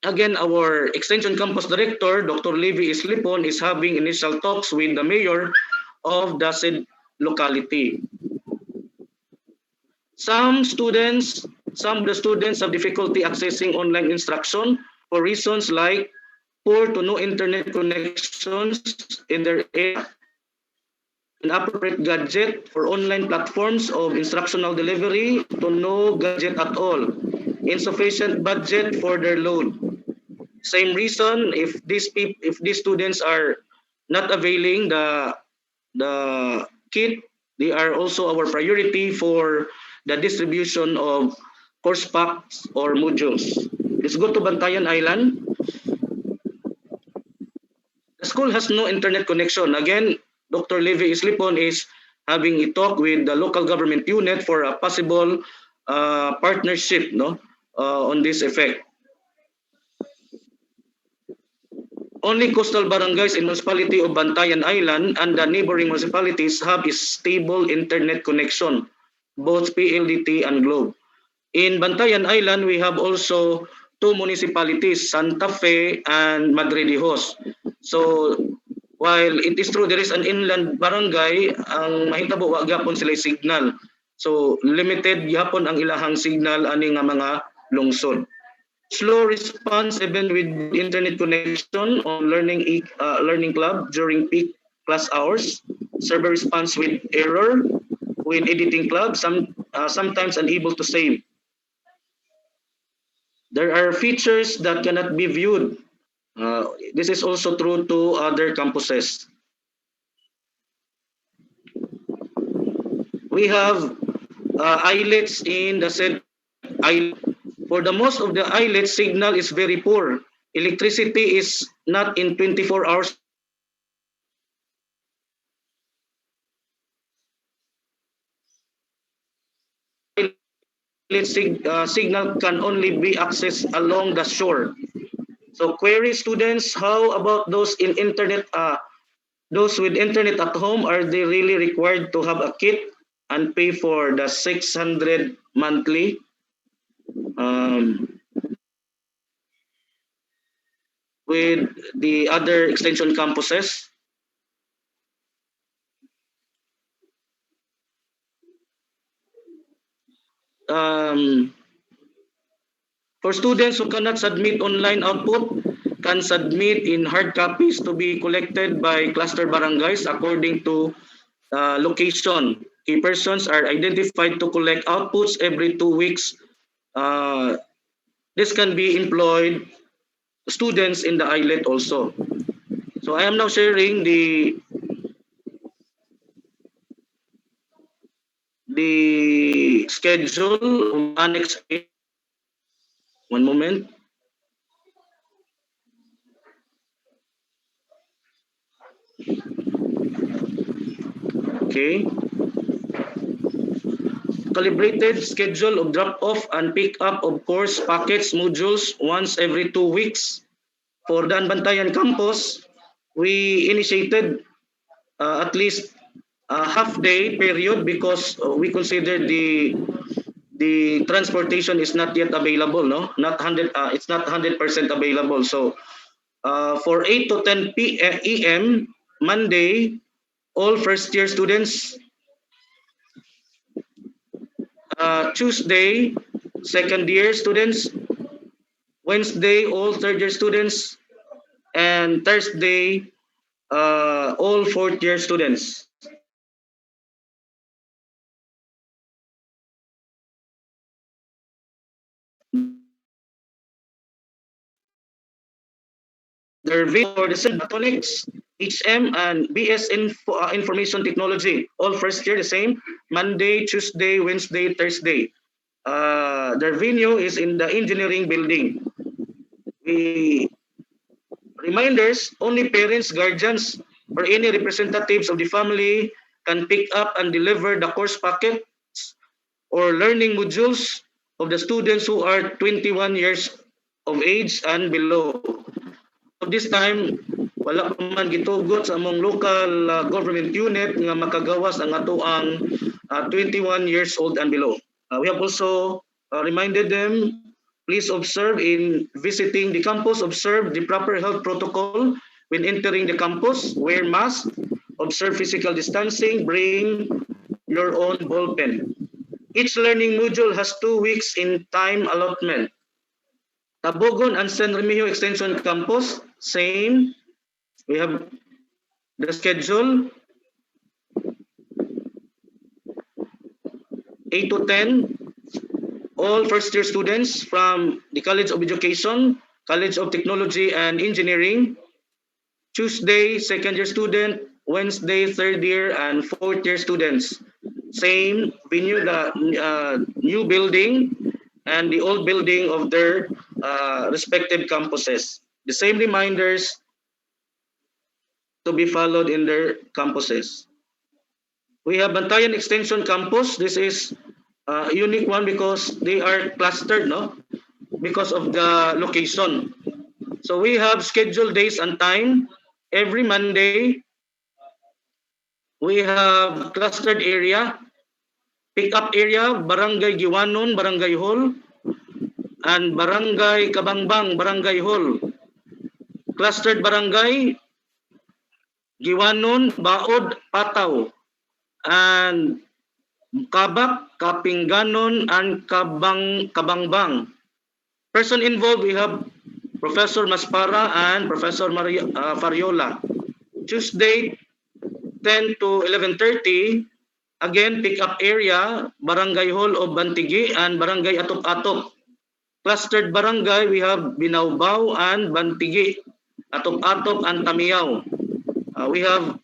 Again, our Extension Campus Director, Dr. Levi Islipon, is having initial talks with the mayor of the said locality. Some of the students have difficulty accessing online instruction for reasons like poor to no internet connections in their area, inappropriate gadget for online platforms of instructional delivery to no gadget at all, insufficient budget for their load. Same reason, if these students are not availing the kit, they are also our priority for the distribution of course packs or modules. Let's go to Bantayan Island. The school has no internet connection. Again, Dr. Levi Islipon is having a talk with the local government unit for a possible partnership, no, on this effect. Only coastal barangays in municipality of Bantayan Island and the neighboring municipalities have a stable internet connection, both PLDT and Globe. In Bantayan Island, we have also two municipalities, Santa Fe and Madridijos. So, while it is true there is an inland barangay, ang mahitabo wa gyapon sila signal. So, limited gyapon ang ilahang signal ani nga mga lungsod. Slow response even with internet connection on learning club during peak class hours. Server response with error when editing club, sometimes unable to save. There are features that cannot be viewed. This is also true to other campuses. We have islets in the said island. For the most of the islet, signal is very poor. Electricity is not in 24 hours. Signal can only be accessed along the shore. So query students, how about those in internet? Those with internet at home, are they really required to have a kit and pay for the 600 monthly? With the other extension campuses? For students who cannot submit online output, can submit in hard copies to be collected by cluster barangays according to location. Key persons are identified to collect outputs every 2 weeks. This can be employed students in the islet also. So I am now sharing the schedule of Annex A. One moment. Okay. Calibrated schedule of drop-off and pick-up of course packets modules once every 2 weeks. For the Bantayan campus, we initiated at least a half-day period because we consider the transportation is not yet available, no, not 100. It's not 100% available. So for 8 to 10 p.m. Monday, all first-year students. Tuesday, second-year students. Wednesday, all third-year students. And Thursday, all fourth-year students. Their for the same electronics, HM, and BS Information Technology. All first year the same, Monday, Tuesday, Wednesday, Thursday. Their venue is in the engineering building. Reminders, only parents, guardians, or any representatives of the family can pick up and deliver the course packets or learning modules of the students who are 21 years of age and below. So this time, wala pa man gitugot sa among local government unit nga makagawas ang ato ang 21 years old and below. We have also reminded them Please observe in visiting the campus, observe the proper health protocol when entering the campus, wear mask, observe physical distancing, bring your own ball pen. Each learning module has 2 weeks in time allotment. Tabogon and San Remigio Extension Campus, same. We have the schedule 8 to 10. All first year students from the College of Education, College of Technology and Engineering. Tuesday, second year student. Wednesday, third year and fourth year students. Same venue, the new building and the old building of their respective campuses. The same reminders to be followed in their campuses. We have Bantayan Extension Campus. This is a unique one because they are clustered, no? Because of the location. So we have scheduled days and time. Every Monday, we have clustered area, pick-up area, Barangay Giwanon, Barangay Hall, and Barangay Kabangbang, Barangay Hall. Clustered barangay, Giwanon, Baod, Pataw, and Kabak, Kapingganon, and Kabangbang. Person involved, we have Professor Maspara and Professor Fariola. Tuesday, 10 to 11:30, again, pick-up area, Barangay Hall of Bantigi and Barangay Atop-Atop. Clustered barangay, we have Binaubao and Bantigi, Atop-Atop and Tamiyaw. We have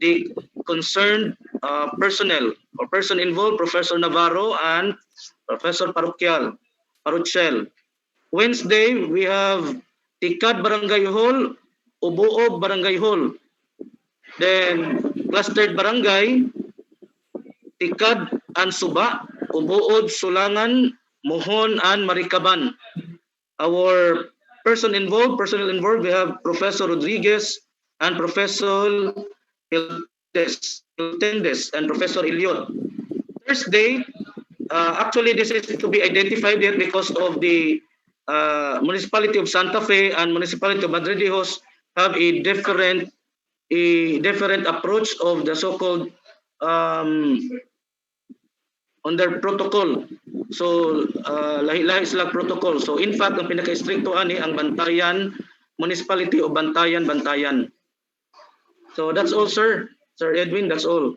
the concerned personnel or person involved, Professor Navarro and Professor Paruchel. Wednesday, we have Tikad Barangay Hall, Ubuob Barangay Hall. Then, clustered barangay, Tikad and Suba, Ubuod, Sulangan, Mohon, and Marikaban. Our personnel involved, we have Professor Rodriguez and Professor Hiltendes and Professor Iliot. Thursday, actually this is to be identified yet because of the municipality of Santa Fe and municipality of Madridejos have a different approach of the so-called on their protocol. So, lahi-lahi sila protocol. So, in fact, ang pinaka-stricto ani ang Bantayan Municipality o Bantayan. So, that's all, sir. Sir Edwin, that's all.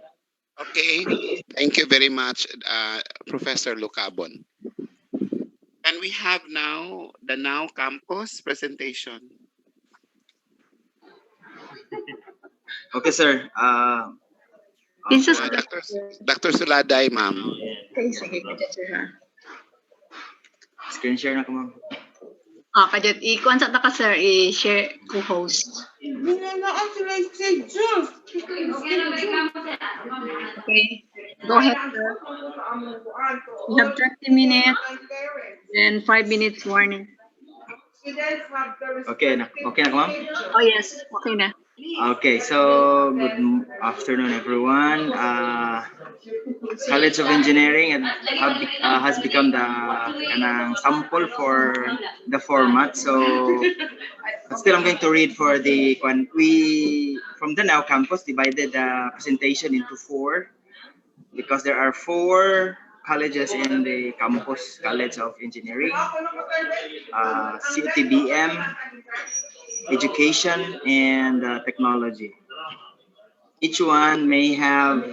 Okay, thank you very much, Professor Lucabon. And we have now the Now Campus presentation. Okay, sir. Dr. Suladay, ma'am. Okay, sige, kadya sir. Screen share na ko, ma'am. Kadya, i-kuan sa ta ka, sir, i-share co-host. Okay, go ahead, sir. You have 30 minutes and 5 minutes warning. Okay na ko, ma'am? Oh, yes. Okay na. Okay, so good afternoon, everyone. College of Engineering has become the sample for the format. So, but still, I'm going to read for the we from the Now Campus divided the presentation into 4 because there are 4 colleges in the campus: College of Engineering, CTBM, Education, and Technology. Each one may have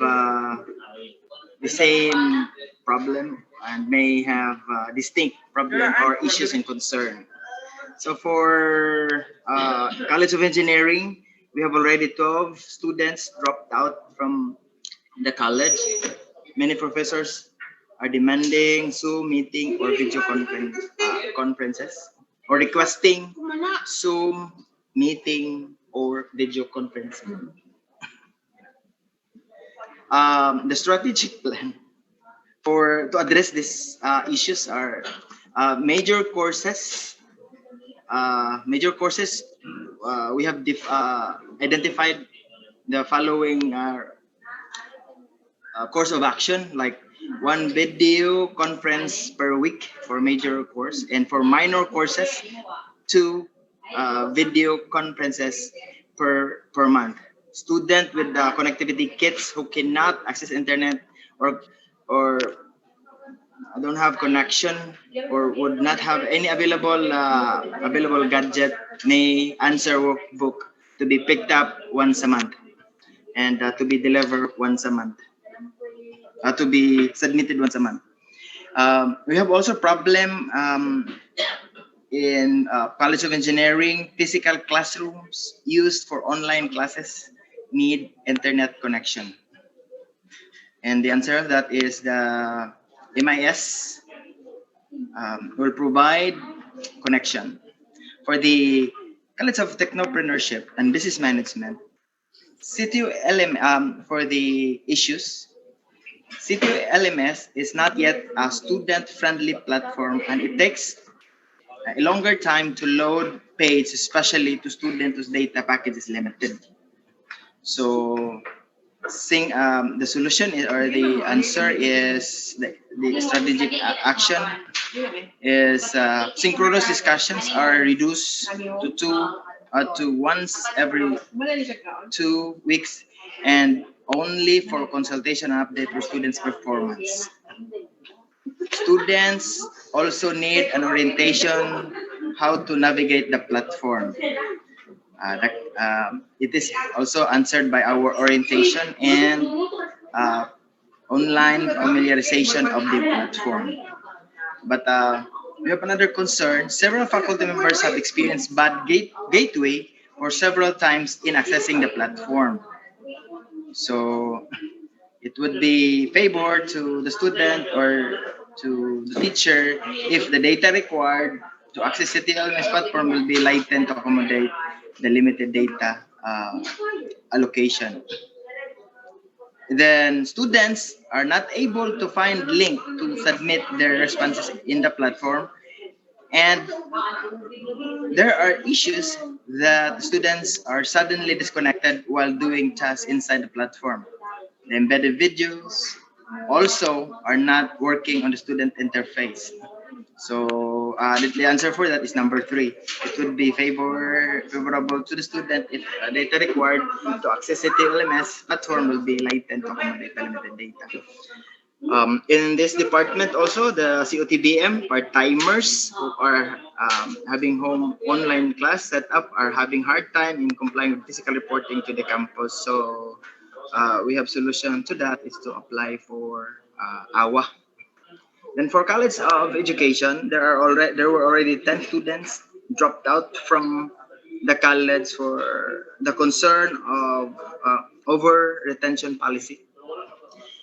the same problem and may have distinct problem or issues and concern. So for College of Engineering, we have already 12 students dropped out from the college. Many professors are demanding Zoom meeting or video conferences or requesting Zoom meeting or video conferencing. The strategic plan to address these issues are major courses. We have identified the following course of action, like one video conference per week for major course, and for minor courses, two video conferences per month. Student with the connectivity kits who cannot access internet or don't have connection or would not have any available gadget may answer workbook to be picked up once a month and to be delivered once a month, to be submitted once a month. We have also problem in College of Engineering. Physical classrooms used for online classes need internet connection, and the answer of that is the MIS will provide connection. For the College of Technopreneurship and Business Management, CTU for the issues, CTU LMS is not yet a student-friendly platform, and it takes a longer time to load page, especially to students whose data package is limited. So the solution or the answer is the strategic action is synchronous discussions are reduced to once every 2 weeks and only for consultation and update for students' performance. Students also need an orientation how to navigate the platform. It is also answered by our orientation and online familiarization of the platform. But we have another concern. Several faculty members have experienced bad gateway for several times in accessing the platform. So it would be favor to the student or to the teacher if the data required to access the TLMS platform will be lightened to accommodate the limited data allocation. Then students are not able to find link to submit their responses in the platform, and there are issues that students are suddenly disconnected while doing tasks inside the platform. The embedded videos also are not working on the student interface. So the answer for that is number 3. It would be favorable to the student if data required to access the TLMS platform will be lightened to accommodate the limited data. In this department also, the COTBM part-timers who are having home online class setup are having hard time in complying with physical reporting to the campus. So we have solution to that is to apply for AWA. Then for College of Education, there were already 10 students dropped out from the college for the concern of over retention policy.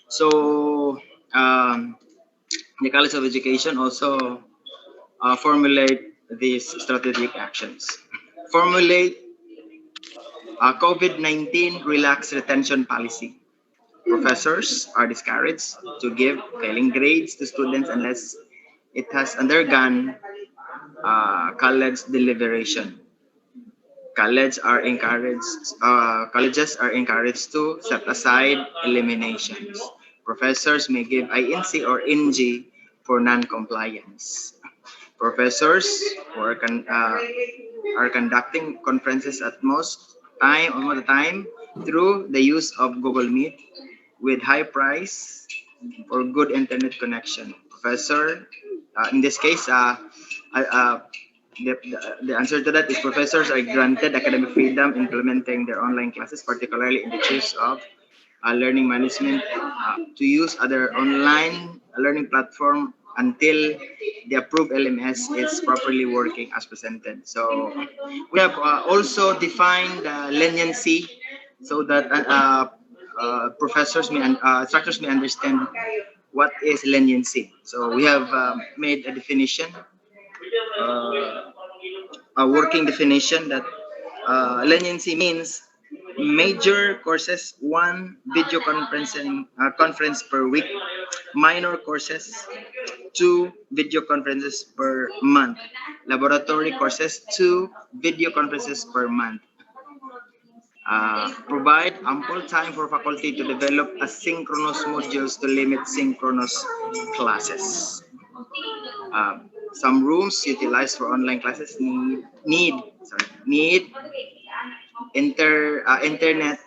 So the College of Education also formulate these strategic actions. Formulate a COVID-19 relaxed retention policy. Professors are discouraged to give failing grades to students unless it has undergone college deliberation. Colleges are encouraged to set aside eliminations. Professors may give INC or NG for non-compliance. Professors who are conducting conferences at most all the time through the use of Google Meet with high price for good internet connection. Professor, in this case, the answer to that is professors are granted academic freedom implementing their online classes, particularly in the choice of learning management, to use other online learning platform until the approved LMS is properly working as presented. So we have also defined leniency so that instructors may understand what is leniency. So we have made a definition, a working definition that leniency means major courses, one video conference per week, minor courses, two video conferences per month, laboratory courses, two video conferences per month. Provide ample time for faculty to develop asynchronous modules to limit synchronous classes. Some rooms utilized for online classes need internet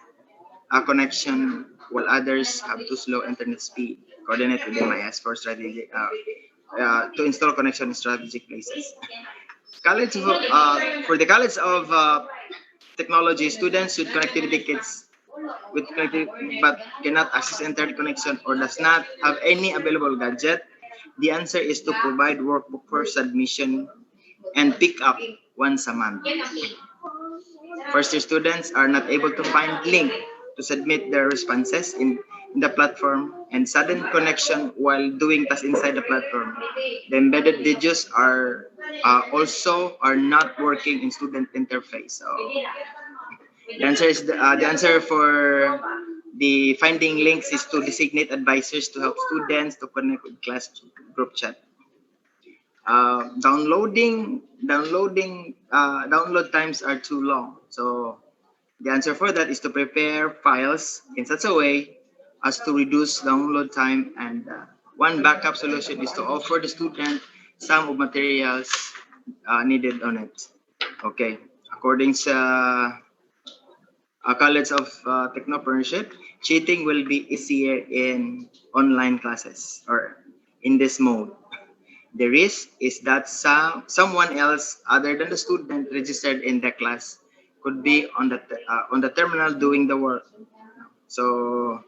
connection, while others have too slow internet speed. Coordinate with MIS for strategic to install connection in strategic places. For the College of Technology, students with connectivity kits but cannot access internet connection or does not have any available gadget. The answer is to provide workbook for submission and pick up once a month. First year students are not able to find link to submit their responses in the platform and sudden connection while doing tasks inside the platform. The embedded videos are are not working in student interface. So the answer for the finding links is to designate advisors to help students to connect with class group chat. Download times are too long. So the answer for that is to prepare files in such a way as to reduce download time, and one backup solution is to offer the student some of materials needed on it. Okay, according to College of Technopreneurship, cheating will be easier in online classes or in this mode. The risk is that someone else other than the student registered in the class could be on the terminal doing the work. So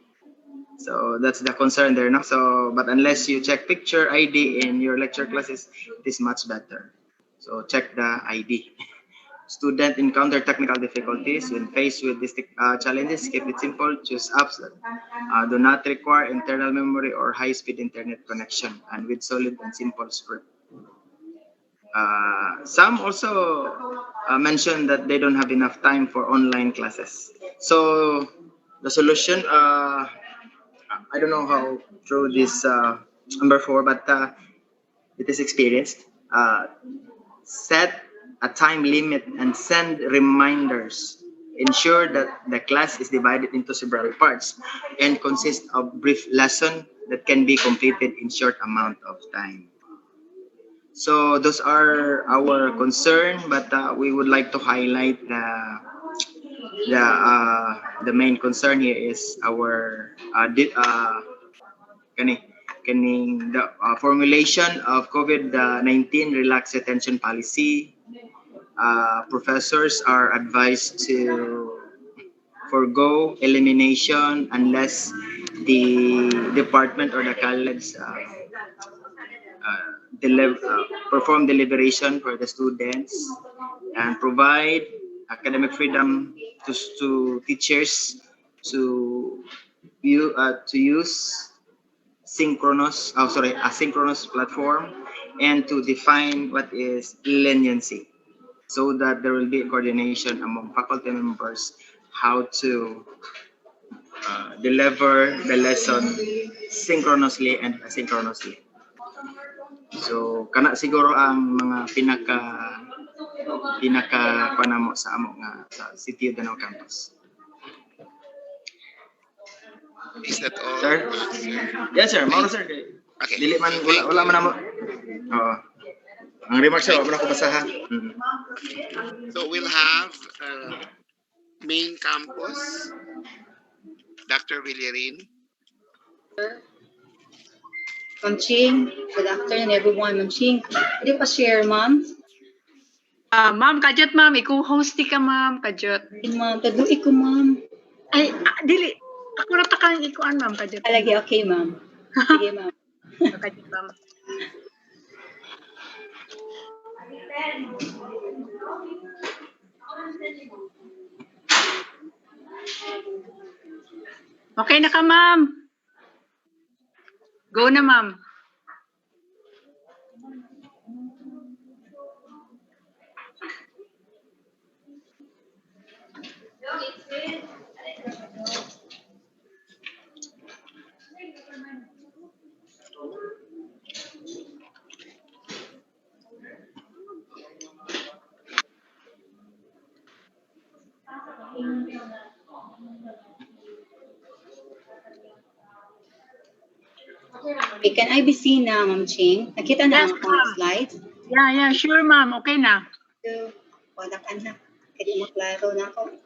that's the concern there, no? So but unless you check picture ID in your lecture classes, it is much better. So check the ID. Student encounter technical difficulties when faced with these challenges. Keep it simple. Choose apps that do not require internal memory or high-speed internet connection, and with solid and simple script. Some also mentioned that they don't have enough time for online classes. So the solution, I don't know how true this number four, but it is experienced. Set a time limit and send reminders. Ensure that the class is divided into several parts and consists of brief lesson that can be completed in short amount of time. So those are our concern, but we would like to highlight the main concern here is our kani the formulation of COVID-19 relaxed detention policy. Professors are advised to forego elimination unless the department or the college perform deliberation for the students and provide academic freedom to teachers to to use asynchronous platform and to define what is leniency so that there will be coordination among faculty members how to deliver the lesson synchronously and asynchronously. So kana siguro ang mga pinaka panamo sa amo nga sa City of Danao campus. Is that all? Sir? Yes sir, mao sir. Okay. Dili man So wala man namo. Oo. Ang remarks sir, wala ko basahan. So we'll have main campus, Dr. Villarin. Ma'am Ching, good afternoon everyone. Ma'am Ching, pwede pa share ma'am? Ma'am, kajot ma'am, iku-hosti ka ma'am, kajot. Ma'am, tadu'i ko ma'am. Ay, dili. Ako rata kang ikuan ma'am, kajot. Lagi okay ma'am. Sige ma'am. Kajot ma'am. Okay na ka ma'am. Go na ma'am. Okay, can I be seen now, Ma'am Ching? Nakita na Yes, ang akong ma'am. slides? Yeah, sure, ma'am. Okay na. So, wala ka na. Kaya maklaro na ako.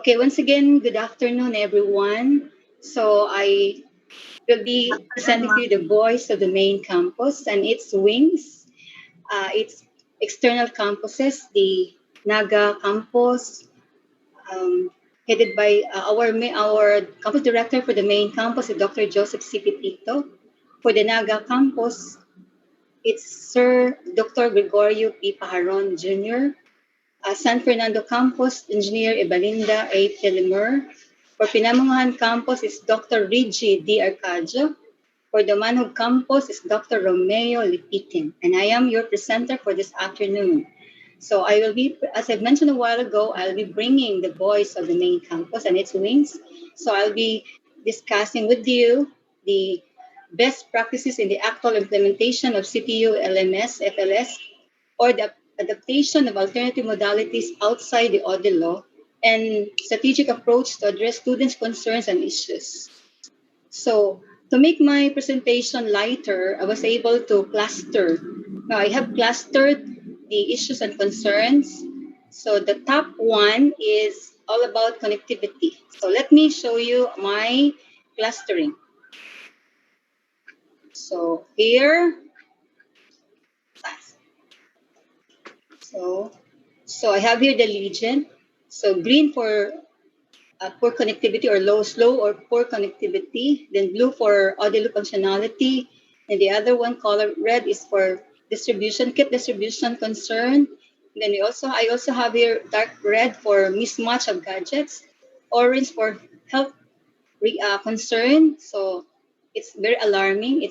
Okay, once again, good afternoon, everyone. So I will be presenting to you the voice of the main campus and its wings, its external campuses, the Naga campus, headed by our campus director for the main campus, Dr. Joseph C. Pipito. For the Naga campus, it's Sir Dr. Gregorio P. Pajaron Jr., San Fernando campus, Engineer Ebalinda A. Pilimer. For Pinamungahan campus is Dr. Rigi D. Arcadio. For the Manhug campus is Dr. Romeo Lipitin. And I am your presenter for this afternoon. So I will be, as I mentioned a while ago, I'll be bringing the voice of the main campus and its wings. So I'll be discussing with you the best practices in the actual implementation of CPU, LMS, FLS, or the adaptation of alternative modalities outside the audit law and strategic approach to address students' concerns and issues. So to make my presentation lighter, I was able to cluster. Now I have clustered the issues and concerns. So the top one is all about connectivity. So let me show you my clustering. So here, so I have here the legend. So green for poor connectivity or slow or poor connectivity. Then blue for audio loop functionality. And the other one, color red, is for distribution, kit distribution concern. Then I also have here dark red for mismatch of gadgets. Orange for health concern. So it's very alarming.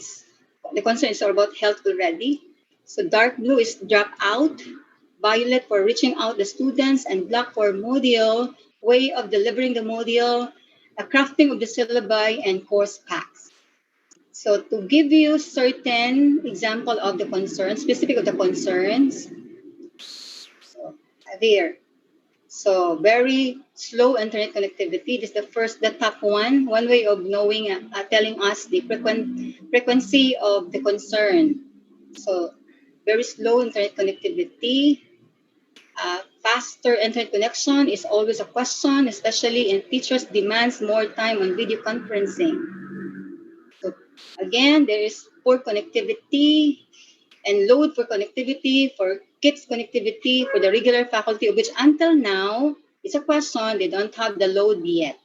The concern is all about health already. So dark blue is drop out, violet for reaching out the students, and black for module, way of delivering the module, a crafting of the syllabi, and course packs. So to give you certain example of the concerns, specific of the concerns, so there. So very slow internet connectivity. This is the top one. One way of knowing, telling us the frequency of the concern. So very slow internet connectivity. Faster internet connection is always a question, especially in teachers demands more time on video conferencing. So again, there is poor connectivity and load for connectivity, for kids connectivity, for the regular faculty, of which until now, it's a question, they don't have the load yet.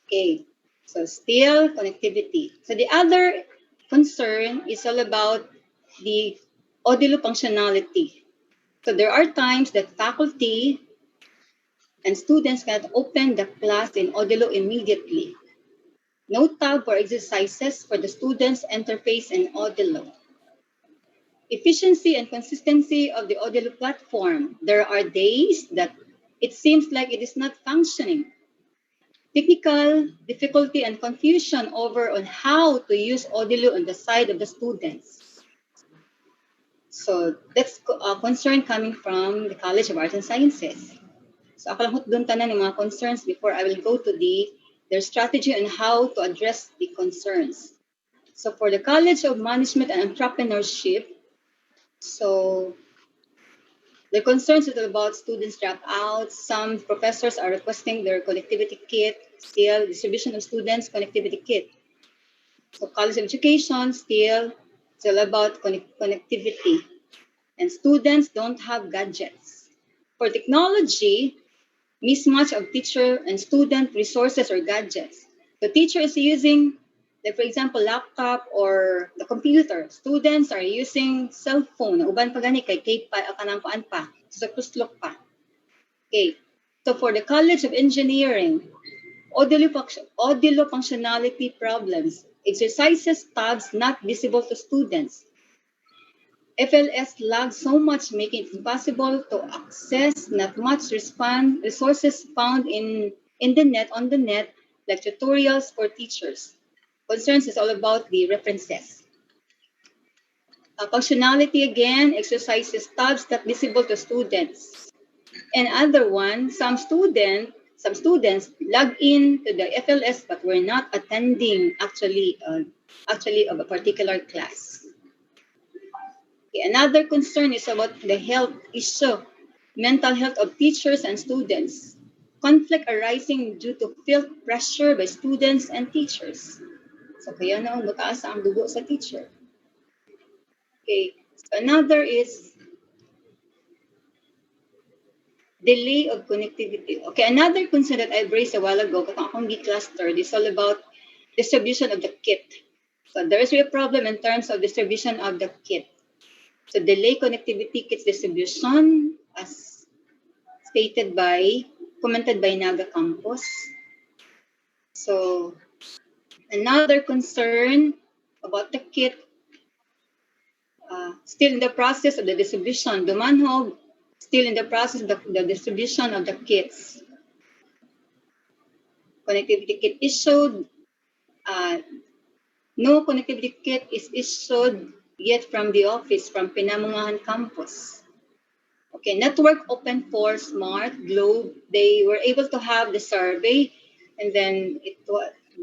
Okay, so still connectivity. So the other concern is all about the audio functionality. So there are times that faculty and students cannot open the class in Odilo immediately. No tab for exercises for the students' interface in Odilo. Efficiency and consistency of the Odilo platform. There are days that it seems like it is not functioning. Technical difficulty and confusion over on how to use Odilo on the side of the students. So that's a concern coming from the College of Arts and Sciences. So ako lang doon tanan ng mga concerns before I will go to their strategy on how to address the concerns. So for the College of Management and Entrepreneurship, so the concerns is about students drop out. Some professors are requesting their connectivity kit, still distribution of students connectivity kit. So College of Education still it's all about connectivity. And students don't have gadgets. For technology, mismatch of teacher and student resources or gadgets. The teacher is using, like for example, laptop or the computer. Students are using cell phone. Uban pa gani kay pa kanang kuan pa. Sa tuslok pa. Okay. So for the College of Engineering, audio functionality problems. Exercises tabs not visible to students. FLS lags so much, making it impossible to access not much resources found in the net, on the net, like tutorials for teachers. Concerns is all about the references. Functionality again, exercises tabs not visible to students. And other one, some students some students log in to the FLS but were not attending actually of a particular class. Okay, another concern is about the health issue, mental health of teachers and students, conflict arising due to felt pressure by students and teachers. So kaya na mataas ang dugo sa teacher. Okay, so another is delay of connectivity. Okay, another concern that I raised a while ago, katong akong gi-cluster, is all about distribution of the kit. So there is a problem in terms of distribution of the kit. So delay connectivity kits distribution as commented by Naga Campus. So another concern about the kit, still in the process of the distribution, Dumanhog, still in the process of the distribution of the kits. Connectivity kit issued, no connectivity kit is issued yet from the office, from Pinamungahan Campus. Okay, Network Open for Smart Globe, they were able to have the survey, and then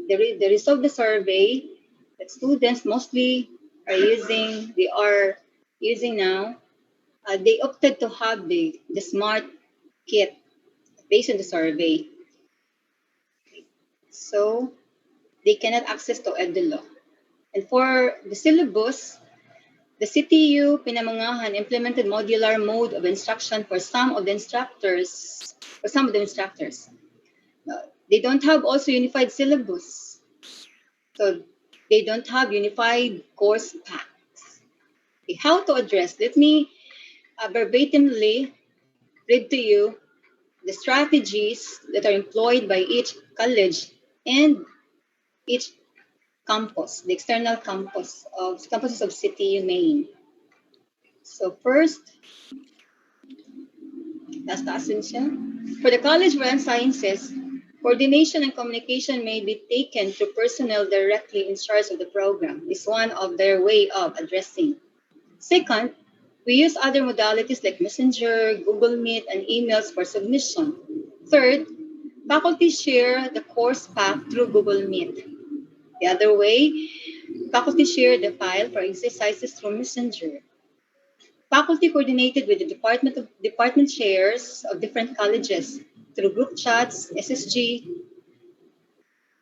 the result of the survey that students mostly they are using now, they opted to have the smart kit based on the survey. So they cannot access to EduLaw. And for the syllabus, the CTU Pinamungahan implemented modular mode of instruction for some of the instructors. They don't have also unified syllabus. So they don't have unified course packs. Okay, how to address? Let me verbatimly read to you the strategies that are employed by each college and each campus, the external campuses of CTU Maine. So first, for the College of Land Sciences, coordination and communication may be taken to personnel directly in charge of the program. Is one of their way of addressing. Second, we use other modalities like Messenger, Google Meet, and emails for submission. Third, faculty share the course pack through Google Meet. The other way, faculty share the file for exercises through Messenger. Faculty coordinated with the department chairs of different colleges through group chats, SSG,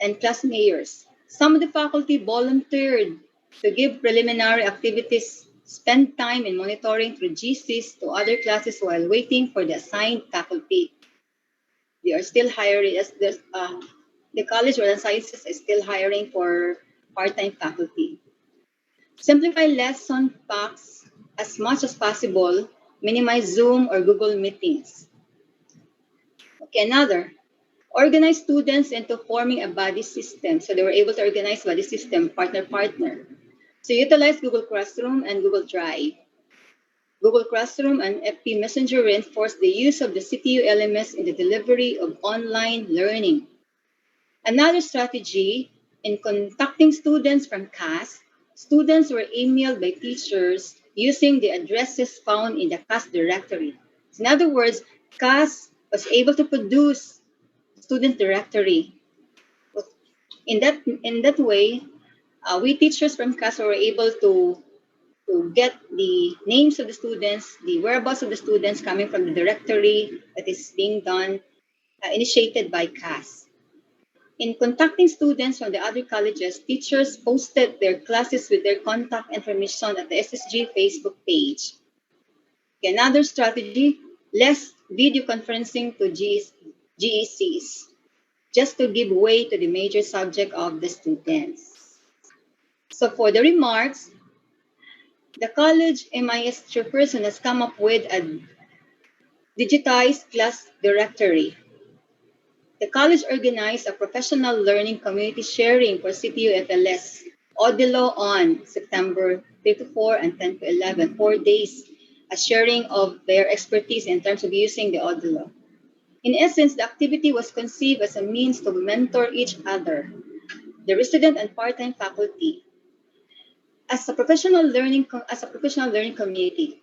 and class mayors. Some of the faculty volunteered to give preliminary activities, spend time in monitoring through GCs to other classes while waiting for the assigned faculty. They are still hiring, the College of Sciences is still hiring for part-time faculty. Simplify lesson packs as much as possible. Minimize Zoom or Google meetings. Okay, another. Organize students into forming a buddy system. So they were able to organize buddy system, partner. So utilize Google Classroom and Google Drive. Google Classroom and FP Messenger reinforce the use of the CTU LMS in the delivery of online learning. Another strategy in contacting students from CAS, students were emailed by teachers using the addresses found in the CAS directory. In other words, CAS was able to produce student directory. In that way, we teachers from CAS were able to get the names of the students, the whereabouts of the students coming from the directory that is being done, initiated by CAS. In contacting students from the other colleges, teachers posted their classes with their contact information at the SSG Facebook page. Another strategy, less video conferencing to GECs, just to give way to the major subject of the students. So for the remarks, the college MIS chairperson has come up with a digitized class directory. The college organized a professional learning community sharing for CTU FLS, Odilo on September 3 to 4 and 10 to 11, 4 days, a sharing of their expertise in terms of using the Odilo. In essence, the activity was conceived as a means to mentor each other, the resident and part-time faculty, as a professional learning community.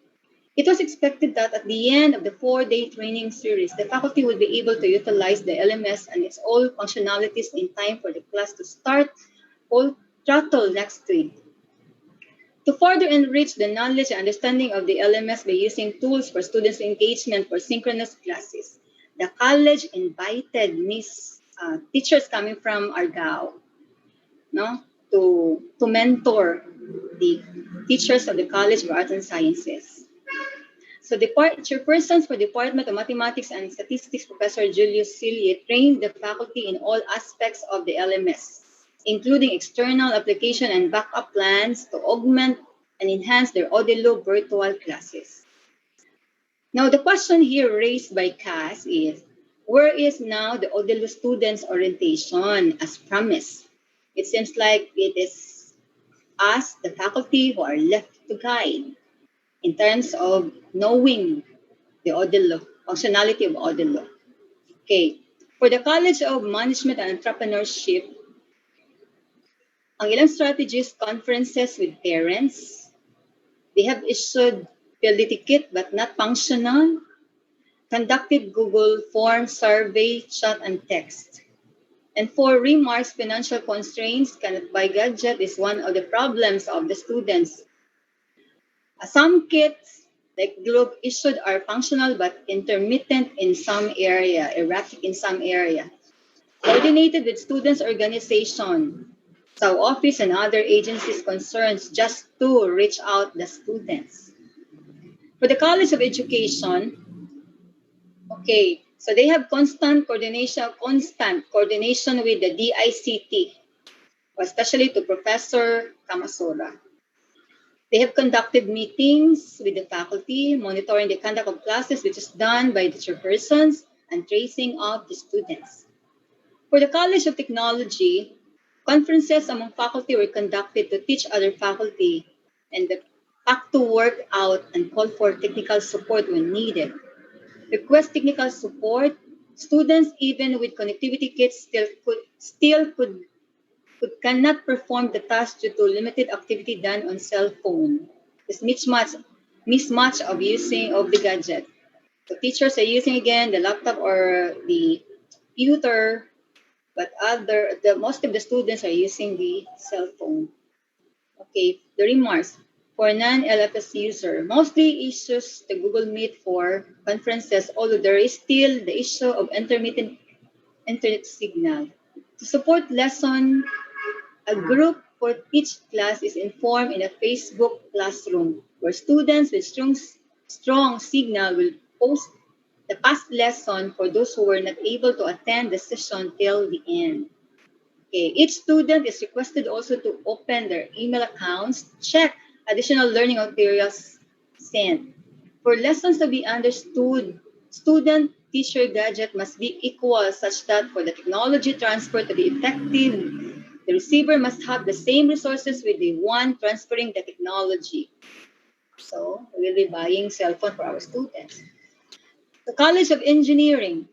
It was expected that at the end of the 4-day training series, the faculty would be able to utilize the LMS and its all functionalities in time for the class to start full throttle next week. To further enrich the knowledge and understanding of the LMS by using tools for students' engagement for synchronous classes, the college invited teachers coming from Argao, no, to mentor the teachers of the College of Arts and Sciences. So the chairpersons for Department of Mathematics and Statistics, Professor Julius Silye, trained the faculty in all aspects of the LMS, including external application and backup plans to augment and enhance their Odilo virtual classes. Now, the question here raised by Cass is, where is now the Odilo students' orientation as promised? It seems like it is us, the faculty, who are left to guide in terms of knowing the audit law, functionality of audit law. Okay. For the College of Management and Entrepreneurship, ang ilang strategies, conferences with parents. They have issued field kit but not functional. Conducted Google form survey, chat, and text. And for remarks, financial constraints cannot buy gadget is one of the problems of the students. Some kits like Globe issued are functional but intermittent in some area, erratic in some area. Coordinated with students' organization, so office and other agencies concerns just to reach out the students. For the College of Education, okay, so they have constant coordination with the DICT, especially to Professor Kamasura. They have conducted meetings with the faculty, monitoring the conduct of classes, which is done by the chairpersons, and tracing of the students. For the College of Technology, conferences among faculty were conducted to teach other faculty and the fact to work out and call for technical support when needed. Request technical support, students even with connectivity kits cannot perform the task due to limited activity done on cell phone. This mismatch of using of the gadget. So teachers are using again the laptop or the computer, but most of the students are using the cell phone. Okay, the remarks. For non-LFS user, mostly issues the Google Meet for conferences, although there is still the issue of intermittent internet signal. To support lesson, a group for each class is informed in a Facebook classroom where students with strong signal will post the past lesson for those who were not able to attend the session till the end. Okay. Each student is requested also to open their email accounts, check additional learning materials sent. For lessons to be understood, student-teacher gadget must be equal such that for the technology transfer to be effective, the receiver must have the same resources with the one transferring the technology. So we'll be buying cell phone for our students. The College of Engineering.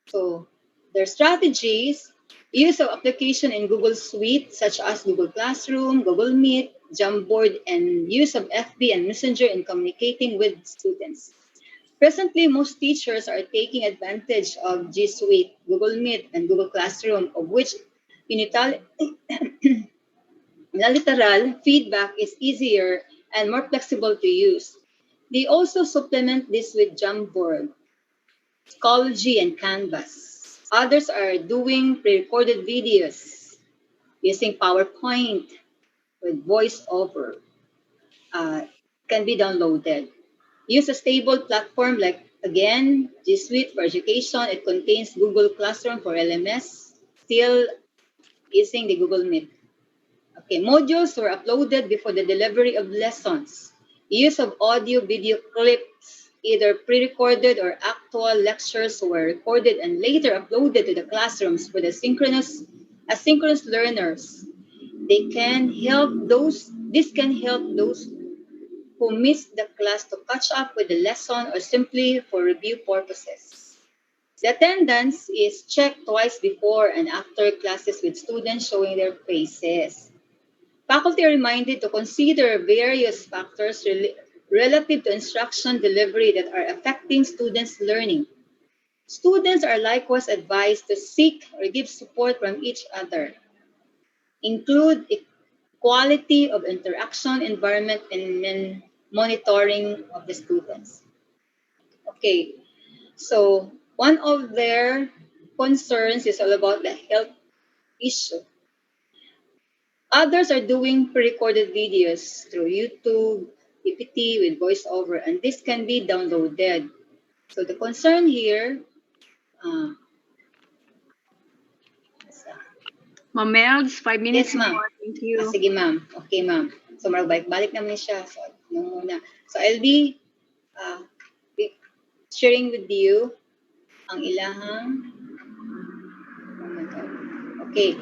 So their strategies, use of application in Google Suite such as Google Classroom, Google Meet, Jamboard, and use of FB and Messenger in communicating with students. Presently, most teachers are taking advantage of G Suite, Google Meet, and Google Classroom, of which unilateral feedback is easier and more flexible to use. They also supplement this with Jamboard, Schoology, and Canvas. Others are doing pre-recorded videos using PowerPoint with voiceover. Can be downloaded. Use a stable platform like, again, G Suite for education. It contains Google Classroom for LMS, still using the Google Meet. Okay, modules were uploaded before the delivery of lessons. Use of audio video clips, either pre-recorded or actual lectures were recorded and later uploaded to the classrooms for the asynchronous learners. This can help those who missed the class to catch up with the lesson or simply for review purposes. The attendance is checked twice before and after classes with students showing their faces. Faculty are reminded to consider various factors relative to instruction delivery that are affecting students' learning. Students are likewise advised to seek or give support from each other, include quality of interaction environment and monitoring of the students. Okay, so one of their concerns is all about the health issue. Others are doing pre-recorded videos through YouTube, PPT with voiceover, and this can be downloaded. So the concern here, uh, Ma'am Melds, 5 minutes yes, ma'am. more. Thank you. Sige, ma'am. Okay, ma'am. So, balik naman siya. So, muna. So, I'll be sharing with you ang ilahang. Okay.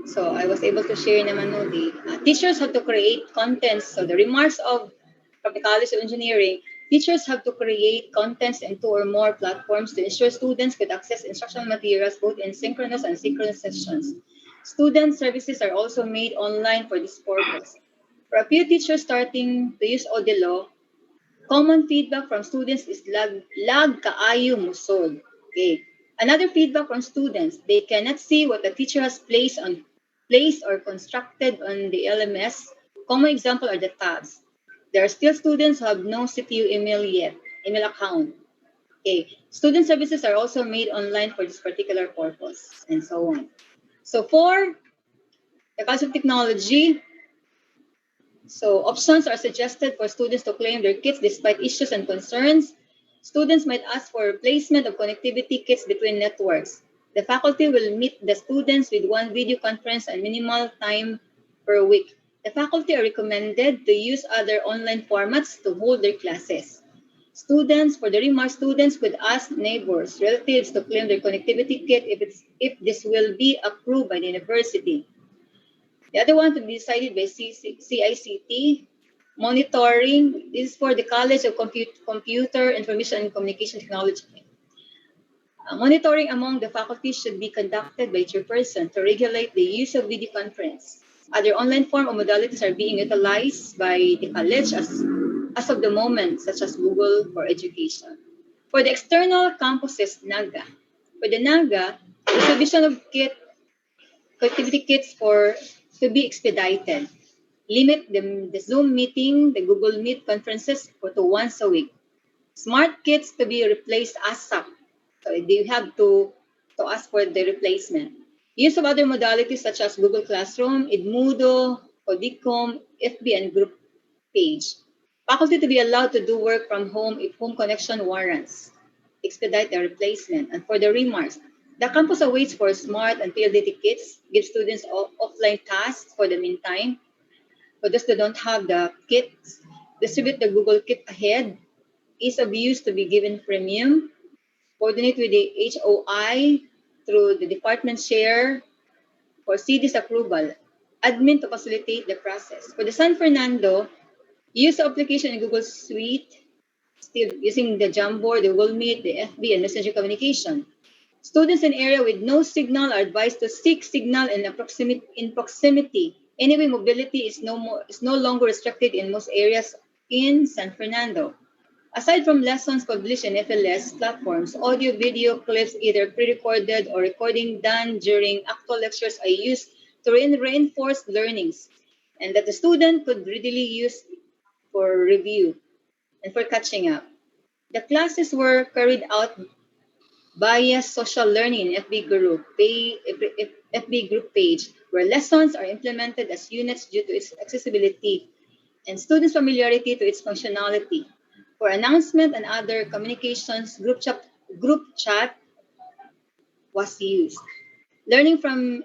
So, I was able to share naman no, the teachers have to create contents. So, the remarks from the College of Engineering, teachers have to create contents in 2 or more platforms to ensure students could access instructional materials both in synchronous and asynchronous sessions. Student services are also made online for this purpose. For a few teachers starting to use Odelo, common feedback from students is lag kaayo musod. Okay. Another feedback from students, they cannot see what the teacher has placed or constructed on the LMS. Common example are the tabs. There are still students who have no CPU email account. Okay. Student services are also made online for this particular purpose, and so on. So for the College of Technology, so options are suggested for students to claim their kits despite issues and concerns. Students might ask for replacement of connectivity kits between networks. The faculty will meet the students with one video conference and minimal time per week. The faculty are recommended to use other online formats to hold their classes. For the remarks, students could ask neighbors, relatives to claim their connectivity kit if this will be approved by the university. The other one to be decided by CICT. Monitoring is for the College of Computer, Information and Communication Technology. Monitoring among the faculty should be conducted by chairperson to regulate the use of video conference. Other online form or modalities are being utilized by the college as of the moment, such as Google for Education. For the external campuses, NAGA. For the NAGA, distribution of connectivity kits to be expedited. Limit the Zoom meeting, the Google Meet conferences to once a week. Smart kits to be replaced ASAP. So you have to ask for the replacement. Use of other modalities such as Google Classroom, Edmodo, Codicom, FB, and group page. Faculty to be allowed to do work from home if home connection warrants. Expedite the replacement. And for the remarks, the campus awaits for smart and PLDT kits, give students offline tasks for the meantime. For those that don't have the kits, distribute the Google Kit ahead. Ease of use to be given premium. Coordinate with the HOI through the department share for CD's approval. Admin to facilitate the process. For the San Fernando, use the application in Google Suite, still using the Jamboard, the Google Meet, the FB, and Messenger communication. Students in area with no signal are advised to seek signal in proximity. Anyway, mobility is no longer restricted in most areas in San Fernando. Aside from lessons published in FLS platforms, audio-video clips, either pre-recorded or recording done during actual lectures, are used to reinforce learnings, and that the student could readily use for review and for catching up. The classes were carried out via social learning in FB group page, where lessons are implemented as units due to its accessibility and students' familiarity to its functionality. For announcement and other communications, group chat was used. Learning from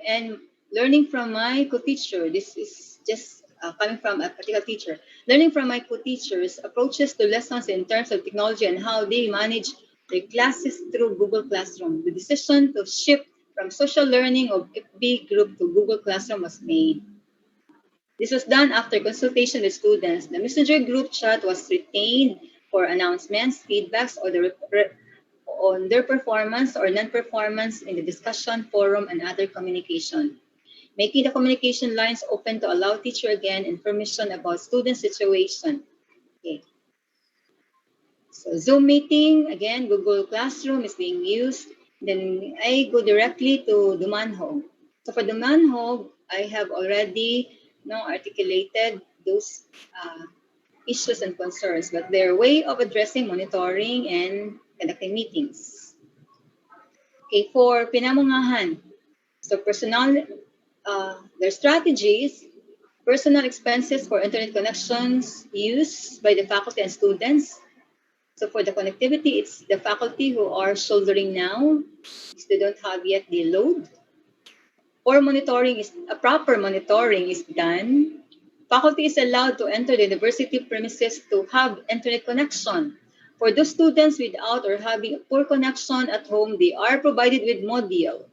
my co-teacher. This is just coming from a particular teacher. Learning from my co-teachers approaches to lessons in terms of technology and how they manage their classes through Google Classroom. The decision to shift from social learning of FB group to Google Classroom was made. This was done after consultation with students. The Messenger group chat was retained for announcements, feedbacks, on their performance or non-performance in the discussion forum and other communication. Making the communication lines open to allow teacher again information about student situation. Okay. So Zoom meeting, again, Google Classroom is being used. Then I go directly to the manhog. So for the manhog, I have already articulated those issues and concerns, but their way of addressing, monitoring, and conducting meetings. Okay, for pinamungahan, so their strategies, personal expenses for internet connections used by the faculty and students. So for the connectivity, it's the faculty who are shouldering now because they don't have yet the load. Or monitoring is a proper monitoring is done. Faculty is allowed to enter the university premises to have internet connection. For those students without or having a poor connection at home, they are provided with module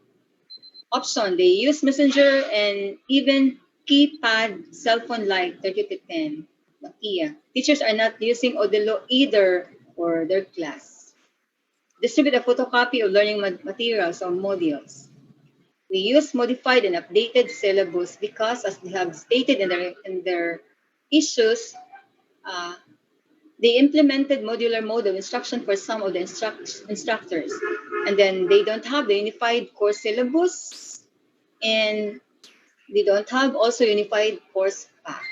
option. They use messenger and even keypad cell phone like 30 to 10 Nokia. Teachers are not using Odelo either for their class. Distribute a photocopy of learning materials or modules. We use modified and updated syllabus because, as they have stated in their issues, uh, they implemented modular mode of instruction for some of the instructors. And then they don't have the unified course syllabus, and they don't have also unified course path.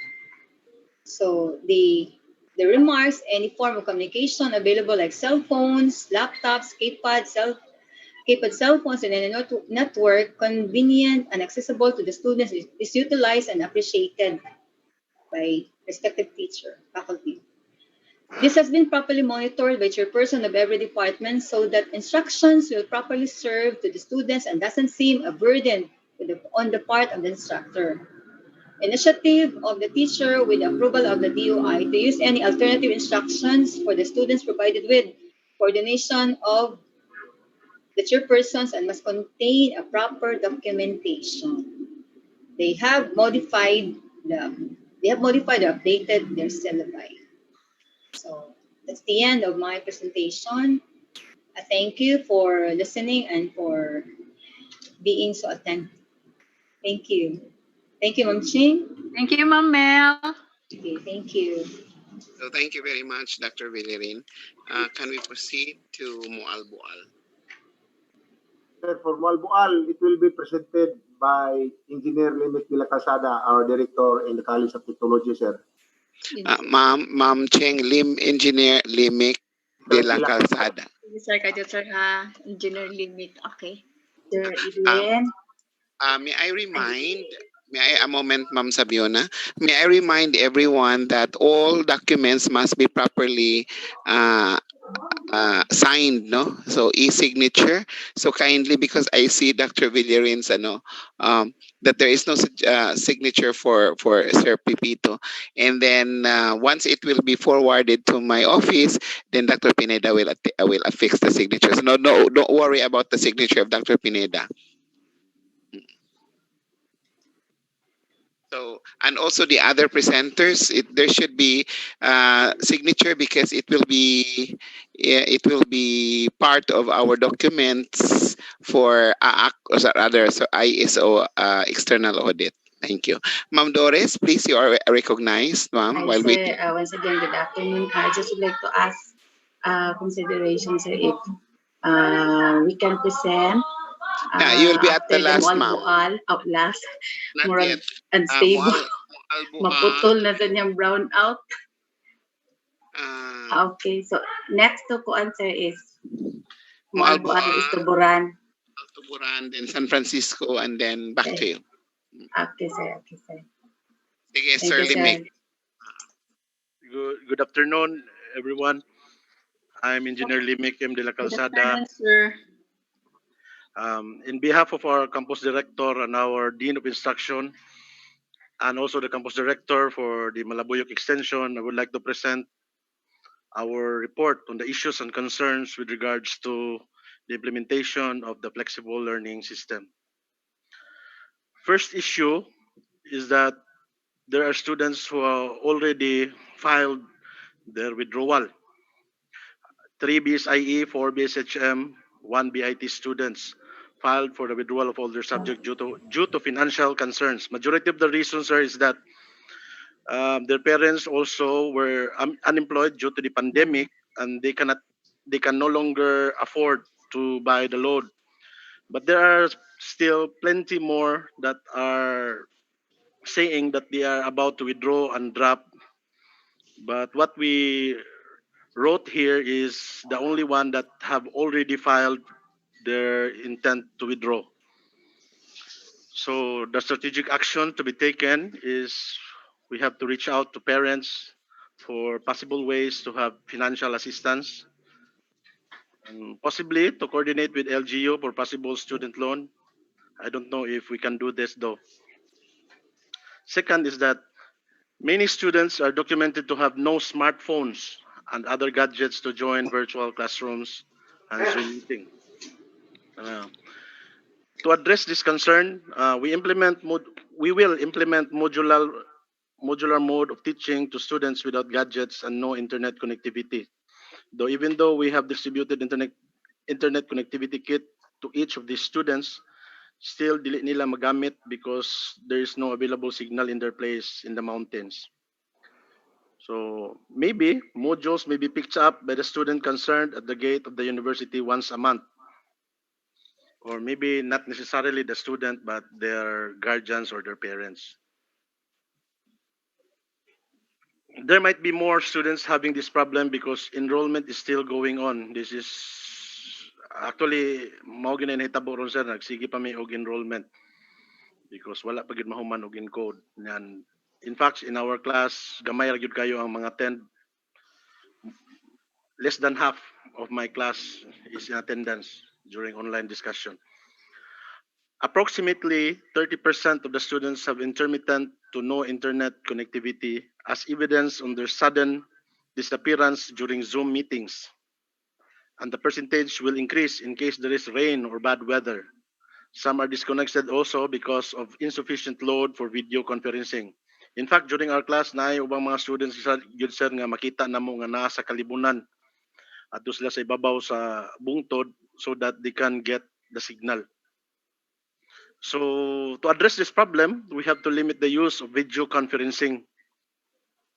So the remarks, any form of communication available like cell phones, laptops, keypad cell phones, and any network convenient and accessible to the students is utilized and appreciated by respective teacher, faculty. This has been properly monitored by chairperson of every department so that instructions will properly serve to the students and doesn't seem a burden on the part of the instructor. Initiative of the teacher with approval of the DOI to use any alternative instructions for the students provided with coordination of the chairpersons and must contain a proper documentation. They have modified or updated their syllabi. So that's the end of my presentation. I thank you for listening and for being so attentive. Thank you. Thank you, Ma'am Ching. Thank you, Ma'am Mel. Okay, thank you. So thank you very much, Dr. Villerin. Can we proceed to Mual Bual? Sir, for Malbual, it will be presented by Engineer Limit de la Calzada, our director in the College of Technology, sir. Ma'am Cheng Lim, Engineer Limik de la Calzada. Sir, kayo sir ha, engineer limit. Okay. Sir Edwin. May I, a moment, Ma'am Sabiona, may I remind everyone that all documents must be properly signed, no? So e-signature. So kindly, because I see Dr. Villerin's, that there is no signature for Sir Pipito. And then once it will be forwarded to my office, then Dr. Pineda will affix the signatures. No, don't worry about the signature of Dr. Pineda. So, and also the other presenters, there should be signature because it will be part of our documents for ISO external audit. Thank you, Ma'am Doris. Please, you are recognized, ma'am. Hi, While sir. waiting. Once again, good afternoon. I just would like to ask consideration, sir, if we can present You will be at after the last, ma'am. Mual, last, Not murag yet. unstable. Mual Bual. Maputol na sa niyang brown out. Okay, so next to ko answer is Mual Mual Bual, is Tuburan. Tuburan, then San Francisco, and then back to you. Okay, sir. Okay, sir. Sige, Thank Sir you, sir. Limik. Good afternoon, everyone. I'm Engineer Limik M. de la Good Calzada. afternoon, sir. In behalf of our campus director and our Dean of Instruction, and also the campus director for the Malabuyok Extension, I would like to present our report on the issues and concerns with regards to the implementation of the flexible learning system. First issue is that there are students who are already filed their withdrawal. 3 BSIE, 4 BSHM, 1 BIT students filed for the withdrawal of all their subjects due to financial concerns. Majority of the reasons are is that their parents also were unemployed due to the pandemic, and they can no longer afford to buy the load. But there are still plenty more that are saying that they are about to withdraw and drop. But what we wrote here is the only one that have already filed their intent to withdraw. So the strategic action to be taken is we have to reach out to parents for possible ways to have financial assistance and possibly to coordinate with LGU for possible student loan. I don't know if we can do this though. Second is that many students are documented to have no smartphones and other gadgets to join virtual classrooms and Zoom meeting. Uh, to address this concern, we will implement modular mode of teaching to students without gadgets and no internet connectivity. Though even though we have distributed internet connectivity kit to each of these students, still dili nila magamit because there is no available signal in their place in the mountains. So maybe modules may be picked up by the student concerned at the gate of the university once a month, or maybe not necessarily the student but their guardians or their parents. There might be more students having this problem because enrollment is still going on. This is actually mao gina nahitabo ron sir, nagsige pa may og enrollment because wala pa gid mahuman og encode. Yan. In fact, in our class, gamay ra gyud kayo ang mga attend. Less than half of my class is in attendance during online discussion. Approximately 30% of the students have intermittent to no internet connectivity as evidence on their sudden disappearance during Zoom meetings. And the percentage will increase in case there is rain or bad weather. Some are disconnected also because of insufficient load for video conferencing. In fact, during our class, na ubang mga students yun sir nga makita namo nga naa sa kalibunan at sila sa ibabaw sa bungtod so that they can get the signal. So to address this problem, we have to limit the use of video conferencing.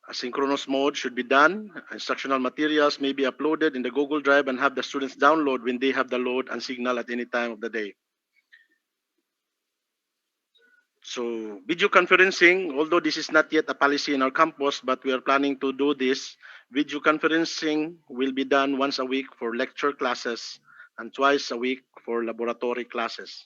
Asynchronous mode should be done. Instructional materials may be uploaded in the Google Drive and have the students download when they have the load and signal at any time of the day. So video conferencing, although this is not yet a policy in our campus, but we are planning to do this, video conferencing will be done once a week for lecture classes and twice a week for laboratory classes.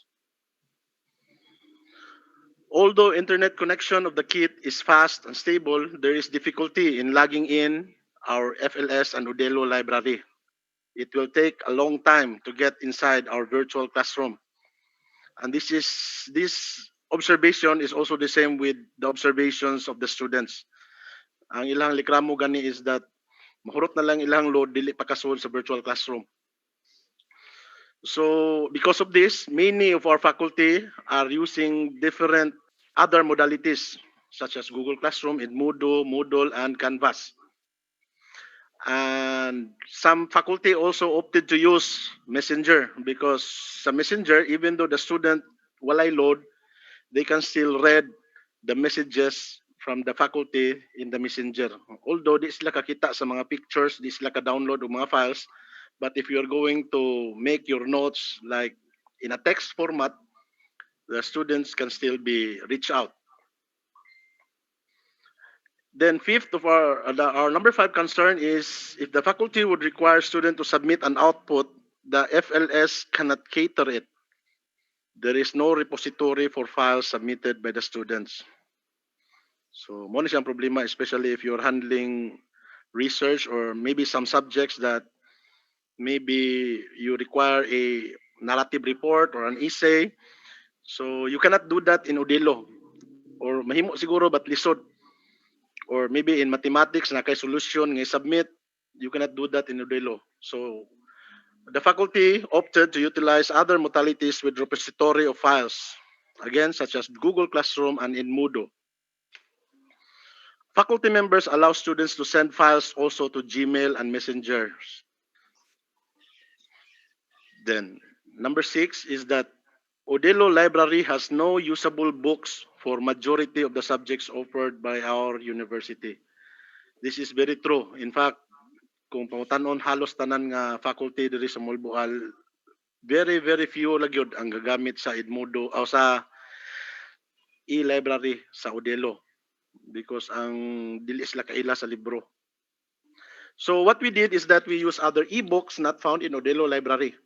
Although internet connection of the kit is fast and stable, there is difficulty in logging in our FLS and Udelo library. It will take a long time to get inside our virtual classroom. And this observation is also the same with the observations of the students. Ang ilang likramo gani is that mahurot na lang ilang load dili pa kasulod sa virtual classroom. So because of this, many of our faculty are using different other modalities such as Google Classroom, Edmodo, Moodle, and Canvas. And some faculty also opted to use Messenger because sa Messenger, even though the student walay load, they can still read the messages from the faculty in the Messenger. Although di sila kakita sa mga pictures, di sila ka-download ng mga files, but if you're going to make your notes like in a text format, the students can still be reached out. Then fifth of our number 5 concern is if the faculty would require student to submit an output, the FLS cannot cater it. There is no repository for files submitted by the students. So mo na siyang problema, especially if you're handling research or maybe some subjects that maybe you require a narrative report or an essay. So you cannot do that in Udilo or mahimo siguro but lisod. Or maybe in mathematics na kay solution nga submit, you cannot do that in Udilo. So the faculty opted to utilize other modalities with repository of files, again such as Google Classroom and Edmodo. Faculty members allow students to send files also to Gmail and Messenger. Then, number 6 is that Odelo Library has no usable books for majority of the subjects offered by our university. This is very true. In fact, kung pangutanon halos tanan nga faculty diri sa Malbual, very very few lang yun ang gagamit sa Edmodo o sa e-library sa Odelo because ang dili sila kaila sa libro. So what we did is that we use other ebooks not found in Odelo library.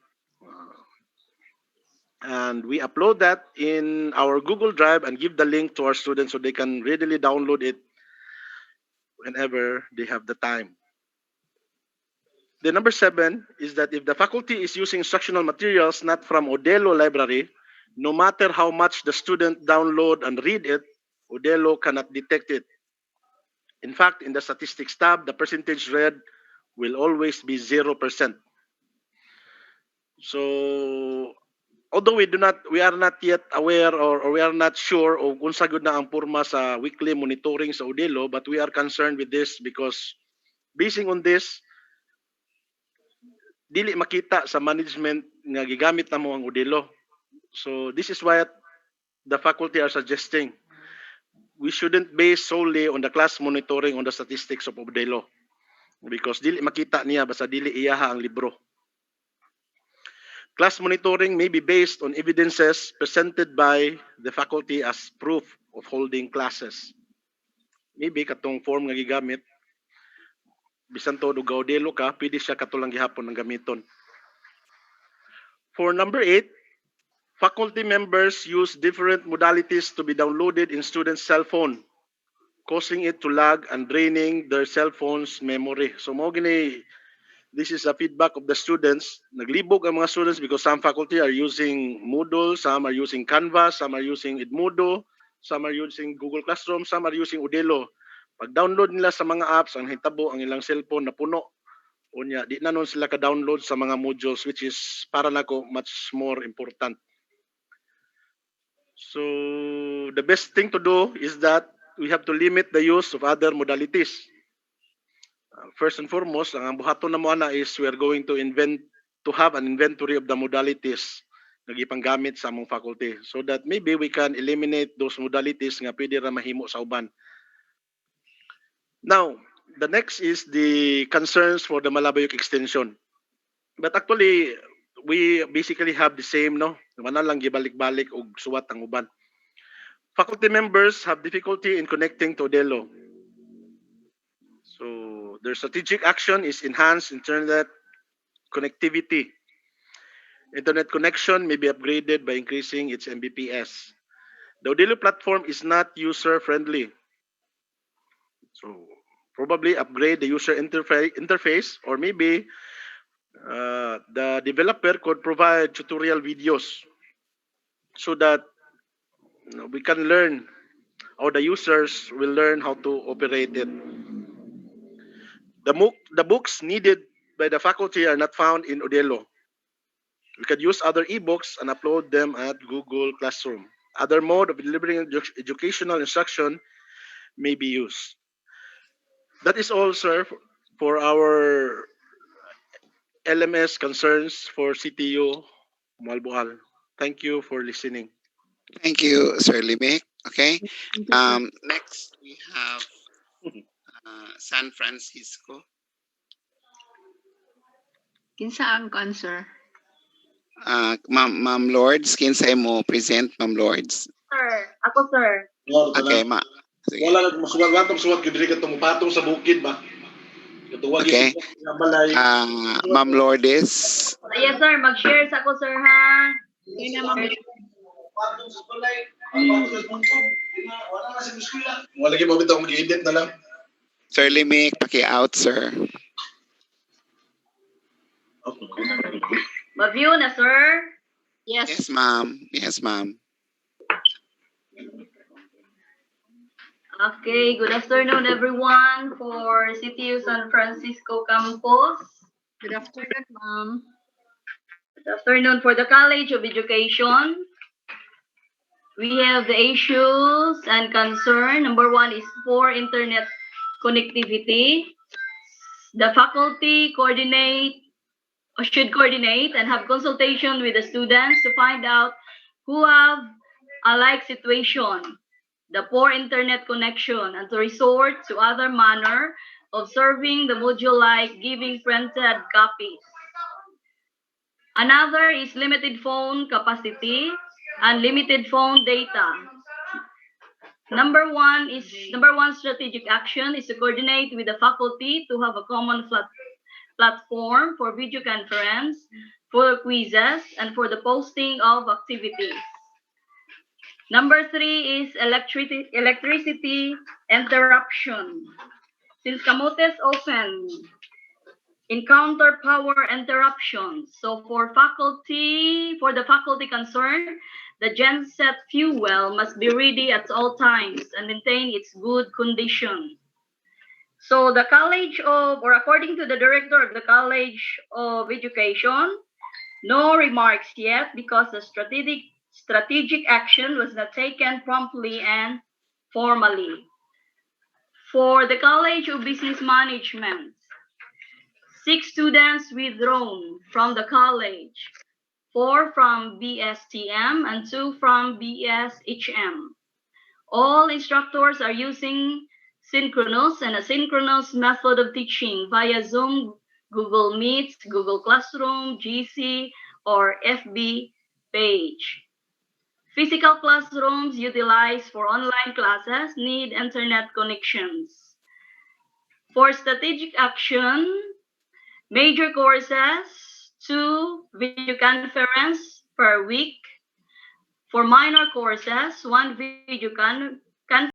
And we upload that in our Google Drive and give the link to our students so they can readily download it whenever they have the time. The number 7 is that if the faculty is using instructional materials not from Odelo library, no matter how much the student download and read it, Odelo cannot detect it. In fact, in the statistics tab, the percentage read will always be 0%. So, although we are not yet aware or we are not sure of kung sa gud na ang purma sa weekly monitoring sa Odelo, but we are concerned with this because basing on this, dili makita sa management nga gigamit na mo ang Odelo. So this is why the faculty are suggesting we shouldn't base solely on the class monitoring on the statistics of Odelo because dili makita niya basta dili iyaha ang libro. Class monitoring may be based on evidences presented by the faculty as proof of holding classes. Maybe katong form nga gigamit bisan todo Odelo ka, pwede siya katulang gihapon ang gamiton. For number 8, faculty members use different modalities to be downloaded in students' cell phone, causing it to lag and draining their cell phone's memory. So this is a feedback of the students. Naglibog ang mga students because some faculty are using Moodle, some are using Canvas, some are using Edmodo, some are using Google Classroom, some are using Odelo. Pag-download nila sa mga apps, ang hitabo ang ilang cellphone na puno. Unya, di na nun sila ka-download sa mga modules which is para nako much more important. So the best thing to do is that we have to limit the use of other modalities. First and foremost, ang buhaton na mo ana is we are going to have an inventory of the modalities na gipanggamit sa among faculty so that maybe we can eliminate those modalities nga pwede ra mahimo sa uban. Now, the next is the concerns for the Malabayok extension. But actually, we basically have the same, no? Wala lang gibalik-balik og suwat ang uban. Faculty members have difficulty in connecting to Odelo. So their strategic action is enhanced internet connectivity. Internet connection may be upgraded by increasing its Mbps. The Odelo platform is not user-friendly. So probably upgrade the user interface or maybe the developer could provide tutorial videos so that we can learn or the users will learn how to operate it. The books needed by the faculty are not found in Odelo. We could use other ebooks and upload them at Google Classroom. Other mode of delivering educational instruction may be used. That is all, sir, for our LMS concerns for CTU Malbual. Thank you for listening. Thank you, Sir Limek. Okay. Next, we have San Francisco. Kinsa ang answer? Ma'am Lords, kinsa mo present, Ma'am Lords? Sir, ako sir. Okay, ma. Sige. Wala nang suwat gyud diri katong patong sa bukid ba. Okay. Ma'am Lourdes. Yes sir, mag-share sa ako sir ha. Kaya na ma'am. Wala gyud mabitaw mag-edit na lang. Sir Limek, paki-out, sir. Ma-view na sir? Yes. Yes, ma'am. Yes, ma'am. Okay, good afternoon everyone for CTU San Francisco campus. Good afternoon, ma'am. Good afternoon for the College of Education. We have the issues and concern. Number 1 is for internet connectivity. The faculty should coordinate and have consultation with the students to find out who have a like situation, the poor internet connection, and to resort to other manner observing the module like giving printed copies. Another is limited phone capacity and limited phone data. Number one strategic action is to coordinate with the faculty to have a common platform for video conference, for quizzes, and for the posting of activities. Number 3 is electricity interruption. Since Camotes often encounter power interruptions, so for the faculty concerned, the genset fuel must be ready at all times and maintain its good condition. So the College of, or according to the director of the College of Education, no remarks yet because the strategic action was not taken promptly and formally. For the College of Business Management, 6 students withdrawn from the college, 4 from BSTM and 2 from BSHM. All instructors are using synchronous and asynchronous method of teaching via Zoom, Google Meet, Google Classroom, GC, or FB page. Physical classrooms utilized for online classes need internet connections. For strategic action, major courses, 2 video conference per week. For minor courses, 1 video conference